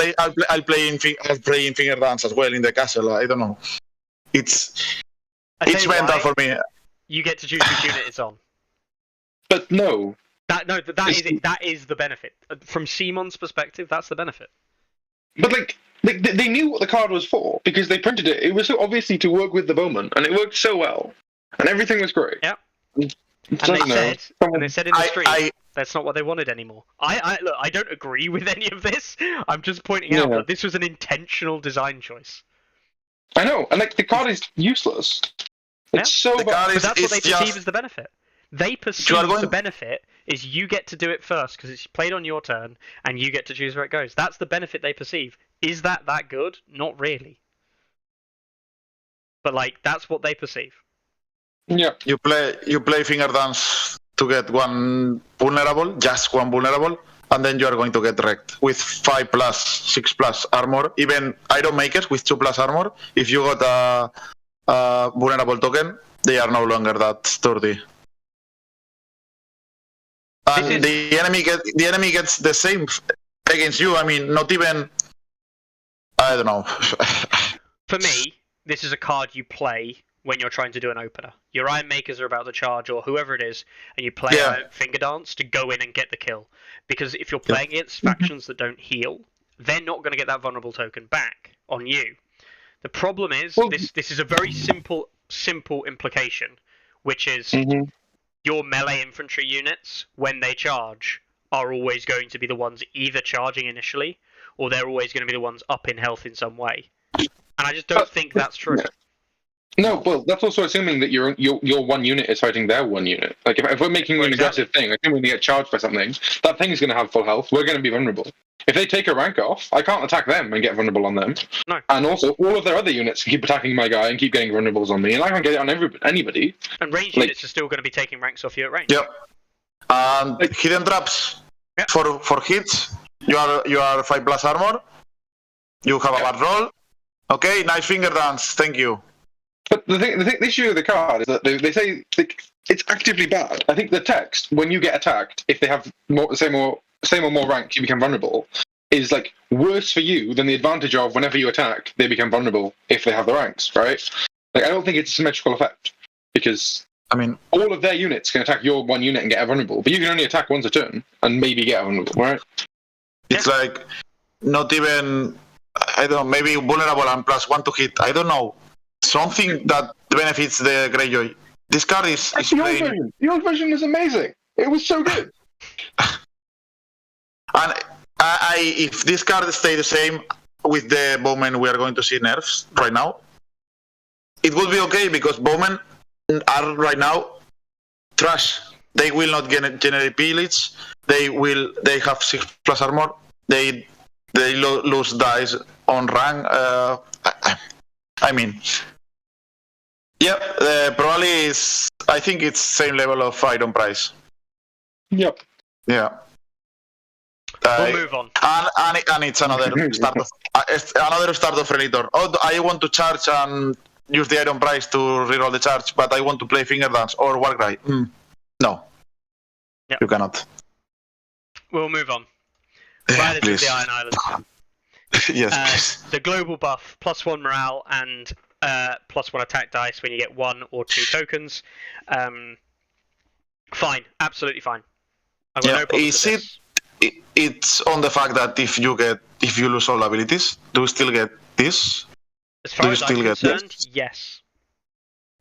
playing Finger Dance as well in the castle. I don't know. It's mental for me. You get to choose which unit it's on. But no. That is the benefit. From Simon's perspective, that's the benefit. But they knew what the card was for, because they printed it. It was so obviously to work with the bowman, and it worked so well, and everything was great. Yeah. And they said in the stream that's not what they wanted anymore. Look, I don't agree with any of this. I'm just pointing out that this was an intentional design choice. I know, and the card is useless. It's so bad. But that's what they perceive as the benefit. They perceive the benefit is you get to do it first because it's played on your turn and you get to choose where it goes. That's the benefit they perceive. Is that good? Not really. But that's what they perceive. Yeah. You play Finger Dance to get one vulnerable, just one vulnerable, and then you are going to get wrecked with 5+, 6+ armor. Even Iron Makers with 2+ armor, if you got a vulnerable token, they are no longer that sturdy. And the enemy gets the same against you. I mean, not even. I don't know. For me, this is a card you play when you're trying to do an opener. Your Iron Makers are about to charge, or whoever it is, and you play a Finger Dance to go in and get the kill. Because if you're playing against factions that don't heal, they're not going to get that vulnerable token back on you. The problem is, this is a very simple implication, which is your melee infantry units, when they charge, are always going to be the ones either charging initially, or they're always going to be the ones up in health in some way. And I just don't think that's true. No, well, that's also assuming that your one unit is fighting their one unit. Like, if we're making an aggressive thing, I think when we get charged by something, that thing is going to have full health. We're going to be vulnerable. If they take a rank off, I can't attack them and get vulnerable on them. No. And also, all of their other units keep attacking my guy and keep getting vulnerables on me, and I can't get it on anybody. And range units are still going to be taking ranks off you at range. Yep. And hidden traps for hits. You are 5+ armor. You have a bad roll. Okay, nice Finger Dance. Thank you. But the issue with the card is that they say it's actively bad. I think the text, when you get attacked, if they have same or more rank, you become vulnerable, is like worse for you than the advantage of whenever you attack, they become vulnerable if they have the ranks, right? Like, I don't think it's a symmetrical effect, because I mean, all of their units can attack your one unit and get a vulnerable, but you can only attack once a turn and maybe get a vulnerable, right? It's like not even, I don't know, maybe vulnerable and +1 to hit. I don't know. Something that benefits the Greyjoy. This card is playing. The old version is amazing. It was so good. And if this card stay the same with the bowmen, we are going to see nerfs right now. It will be okay because bowmen are right now trash. They will not generate pillage. They have 6+ armor. They lose dice on rank. I mean, probably is. I think it's same level of item price. Yep. Yeah. We'll move on. And it's another start of Relitor. Oh, I want to charge and use the item price to reroll the charge, but I want to play Finger Dance or Warcry. No. Yep. You cannot. We'll move on. Riders of the Iron Islands. Yes, please. The global buff, +1 morale and +1 attack dice when you get 1 or 2 tokens. Fine, absolutely fine. I've got no problem with this. It's on the fact that if you lose all abilities, do you still get this? As far as I'm concerned, yes.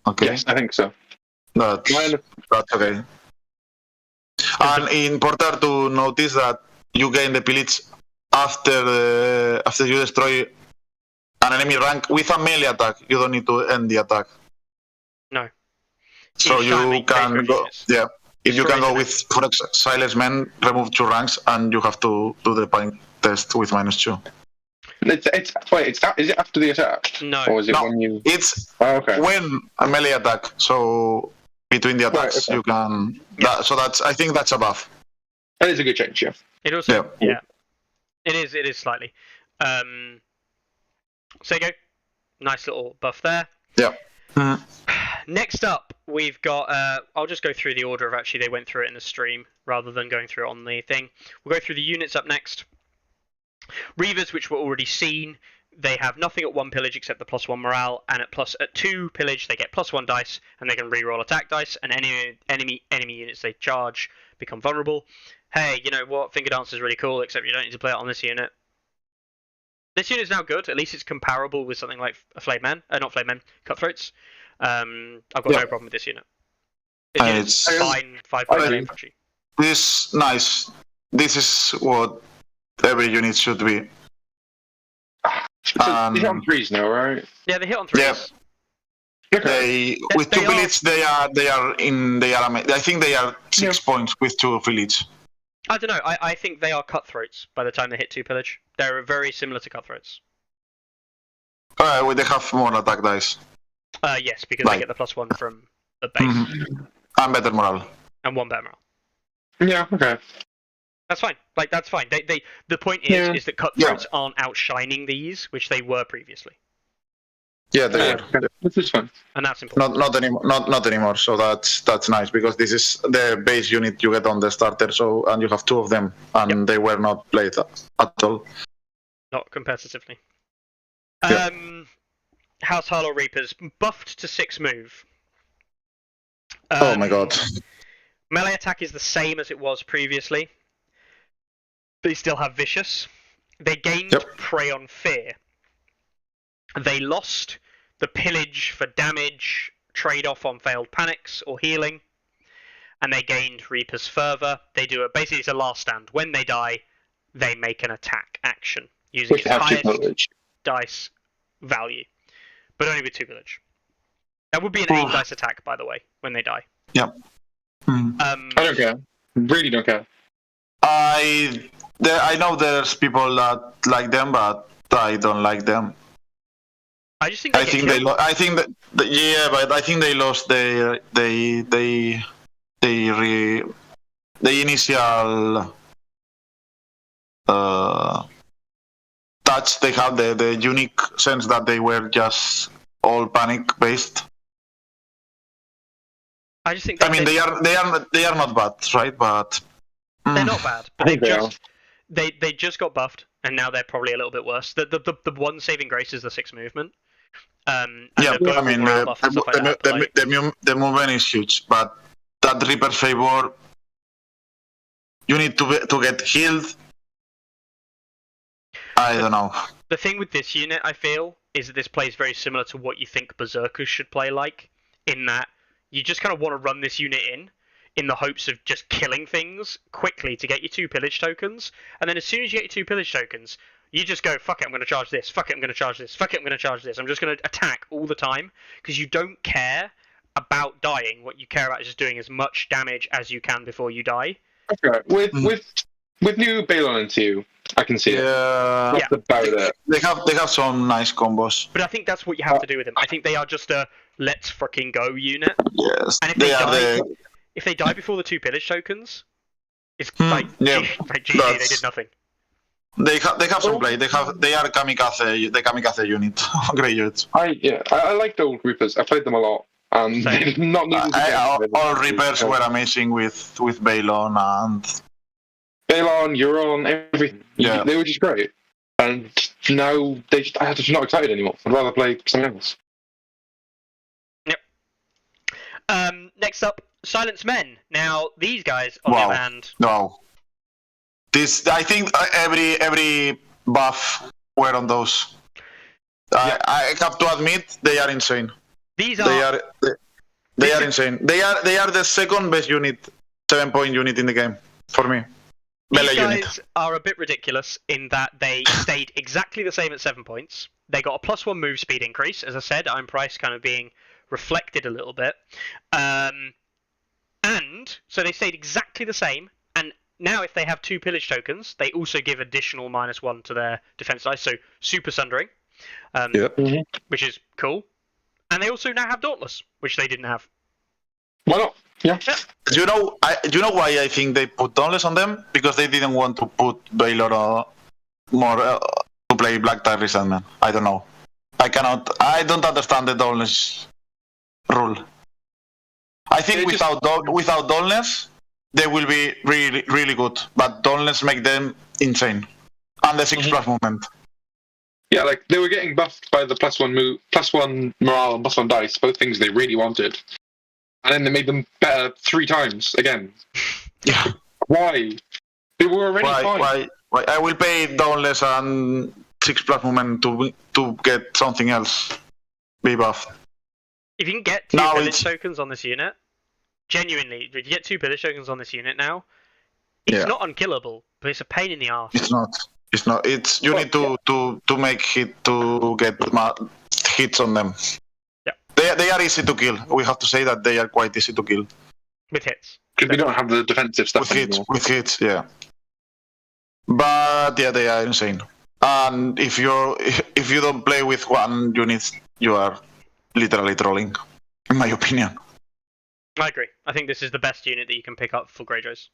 Okay. Yes, I think so. That's okay. And important to notice that you gain the pillage after you destroy an enemy rank with a melee attack. You don't need to end the attack. No. So you can go. Yeah. If you can go with, for example, Silence Men, remove 2 ranks, and you have to do the point test with -2. Is it after the attack? No. Or is it when you? It's okay. when a melee attack. So between the attacks, you can. Yeah. I think that's a buff. That is a good change, yeah. It also, yeah. It is slightly. Sego, nice little buff there. Yeah. Next up, we've got. I'll just go through the order of actually they went through it in the stream rather than going through it on the thing. We'll go through the units up next. Reavers, which were already seen, they have nothing at 1 pillage except the +1 morale, and at 2 pillage they get +1 dice, and they can reroll attack dice, and any enemy units they charge become vulnerable. Hey, you know what? Finger Dance is really cool, except you don't need to play it on this unit. This unit is now good. At least it's comparable with something like a Flame Man. Not Flame Man, Cutthroats. I've got no problem with this unit. It's fine. 5 infantry. This nice. This is what every unit should be. They hit on 3s now, right? Yeah, they hit on 3s. Yeah. Okay. With 2 village, they are. I think they are 6 points with 2 village. I don't know. I think they are Cutthroats by the time they hit 2 pillage. They're very similar to Cutthroats. They have more attack dice. Yes, because they get the +1 from the base. And better morale. and 1 better morale. Yeah, okay. That's fine. Like, that's fine. The point is that cutthroats aren't outshining these, which they were previously. Yeah, they Yeah, were. okay. This is fun. And that's important. Not anymore. Not anymore. So that's nice because this is the base unit you get on the starter. So and you have 2 of them, and they were not played at all. Not competitively. Yeah. House Harlow Reapers buffed to 6 move. Oh my god. Melee attack is the same as it was previously. They still have Vicious. They gained Prey on Fear. They lost the Pillage for damage, trade-off on failed panics or healing. And they gained Reaper's Fervor. They do basically it's a last stand. When they die, they make an attack action using its highest dice value. But only with 2 village. That would be an 8 dice attack, by the way, when they die. Yep. I don't care. Really don't care. I know there's people that like them, but I don't like them. I just think I think they lost. I think that but I think they lost the initial touch they had, the unique sense that they were just all panic based. I just think they are not bad, right? But they're not bad. But they just got buffed, and now they're probably a little bit worse. The one saving grace is the 6 movement. The movement is huge, but that Reaper favor, you need to get healed. I don't know. The thing with this unit, I feel, is that this plays very similar to what you think Berserkers should play like, in that you just kind of want to run this unit in the hopes of just killing things quickly to get your 2 pillage tokens, and then as soon as you get your 2 pillage tokens, you just go, fuck it, I'm going to charge this, fuck it, I'm going to charge this, fuck it, I'm going to charge this. I'm just going to attack all the time, because you don't care about dying. What you care about is just doing as much damage as you can before you die. Okay. With new Balon and 2, I can see it. That's about it. They have some nice combos. But I think that's what you have to do with them. I think they are just a let's fucking go unit. Yes. And if they die before the 2 pillage tokens, it's GG, they did nothing. They have some play. They are kamikaze, the kamikaze unit. Great units. I like the old Reapers. I played them a lot. All Reapers were amazing with Balon and Balon, Euron, everything. Yeah. They were just great. And now I'm just not excited anymore. I'd rather play something else. Yep. Next up, Silence Men. Now, these guys, on the other hand... No. I think every buff were on those. I have to admit, they are insane. They are insane. They are the second best unit, 7-point unit in the game for me. These guys are a bit ridiculous in that they stayed exactly the same at 7 points. They got a +1 move speed increase. As I said, Iron Price kind of being reflected a little bit. And so they stayed exactly the same. And now if they have 2 pillage tokens, they also give additional -1 to their defense dice. So Super Sundering, which is cool. And they also now have Dauntless, which they didn't have. Why not? Yeah. Do you know why I think they put Dauntless on them? Because they didn't want to put Baylor more to play Black Tide Resentment. I don't know. I don't understand the Dauntless rule. I think without Dauntless, they will be really, really good. But Dauntless make them insane. And the 6+ movement. Yeah, like they were getting buffed by the +1 move, +1 morale and +1 dice, both things they really wanted. And then they made them better 3 times again. Yeah. Why? They were already fine. Why? I will pay Dauntless and 6+ movement to get something else. Be buffed. If you can get 2 pillage tokens on this unit, genuinely, if you get 2 pillage tokens on this unit now, it's not unkillable, but it's a pain in the arse. It's not. You need to make to get hits on them. Yeah. They are easy to kill. We have to say that they are quite easy to kill. With hits. Because we don't have the defensive stuff anymore. With hits, yeah. But yeah, they are insane. And if you don't play with one unit, you are literally trolling, in my opinion. I agree. I think this is the best unit that you can pick up for Greyjoys.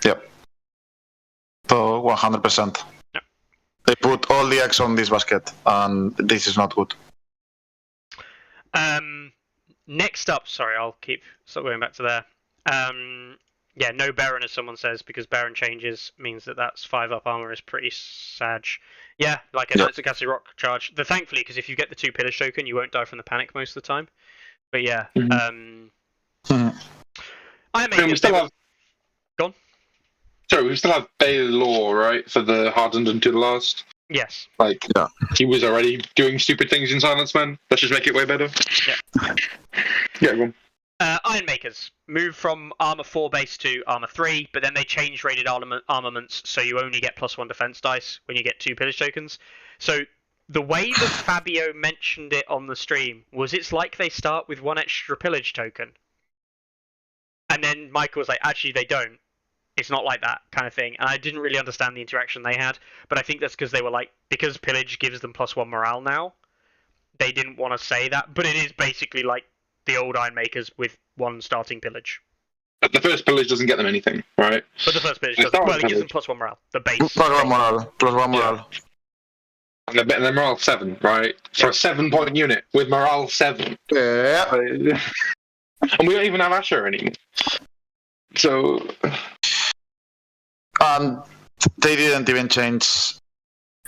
Yep. So 100%. Yeah. They put all the eggs on this basket, and this is not good. Next up, sorry, I'll stop going back to there. Yeah, no Baron, as someone says, because Baron changes means that's 5-up armor is pretty sag. Yeah, like it's a Gassy Rock charge. Thankfully, because if you get the 2 pillage token, you won't die from the panic most of the time. But yeah, Mhm. I mean, we still have. Go on. Sorry, we still have Baylor, right, for the hardened and to the last. Yes. Like, he was already doing stupid things in Silence Man. Let's just make it way better. Yeah. Yeah, go on. Ironmakers move from armor 4 base to armor 3, but then they change rated armaments, so you only get +1 defense dice when you get 2 pillage tokens. So the way that Fabio mentioned it on the stream was it's like they start with 1 extra pillage token, and then Michael was like, actually they don't. It's not like that kind of thing, and I didn't really understand the interaction they had, but I think that's because they were like, because pillage gives them +1 morale now, they didn't want to say that, but it is basically like the old Ironmakers with 1 starting pillage. But the first pillage doesn't get them anything, right? But the first pillage doesn't. Well, it gives them +1 morale. The base. +1 morale. +1 morale. And they're morale 7, right? For a 7-point unit with morale 7. Yeah. And we don't even have Asher anymore. So. And they didn't even change.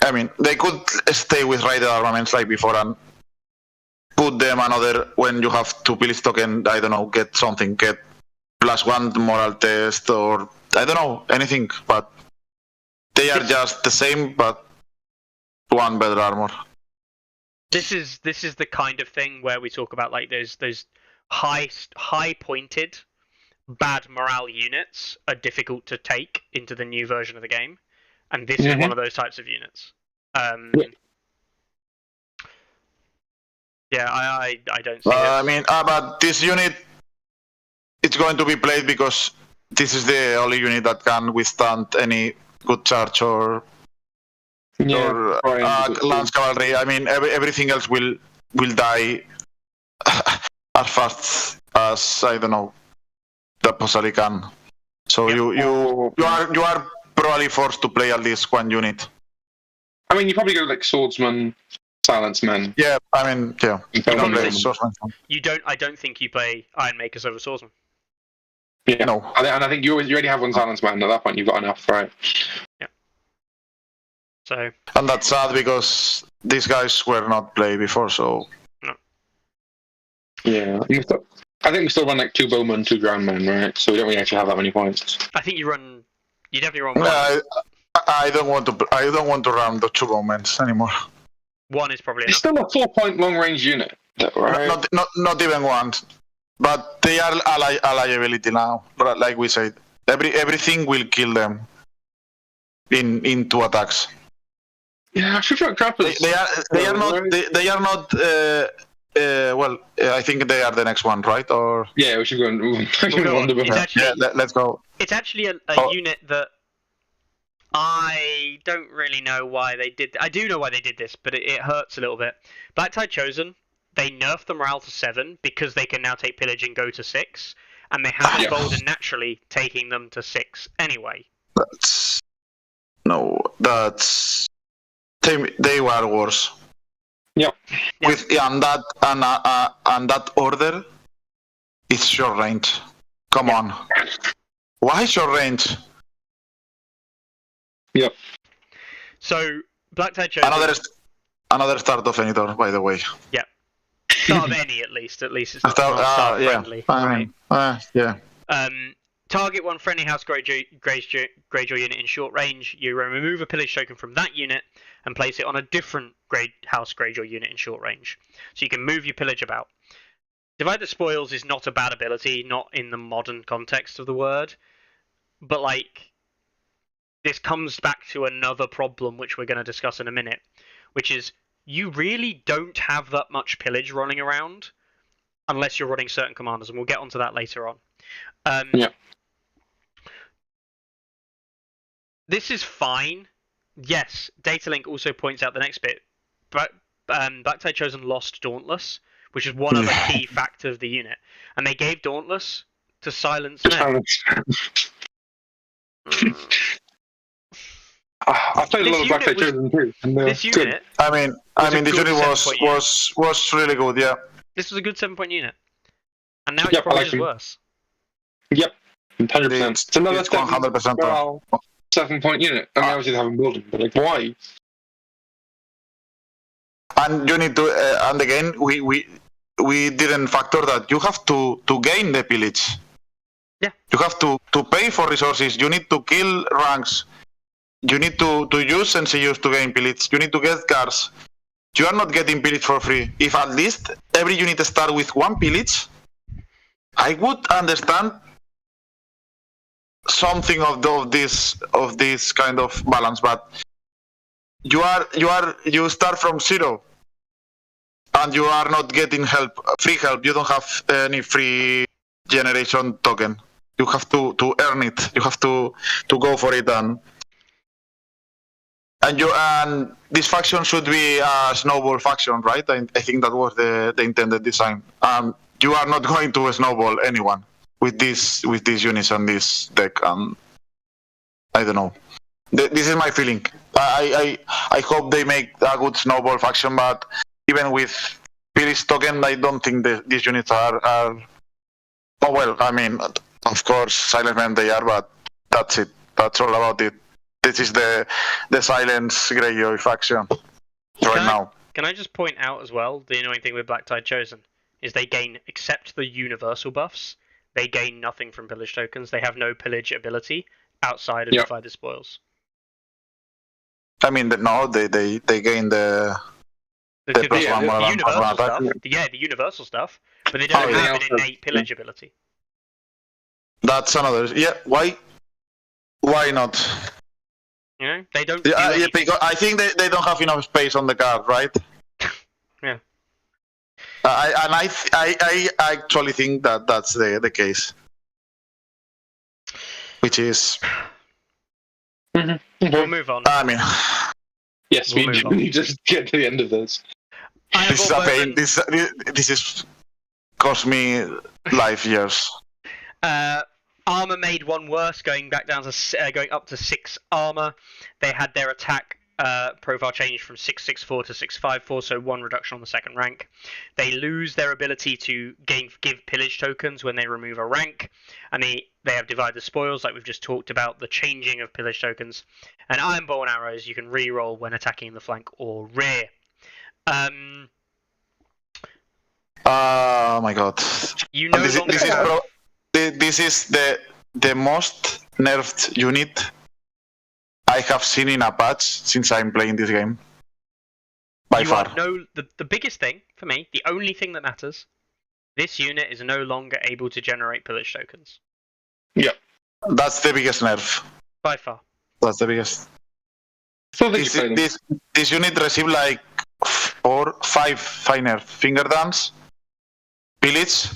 I mean, they could stay with rated armaments like before and put them another when you have 2 pillage token. I don't know, get something, get +1 moral test, or I don't know, anything. But they are just the same, but 1 better armor. This is the kind of thing where we talk about like those high pointed bad morale units are difficult to take into the new version of the game, and this is one of those types of units. Yeah, I don't see it. I mean, but this unit, it's going to be played because this is the only unit that can withstand any good charge or lance cavalry. I mean, everything else will die as fast as, I don't know, that possibly can. So you are probably forced to play at least 1 unit. I mean, you probably go like swordsman, silence men. Yeah, I mean, yeah. I don't think you play Ironmakers over swordsman. Yeah, no. And I think you already have 1 silence man. At that point, you've got enough, right? Yeah. So. And that's sad because these guys were not played before, so. No. Yeah. I think we still run like 2 bowmen, 2 groundmen, right? So we don't really actually have that many points. I think you definitely run 1. I don't want to run the 2 bowmen anymore. 1 is probably It's enough. still a 4-point long range unit, right? Not even 1. But they are ally ability now. Like we said, everything will kill them in 2 attacks. Yeah, I feel like Grappers. They are not. Well, I think they are the next one, right? Or yeah, we should go. Let's go. It's actually a unit that I don't really know why they did. I do know why they did this, but it hurts a little bit. Black Tide Chosen, they nerfed the morale to 7 because they can now take pillage and go to 6, and they have Golden naturally taking them to 6 anyway. They were worse. Yeah. And that order, it's short range. Come on. Why short range? Yep. So Black Tide Chosen. Another start of any turn, by the way. Yeah. Start of any, at least. At least it's not start friendly. Yeah. Target 1 friendly House Greyjoy unit in short range. You remove a pillage token from that unit and place it on a different House Greyjoy unit in short range. So you can move your pillage about. Divide the Spoils is not a bad ability, not in the modern context of the word. But, like, this comes back to another problem which we're going to discuss in a minute, which is you really don't have that much pillage running around unless you're running certain commanders, and we'll get onto that later on. This is fine. Yes, Datalink also points out the next bit. But Black Tide Chosen lost Dauntless, which is one other key factor of the unit. And they gave Dauntless to silence men. I played a lot of Black Side Chosen too. This unit. I mean, a the good unit 7-point unit. was really good. Yeah. This was a good 7-point unit, and now it's probably just worse. Yep, 100%. It's another It's 100%. 7-point unit, and now they haven't built it. But like, why? And you need to, and again, we didn't factor that you have to gain the pillage. Yeah. You have to pay for resources. You need to kill ranks. You need to use NCUs to gain pillage. You need to get cars. You are not getting pillage for free. If at least every unit start with 1 pillage, I would understand something of this kind of balance. But you start from 0, and you are not getting free help. You don't have any free generation token. You have to earn it. You have to go for it, and this faction should be a snowball faction, right? I think that was the intended design. You are not going to snowball anyone with these units and this deck. I don't know. This is my feeling. I hope they make a good snowball faction, but even with Pillage token, I don't think these units are. Oh well, I mean, of course, Silent Men they are, but that's it. That's all about it. This is the Silence Greyjoy faction now. Can I just point out as well, the annoying thing with Black Tide Chosen is they gain, except the universal buffs, they gain nothing from pillage tokens. They have no pillage ability outside of Divide the Spoils. I mean, no, they gain the universal stuff. Yeah, the universal stuff, but they don't have an innate pillage ability. That's another. Yeah, why not? You know, they don't. Yeah, because I think they don't have enough space on the card, right? Yeah. I actually think that's the case, which is. We'll move on. I mean, yes, we just get to the end of this. This is a pain. This is cost me life years. Armor made one worse, going up to 6 armor. They had their attack profile changed from 664 to 654, so 1 reduction on the second rank. They lose their ability to give pillage tokens when they remove a rank, and they have Divide the Spoils, like we've just talked about, the changing of pillage tokens. And Iron Bow and Arrows you can reroll when attacking the flank or rear. Oh my god! This is the most nerfed unit I have seen in a patch since I'm playing this game. By far. The biggest thing for me, the only thing that matters, this unit is no longer able to generate pillage tokens. Yep. That's the biggest nerf. By far. That's the biggest. This unit received like 4, 5 finer finger dance, pillage,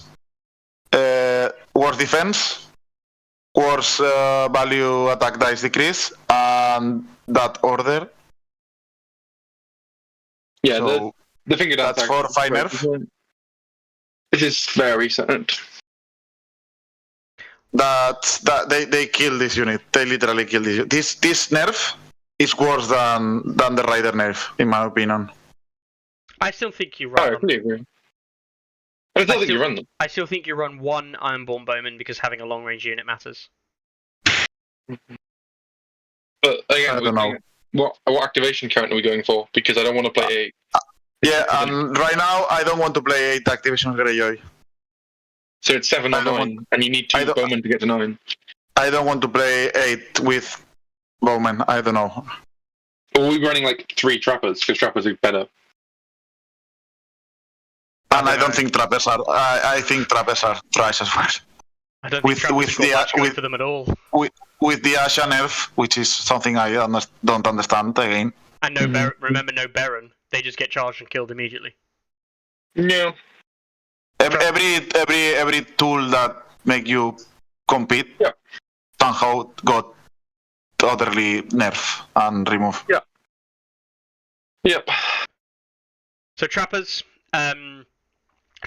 worse defense, worse value attack dice decrease, and that order. Yeah, so the finger dance. That's 4 5 nerf. This is very sad. They kill this unit. They literally kill this unit. This nerf is worse than the Rider nerf, in my opinion. I still think you run them. I still think you run them. I still think you run 1 Ironborn Bowman because having a long range unit matters. But again, I don't know. What activation count are we going for? Because I don't want to play 8. Yeah, and right now I don't want to play 8 activation Greyjoy. So it's 7 or 9, and you need 2 Bowmen to get to 9. I don't want to play 8 with Bowman. I don't know. Or we're running like 3 Trappers, because Trappers are better. And I don't think Trappers are. I think Trappers are trash as well. I don't think Trappers got much going for them at all. With the Asha nerf, which is something I don't understand again. And remember, no Baron. They just get charged and killed immediately. No. Every tool that make you compete somehow got utterly nerf and remove. Yeah. Yep. So Trappers,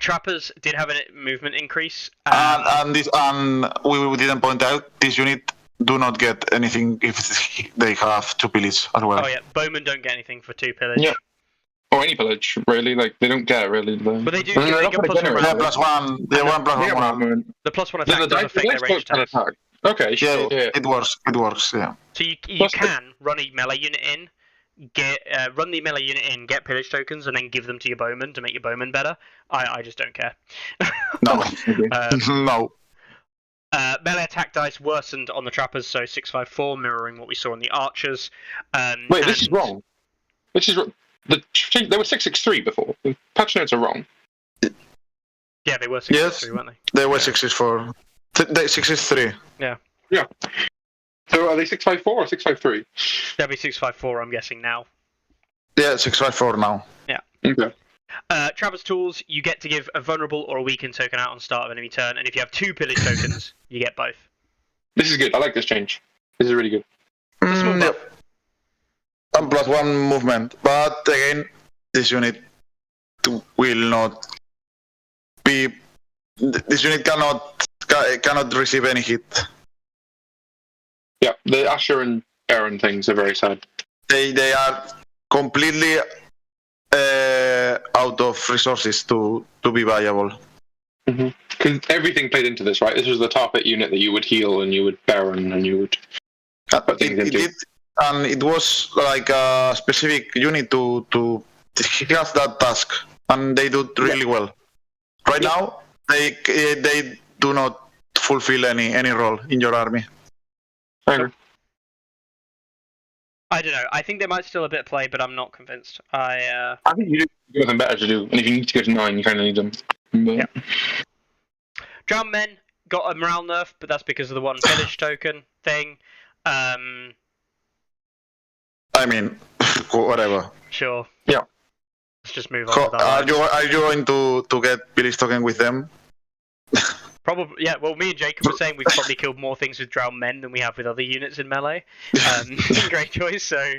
Trappers did have a movement increase. And we didn't point out this unit do not get anything if they have 2 pillage as well. Oh yeah, bowmen don't get anything for 2 pillage. Yeah. Or any pillage, really. Like, they don't get it, really. But they do. I mean, They they're get not plus gonna one Yeah, generate morale. +1. The 1 plus They 1 have morale. The +1 Then attack the does dice affect their range can attacks. attack. Okay, sure. Yeah, Yeah. it works. It works. Yeah. So you Plus the- can run a melee unit in, run the melee unit in, get pillage tokens, and then give them to your bowman to make your bowman better. I just don't care. No. No. Melee attack dice worsened on the trappers, so 654, mirroring what we saw in the archers. Wait, this is and- wrong. This is wrong. They were 663 before. The patch notes are wrong. Yeah, they were Yes. 663, weren't they? They were 664. They 663. So are they 654 or 653? They'll be 654, I'm guessing now. Yeah, 654 now. Okay. Trappers tools, you get to give a vulnerable or a weakened token out on start of enemy turn, and if you have 2 pillage tokens, you get both. This is good. I like this change. This is really good. A small buff. Yep. And +1 movement. But again, this unit will not be. This unit cannot receive any hit. Yeah, the Asher and Aaron things are very sad. They are completely out of resources to be viable. Because everything played into this, right? This was the top 8 unit that you would heal and you would Baron and you would. It was like a specific unit to he has that task, and they do really well. Right now, they do not fulfill any role in your army. I agree. I don't know. I think they might still have a bit of play, but I'm not convinced. I think you do give them better to do, and if you need to go to 9, you kind of need them. But... Yeah. Drowned Men got a morale nerf, but that's because of the 1 pillage token thing. I mean, whatever. Sure. Yeah. Let's just move on with our Are lives. you going to get pillage token with them? Probably, yeah. Well, me and Jacob were saying we've probably killed more things with Drowned Men than we have with other units in melee. Great choice. So,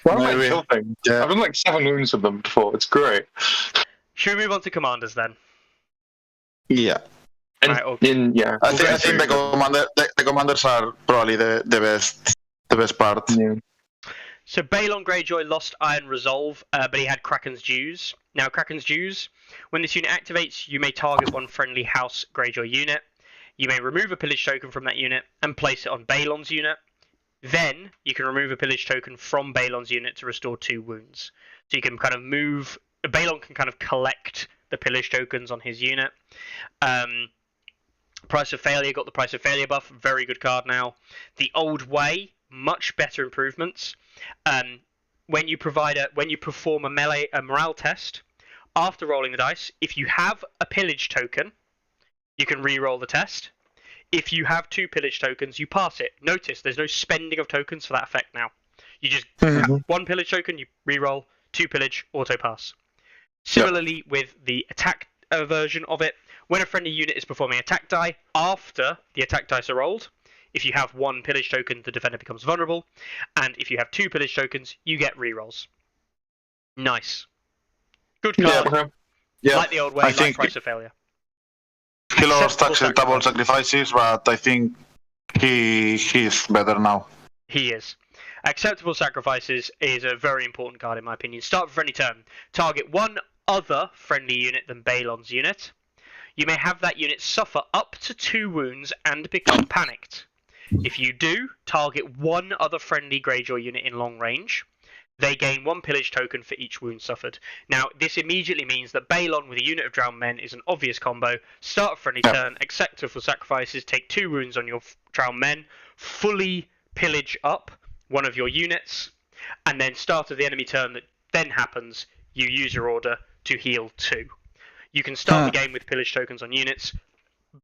Why am I Maybe. kill things? Yeah. I've done like 7 wounds with them before. It's great. should we move on to commanders then? Yeah. And Right, okay. yeah. I think the commanders are probably the best part. Yeah. So Balon Greyjoy lost Iron Resolve, but he had Kraken's Dues. Now Kraken's Dues, when this unit activates, you may target 1 friendly House Greyjoy unit. You may remove a pillage token from that unit and place it on Balon's unit. Then you can remove a pillage token from Balon's unit to restore 2 wounds. So you can kind of move. Balon can kind of collect the pillage tokens on his unit. Price of Failure got the Price of Failure buff. Very good card now. The Old Way, much better improvements. When you perform a morale test, after rolling the dice, if you have a pillage token, you can re-roll the test. If you have 2 pillage tokens, you pass it. Notice there's no spending of tokens for that effect now. You just have 1 pillage token, you re-roll, 2 pillage, auto pass. Similarly with the attack version of it, when a friendly unit is performing attack die, after the attack dice are rolled, if you have 1 pillage token, the defender becomes vulnerable, and if you have 2 pillage tokens, you get rerolls. Nice. Good card. Yeah. Like the Old Way, I like think Price of Failure. he lost Acceptable acceptable sacrifices, but I think he's better now. He is. Acceptable Sacrifices is a very important card in my opinion. Start of friendly turn. Target 1 other friendly unit than Balon's unit. You may have that unit suffer up to 2 wounds and become panicked. If you do, target 1 other friendly Greyjoy unit in long range. They gain 1 pillage token for each wound suffered. Now, this immediately means that Balon with a unit of Drowned Men is an obvious combo. Start of friendly turn, acceptable sacrifices, take 2 wounds on your Drowned Men, fully pillage up 1 of your units, and then start of the enemy turn that then happens, you use your order to heal 2. You can start the game with pillage tokens on units.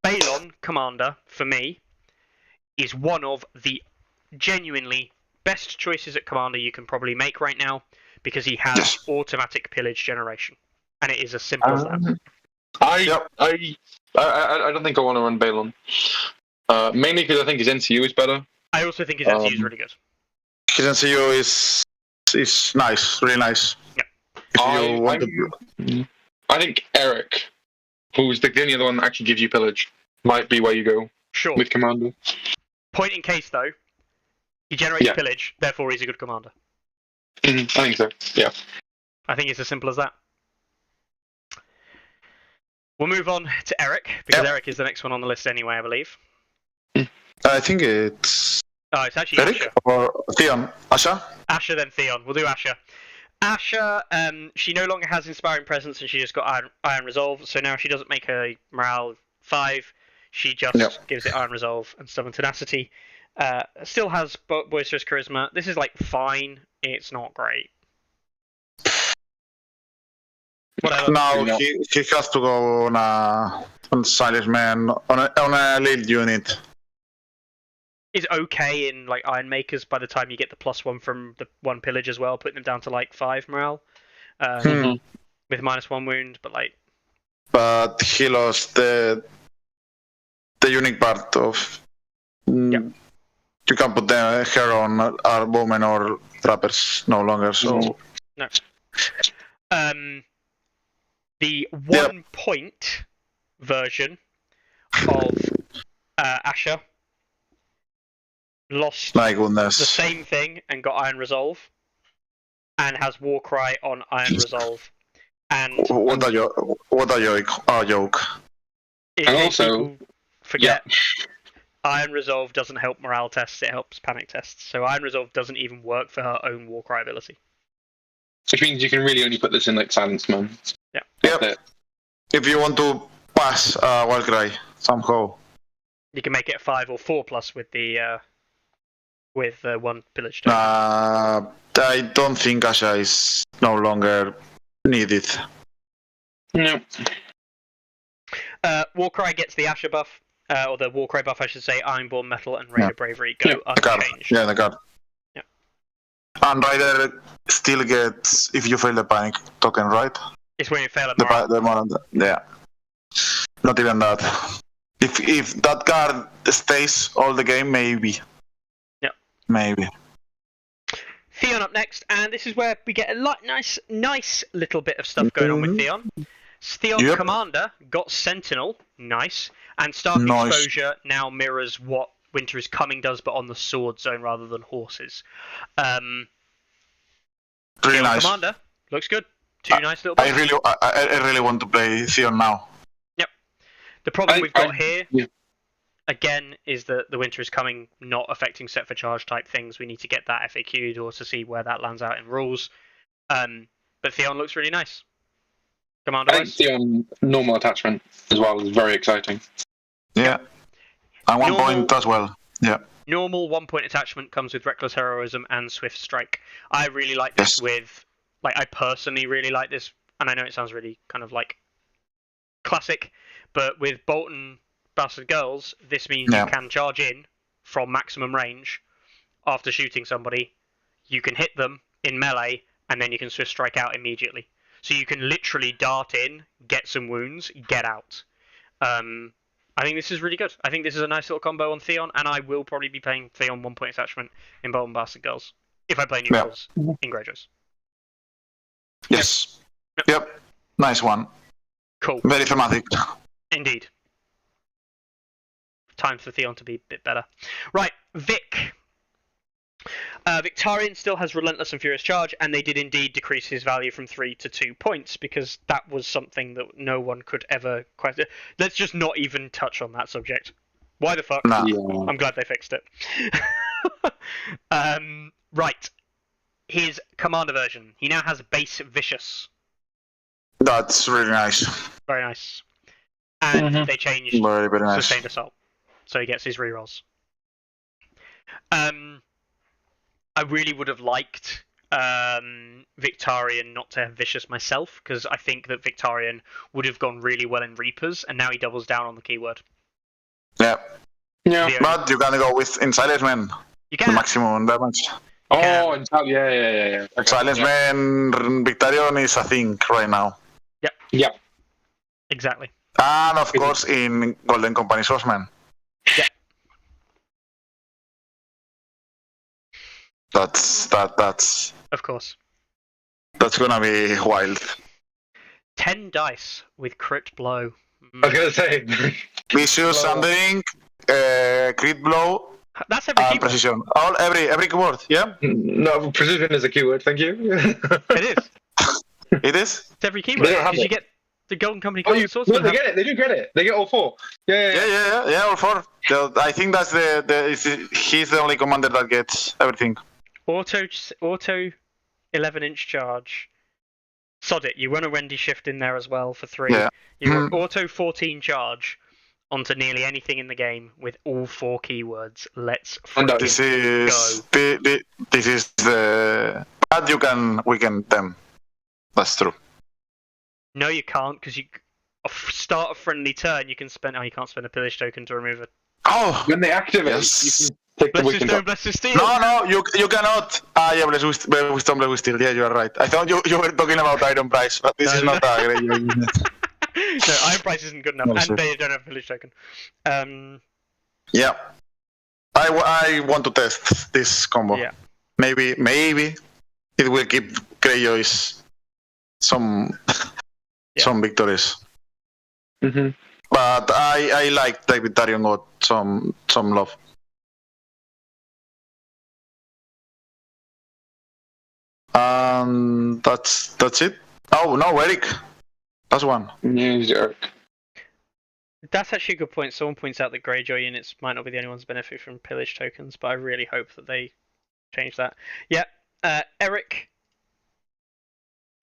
Balon, Commander, for me, is one of the genuinely best choices at Commander you can probably make right now, because he has automatic pillage generation. And it is as simple as that. I don't think I want to run Balon. Mainly because I think his NCU is better. I also think his NCU is really good. His NCU is nice, really nice. Yep. If you want to... I think Eric who's the only other one that actually gives you pillage. Might be where you go Sure. with commander. Point in case though, he generates Yeah. pillage, therefore he's a good commander. I think so. Yeah. I think it's as simple as that. We'll move on to Eric, because Yep. Eric is the next one on the list anyway, I believe. I think it's Oh, it's actually Eric Asher. or Theon. Asha? Asher, then Theon. We'll do Asher. Asher, she no longer has Inspiring Presence, and she just got Iron Resolve, so now she doesn't make her morale 5, she just Yep. gives it Iron Resolve and Stubborn Tenacity. Still has Boisterous Charisma. This is, like, fine. It's not great. Whatever. Now No. he has to go on Silent Man on a lead unit. Is okay in, like, Iron Makers by the time you get the +1 from the 1 pillage as well, putting them down to, like, 5 morale. With -1 wound, but, like... But he lost the unique part of. Yep. You can put her on our bowmen or trappers no longer. So No. The 1 point version of Asher lost my the goodness. same thing and got Iron Resolve, and has Warcry on Iron Resolve. And What a joke! in And case also- people forget, Iron Resolve doesn't help morale tests, it helps panic tests. So Iron Resolve doesn't even work for her own Warcry ability. Which means you can really only put this in like Silence Man. Yeah. Yep. That's it. If you want to pass Warcry somehow. You can make it a 5 or 4+ with the 1 pillage token. I don't think Asha is no longer needed. No. Warcry gets the Asher buff, or the Warcry buff, I should say. Ironborn Metal and Raider Yeah. Bravery go The card. unchanged. Yeah, the card. Yeah. And Rider still gets if you fail the panic token, right? It's when you fail at The morale. the more yeah. Not even that. If that card stays all the game, maybe. Yep. Maybe. Theon up next, and this is where we get a nice little bit of stuff going on with Theon. Theon Yep. Commander got Sentinel, nice, and Stark Nice. Exposure now mirrors what Winter is Coming does, but on the sword zone rather than horses. Really Theon nice. Commander looks good. Two nice little. I really want to play Theon now. The problem we've got I- here, yeah. again, is that the Winter is Coming not affecting set for charge type things. We need to get that FAQ'd or to see where that lands out in rules. But Theon looks really nice. Commander I think the normal attachment as well is very exciting. Yeah. And 1 Normal- point as well. Yeah. Normal 1 point attachment comes with Reckless Heroism and Swift Strike. I really like this Yes. with, like, I personally really like this, and I know it sounds really kind of like classic, but with Bolton Bastard Girls, this means Yeah. you can charge in from maximum range after shooting somebody. You can hit them in melee, and then you can Swift Strike out immediately. So you can literally dart in, get some wounds, get out. I think this is really good. I think this is a nice little combo on Theon, and I will probably be playing Theon 1 point attachment in Bolton Bastard Girls if I play new Yeah. rules in Greyjoys. Yes. Yep. Nice one. Cool. Very thematic. Indeed. Time for Theon to be a bit better. Right, Vic. Victarion still has Relentless and Furious Charge, and they did indeed decrease his value from 3 to 2 points, because that was something that no one could ever question. Let's just not even touch on that subject. Why the fuck? Nah. Yeah. I'm glad they fixed it. Right. His Commander version. He now has Base Vicious. That's really nice. Very nice. And Mhm. they changed Very, very nice. Sustained Assault. So he gets his rerolls. I really would have liked Victarion not to have Vicious myself, because I think that Victarion would have gone really well in Reapers, and now he doubles down on the keyword. Yeah. Yeah. The only- But you can go with in Silence Man, You the can. maximum damage. Oh, and yeah. Okay. Silence Man Victarion is a thing right now. Yeah. Exactly. And of course in Golden Company Swordsman. Yeah. That's Of course. gonna be wild. 10 dice with crit blow. I was gonna say. Vicious Sundering, crit blow, That's every and keyword. precision. Every keyword, yeah? No, precision is a keyword. Thank you. It is. It is? It's every keyword They don't have because you it. get the Golden Company Oh, Golden you, Swordsman. no, they get it. They do get it. They get all 4. Yeah. All 4. I think that's he's the only commander that gets everything. Auto 11-inch charge. Sod it. You run a Wendy shift in there as well for 3. Yeah. You run auto 14 charge onto nearly anything in the game with all 4 keywords. Let's freaking This go. is this is the but we can them. That's true. No, you can't because you start a friendly turn. You can spend. Oh, you can't spend a pillage token to remove it. Oh When they activate, yes. you can take the Bless his weekend stone, off. bless his steel. No, you cannot. Yeah, bless with steel. Yeah, you are right. I thought you were talking about Iron Price, but this No, is no, not a great unit. No, Iron Price isn't good enough, No, and sir. they don't have a village token. Yeah, I want to test this combo. Yeah. Maybe it will give Greyjoys some victories. Mm-hmm. But I like David Darion got some love. That's it. Oh no, Eric. That's one. That's actually a good point. Someone points out that Greyjoy units might not be the only ones that benefit from pillage tokens, but I really hope that they change that. Yeah, Eric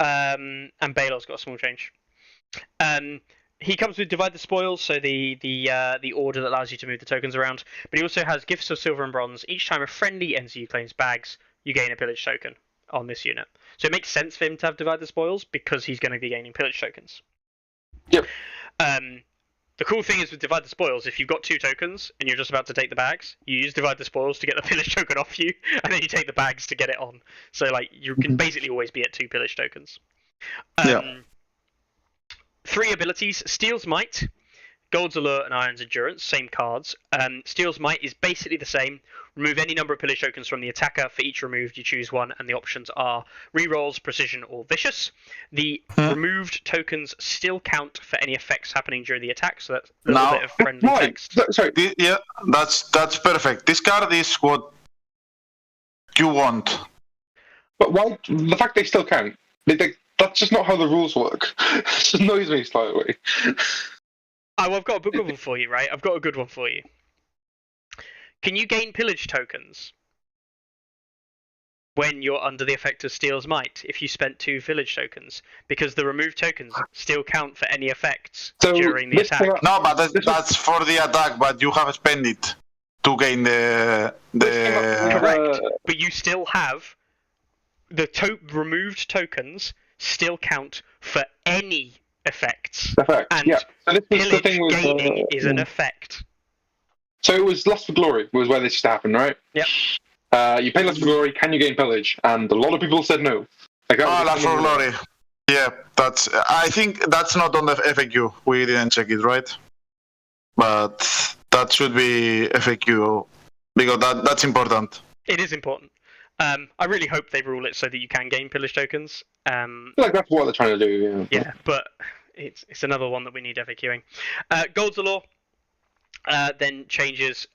and Baelor's got a small change. He comes with Divide the Spoils, so the order that allows you to move the tokens around. But he also has Gifts of Silver and Bronze. Each time a friendly enters you claims bags, you gain a pillage token on this unit. So it makes sense for him to have Divide the Spoils because he's going to be gaining pillage tokens. Yep. The cool thing is with Divide the Spoils, if you've got 2 tokens and you're just about to take the bags, you use Divide the Spoils to get the pillage token off you, and then you take the bags to get it on. So like you can basically always be at 2 pillage tokens. 3 abilities: Steel's Might, Gold's Allure, and Iron's Endurance. Same cards. Steel's Might is basically the same. Remove any number of pillage tokens from the attacker. For each removed, you choose one, and the options are rerolls, precision, or vicious. The removed tokens still count for any effects happening during the attack, so that's a little bit of friendly text. Sorry. Yeah, that's perfect. This card is what you want. But why? The fact they still count. That's just not how the rules work. It just annoys me slightly. Oh, well, I've got a good one for you, right? I've got a good one for you. Can you gain pillage tokens when you're under the effect of Steel's Might if you spent 2 village tokens? Because the removed tokens still count for any effects during the attack. No, but that's for the attack, but you have spent it to gain the... Correct, but you still have the removed tokens still count for any effects. And yeah. So this was the pillage thing with gaining is an effect. So it was Lust for Glory was where this used to happen, right? Yep. You pay Lust for Glory, can you gain pillage? And a lot of people said no. Like, Lust for Glory. Yeah, I think that's not on the FAQ. We didn't check it, right? But that should be FAQ because that's important. It is important. I really hope they rule it so that you can gain pillage tokens. I feel like that's what they're trying to do. Yeah, but it's another one that we need FAQing. Gold's Allure then changes.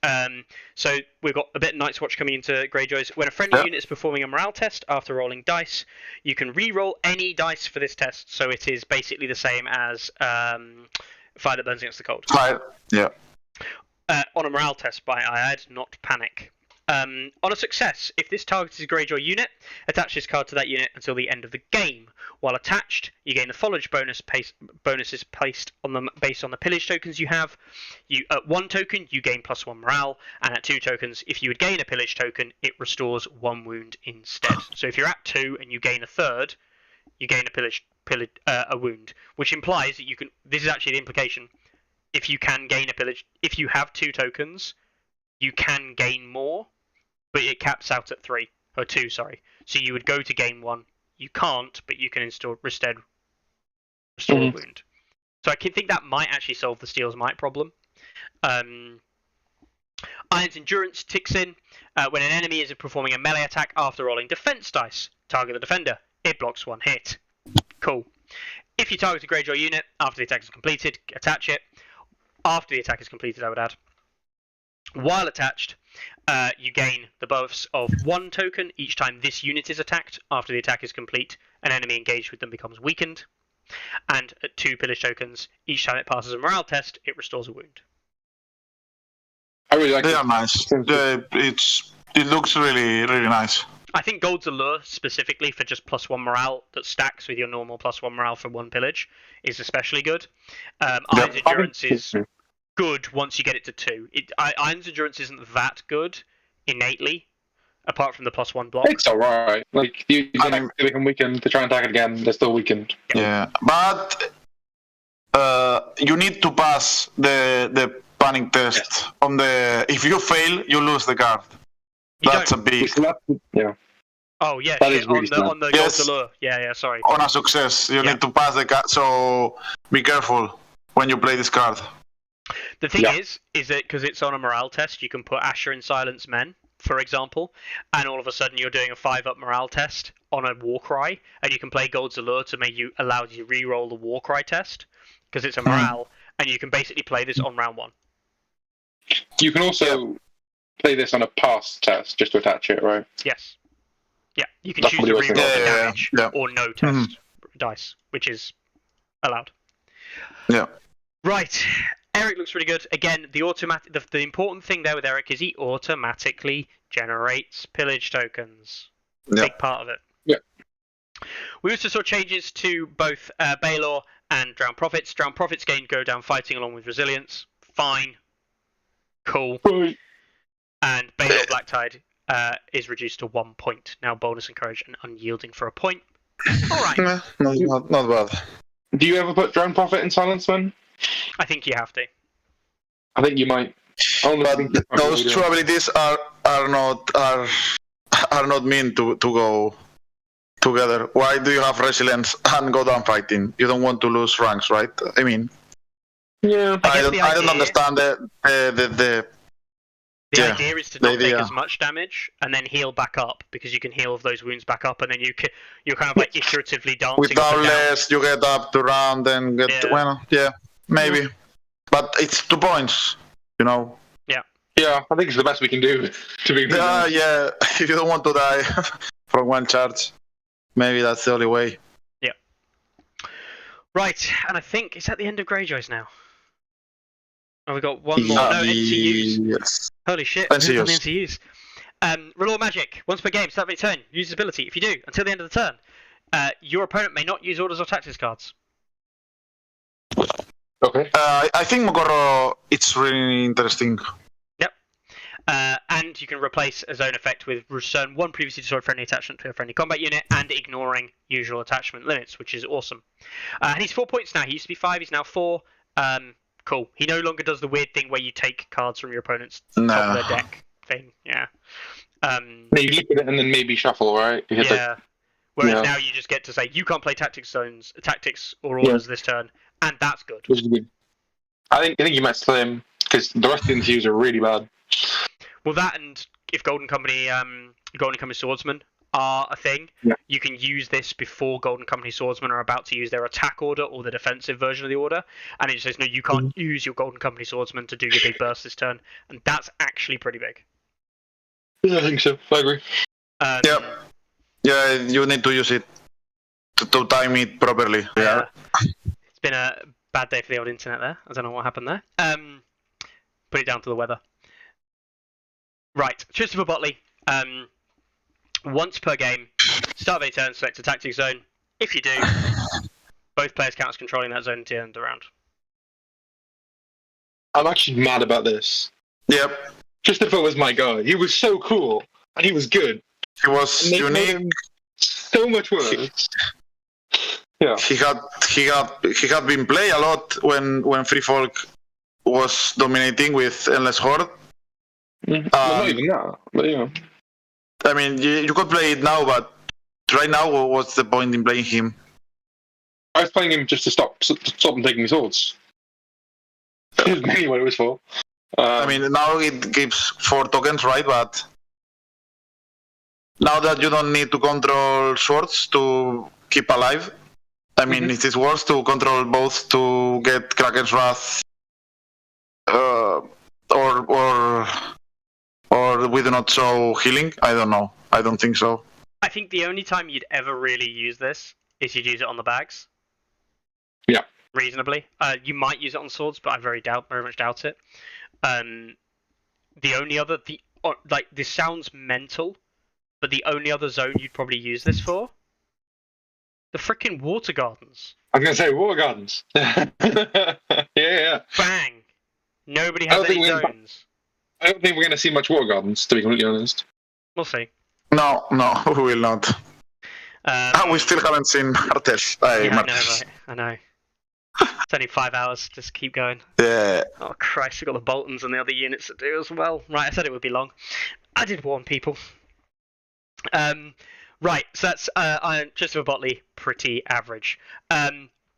So we've got a bit of Night's Watch coming into Greyjoys. When a friendly unit is performing a morale test after rolling dice, you can re-roll any dice for this test. So it is basically the same as Fire That Burns Against the Cold. Fire, yeah. On a morale test, I add, not panic. On a success, if this target is a Greyjoy unit, attach this card to that unit until the end of the game. While attached, you gain the foliage bonuses placed on them based on the pillage tokens you have. At 1 token, you gain +1 morale, and at 2 tokens, if you would gain a pillage token, it restores 1 wound instead. So if you're at 2 and you gain a third, you gain a wound, which implies that you can. This is actually the implication. If you can gain a pillage, if you have 2 tokens, you can gain more. But it caps out at 2, sorry. So you would go to gain 1. You can't, but you can restore a wound. So I think that might actually solve the Steel's Might problem. Iron's Endurance ticks in. When an enemy is performing a melee attack after rolling defense dice, target the defender. It blocks 1 hit. Cool. If you target a Greyjoy unit after the attack is completed, attach it. After the attack is completed, I would add. While attached, you gain the buffs of 1 token each time this unit is attacked. After the attack is complete, an enemy engaged with them becomes weakened. And at 2 pillage tokens, each time it passes a morale test, it restores a wound. I really like They it. are nice. It looks really, really nice. I think Gold's Allure, specifically for just +1 morale that stacks with your normal +1 morale for 1 pillage, is especially good. Iron's Endurance is good once you get it to 2. Iron's Endurance isn't that good innately, apart from the +1 block. It's alright. Like, you become weakened to try and attack it again, they're still weakened. Yeah, but you need to pass the panic test on the. If you fail, you lose the card. You That's don't. a big. Yeah. Oh yeah, That shit, is really on the Yes. Gold's Allure. Yeah, sorry. On a success, you need to pass the card. So be careful when you play this card. The thing is that because it's on a morale test, you can put Asher in Silence Men, for example, and all of a sudden you're doing a 5-up morale test on a Warcry, and you can play Gold's Allure to allow you to re-roll the Warcry test because it's a morale, and you can basically play this on round 1. You can also play this on a pass test just to attach it, right? Yes. Yeah, you can That's choose to what re-roll it was. the Yeah, damage yeah. or no test dice, which is allowed. Yeah. Right. Eric looks really good. Again, the important thing there with Eric is he automatically generates pillage tokens. Yeah. Big part of it. Yeah. We also saw changes to both Baelor and Drowned Prophets. Drowned Prophets go down fighting along with resilience. Fine. Cool. Right. And Baelor Black Tide is reduced to 1 point. Now bonus and courage and unyielding for a point. Alright. Not bad. Do you ever put Drowned Prophet in Silence Man? I think you have to. I think you might. But those two abilities are not meant to go together. Why do you have resilience and go down fighting? You don't want to lose ranks, right? I mean, Yeah. I I guess don't understand the The Yeah, idea is to the not take idea. as much damage and then heal back up because you can heal those wounds back up and then you're kind of like iteratively dancing with up and down. less you get up to round and get maybe, but it's 2 points, you know. Yeah, I think it's the best we can do. To be honest. Yeah. If you don't want to die from 1 charge, maybe that's the only way. Right, and I think it's at the end of Greyjoys now. Oh, we got one more. No, NCUs. Yes. Holy shit. NCUs. On the NCUs. Rule Magic. Once per game, start of your turn. Use ability. If you do, until the end of the turn, your opponent may not use orders or tactics cards. Okay. I think Mogoro, it's really interesting. And you can replace a zone effect with return 1 previously destroyed friendly attachment to a friendly combat unit and ignoring usual attachment limits, which is awesome. And he's 4 points now. He used to be 5, he's now 4. Cool. He no longer does the weird thing where you take cards from your opponent's top of their deck thing. Yeah. You look at it and then maybe shuffle, right? You hit Yeah. Whereas now you just get to say, you can't play tactics or orders this turn, and that's good. Which is good. I think you might slim because the rest of the interviews are really bad. Well, that and if Golden Company Swordsmen are a thing, you can use this before Golden Company Swordsmen are about to use their attack order or the defensive version of the order, and it just says, no, you can't use your Golden Company Swordsman to do your big burst this turn, and that's actually pretty big. Yeah, I think so. I agree. Yeah, you need to use it to time it properly. Yeah. It's been a bad day for the old internet there. I don't know what happened there. Put it down to the weather. Right, Christopher Botley. Once per game, start of a turn, select a tactic zone. If you do, both players count as controlling that zone until the end of the round. I'm actually mad about this. Yep. Christopher was my guy. He was so cool, and he was good. He was And they made unique. him so much worse. Yeah. He had been played a lot when Free Folk was dominating with Endless Horde. Well, not even that, but yeah. I mean, you could play it now, but right now, what's the point in playing him? I was playing him just to stop him taking swords. That's mainly what it was for. I mean, now it gives 4 tokens, right? But now that you don't need to control swords to keep alive, I mean, it is worse to control both to get Kraken's Wrath, or we do not show healing. I don't know. I don't think so. I think the only time you'd ever really use this is you'd use it on the bags. Yeah. Reasonably. You might use it on swords, but I very much doubt it. The only other, this sounds mental, but the only other zone you'd probably use this for, the frickin' water gardens. I was gonna say water gardens. yeah. Bang! Nobody has any zones. I don't think we're gonna see much water gardens, to be completely honest. We'll see. No, we will not. We still haven't seen Artes. I know, right? I know. It's only 5 hours. Just keep going. Yeah. Oh Christ, we've got the Boltons and the other units to do as well. Right, I said it would be long. I did warn people. Right, so that's Christopher Botley, pretty average.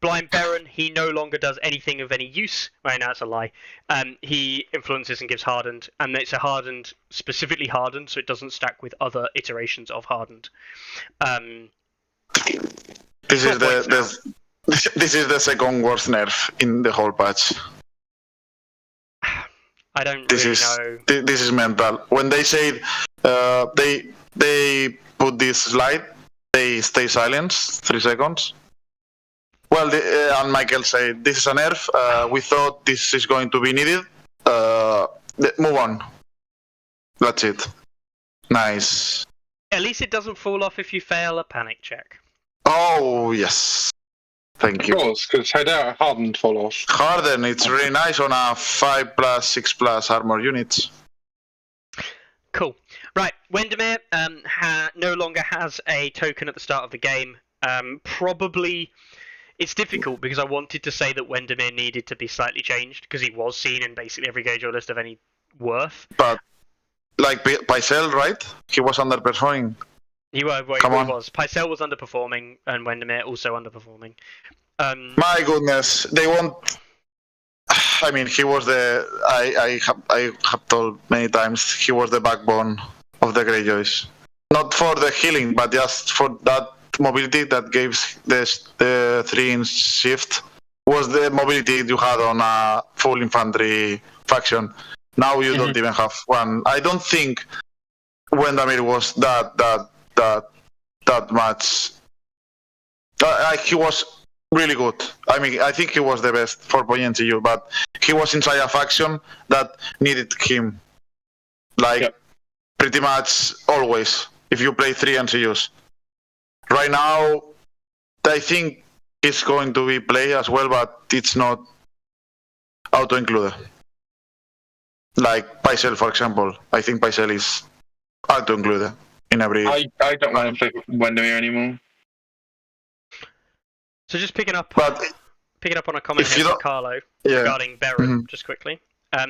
Blind Baron, he no longer does anything of any use. Right, now it's a lie. He influences and gives hardened, and it's a hardened, specifically hardened, so it doesn't stack with other iterations of hardened. This is the second worst nerf in the whole patch. I don't really know. This is mental. When they say they put this slide, they stay silent 3 seconds. Well, and Michael said, this is a nerf. We thought this is going to be needed. Move on. That's it. Nice. At least it doesn't fall off if you fail a panic check. Oh, yes. Thank you. Of course, because I doubt hardened fall off. Harden, it's really nice on a 5+, 6+ armor units. Cool. Right, Wendermere no longer has a token at the start of the game. Probably, it's difficult because I wanted to say that Wendermere needed to be slightly changed because he was seen in basically every Greyjoy list of any worth. But, like Pycelle, right? He was underperforming. He was. Pycelle was underperforming and Wendermere also underperforming. My goodness, they won't. I mean, he was I have told many times he was the backbone of the Greyjoys. Not for the healing, but just for that mobility that gives the 3-inch shift. Was the mobility you had on a full infantry faction. Now you don't even have one. I don't think Wendermere was that much. He was really good. I mean, I think he was the best for NCU, but he was inside a faction that needed him. Pretty much always, if you play 3 NCUs. Right now, I think it's going to be play as well, but it's not auto-included. Like Pycelle, for example. I think Pycelle is auto-included in every... I don't want to play Wendermere anymore. So just picking up on a comment here from Carlo regarding Baron, just quickly.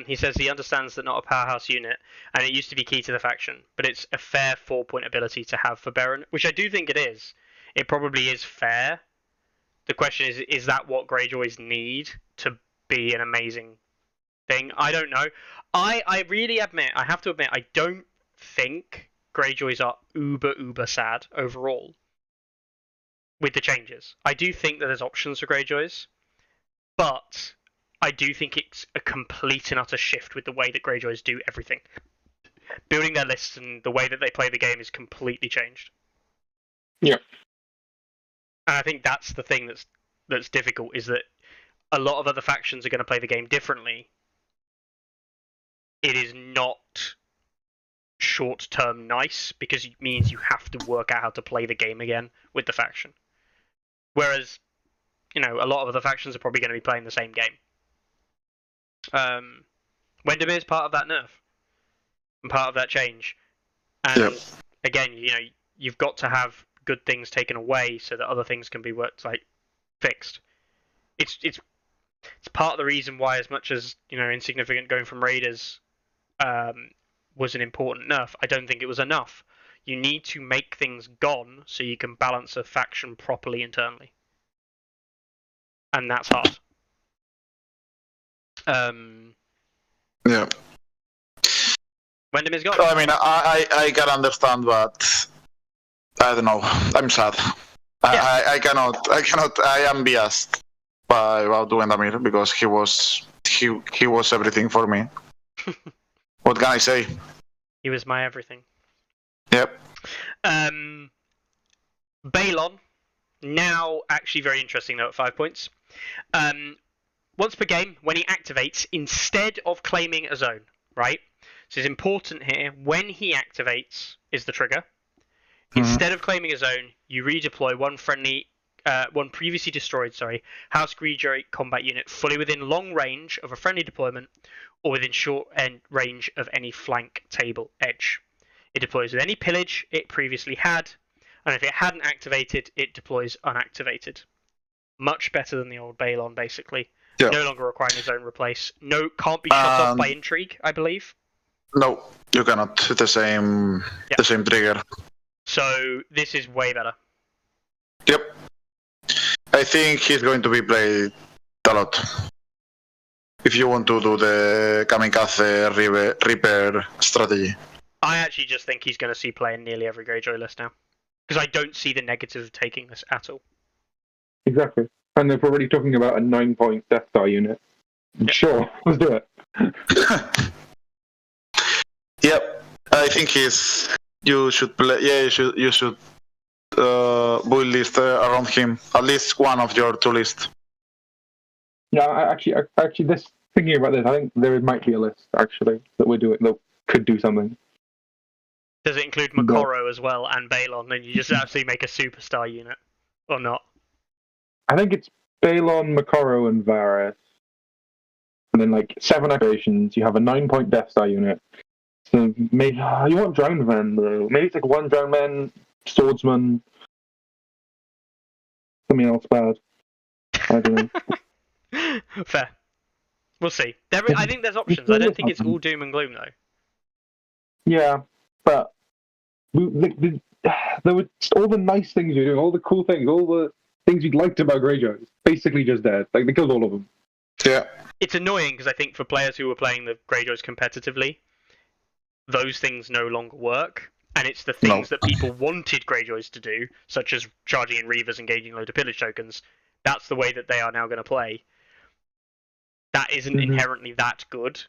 He says he understands that not a powerhouse unit, and it used to be key to the faction, but it's a fair 4-point ability to have for Baron, which I do think it is. It probably is fair. The question is that what Greyjoys need to be an amazing thing? I don't know. I really admit, I have to admit, I don't think Greyjoys are uber sad overall with the changes. I do think that there's options for Greyjoys, but I do think it's a complete and utter shift with the way that Greyjoys do everything. Building their lists and the way that they play the game is completely changed. Yeah. And I think that's the thing that's difficult, is that a lot of other factions are going to play the game differently. It is not short-term nice, because it means you have to work out how to play the game again with the faction. Whereas, a lot of other factions are probably going to be playing the same game. Wendermere is part of that nerf and part of that change. And again, you've got to have good things taken away so that other things can be fixed. It's part of the reason why, as much as insignificant going from Raiders was an important nerf, I don't think it was enough. You need to make things gone so you can balance a faction properly internally. And that's hard. Yeah. Wendermere's got. I mean, I can understand, but I don't know. I'm sad. I cannot. I am biased about Wendamir because he was everything for me. What can I say? He was my everything. Yep. Balon, now actually very interesting though at 5 points. Once per game, when he activates, instead of claiming a zone, right? So it's important here, when he activates is the trigger. Instead of claiming a zone, you redeploy one previously destroyed, House Greyjoy combat unit fully within long range of a friendly deployment or within short end range of any flank table edge. It deploys with any pillage it previously had, and if it hadn't activated, it deploys unactivated. Much better than the old Balon, basically. Yeah. No longer requiring a zone replace. No, can't be shut off by intrigue, I believe. No, you cannot. The same trigger. So this is way better. Yep. I think he's going to be played a lot. If you want to do the Kamikaze Reaper strategy. I actually just think he's going to see play in nearly every Greyjoy list now. Because I don't see the negatives of taking this at all. Exactly. And they're already talking about a 9-point Death Star unit. Yep. Sure, let's do it. Yep. I think you should play. Yeah, you should build list around him. At least one of your two lists. Yeah, I actually, this thinking about this, I think there might be a list actually that could do something. Does it include Makoro as well and Balon, and you just absolutely make a superstar unit, or not? I think it's Balon, Makoro, and Varys, and then like 7 activations. You have a 9-point Death Star unit. So maybe you want Drowned Men though. Maybe it's like 1 Drowned Man, Swordsman, something else bad. I don't know. Fair. We'll see. I think there's options. I don't think it's all doom and gloom though. Yeah, but there were all the nice things you're doing, all the cool things, all the things you'd liked about Greyjoy, basically just dead. Like they killed all of them. Yeah. It's annoying because I think for players who were playing the Greyjoys competitively, those things no longer work, and it's the things that people wanted Greyjoys to do, such as charging in Reavers, engaging load of pillage tokens. That's the way that they are now going to play. That isn't inherently that good,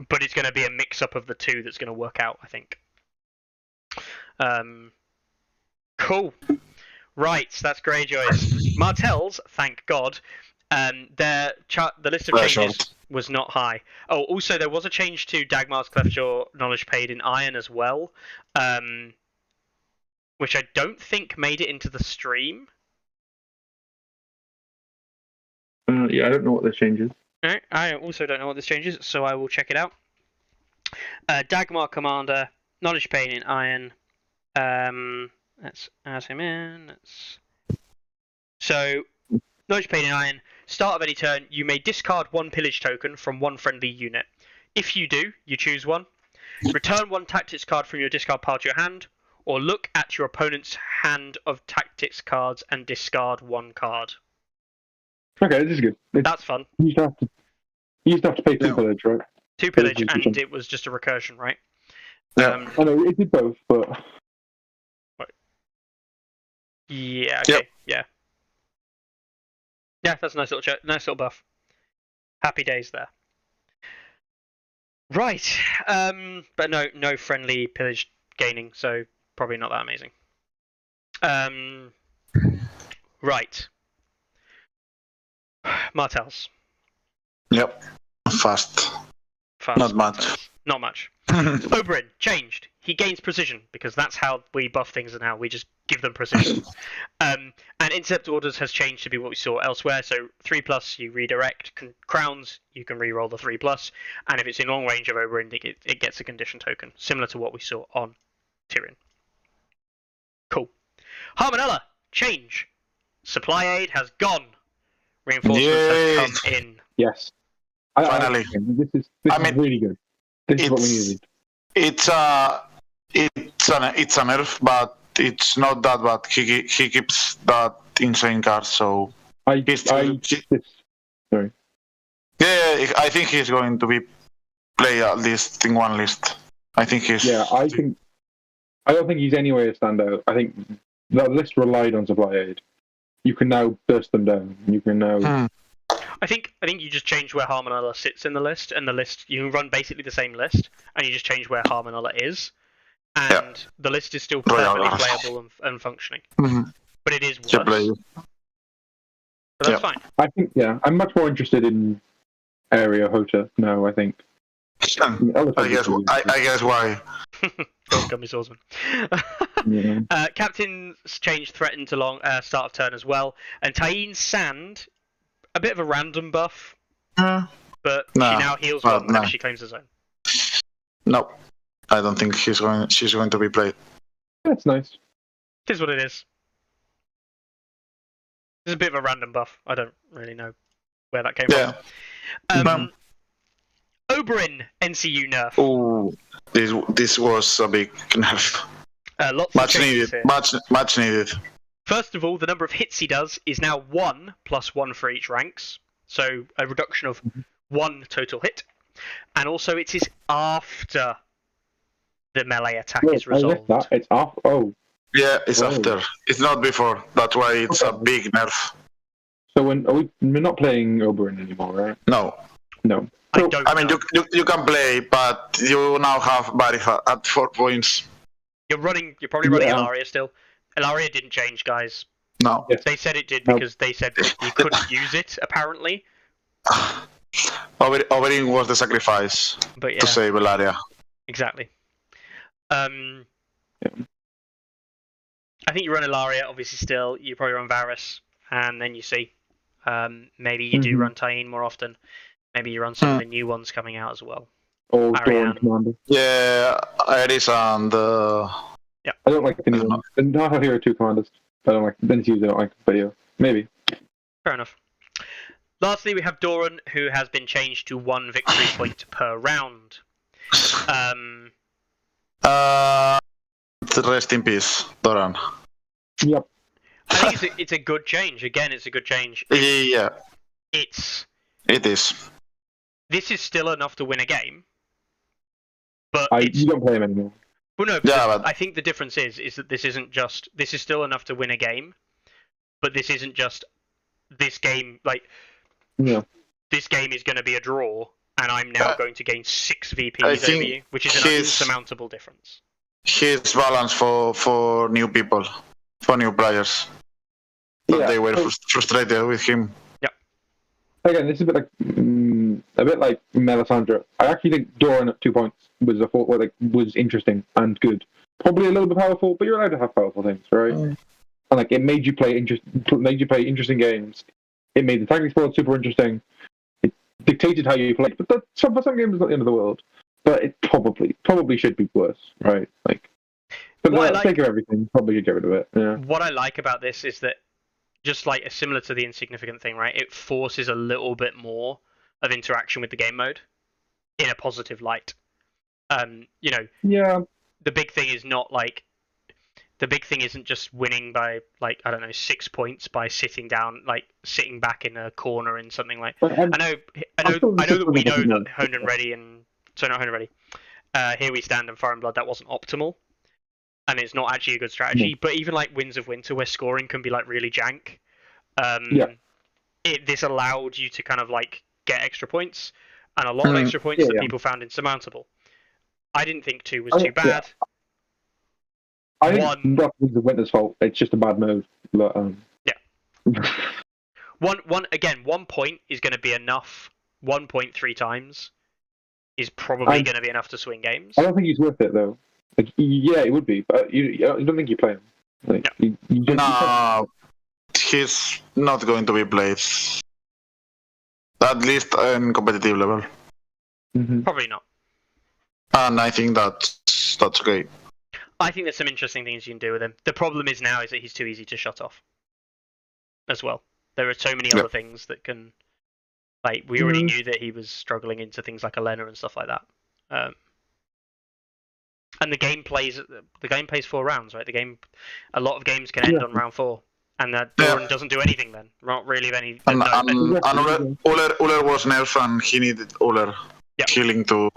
but it's going to be a mix-up of the two that's going to work out, I think. Cool. Right, that's Greyjoys. Martells, thank God. The list of changes was not high. Oh, also there was a change to Dagmar's Cleftjaw knowledge paid in Iron as well, which I don't think made it into the stream. Yeah, I don't know what this changes. No, I also don't know what this changes, so I will check it out. Dagmar Commander, knowledge paid in Iron. Let's add him in. So, knowledge paid in Iron. Start of any turn, you may discard 1 pillage token from 1 friendly unit. If you do, you choose 1. Return 1 tactics card from your discard pile to your hand, or look at your opponent's hand of tactics cards and discard 1 card. Okay, this is good. That's fun. You used to have to pay 2 pillage, right? 2 pillage, and it was just a recursion, right? Yeah. I know, it did both, but... Yeah, okay, Yep. yeah. Yeah, that's a nice little buff. Happy days there. Right, but no friendly pillage gaining, so probably not that amazing. Right. Martells. Yep. Fast. Not much. Not much. Oberyn, changed. He gains precision, because that's how we buff things now. We just give them precision. And Intercept Orders has changed to be what we saw elsewhere. So 3+, you redirect. Crowns, you can reroll the 3+. And if it's in long range of Oberyn, it gets a condition token, similar to what we saw on Tyrion. Cool. Harmonella, change. Supply aid has gone. Reinforcements have come in. Yes. Finally. This is really good. This is what we needed. It's a nerf, but it's not that bad. He keeps that insane card, so Sorry. Yeah, I think he's going to be play at least in 1 list. I think he's. Yeah, I don't think he's anywhere to stand out. I think that list relied on supply aid. You can now burst them down. You can now. I think you just change where Harmonella sits in the list, and the list you run basically the same list, and you just change where Harmonella is, and the list is still perfectly playable and functioning. But it is worse. But that's fine. I think I'm much more interested in area Hota now. I think. I guess why. Gummy swordsman. Captain's change threatened to start of turn as well, and Taine's Sand, a bit of a random buff, but she now heals one whenever she claims the zone. No, I don't think she's going to be played. That's nice. It is what it is. It's a bit of a random buff. I don't really know where that came from. Oberyn NCU nerf. Oh, this was a big nerf. Lots much of needed. here. Much needed. First of all, the number of hits he does is now 1 + 1 for each ranks, so a reduction of 1 total hit. And also, it is after the melee attack is resolved. It's after. Oh. Yeah, it's after. It's not before. That's why it's a big nerf. So we're not playing Oberyn anymore, right? No. So, I mean, you can play, but you now have Barifa at 4 points. You're probably running Ilaria still. Ilaria didn't change, guys. No. They said it did because they said you couldn't use it, apparently. Oberyn was the sacrifice to save Ilaria. Exactly. I think you run Ilaria, obviously still. You probably run Varus, and then you see. Maybe you do run Taine more often. Maybe you run some of the new ones coming out as well. Or Dawn Commander. Yeah, Iris and... Yeah. I don't like the new ones. Not Hero 2 Commanders. I don't like them. I don't like the video. Maybe. Fair enough. Lastly, we have Doran, who has been changed to 1 victory point per round. Rest in peace, Doran. Yep. I think it's a good change. Again, it's a good change. Yeah. It is. This is still enough to win a game. But you don't play him anymore. Well, no, but I think the difference is that this is still enough to win a game, but this isn't just this game, this game is going to be a draw, and I'm now going to gain 6 VPs over you, which is an insurmountable difference. His balance for new people, for new players. But they were frustrated with him. Again, this is a bit like Melisandre. I actually think Doran at 2 points was interesting and good. Probably a little bit powerful, but you're allowed to have powerful things, right? And it made you play interesting games. It made the tactics board super interesting. It dictated how you played, but for some games, it's not the end of the world. But it probably should be worse, right? But for the sake of everything, probably should get rid of it. Yeah. What I like about this is that, just similar to the insignificant thing, right? It forces a little bit more of interaction with the game mode in a positive light. Yeah. The big thing is not the big thing isn't just winning by 6 points by sitting back in a corner in something like. I know that we know that Honed and Ready Here We Stand and Fire and Blood, that wasn't optimal. And it's not actually a good strategy, but even Winds of Winter, where scoring can be really jank, this allowed you to kind of get extra points, and a lot of extra points that people found insurmountable. I didn't think 2 was too bad. I think that's Winds of Winter's fault. It's just a bad mode. But, 1 point is going to be enough. 1.3 times is probably going to be enough to swing games. I don't think he's worth it though. It would be, but I don't think you play him. No, he's not going to be played. At least in competitive level. Probably not. And I think that's okay. I think there's some interesting things you can do with him. The problem is that he's too easy to shut off. As well, there are so many other things that can. We already knew that he was struggling into things like Elena and stuff like that. And the game plays 4 rounds, right? A lot of games can end on round 4, and that Doran doesn't do anything then. Not really any. And Uller was nerfed, and he needed Uller healing to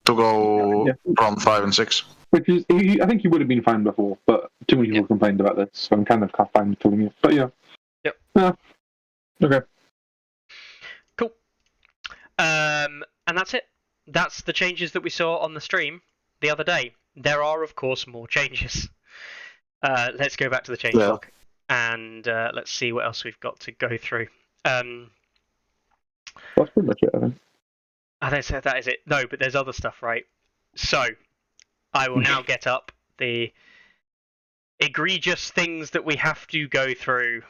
go from 5 and 6. Which is, I think he would have been fine before, but too many people complained about this, so I'm kind of fine with telling you. But yeah. Yep. Yeah. Okay. Cool. And that's it. That's the changes that we saw on the stream the other day. There are, of course, more changes. Let's go back to the change log and let's see what else we've got to go through. That's pretty much it, I think. I don't say that is it. No, but there's other stuff, right? So, I will now get up the egregious things that we have to go through.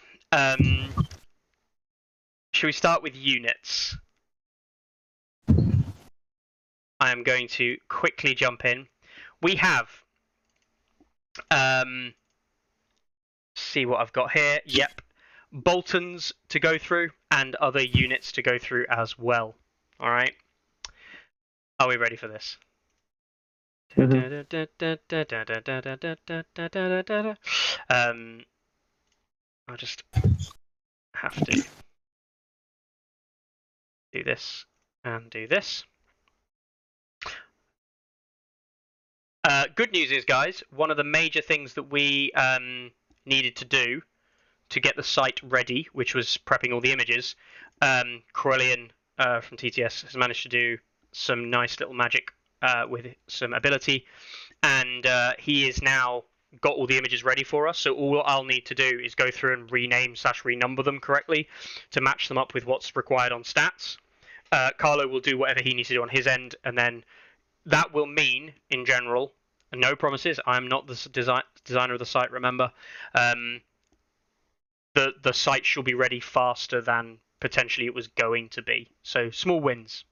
Should we start with units? I am going to quickly jump in. We have, see what I've got here. Yep, Boltons to go through and other units to go through as well. All right. Are we ready for this? I'll just have to do this and do this. Good news is, guys, one of the major things that we needed to do to get the site ready, which was prepping all the images, Corellian from TTS has managed to do some nice little magic with some ability, and he is now got all the images ready for us. So all I'll need to do is go through and rename/renumber them correctly to match them up with what's required on stats. Carlo will do whatever he needs to do on his end, and then that will mean, in general, no promises. I'm not the designer of the site, remember. The site should be ready faster than potentially it was going to be. So small wins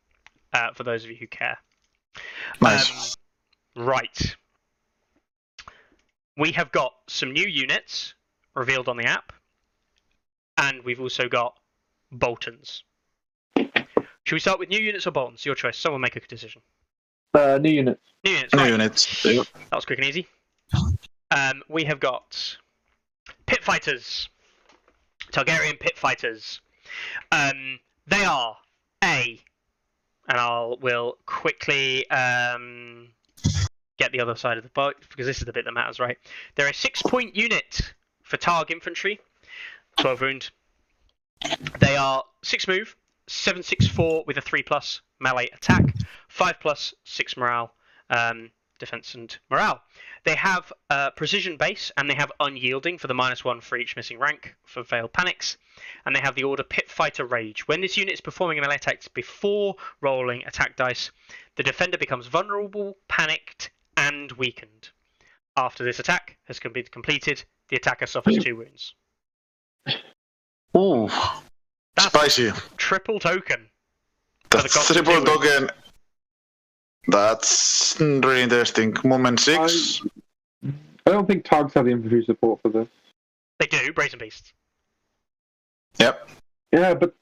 for those of you who care. Nice. Right. We have got some new units revealed on the app, and we've also got Boltons. Should we start with new units or Boltons? Your choice. Someone make a decision. New units. New units. New Right. units. That was quick and easy. We have got Pit Fighters. Targaryen Pit Fighters. They are and we'll quickly get the other side of the boat because this is the bit that matters, right? They're a 6-point unit for Targ infantry, 12 wound. They are 6 move, 7/6/4 with a 3+ melee attack, 5+, 6 morale, defense and morale. They have precision base and they have unyielding for the -1 for each missing rank for failed panics, and they have the order Pit Fighter Rage. When this unit is performing a melee attack before rolling attack dice, the defender becomes vulnerable, panicked, and weakened. After this attack has been completed, the attacker suffers 2 wounds. Ooh, That's spicy. triple token. For the That's cost of 2 triple wounds. token. That's really interesting. Movement 6. I don't think Targs have the infantry support for this. They do, Brazen Beasts. Yep. Yeah, but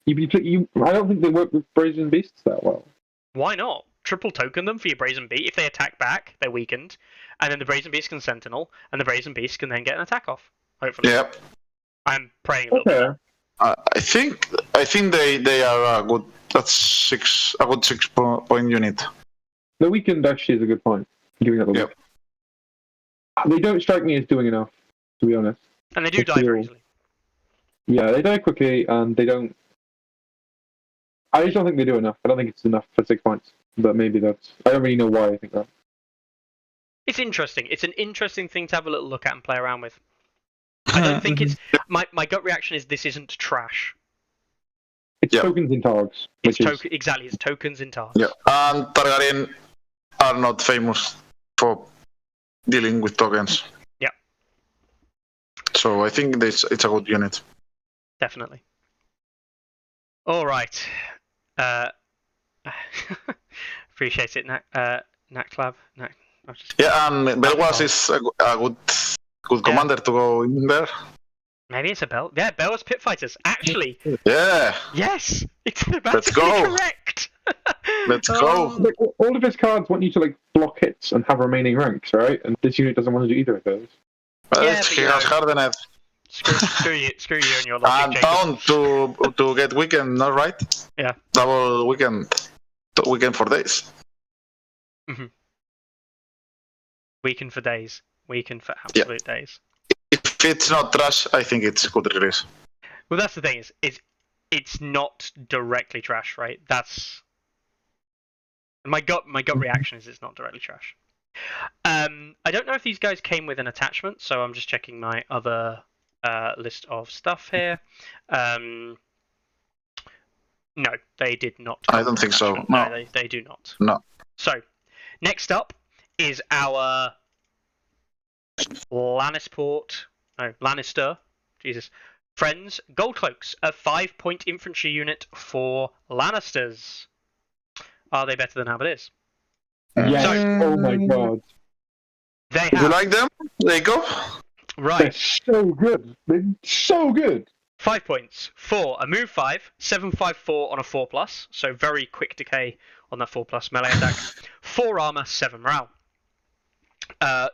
I don't think they work with Brazen Beasts that well. Why not? Triple token them for your Brazen Beast. If they attack back, they're weakened. And then the Brazen Beast can Sentinel, and the Brazen Beast can then get an attack off. Hopefully. Yep. I'm praying a little bit. I think they are a good. That's a good 6-point unit. The weakened actually is a good point. Giving that a look. They don't strike me as doing enough, to be honest. And they do die very easily. Yeah, they die quickly, and they don't. I just don't think they do enough. I don't think it's enough for 6 points. But maybe that's. I don't really know why I think that. It's interesting. It's an interesting thing to have a little look at and play around with. I don't think it's. My gut reaction is this isn't trash. It's tokens in Targs. Exactly, it's tokens in Targs. Yeah, and Targaryen are not famous for dealing with tokens. Yeah. So I think it's a good unit. Definitely. All right. Appreciate it, Naklab. Yeah, and Belwas is a good commander to go in there. Maybe it's a Bell. Yeah, Belwas Pit Fighters. Actually. Yeah. Yes. It's about Let's to go. be correct. Let's go. Like, all of his cards want you to block hits and have remaining ranks, right? And this unit doesn't want to do either of those. Yeah, He has hardened Screw you and your logic, and Jacob. bound to get weakened, not right? Yeah. Double weekend for days. Weaken for days. Weaken for absolute days. If it's not trash, I think it's good release. Well, that's the thing is it's not directly trash, right? That's my gut reaction is it's not directly trash. I don't know if these guys came with an attachment, so I'm just checking my other list of stuff here. No, they did not. I don't think so. No, they do not. No. So, next up is our Lannister. Jesus. Friends, Gold Cloaks, a 5-point infantry unit for Lannisters. Are they better than how it is? Yes. So, Oh my god. They You have. like them? They go. They're Right. so good. They're so good. 5 points for a move 5, 754 on a 4+, so very quick decay on that 4+ melee attack. 4 armor, 7 morale.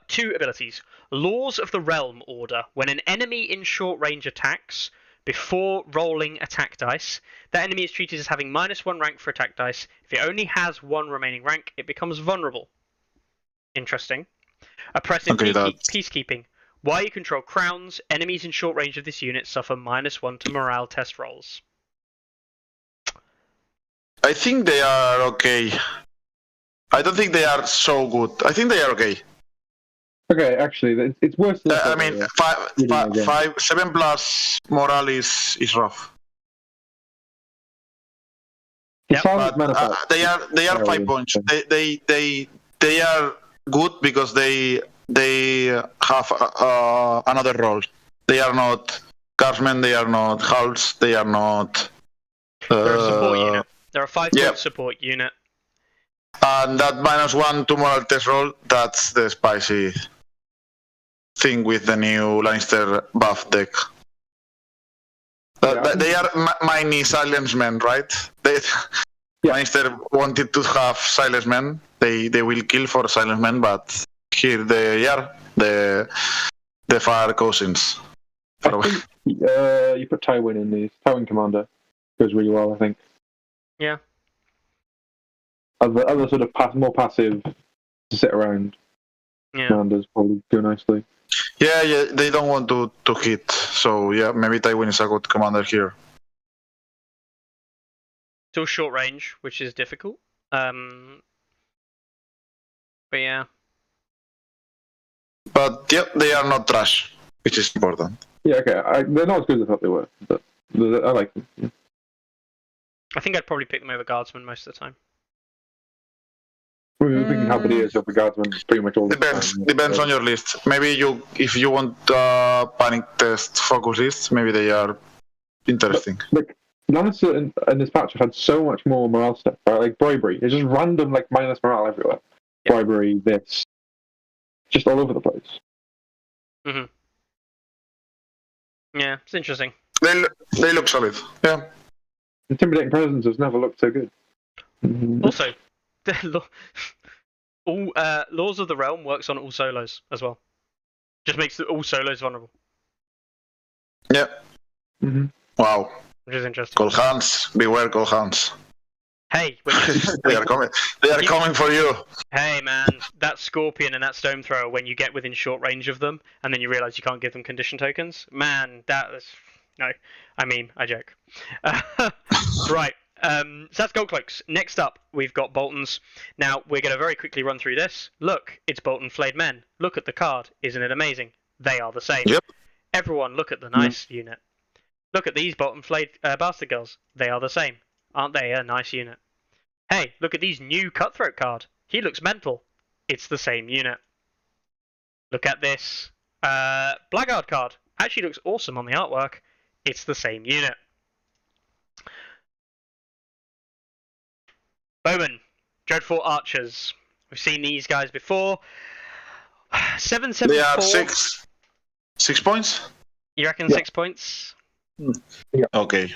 2 abilities. Laws of the Realm order. When an enemy in short range attacks, before rolling attack dice, that enemy is treated as having -1 rank for attack dice. If it only has 1 remaining rank, it becomes vulnerable. Interesting. Oppressive peacekeeping. While you control crowns, enemies in short range of this unit suffer -1 to morale test rolls. I think they are okay. I don't think they are so good. I think they are okay. Okay, actually, it's worse than I mean, 7+ morale is rough. It sounds But they are 5 points. They are good because they have another role. They are not guardsmen. They are not hulls. They are not. They're a support unit. They're a 5-point support unit. And that -1 to morale test roll, that's the spicy thing with the new Lannister buff deck. They are mini silence men, right? Lannister wanted to have silence men. They will kill for silence men, but here they are, the fire cousins. I think you put Tywin in these. Tywin Commander goes really well, I think. Yeah. Other sort of more passive to sit around commanders probably go nicely. Yeah, they don't want to hit, so yeah, maybe Tywin is a good commander here. Still short range, which is difficult. But yeah. But yeah, they are not trash, which is important. Yeah, okay. They're not as good as I thought they were, but I like them. Yeah. I think I'd probably pick them over Guardsmen most of the time. We can have ideas of the Guardsmen pretty much all the time. Depends on your list. Maybe if you want panic test focus lists, maybe they are interesting. Like Lannister in this patch have had so much more morale stuff, right? Like bribery. It's just random like minus morale everywhere. Yeah. Bribery, this. Just all over the place. Mm-hmm. Yeah, it's interesting. They look solid. Yeah. Intimidating presence has never looked so good. Also, all Laws of the Realm works on all solos as well. Just makes all solos vulnerable. Yeah. Mm-hmm. Wow. Which is interesting. Cold hands. Beware, cold hands. Hey, they are coming. They are coming for you. Hey man, that Scorpion and that Stone Thrower, when you get within short range of them, and then you realise you can't give them condition tokens, man, no. I mean, I joke. Right. So that's Gold Cloaks. Next up, we've got Boltons. Now, we're going to very quickly run through this. Look, it's Bolton Flayed Men. Look at the card. Isn't it amazing? They are the same. Yep. Everyone, look at the nice unit. Look at these Bolton Flayed Bastard Girls. They are the same. Aren't they a nice unit? Hey, look at these new Cutthroat card. He looks mental. It's the same unit. Look at this Blackguard card. Actually looks awesome on the artwork. It's the same unit. Bowman, Dreadfort Archers. We've seen these guys before. 774. They are 6 points. You reckon 6 points? Yeah. Okay.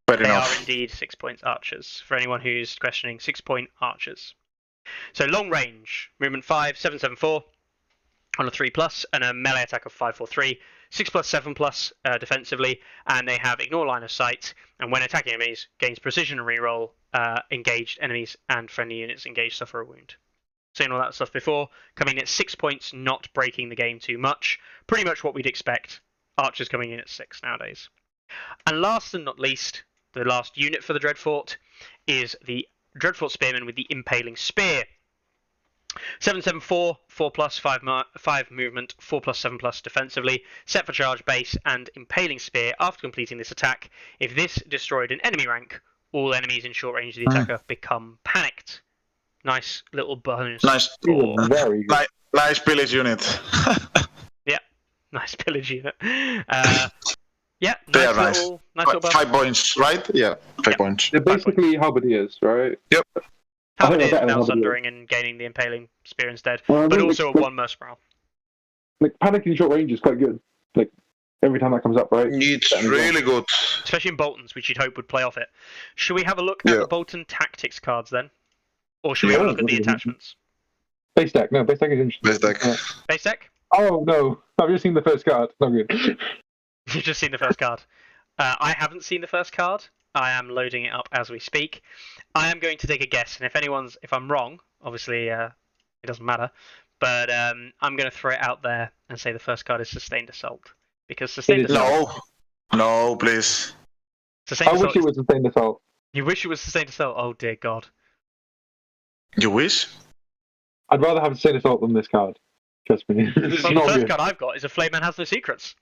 Fair They enough. are indeed 6 points archers. For anyone who's questioning, 6-point archers. So long range, movement 5, 774 on a 3+, and a melee attack of 543. 6+, 7+ defensively, and they have ignore line of sight. And when attacking enemies, gains precision and reroll. Engaged enemies and friendly units engaged suffer a wound. seen all that stuff before. Coming in at 6 points, not breaking the game too much. Pretty much what we'd expect. Archers coming in at 6 nowadays. And last and not least, the last unit for the Dreadfort is the Dreadfort Spearman with the Impaling Spear. 774, 4+, 5 movement, 4+, 7+ defensively, set for charge base and Impaling Spear. After completing this attack, if this destroyed an enemy rank, all enemies in short range of the attacker become panicked. Nice little bonus. Nice, Very good. nice pillage unit. Yeah, nice pillage unit. Yeah, They are nice little bonus. 5 points, right? Yeah, 5 points. They're basically halberdiers, right? Yep. I think Halberdiers they're better now than sundering and gaining the Impaling Spear instead, Well, I but think also a like- 1 Merc Morale. Like panic in short range is quite good. Like every time that comes up, right? It's really good. Especially in Boltons, which you'd hope would play off it. Should we have a look at Yeah. the Bolton Tactics cards then? Or should we have a look at the attachments? Base deck. No, base deck is interesting. Base deck. Yeah. Base deck? Oh no, I've just seen the first card. Not good. You've just seen the first card. I haven't seen the first card. I am loading it up as we speak. I am going to take a guess, and if I'm wrong, obviously it doesn't matter. But I'm going to throw it out there and say the first card is Sustained Assault, because Sustained It is Assault. No, please. Sustained I Assault. wish it was Sustained Assault. You wish it was Sustained Assault. Oh dear God. You wish? I'd rather have Sustained Assault than this card. Trust me. It's Well, the not first good. card I've got is a Flame Man Has No Secrets.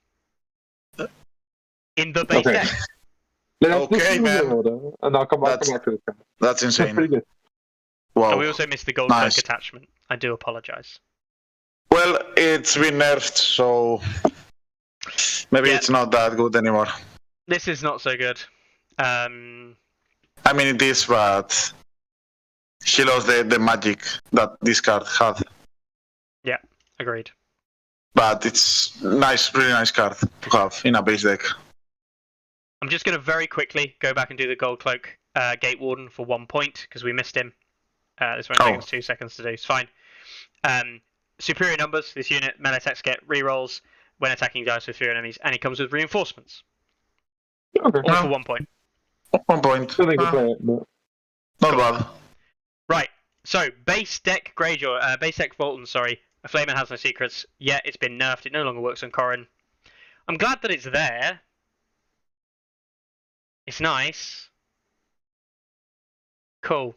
In the base Okay. deck. Let's Okay, do the man. order, and I'll come back That's- to this card. That's That's insane. pretty good. Wow. And we also missed the gold Nice. cloak attachment. I do apologise. Well, it's been nerfed, so maybe Yeah. it's not that good anymore. This is not so good. I mean, it is, but he lost the magic that this card had. Agreed. But it's nice, really nice card to have in a base deck. I'm just going to very quickly go back and do the gold cloak Gate Warden for 1 point because we missed him. This won't take us 2 seconds to do. It's fine. Superior numbers. This unit melee attacks get rerolls when attacking dice with 3 enemies, and it comes with reinforcements. Okay. All for 1 point. 1 point. Still need to play it, but Not bad. Right. So base deck Greyjoy, base deck Bolton. Sorry, a Flamer Has No Secrets. Yeah, it's been nerfed. It no longer works on Corrin. I'm glad that it's there. It's nice. Cool.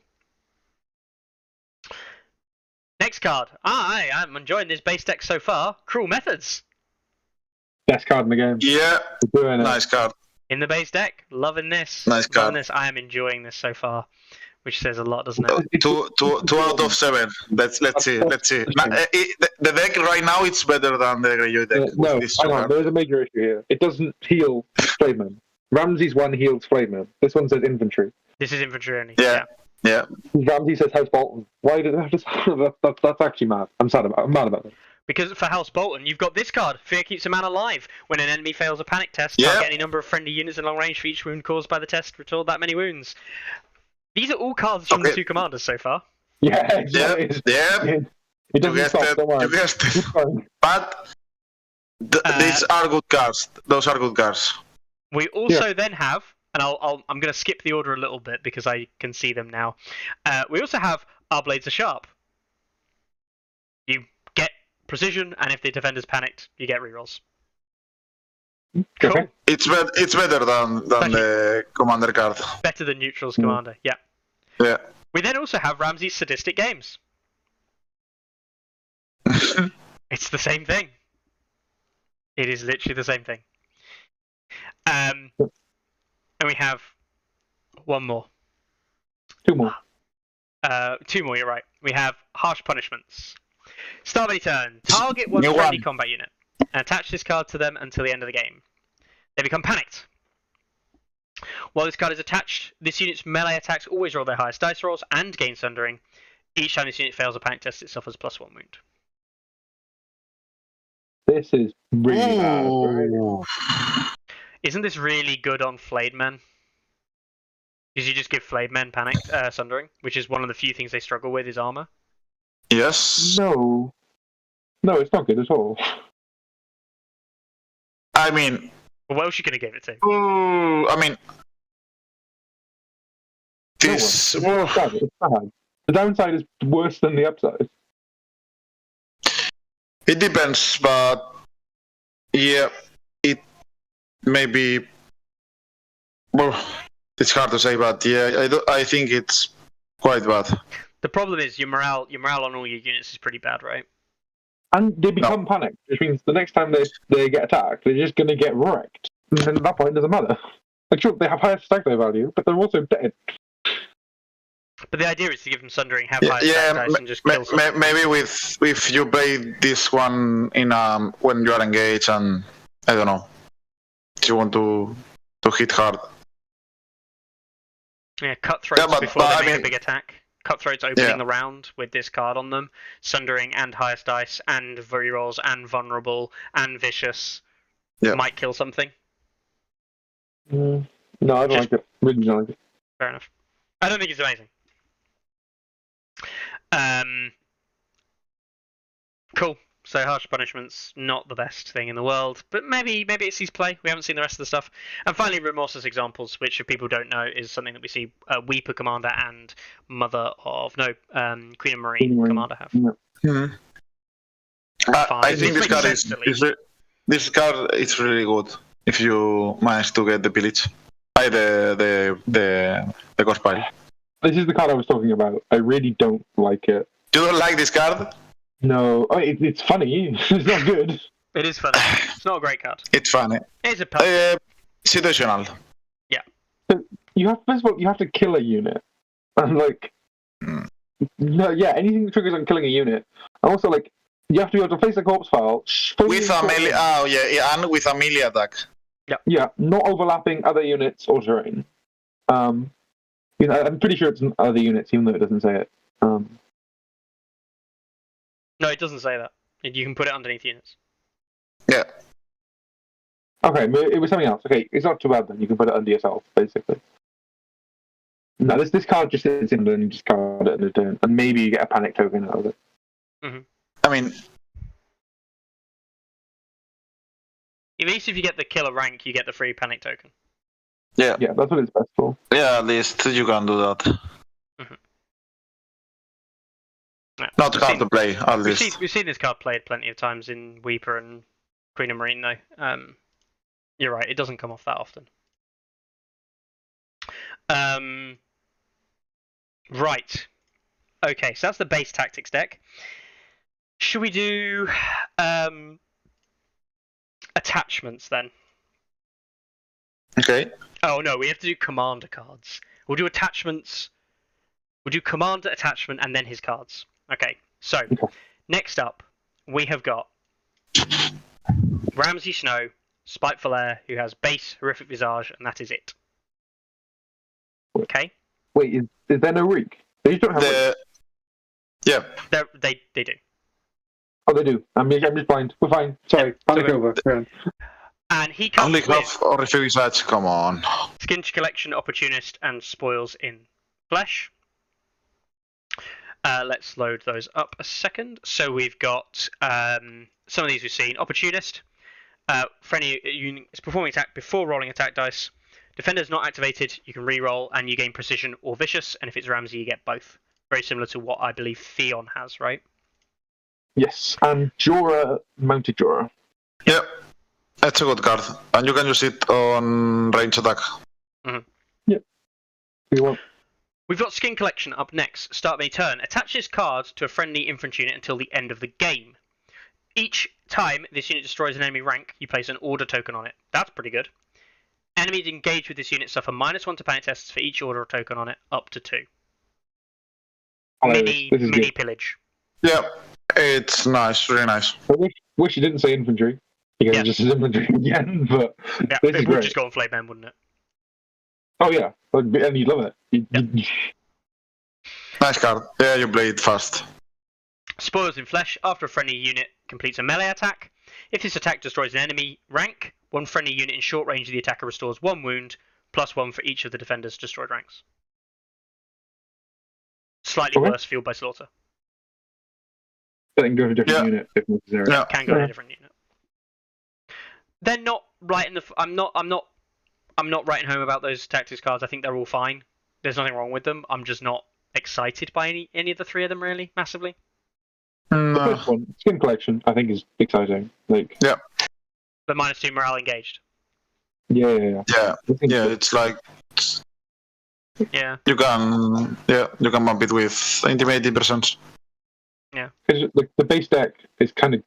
Next card. I'm enjoying this base deck so far. Cruel Methods. best card in the game. Yeah, We're doing it. nice card. In the base deck. Loving this. Nice card. Loving this. I am enjoying this so far. Which says a lot, doesn't it? Two out of 7. Let's see. The deck right now it's better than the Greyjoy deck. with No, this hang on. card. There is a major issue here. It doesn't heal Flameman. Ramsey's one heals Flameman. This one says infantry. This is infantry only. Yeah. Yeah. Ramsey says House Bolton. Why did that just? That's actually mad. I'm mad about that. Because for House Bolton, you've got this card. Fear keeps a man alive. When an enemy fails a panic test, Yeah. target any number of friendly units in long range for each wound caused by the test. Restore that many wounds. These are all cards from the Okay. 2 commanders so far. Yeah, Yeah. exactly. Yeah. It You doesn't guessed stop. it. Don't worry. You guessed it. It's fine. But these are good cards. Those are good cards. We also then have, and I'm going to skip the order a little bit because I can see them now. We also have Our Blades Are Sharp. You get precision, and if the defender's panicked, you get rerolls. Cool. Okay. It's better than the commander card. Better than Neutral's Commander. Yeah. Yeah. We then also have Ramsey's Sadistic Games. It's the same thing. It is literally the same thing. And we have one more. 2 more. 2 more, you're right. We have Harsh Punishments. Start of any turn. Target one New friendly one. combat unit. And attach this card to them until the end of the game. They become panicked. While this card is attached, this unit's melee attacks always roll their highest dice rolls and gain sundering. Each time this unit fails a panic test, it suffers +1 wound. This is really bad. Right? Ooh. Isn't this really good on Flayed Men? Because you just give Flayed Men panic sundering, which is one of the few things they struggle with is armor. Yes. No, it's not good at all. I mean, Well, what else are you going to give it to? I mean, this. It's bad. It's bad. The downside is worse than the upside. It depends, but yeah, it maybe. Well, it's hard to say, but yeah, I think it's quite bad. The problem is your morale on all your units is pretty bad, right? And they become panicked, which means the next time they get attacked, they're just going to get wrecked. And then at that point, it doesn't matter. Like, sure, they have higher attack die value, but they're also dead. But the idea is to give them Sundering, have Yeah, high attack dice, and just kill someone. maybe if you play this one in when you are engaged and I don't know, you want to hit hard. Yeah, cutthroats Yeah, but before they I make a mean- big attack. Cutthroats opening Yeah. the round with this card on them. Sundering and highest dice and rerolls and vulnerable and vicious. Yeah. Might kill something. No, I don't Just- like it. Really don't like it. Fair enough. I don't think it's amazing. Cool. So harsh punishment's not the best thing in the world, but maybe it sees play. We haven't seen the rest of the stuff. And finally, remorseless examples, which if people don't know is something that we see Weeper Commander and Queen of Marine Commander have. Hmm. I think This this card makes sense, at least. this card is really good if you manage to get the pillage. The cost pile. This is the card I was talking about. I really don't like it. You don't like this card? No, it's funny. It's not good. It is funny. It's not a great card. It's funny. It is a puzzle. Situational. You have first of all, you have to kill a unit, and like, no, yeah, anything that triggers on killing a unit. And also, like, you have to be able to place a corpse file With a melee, and with a melee attack. Yeah, not overlapping other units or terrain. I'm pretty sure it's other units, even though it doesn't say it. No, it doesn't say that. You can put it underneath units. Yeah. Okay, it was something else. Okay, it's not too bad then. You can put it under yourself, basically. No, this card just sits in there and you just card it in a turn, and maybe you get a panic token out of it. I mean, At least if you get the killer rank, you get the free panic token. yeah, Yeah, that's what it's best for. yeah. At least you can do that. Yeah, Not we've hard seen- to play, at least. We've seen this card played plenty of times in Weeper and Queen of Marine, though. You're right, it doesn't come off that often. Right. Okay, so that's the base tactics deck. Should we do attachments then? Okay. Oh no, we have to do commander cards. We'll do attachments. We'll do commander attachment and then his cards. Okay, so next up we have got Ramsay Snow, Spiteful Air, who has base horrific visage, and that is it. Okay. Wait, is there no reek? They just don't have reek. Yeah. They do. Oh, they do. I'm just blind. We're fine. Sorry, panic over. And he comes Only with have horrific visage. Come on. Skin Collection, Opportunist, and Spoils in Flesh. Let's load those up a second. So we've got some of these we've seen. Opportunist. For any unit is performing attack before rolling attack dice. Defender's not activated, you can re-roll and you gain precision or vicious, and if it's Ramsay you get both. Very similar to what I believe Theon has, right? Yes, and Jorah, mounted Jorah. Yeah. That's a good card. And you can use it on range attack. You want? We've got Skin Collection up next. Start of any turn. Attach this card to a friendly infantry unit until the end of the game. Each time this unit destroys an enemy rank, you place an order token on it. That's pretty good. Enemies engaged with this unit suffer -1 to panic tests for each order token on it, up to 2. Mini This is good. pillage. Yeah. It's nice. Really nice. I wish you didn't say infantry. Because it just says infantry again, but Yeah, this is it would great. just go on Flame Men, wouldn't it? Oh yeah, and you love it. Nice card. Yeah, you play it fast. Spoils in Flesh. After a friendly unit completes a melee attack, if this attack destroys an enemy rank, one friendly unit in short range of the attacker restores 1 wound, +1 for each of the defender's destroyed ranks. Slightly Okay. worse fueled by slaughter. I think go to a different Yeah. unit if necessary. Yeah. Can go to Yeah. a different unit. They're not right in the. I'm not writing home about those tactics cards. I think they're all fine. There's nothing wrong with them. I'm just not excited by any of the 3 of them really massively. The first one, Skin Collection, I think is exciting. Like, The -2 morale engaged. yeah. It's like Yeah. you can bump it with intimidating presence. Because the base deck is kind of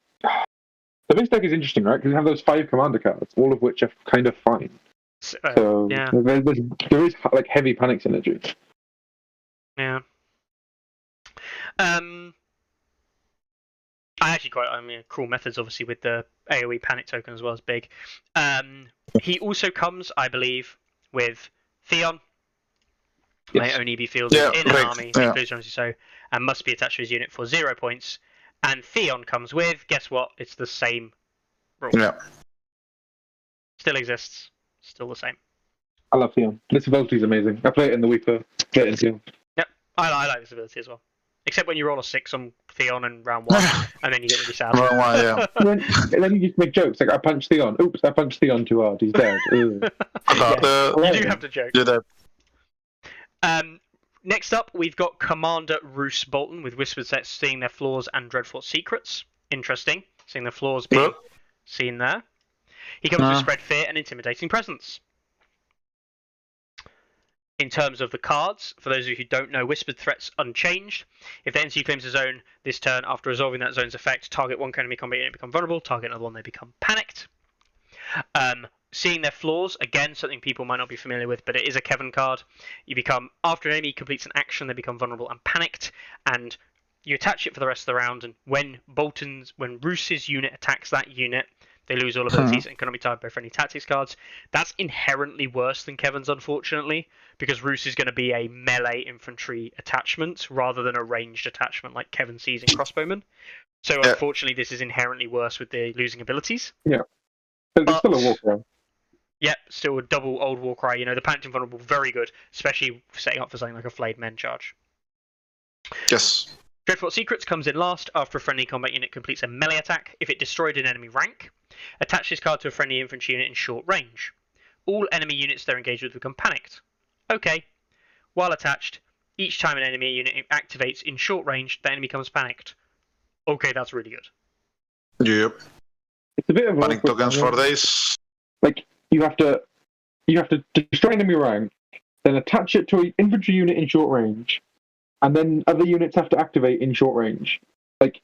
the base deck is interesting, right? Because you have those 5 commander cards, all of which are kind of fine. So yeah. there is like heavy panic synergy. Yeah. Cruel Methods obviously with the AoE panic token as well as big. He also comes, I believe, with Theon. May only be fielded in an army, includes Ramsey so, and must be attached to his unit for 0 points. And Theon comes with, guess what? It's the same rule. Yeah. Still exists. Still the same. I love Theon. This ability is amazing. I play it in the Weeper. Play it in Theon. Yep, I like this ability as well. Except when you roll a 6 on Theon in round 1, and then you get really sad. Round 1, yeah. and then you just make jokes like, I punched Theon. Oops, I punched Theon too hard. He's dead. You do have to joke. Next up, we've got Commander Roose Bolton with Whispered Sets, Seeing Their Flaws and Dreadful Secrets. Interesting. Seeing their flaws being seen there. He comes with Spread Fear and Intimidating Presence. In terms of the cards, for those of you who don't know, Whispered Threats unchanged. If the NC claims a zone this turn, after resolving that zone's effect, target one enemy combat unit become vulnerable, target another one, they become panicked. Seeing Their Flaws, again, something people might not be familiar with, but it is a Kevin card. You become, after an enemy completes an action, they become vulnerable and panicked, and you attach it for the rest of the round, and when Roose's unit attacks that unit, they lose all abilities and cannot be tied by friendly tactics cards. That's inherently worse than Kevin's, unfortunately, because Roose is going to be a melee infantry attachment rather than a ranged attachment like Kevin sees in Crossbowman. So unfortunately, this is inherently worse with the losing abilities. Yeah. But it's still a Warcry. Yep, still a double old Warcry. You know, the Panicked and Vulnerable, very good, especially setting up for something like a Flayed Men charge. Yes. Dreadful Secrets comes in last after a friendly combat unit completes a melee attack. If it destroyed an enemy rank, attach this card to a friendly infantry unit in short range. All enemy units they're engaged with become panicked. Okay. While attached, each time an enemy unit activates in short range, the enemy becomes panicked. Okay, that's really good. Yep. It's a bit of panic tokens for days. Like you have to destroy an enemy rank, then attach it to an infantry unit in short range, and then other units have to activate in short range. Like,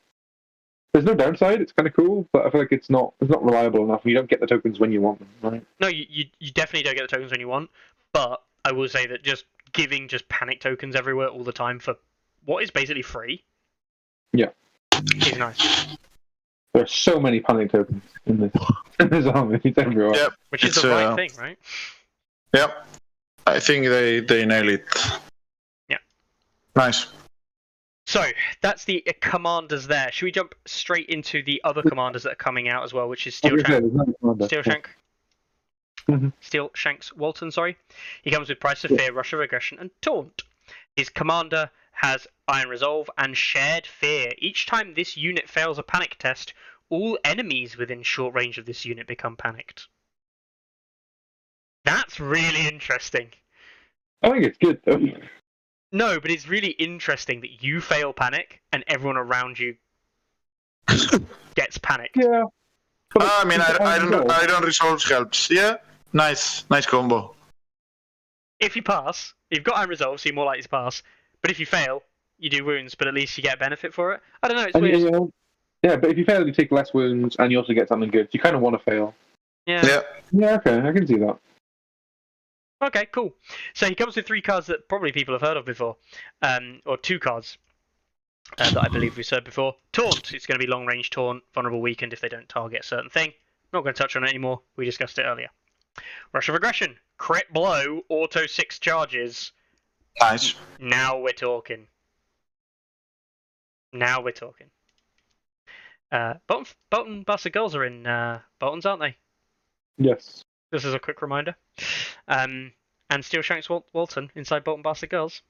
there's no downside. It's kind of cool, but I feel like it's not reliable enough. You don't get the tokens when you want them, right? No, you definitely don't get the tokens when you want. But I will say that just giving panic tokens everywhere all the time for what is basically free, is nice. There are so many panic tokens in this army. It's everywhere. Yep. Which is the right thing, right? Yep. I think they nail it. Yeah. Nice. So, that's the commanders there. Should we jump straight into the other commanders that are coming out as well, which is Steel Shanks Walton, sorry. He comes with Price of Fear, Rush of Aggression, and Taunt. His commander has Iron Resolve and Shared Fear. Each time this unit fails a panic test, all enemies within short range of this unit become panicked. That's really interesting. I think it's good, though. No, but it's really interesting that you fail panic and everyone around you gets panicked. Yeah. I mean, Iron Resolve helps. Yeah. Nice combo. If you pass, you've got Iron Resolve, so you're more likely to pass. But if you fail, you do wounds, but at least you get a benefit for it. I don't know, it's weird. Yeah, but if you fail, you take less wounds, and you also get something good. You kind of want to fail. Yeah. Yeah, okay, I can see that. Okay, cool. So he comes with 3 cards that probably people have heard of before. Or 2 cards that I believe we've said before. Taunt. It's going to be long range taunt, vulnerable weakened if they don't target a certain thing. Not going to touch on it anymore. We discussed it earlier. Rush of Aggression. Crit blow, auto 6 charges. Nice. Now we're talking. Bolton Bastard Girls are in Bolton's, aren't they? Yes. This is a quick reminder. And Steel Shanks Walton inside Bolton Bastard Girls.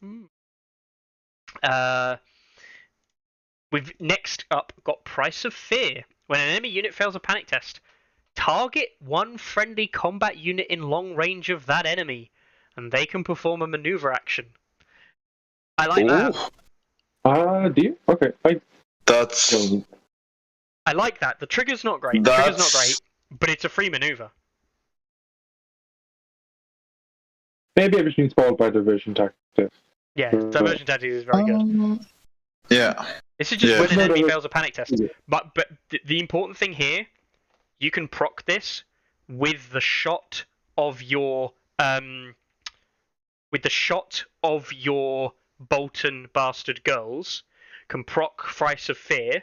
We've next up got Price of Fear. When an enemy unit fails a panic test, target one friendly combat unit in long range of that enemy, and they can perform a maneuver action. I like that. Do you? Okay. That's I like that. The trigger's not great. The trigger's not that's great, but it's a free maneuver. Maybe everything's spoiled by diversion tactics. Yeah, diversion tactic is very good. yeah. This is just Yeah. when an No, enemy no, fails a panic test. Yeah. But the important thing here, you can proc this with the shot of your Bolton bastard girls. Can proc Thrice of Fear.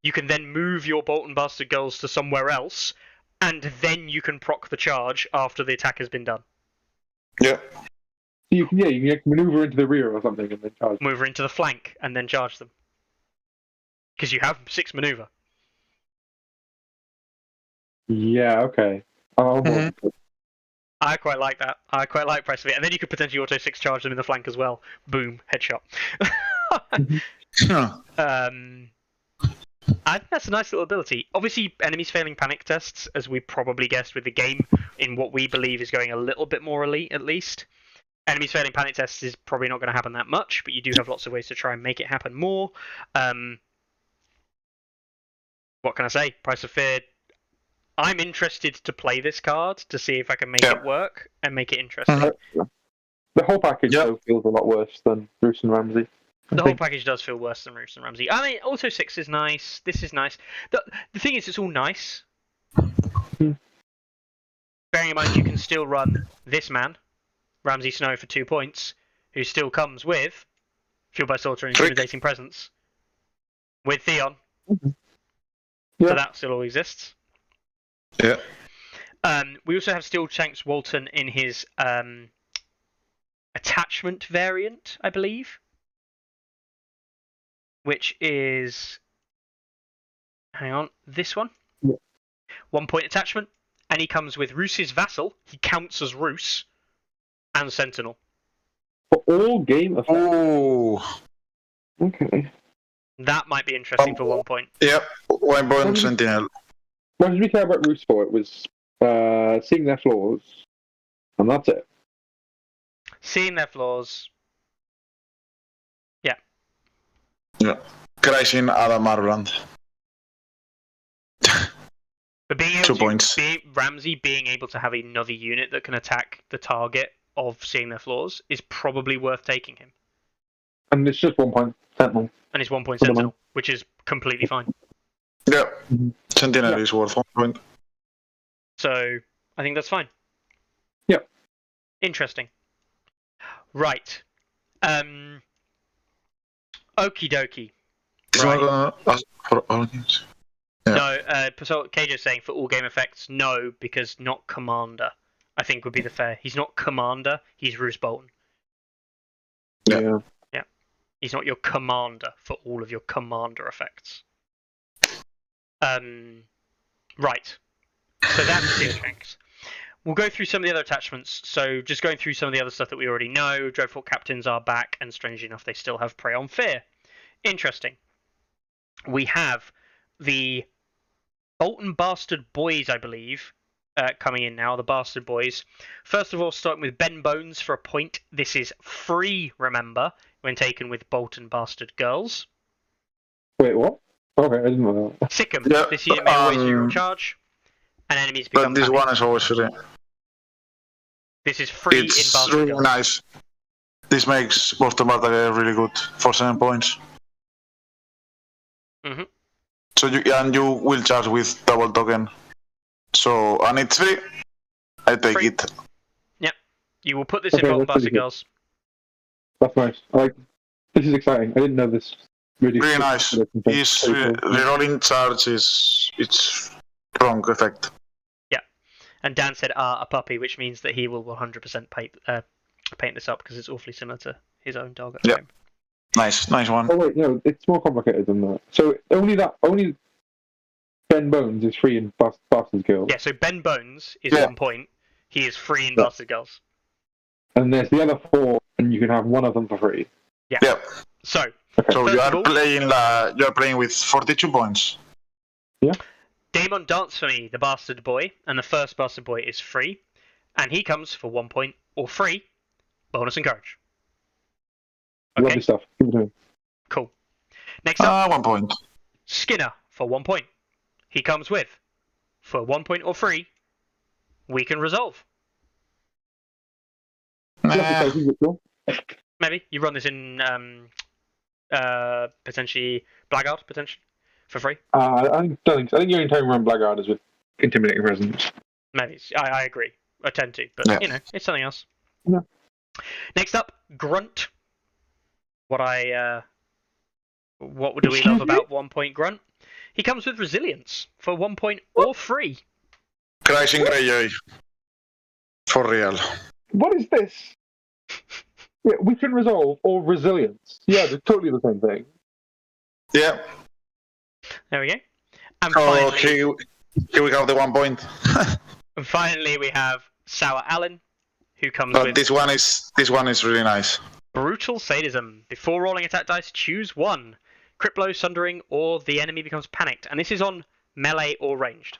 You can then move your Bolton bastard girls to somewhere else, and then you can proc the charge after the attack has been done. Yeah. You can like, maneuver into the rear or something and then charge. Move her into the flank and then charge them. Because you have 6 maneuver. Yeah, okay. Oh, Mhm. I quite like that. I quite like Press of It. And then you could potentially auto 6 charge them in the flank as well. Boom, headshot. I think that's a nice little ability. Obviously, enemies failing panic tests, as we probably guessed with the game, in what we believe is going a little bit more elite at least. Enemies failing panic tests is probably not going to happen that much, but you do have lots of ways to try and make it happen more. What can I say? Price of Fear. I'm interested to play this card to see if I can make it work and make it interesting. The whole package Yeah. though feels a lot worse than Bruce and Ramsey. The whole package does feel worse than Roos and Ramsey. I mean, Auto 6 is nice. This is nice. The thing is, it's all nice. Bearing in mind, you can still run this man, Ramsey Snow, for 2 points, who still comes with Fueled by Slaughter and Intimidating Presence. With Theon. Yeah. So that still all exists. Yeah. We also have Steel Shanks Walton in his attachment variant, I believe. Which is, hang on, this one. Yeah. 1 point attachment, and he comes with Roos's Vassal. He counts as Roos and Sentinel. For all game effects. Oh. Okay. That might be interesting for 1 point. Yep. 1 point Sentinel. What did we care about Roos for? It was seeing their flaws, and that's it. Seeing their flaws. Yeah. Crising Adam Marbrand. But being able 2 points. Ramsey being able to have another unit that can attack the target of seeing their flaws is probably worth taking him. And it's just 1 point Sentinel. And it's 1 point For the Sentinel, which is completely fine. Yeah. Sentinel Yeah. is worth 1 point. So I think that's fine. Yep. Interesting. Right. Okie dokie. Is Right. one gonna ask for all games? Yeah. No, so Keijo's saying for all game effects, no, because not Commander. I think would be the fair. He's not Commander, he's Roose Bolton. Yeah. He's not your Commander for all of your Commander effects. Right. So that's Steel Shanks. We'll go through some of the other attachments. So just going through some of the other stuff that we already know. Dreadful Captains are back, and strangely enough, they still have Prey on Fear. Interesting. We have the Bolton Bastard Boys, I believe, coming in now. The Bastard Boys. First of all, starting with Ben Bones for a point. This is free, remember, when taken with Bolton Bastard Girls. Wait, what? Okay, I didn't know that. Sikkim. Yeah, This unit may always be in charge, and enemies become But this panicked. one is always free. This is free in It's Bastard really Girls. nice. This makes Boston Bartagay really good for 7 points. Mhm. So you will charge with double token. So and it's free. I take Free. it. You will put this Okay, in Bolton that's pretty Bastard good. Girls. That's nice. This is exciting. I didn't know this. Really Nice. His rerolling charge it's strong effect. And Dan said, a puppy, which means that he will 100% paint this up because it's awfully similar to his own dog at Yeah. home. Nice one. Oh wait, no, it's more complicated than that. So only Ben Bones is free in Bastard Girls, Yeah, so Ben Bones is Yeah. 1 point. He is free in Yeah. Bastard Girls. and there's the other 4, and you can have one of them for free. Yeah. So, Okay. So First you of all- are playing with 42 points. Damon Dance for me, the Bastard Boy, and the first Bastard Boy is free. And he comes for 1 point or free, bonus and courage. Okay, Lovely stuff. Keep it doing. cool. Next up, 1 point. Skinner for 1 point. He comes with, for 1 point or free, we can resolve. Eh, Maybe you run this in potentially Blackguard potentially for free. I think the only time we run Blackguard is with Intimidating Presence. Maybe I agree. I tend to, but Yeah. you know, it's something else. Yeah. Next up, Grunt. What do we love about 1 point Grunt? He comes with Resilience for 1 point or free. Crashing Greyjoy. For real. What is this? Yeah, we can resolve or resilience. Yeah, they're totally the same thing. Yeah. There we go. And So finally, here we have the 1 point. we have Sour Allen, who comes But with this one is really nice. Brutal Sadism. Before rolling attack dice, choose one. Crit blow, sundering, or the enemy becomes panicked. And this is on melee or ranged.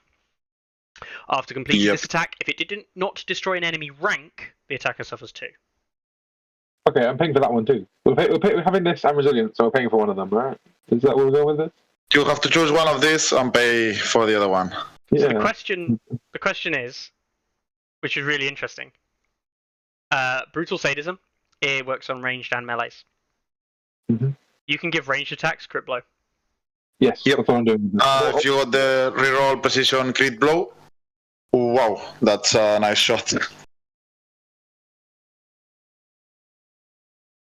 After completing Yep. this attack, if it did not destroy an enemy rank, the attacker suffers 2. Okay, I'm paying for that one too. We're having this and resilience, so we're paying for one of them, right? Is that what we're going with this? You have to choose one of these and pay for the other one. So Yeah. the question is, which is really interesting. Brutal Sadism, it works on ranged and melees. Mhm. You can give ranged attacks crit blow. Yes, Yep. that's what I'm doing. If you got the reroll precision crit blow, wow, that's a nice shot.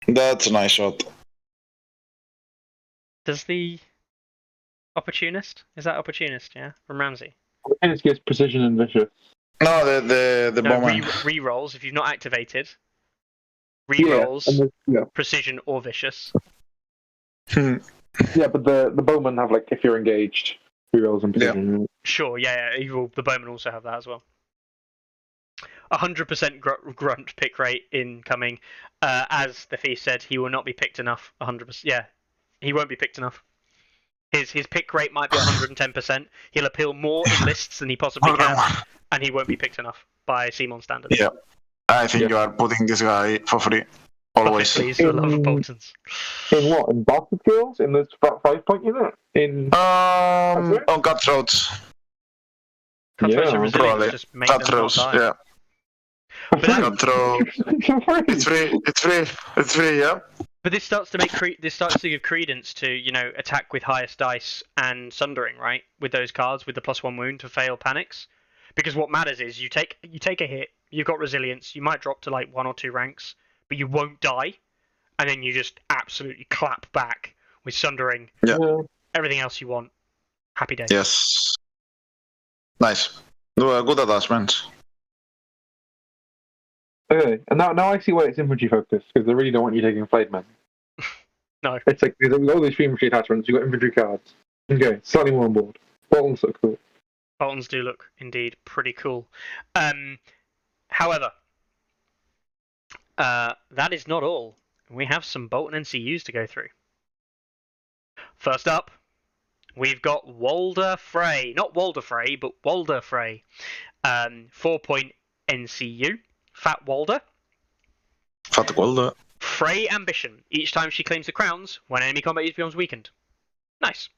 That's a nice shot. Does the Opportunist? Is that Opportunist, yeah? From Ramsey? And it gives precision and vicious. No, the No, bowman. re-rolls, if you've not activated. Yeah, Re-rolls, yeah. precision or vicious. Yeah, but the bowmen have, like, if you're engaged, rerolls and precision. Sure, yeah, the bowmen also have that as well. 100% grunt pick rate incoming. As the thief said, he will not be picked enough. 100%. Yeah, he won't be picked enough. His pick rate might be 110%. He'll appeal more in lists than he possibly can, and he won't be picked enough by Simon standards. Yeah. I think you are putting this guy for free. Always. Please, for the love of Boltons. In what? In bastard skills? In the 5-point unit? In On cutthroats. Cutthroats and probably. resilience just make them not Cutthroats, die. yeah. But, Cutthroat. It's free. It's free, yeah. but this starts to give credence to, you know, attack with highest dice and sundering, right? With those cards with the +1 wound to fail panics. Because what matters is you take a hit, you've got resilience, you might drop to like 1 or 2 ranks, but you won't die, and then you just absolutely clap back with sundering. Yeah. Everything else you want. Happy days. Yes. Nice. Good attachment. Okay, and now I see why it's infantry focused, because they really don't want you taking flayed men. No. It's like, there's all these infantry attachments, you've got infantry cards. Okay, slightly more on board. Bolton's so cool. Boltons do look indeed pretty cool. However, that is not all. We have some Bolton NCUs to go through. First up, we've got Walder Frey. Not Walder Frey, but Walder Frey. 4-point NCU. Fat Walder. Fat Walder. Frey Ambition. Each time she claims the crowns, when enemy combat use becomes weakened. Nice.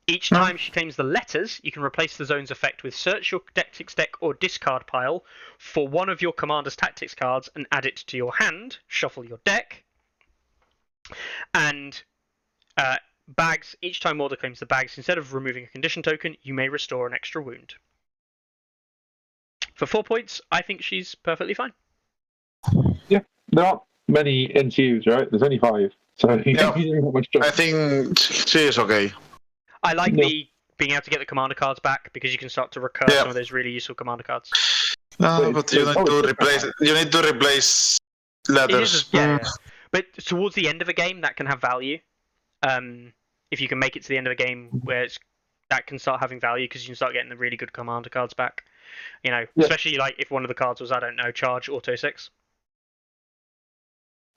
Each time she claims the letters, you can replace the zone's effect with search your tactics deck or discard pile for one of your commander's tactics cards and add it to your hand. Shuffle your deck. And bags. Each time Walder claims the bags, instead of removing a condition token, you may restore an extra wound. For 4 points, I think she's perfectly fine. Yeah, there aren't many NCUs, right? There's only 5. So you Yeah. don't have much choice. I think she is okay. I like Yeah. being able to get the commander cards back because you can start to recur Yeah. some of those really useful commander cards. But you need to replace. You need to replace It letters. is, yeah. But towards the end of a game, that can have value. If you can make it to the end of a game where that can start having value because you can start getting the really good commander cards back. You know, Yeah. especially like if one of the cards was, I don't know, charge auto 6.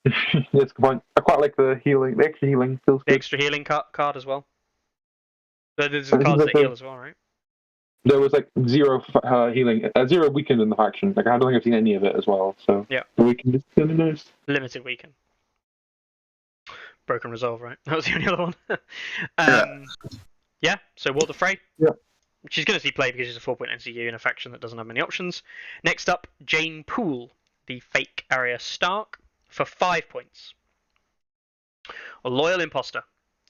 That's a good point. I quite like the extra healing. Feels The good. extra healing card as well. There's I think cards that that's heal as well, right? There was like 0 healing, 0 weakened in the faction. Like I don't think I've seen any of it as well. So Yeah. the weakened is really nice. Limited weaken. Broken Resolve, right? That was the only other one. Yeah. Yeah, so Walter Frey. Yeah. She's going to see play because she's a 4-point NCU in a faction that doesn't have many options. Next up, Jane Poole, the fake Arya Stark, for 5 points. A loyal imposter.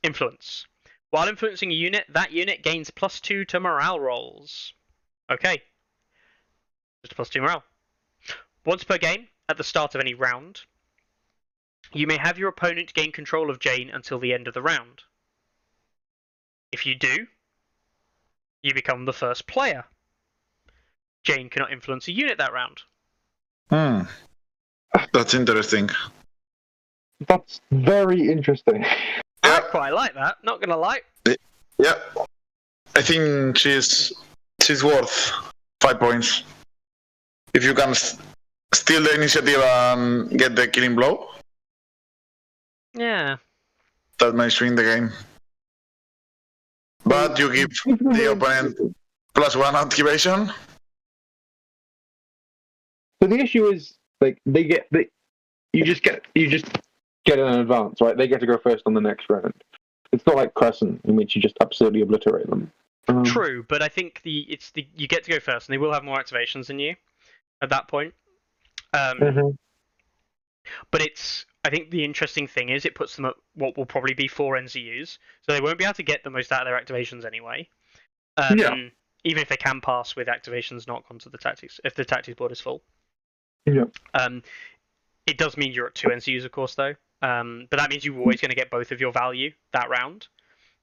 Influence. While influencing a unit, that unit gains +2 to morale rolls. Okay. Just +2 morale. Once per game, at the start of any round, you may have your opponent gain control of Jane until the end of the round. If you do, you become the first player. Jane cannot influence a unit that round. That's interesting. That's very interesting. I Yeah. quite like that, not gonna lie. Yeah. I think she's worth 5 points. If you can steal the initiative and get the killing blow, Yeah. that may swing the game. But you give the opponent +1 activation. So the issue is, like, you just get an advance, right? They get to go first on the next round. It's not like Crescent, in which you just absolutely obliterate them. True, but I think you get to go first, and they will have more activations than you at that point. Mhm. But I think the interesting thing is it puts them at what will probably be 4 NCUs, so they won't be able to get the most out of their activations anyway. Yeah. Even if they can pass with activations not onto the tactics, if the tactics board is full. Yeah. It does mean you're at 2 NCUs, of course, though. But that means you're always going to get both of your value that round,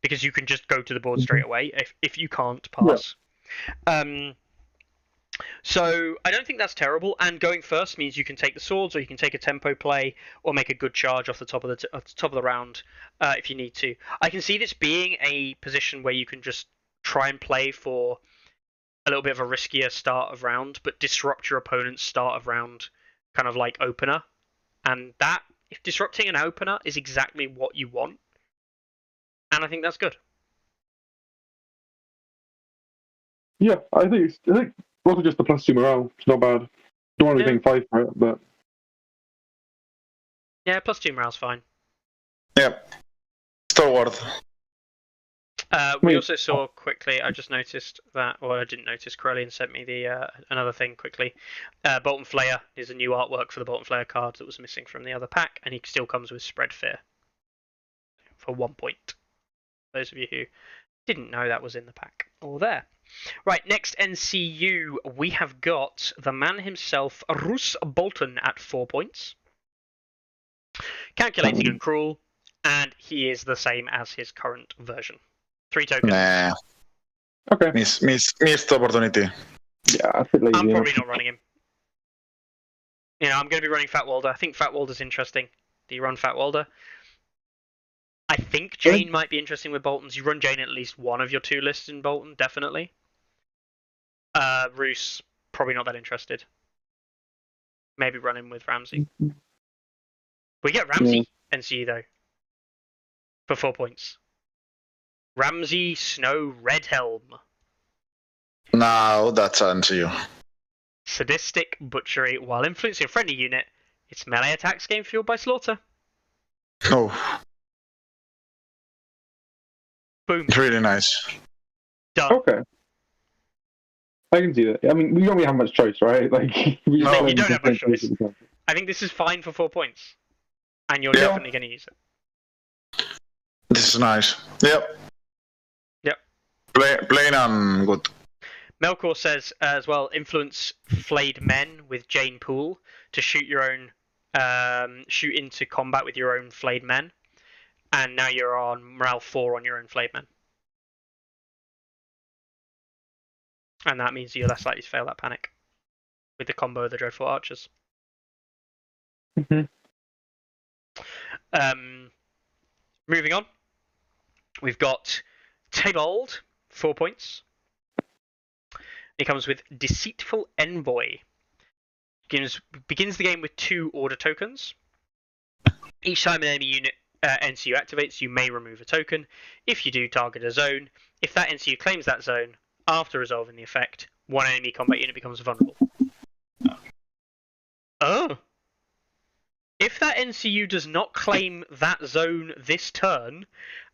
because you can just go to the board straight away if you can't pass. Yeah. So I don't think that's terrible. And going first means you can take the swords, or you can take a tempo play, or make a good charge off the top of the round if you need to. I can see this being a position where you can just try and play for a little bit of a riskier start of round, but disrupt your opponent's start of round kind of like opener. And that, if disrupting an opener is exactly what you want, and I think that's good. Yeah, I think also just the +2 morale. It's not bad. Don't want to be paying 5 for it, but yeah, +2 morale's fine. Yep. Still worth. We also saw quickly. I just noticed that, or I didn't notice. Corellian sent me the another thing quickly. Bolton Flayer is a new artwork for the Bolton Flayer cards that was missing from the other pack, and he still comes with Spread Fear for 1 point. Those of you who didn't know that was in the pack, all there. Right, next NCU we have got the man himself, Roose Bolton, at 4 points. Calculating and cruel, and he is the same as his current version. 3 tokens. Nah. okay. Missed opportunity. Yeah, I feel lazy. I'm probably not running him. You know, I'm going to be running Fat Walder. I think Fat Walder's interesting. Do you run Fat Walder? I think Jane might be interesting with Boltons. You run Jane at least one of your 2 lists in Bolton, definitely. Roose, probably not that interested. Maybe run him with Ramsey. We get Ramsey NCE though. For 4 points. Ramsey Snow Redhelm. Now that's answer you. Sadistic butchery while influencing a friendly unit. Its melee attacks gain fueled by slaughter. Oh, Boom. it's really nice. Done. Okay. I can see that. I mean, we don't really have much choice, right? Like, we No, you don't have much choice. I think this is fine for 4 points. And you're definitely going to use it. This is nice. Yep. Yep. Plain and good. Melkor says as well, influence flayed men with Jane Poole to shoot your own, shoot into combat with your own flayed men. And now you're on morale 4 on your own flayed men. And that means you're less likely to fail that panic with the combo of the Dreadful Archers. Mm-hmm. Moving on, we've got Tybalt, 4 points. He comes with Deceitful Envoy. Begins the game with 2 order tokens. Each time an enemy unit NCU activates, you may remove a token. If you do, target a zone. If that NCU claims that zone, after resolving the effect, 1 enemy combat unit becomes vulnerable. Oh! If that NCU does not claim that zone this turn,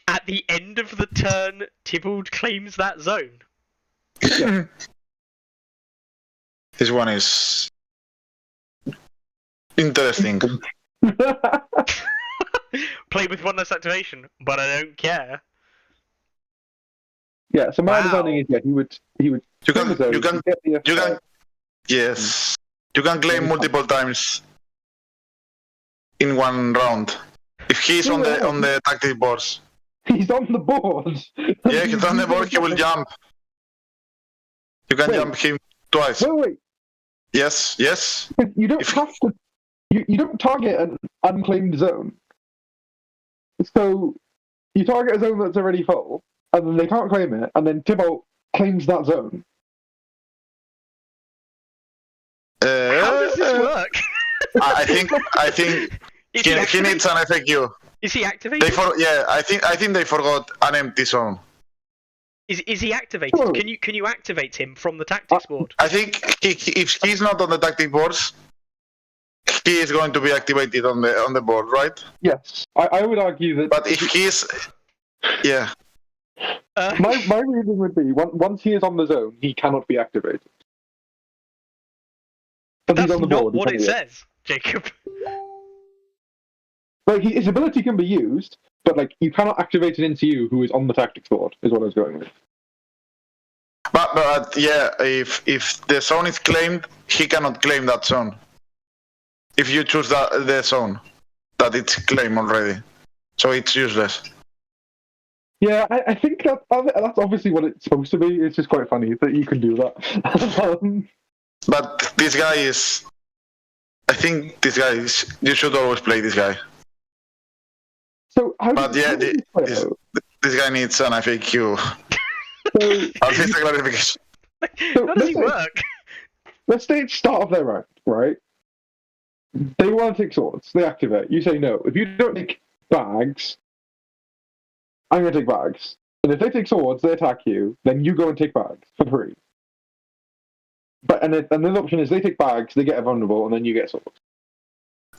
at the end of the turn, Tybalt claims that zone. This one is interesting. Play with one less activation, but I don't care. Yeah, so my Wow. understanding is he would You can, claim the zone, you can, he'd get the you can, effect. yes, you can claim multiple times in one round. If he's on the tactic boards, He's on the board. yeah, he's on the board, he will jump. You can Wait. jump him twice. Wait. Yes, yes. You don't If- have to. You don't target an unclaimed zone. So you target a zone that's already full, and then they can't claim it, and then Tybalt claims that zone. How does this work? I think Is he he needs an FAQ. Is he activated? I think they forgot an empty zone. Is he activated? Oh. Can you activate him from the tactics board? I think if he's not on the tactic boards, he is going to be activated on the board, right? Yes, I would argue that. But if he's, yeah, My reason would be once he is on the zone, he cannot be activated. But that's he's on the not board, he what can it be. says, Jacob. Like his ability can be used, but like you cannot activate an NCU who is on the tactics board. Is what I was going with. but yeah, if the zone is claimed, he cannot claim that zone. If you choose the zone that it's claimed already, so it's useless. Yeah, I think that's obviously what it's supposed to be. It's just quite funny that you can do that. But this guy is, I think this guy is. You should always play this guy. So how But does yeah, this play out? this guy needs an FAQ. So, At least a clarification. How does he let's say- work? let's say it's start of their round, right? They want to take swords. They activate. You say no. If you don't take bags, I'm going to take bags. And if they take swords, they attack you. Then you go and take bags for free. But and the other option is they take bags, they get a vulnerable, and then you get swords.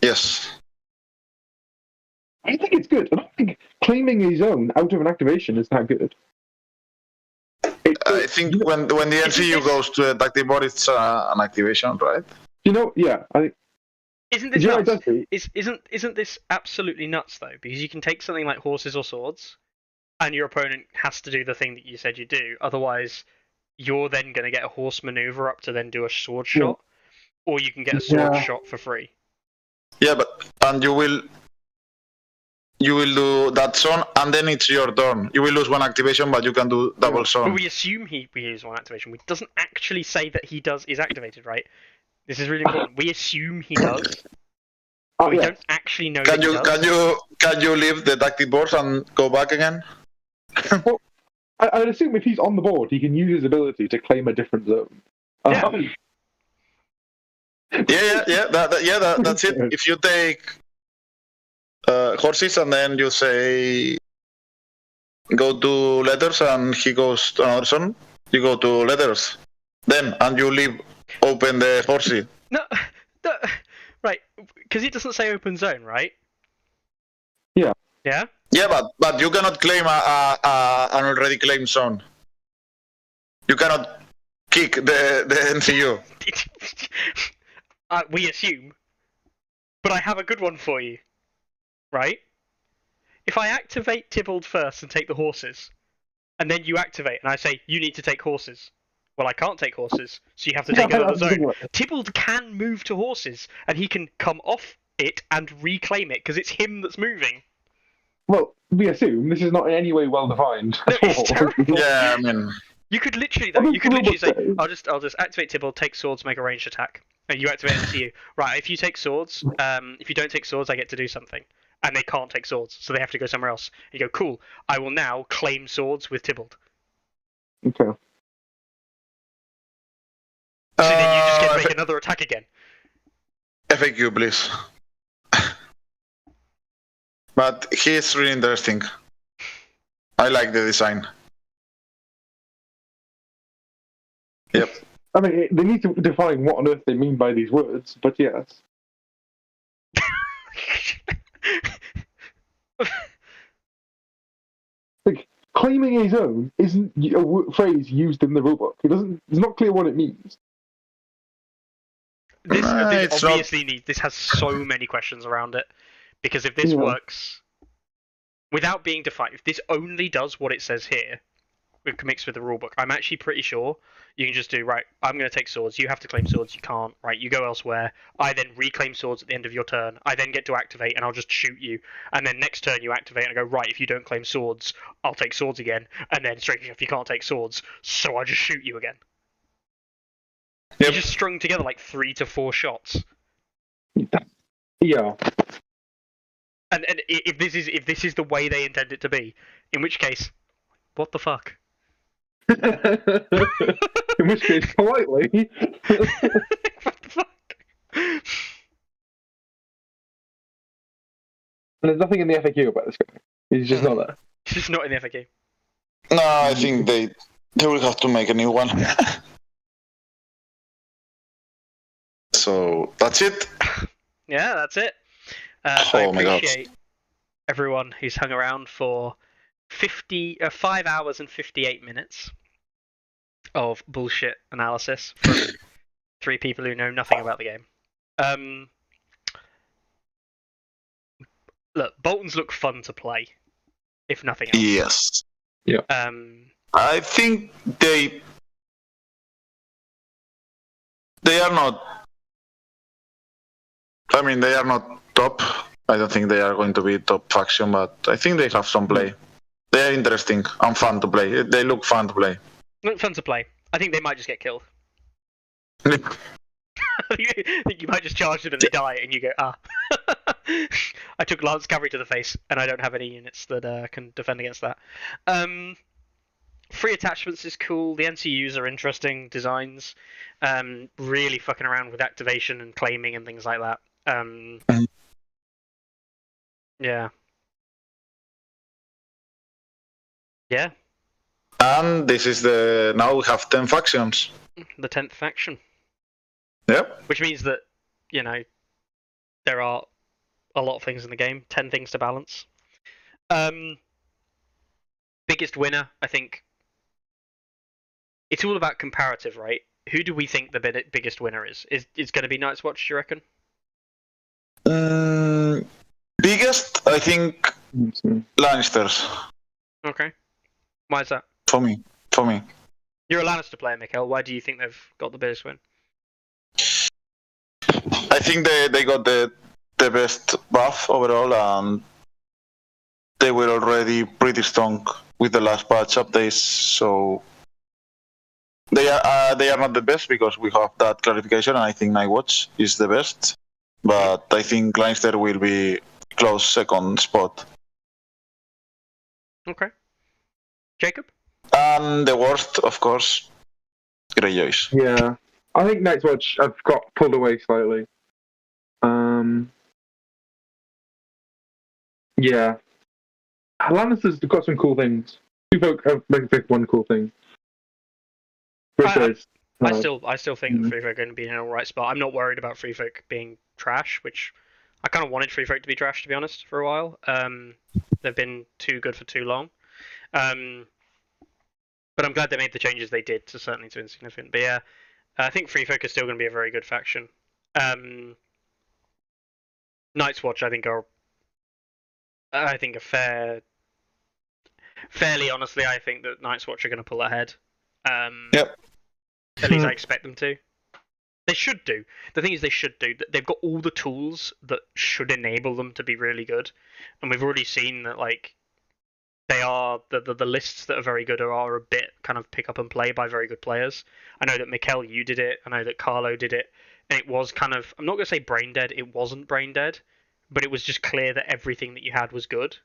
Yes. I think it's good. I don't think claiming a zone out of an activation is that good. I think when the NCU goes to the tactic board, it's an activation, right? You know, yeah. I think. Isn't this You know what nuts? it does do? Isn't this absolutely nuts though? Because you can take something like horses or swords, and your opponent has to do the thing that you said you do. Otherwise, you're then going to get a horse maneuver up to then do a sword Yeah. shot, or you can get a sword Yeah. shot for free. Yeah, and you will do that zone, and then it's your turn. You will lose one activation, but you can do double But zone. we assume he uses one activation. It doesn't actually say that he is activated, right? This is really important. We assume he does, but we Yeah. don't actually know Can that he does. can you leave the tactic boards and go back again? I'd assume if he's on the board, he can use his ability to claim a different zone. Yeah. That's it. If you take horses and then you say go to letters and he goes to another zone, you go to letters. Then and you leave open the horsey. No, right, because it doesn't say open zone, right? Yeah. Yeah? Yeah, but you cannot claim an already claimed zone. You cannot kick the NCU. We assume. But I have a good one for you. Right? If I activate Tybalt first and take the horses, and then you activate and I say, you need to take horses. Well, I can't take horses, so you have to take another zone. Tybalt can move to horses, and he can come off it and reclaim it, because it's him that's moving. Well, we assume this is not in any way well defined. No, it's terrible. Yeah, I mean, You could literally, What though, does you could the literally say, rule say? I'll just activate Tybalt, take swords, make a ranged attack, and you activate NCU. Right, if you take swords, if you don't take swords, I get to do something, and they can't take swords, so they have to go somewhere else. You go, cool. I will now claim swords with Tybalt. Okay. So then you just get to make another attack again. FAQ, please. But he is really interesting. I like the design. Yep. I mean, they need to define what on earth they mean by these words, but yes. claiming a zone isn't a phrase used in the rulebook. It's not clear what it means. This It's not- obviously this has so many questions around it, because if this works without being defined, if this only does what it says here, mixed with the rulebook, I'm actually pretty sure you can just do, right, I'm going to take swords, you have to claim swords, you can't, right, you go elsewhere, I then reclaim swords at the end of your turn, I then get to activate and I'll just shoot you, and then next turn you activate and I go, right, if you don't claim swords, I'll take swords again, and then strangely enough you can't take swords, so I just shoot you again. Yep. You just strung together like 3 to 4 shots. Yeah. And if this is the way they intend it to be, in which case, what the fuck? In which case, politely. What the fuck? And there's nothing in the FAQ about this guy. He's just not there. It's just not in the FAQ. No, I think they will have to make a new one. So that's it. Yeah, that's it. Oh I my God. appreciate everyone who's hung around for 5 hours and 58 minutes of bullshit analysis from 3 people who know nothing about the game. Look, Boltons look fun to play, if nothing else. Yes. I think they are not. I mean, they are not top. I don't think they are going to be top faction, but I think they have some play. They are interesting and fun to play. They look fun to play. Look fun to play. I think they might just get killed. I think you might just charge them and they die, and you go, ah. I took Lance Cavalry to the face, and I don't have any units that can defend against that. Free attachments is cool. The NCUs are interesting designs. Really fucking around with activation and claiming and things like that. Yeah. Yeah. And this is now we have 10 factions. The 10th faction. Yep. Which means that, there are a lot of things in the game. 10 things to balance. Biggest winner, I think. It's all about comparative, right? Who do we think the biggest winner is? Is going to be Night's Watch, do you reckon? Biggest, I think, Lannisters. Okay. Why is that? For me. You're a Lannister player, Mikhail. Why do you think they've got the biggest win? I think they got the best buff overall, and they were already pretty strong with the last patch updates. So they are not the best because we have that clarification, and I think Nightwatch is the best. But I think Lannister will be close second spot. Okay. Jacob? And the worst, of course, Greyjoys. Yeah. I think Night's Watch I've got pulled away slightly. Yeah. Lannisters have got some cool things. Two folk have picked one cool thing. I still think that Free Folk are going to be in an alright spot. I'm not worried about Free Folk being trash, which I kind of wanted Free Folk to be trash, to be honest, for a while. They've been too good for too long. But I'm glad they made the changes they did to insignificant. But yeah, I think Free Folk is still going to be a very good faction. Night's Watch, I think are fairly honestly, I think that Night's Watch are going to pull ahead. Yep. At least I expect them to. They should do. The thing is, they should do. They've got all the tools that should enable them to be really good, and we've already seen that they are the lists that are very good are a bit kind of pick up and play by very good players. I know that Mikkel, you did it. I know that Carlo did it, and it was kind of, I'm not going to say brain dead. It wasn't brain dead, but it was just clear that everything that you had was good.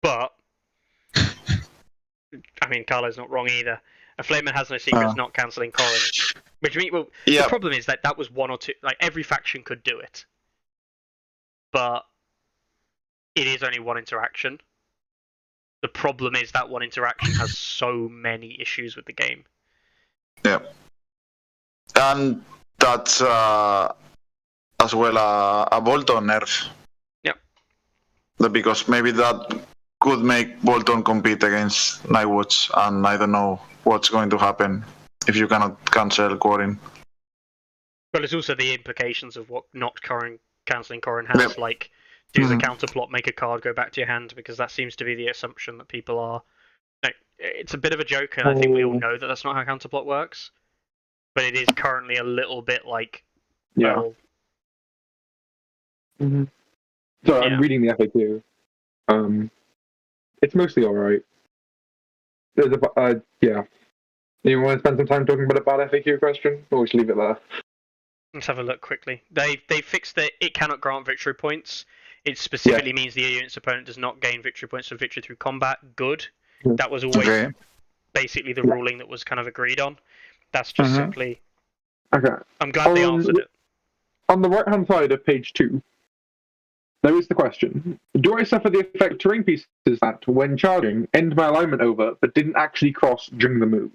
But I mean, Carlo's not wrong either. A Flameman Has No Secrets not cancelling Corin. Which means, the problem is that was one or two. Every faction could do it, but it is only one interaction. The problem is that one interaction has so many issues with the game. Yeah. And that's as well a Bolton nerf. Yep. because maybe that could make Bolton compete against Nightwatch, and I don't know what's going to happen if you cannot cancel Corin. But it's also the implications of what not cancelling Corin has, Yep. like, do the Mhm. counterplot, make a card go back to your hand, because that seems to be the assumption that people are... Like, it's a bit of a joke, and I think we all know that that's not how counterplot works, but it is currently a little bit like... Yeah. well, Mm-hmm. So Yeah. I'm reading the FAQ. It's mostly all right. There's a yeah. You want to spend some time talking about a bad FAQ question, or we should leave it there? let's have a look quickly. They fixed that it cannot grant victory points. It specifically means the unit's opponent does not gain victory points for victory through combat. Good. Yeah. That was always Okay. basically the ruling that was kind of agreed on. That's just Mhm. simply... Okay. I'm glad they answered it. On the right-hand side of page 2, there is the question: do I suffer the effect terrain pieces that, when charging, end my alignment over, but didn't actually cross during the move?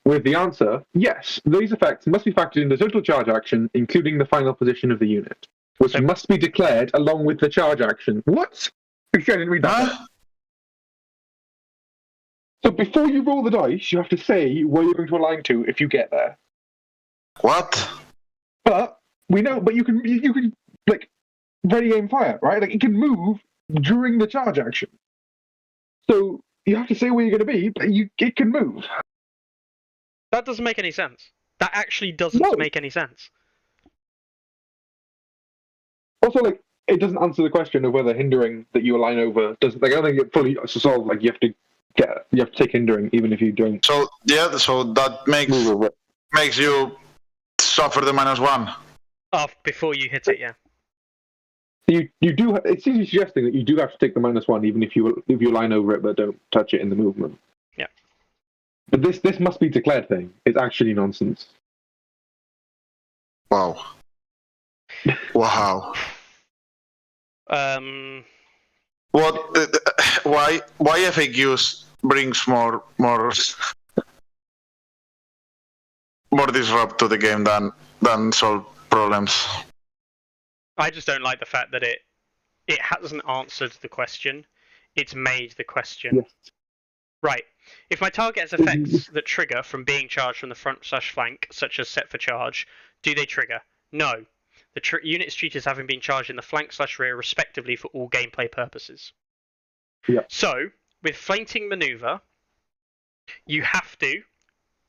With the answer, yes. These effects must be factored into total charge action, including the final position of the unit, which must be declared along with the charge action. What? I didn't read that. Huh? So before you roll the dice, you have to say where you're going to align to if you get there. What? But we know. But you can like ready aim fire, right? Like it can move during the charge action. So you have to say where you're going to be, but it can move. That doesn't make any sense. That actually doesn't No. make any sense. Also, like it doesn't answer the question of whether hindering that you align over doesn't. Like I don't think it fully solves. Like you have to take hindering even if you don't So yeah, so that move over it. makes you suffer the -1. Before you hit it, yeah. You do. It seems to be suggesting that you do have to take the -1 even if you line over it but don't touch it in the movement. Yeah. But this must be declared thing. It's actually nonsense. Wow. Wow. What? Why FAQs brings more disrupt to the game than solve problems? I just don't like the fact that it hasn't answered the question. It's made the question. Yes. Right. If my target has effects that trigger from being charged from the front/flank, such as set for charge, do they trigger? No. The unit is treated as having been charged in the flank/rear respectively for all gameplay purposes. Yeah. So, with flanking maneuver, you have to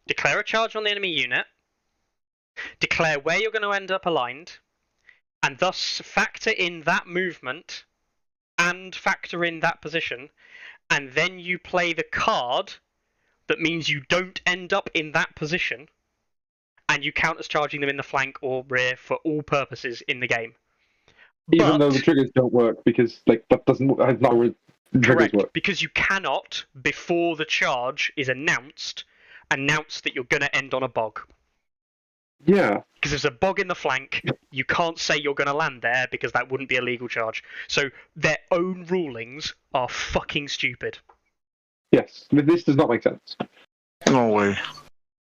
declare a charge on the enemy unit, declare where you're going to end up aligned, and thus factor in that movement and factor in that position, and then you play the card that means you don't end up in that position, and you count as charging them in the flank or rear for all purposes in the game. Even though the triggers don't work because like that doesn't. That's not where triggers Correct, work. because you cannot, before the charge is announced, announce that you're going to end on a bog. Yeah. Because there's a bog in the flank, you can't say you're going to land there because that wouldn't be a legal charge. So their own rulings are fucking stupid. Yes. This does not make sense. No way.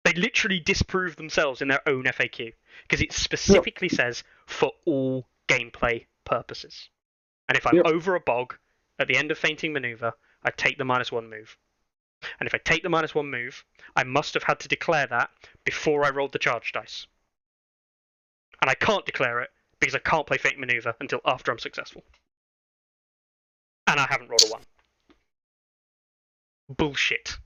They literally disprove themselves in their own FAQ because it specifically says for all gameplay purposes. And if I'm over a bog at the end of feinting maneuver, I take the -1 move. And if I take the -1 move, I must have had to declare that before I rolled the charge dice. And I can't declare it because I can't play feint maneuver until after I'm successful. And I haven't rolled a 1. Bullshit.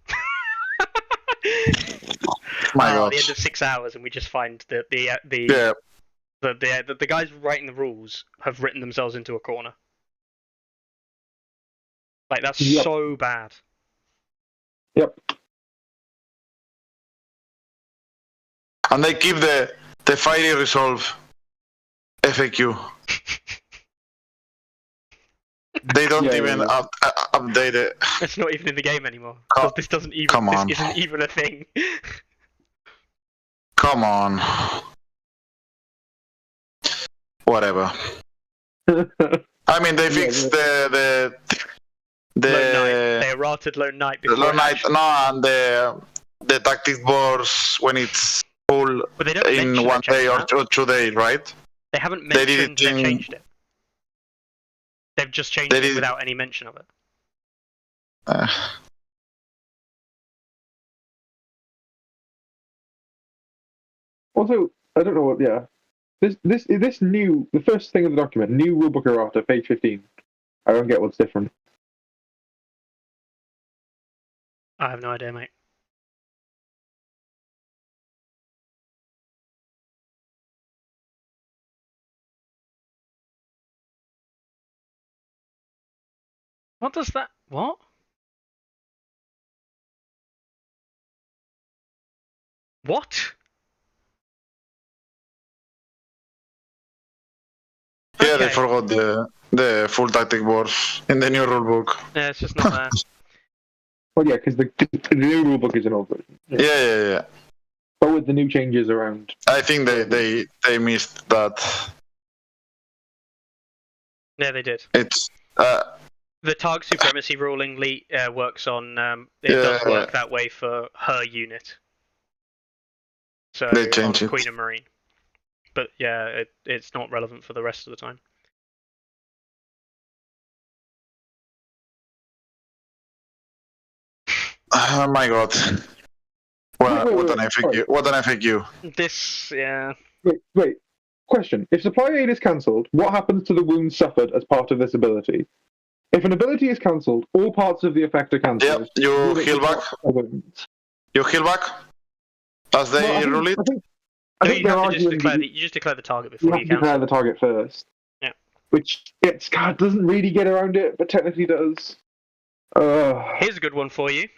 My At God. the end of 6 hours, and we just find that Yeah. the guys writing the rules have written themselves into a corner. Like that's so bad. Yep. And they keep the fiery resolve FAQ. They don't even update it. It's not even in the game anymore. This doesn't even. Come on. This isn't even a thing. Come on. Whatever. I mean, they fixed the Lone Knight. They errated Lone Knight before. Lone Knight, and the tactic boards when it's full But they don't in mention 1 day or that. 2 days, right? They haven't They did mentioned it they in- changed it. They've just changed it without any mention of it. Also, I don't know what. Yeah, this new the first thing in the document, new rulebook errata, page 15. I don't get what's different. I have no idea, mate. What does that? What? What? Yeah, they Okay. forgot the full tactic board in the new rulebook. Yeah, it's just not there. Well, yeah, because the new rulebook is an old version. Yeah. But with the new changes around. I think they missed that. Yeah, they did. It's The target supremacy ruling works on. It does work that way for her unit. So They on changed it. Queen and Marine. But yeah, it's not relevant for the rest of the time. oh my god. Well, what an FAQ! Sorry. What an FAQ! This, yeah. Wait. Question: if supply aid is cancelled, what happens to the wounds suffered as part of this ability? If an ability is cancelled, all parts of the effect are Yeah, cancelled. you heal back. You heal back as they rule it. I No, think you they're have to just arguing declare that you just declare the target you before have you to declare cancel. the target first. Yeah. Which doesn't really get around it, but technically does. Here's a good one for you.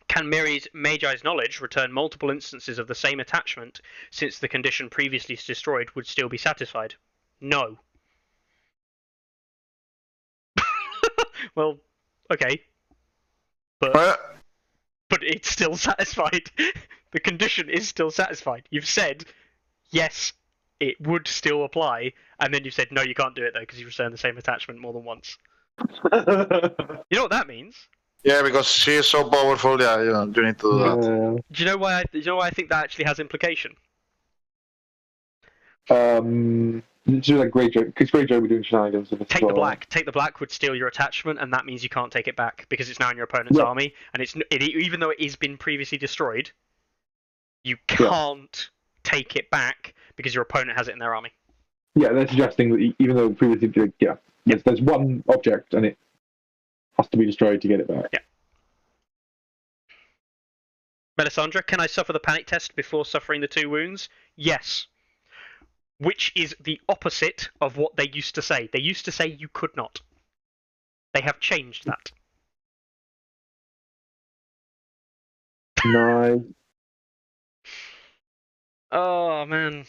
Can Miri's Magi's knowledge return multiple instances of the same attachment since the condition previously destroyed would still be satisfied? No. Well, okay. But it's still satisfied. The condition is still satisfied. You've said, yes, it would still apply, and then you've said, no, you can't do it though, because you returned the same attachment more than once. You know what that means? Yeah, because she is so powerful. Yeah, you need to do that. Do you know why? Do you know why I think that actually has implication? It's like Greyjoy, because Greyjoy will be doing shenanigans with this. Take the black. Take the black would steal your attachment, and that means you can't take it back because it's now in your opponent's army, and even though it has been previously destroyed, you can't take it back because your opponent has it in their army. Yeah, they're suggesting that even though previously, yes, there's one object and it has to be destroyed to get it back. Yeah. Melisandre, can I suffer the panic test before suffering the 2 wounds? Yes. Which is the opposite of what they used to say. They used to say you could not. They have changed that. Nice. Oh, man.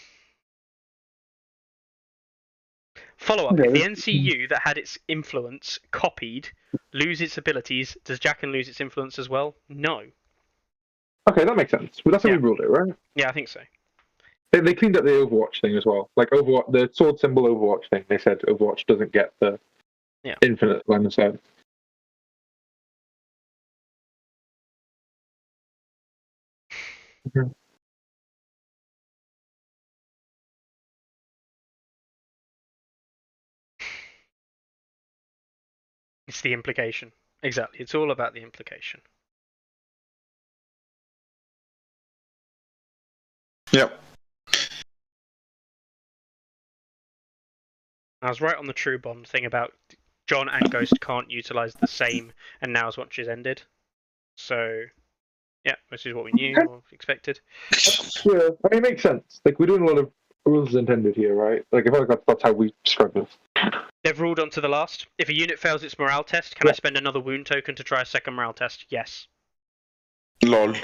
Follow up. Okay. If the NCU that had its influence copied lose its abilities, does Jaqen lose its influence as well? No. Okay, that makes sense. Well, that's how we ruled it, right? Yeah, I think so. They cleaned up the Overwatch thing as well. Like Overwatch, the sword symbol Overwatch thing. They said Overwatch doesn't get the infinite line of sight. Mm-hmm. It's the implication. Exactly. It's all about the implication. Yep. I was right on the True Bond thing about John and Ghost can't utilize the same, and now's what she's ended. So, yeah, this is what we knew or expected. Yeah, I mean, it makes sense. Like, we're doing a lot of rules intended here, right? Like, I feel like that's how we struggle. They've ruled on to the last. If a unit fails its morale test, can I spend another wound token to try a second morale test? Yes. Lol. I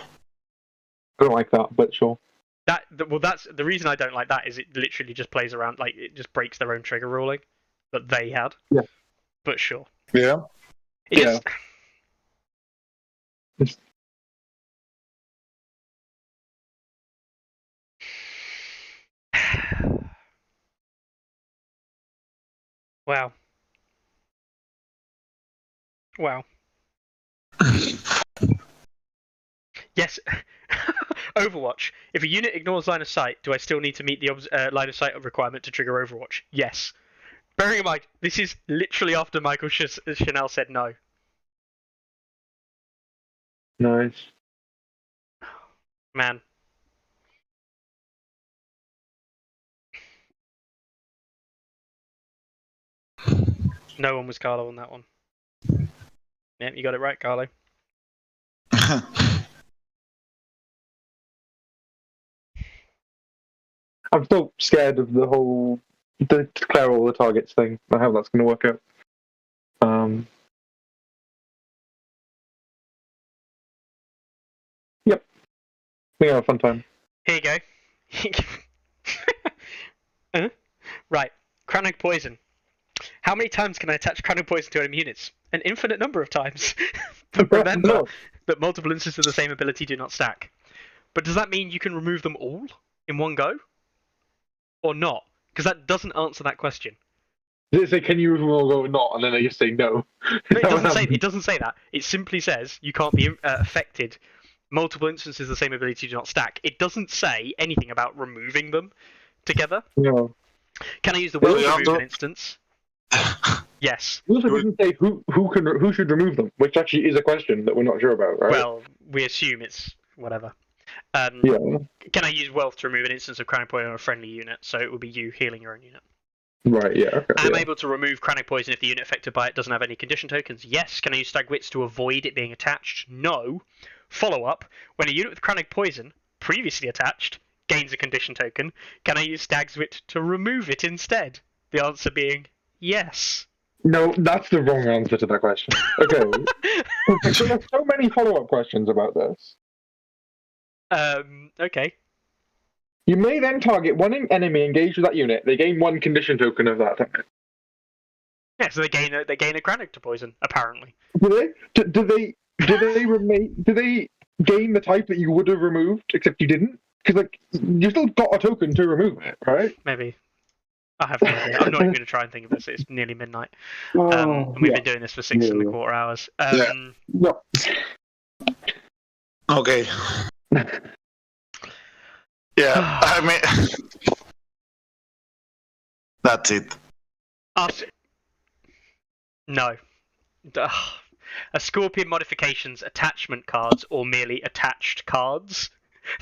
don't like that, but sure. That's the reason I don't like that is it literally just plays around, like it just breaks their own trigger ruling that they had. Yeah. But sure. Yeah. It just... Wow. Wow. Yes. Overwatch. If a unit ignores line of sight, do I still need to meet the line of sight requirement to trigger Overwatch? Yes. Bearing in mind, this is literally after Michael Chanel said no. Nice. Man. No one was Carlo on that one. Yep, you got it right, Carlo. I'm still scared of the whole declare all the targets thing and how that's going to work out. Yep. We have a fun time. Here you go. Right. Chronic poison. How many times can I attach chronic poison to enemy units? An infinite number of times. But remember No. that multiple instances of the same ability do not stack. But does that mean you can remove them all in one go? Or not? Because that doesn't answer that question. Does it say, can you remove all or not? And then they just say no. No, it doesn't say that. It simply says you can't be affected. Multiple instances of the same ability do not stack. It doesn't say anything about removing them together. No. Can I use the will you to have remove to- an instance? Yes. It also doesn't say who should remove them, which actually is a question that we're not sure about, right? Well, we assume it's whatever. Yeah. Can I use wealth to remove an instance of chronic poison on a friendly unit? So it would be you healing your own unit. Right, yeah. Okay, I'm yeah. able to remove chronic poison if the unit affected by it doesn't have any condition tokens. Yes. Can I use stag wits to avoid it being attached? No. Follow up. When a unit with chronic poison, previously attached, gains a condition token, can I use stag's wit to remove it instead? The answer being yes. No, that's the wrong answer to that question. Okay. So there's so many follow-up questions about this. Okay. You may then target one enemy engaged with that unit. They gain one condition token of that type. Yeah, so they gain a chronic to poison, apparently. Do they? Do they gain the type that you would have removed, except you didn't? Because like you still got a token to remove it, right? Maybe. I have no idea. I'm not even going to try and think of this. It's nearly midnight. And we've been doing this for 6.25 hours. No. Okay. Yeah, I mean, that's it. No. Ugh. Are Scorpion modifications attachment cards or merely attached cards?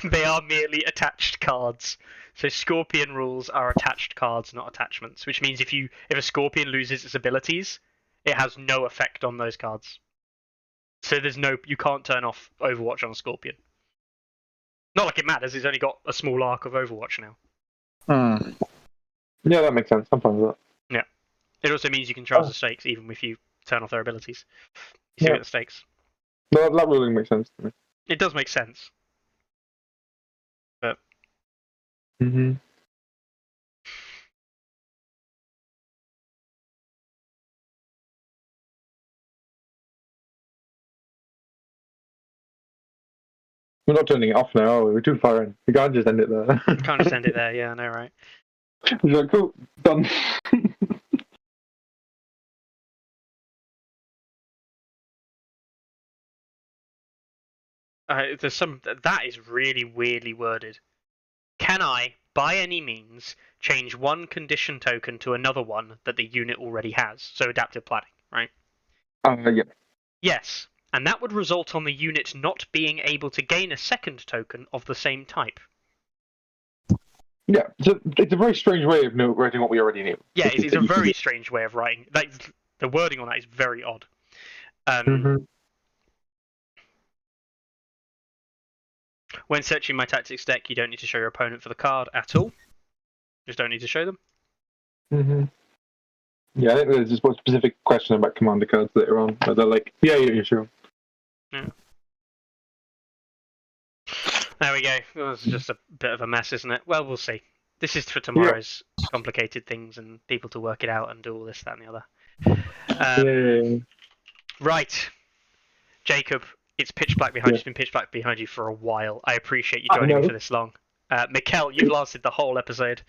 They are merely attached cards. So Scorpion rules are attached cards, not attachments. Which means if a Scorpion loses its abilities, it has no effect on those cards. So you can't turn off Overwatch on a Scorpion. Not like it matters. It's only got a small arc of Overwatch now. Yeah, that makes sense. I'm fine with that. Yeah. It also means you can charge the stakes even if you turn off their abilities. You see what the stakes. No, that ruling makes sense to me. It does make sense. But Mm-hmm. We're not turning it off now, are we? We're too far in. We can't just end it there. can't just end it there. Yeah, I know, right? We're like, cool, done. There's some that is really weirdly worded. Can I, by any means, change one condition token to another one that the unit already has? So adaptive planning, right? Yeah. Yes, and that would result on the unit not being able to gain a second token of the same type. Yeah, it's a very strange way of writing what we already knew. Yeah, it's a very strange way of writing. The wording on that is very odd. When searching my tactics deck, you don't need to show your opponent for the card at all. Just don't need to show them. Yeah, I think there's just one specific question about commander cards later on. But they're like, yeah, sure. Yeah. There we go. It was just a bit of a mess, isn't it? Well, we'll see. This is for tomorrow's complicated things and people to work it out and do all this, that, and the other. Right. Jacob, it's pitch black behind you. It's been pitch black behind you for a while. I appreciate you joining me for this long. Mikkel, you've lasted the whole episode.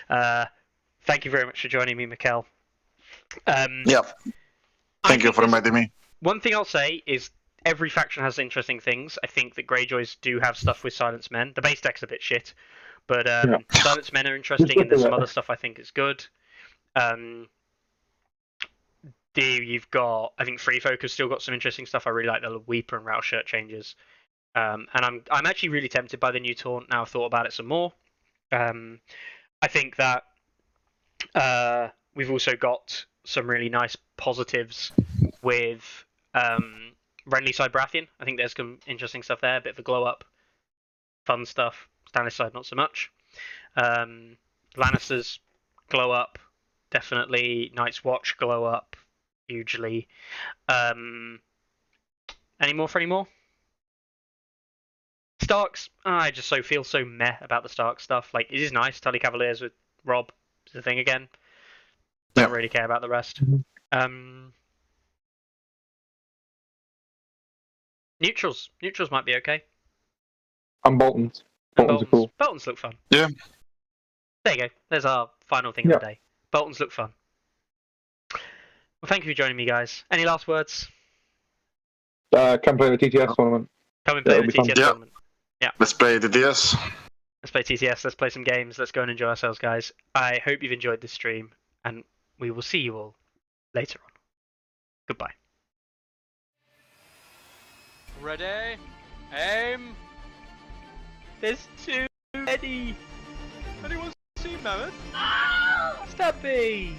Thank you very much for joining me, Mikkel. Thank you for inviting me. One thing I'll say is every faction has interesting things. I think that Greyjoys do have stuff with Silence Men. The base deck's a bit shit, but Silence Men are interesting, and there's some other stuff I think is good. you've got, I think Free Folk has still got some interesting stuff. I really like the Weeper and Route shirt changes. And I'm actually really tempted by the new taunt now I've thought about it some more. I think that we've also got some really nice positives with Renly side Baratheon. I think there's some interesting stuff there, a bit of a glow up, fun stuff. Stannis side not so much. Lannisters glow up, definitely. Night's Watch glow up hugely. Any more for any more? Starks, I just feel so meh about the Stark stuff. Like, it is nice. Tully Cavaliers with Rob is the thing again. Don't really care about the rest. Neutrals might be okay. And Boltons. Boltons are cool. Boltons look fun. Yeah. There you go. There's our final thing of the day. Boltons look fun. Well, thank you for joining me, guys. Any last words? Come play the TTS tournament. Come and play the TTS tournament. Yeah. Let's play the DS. Let's play TTS. Let's play some games. Let's go and enjoy ourselves, guys. I hope you've enjoyed this stream, and we will see you all later on. Goodbye. Ready? Aim! There's too many. Anyone see Mammoth? Stop me!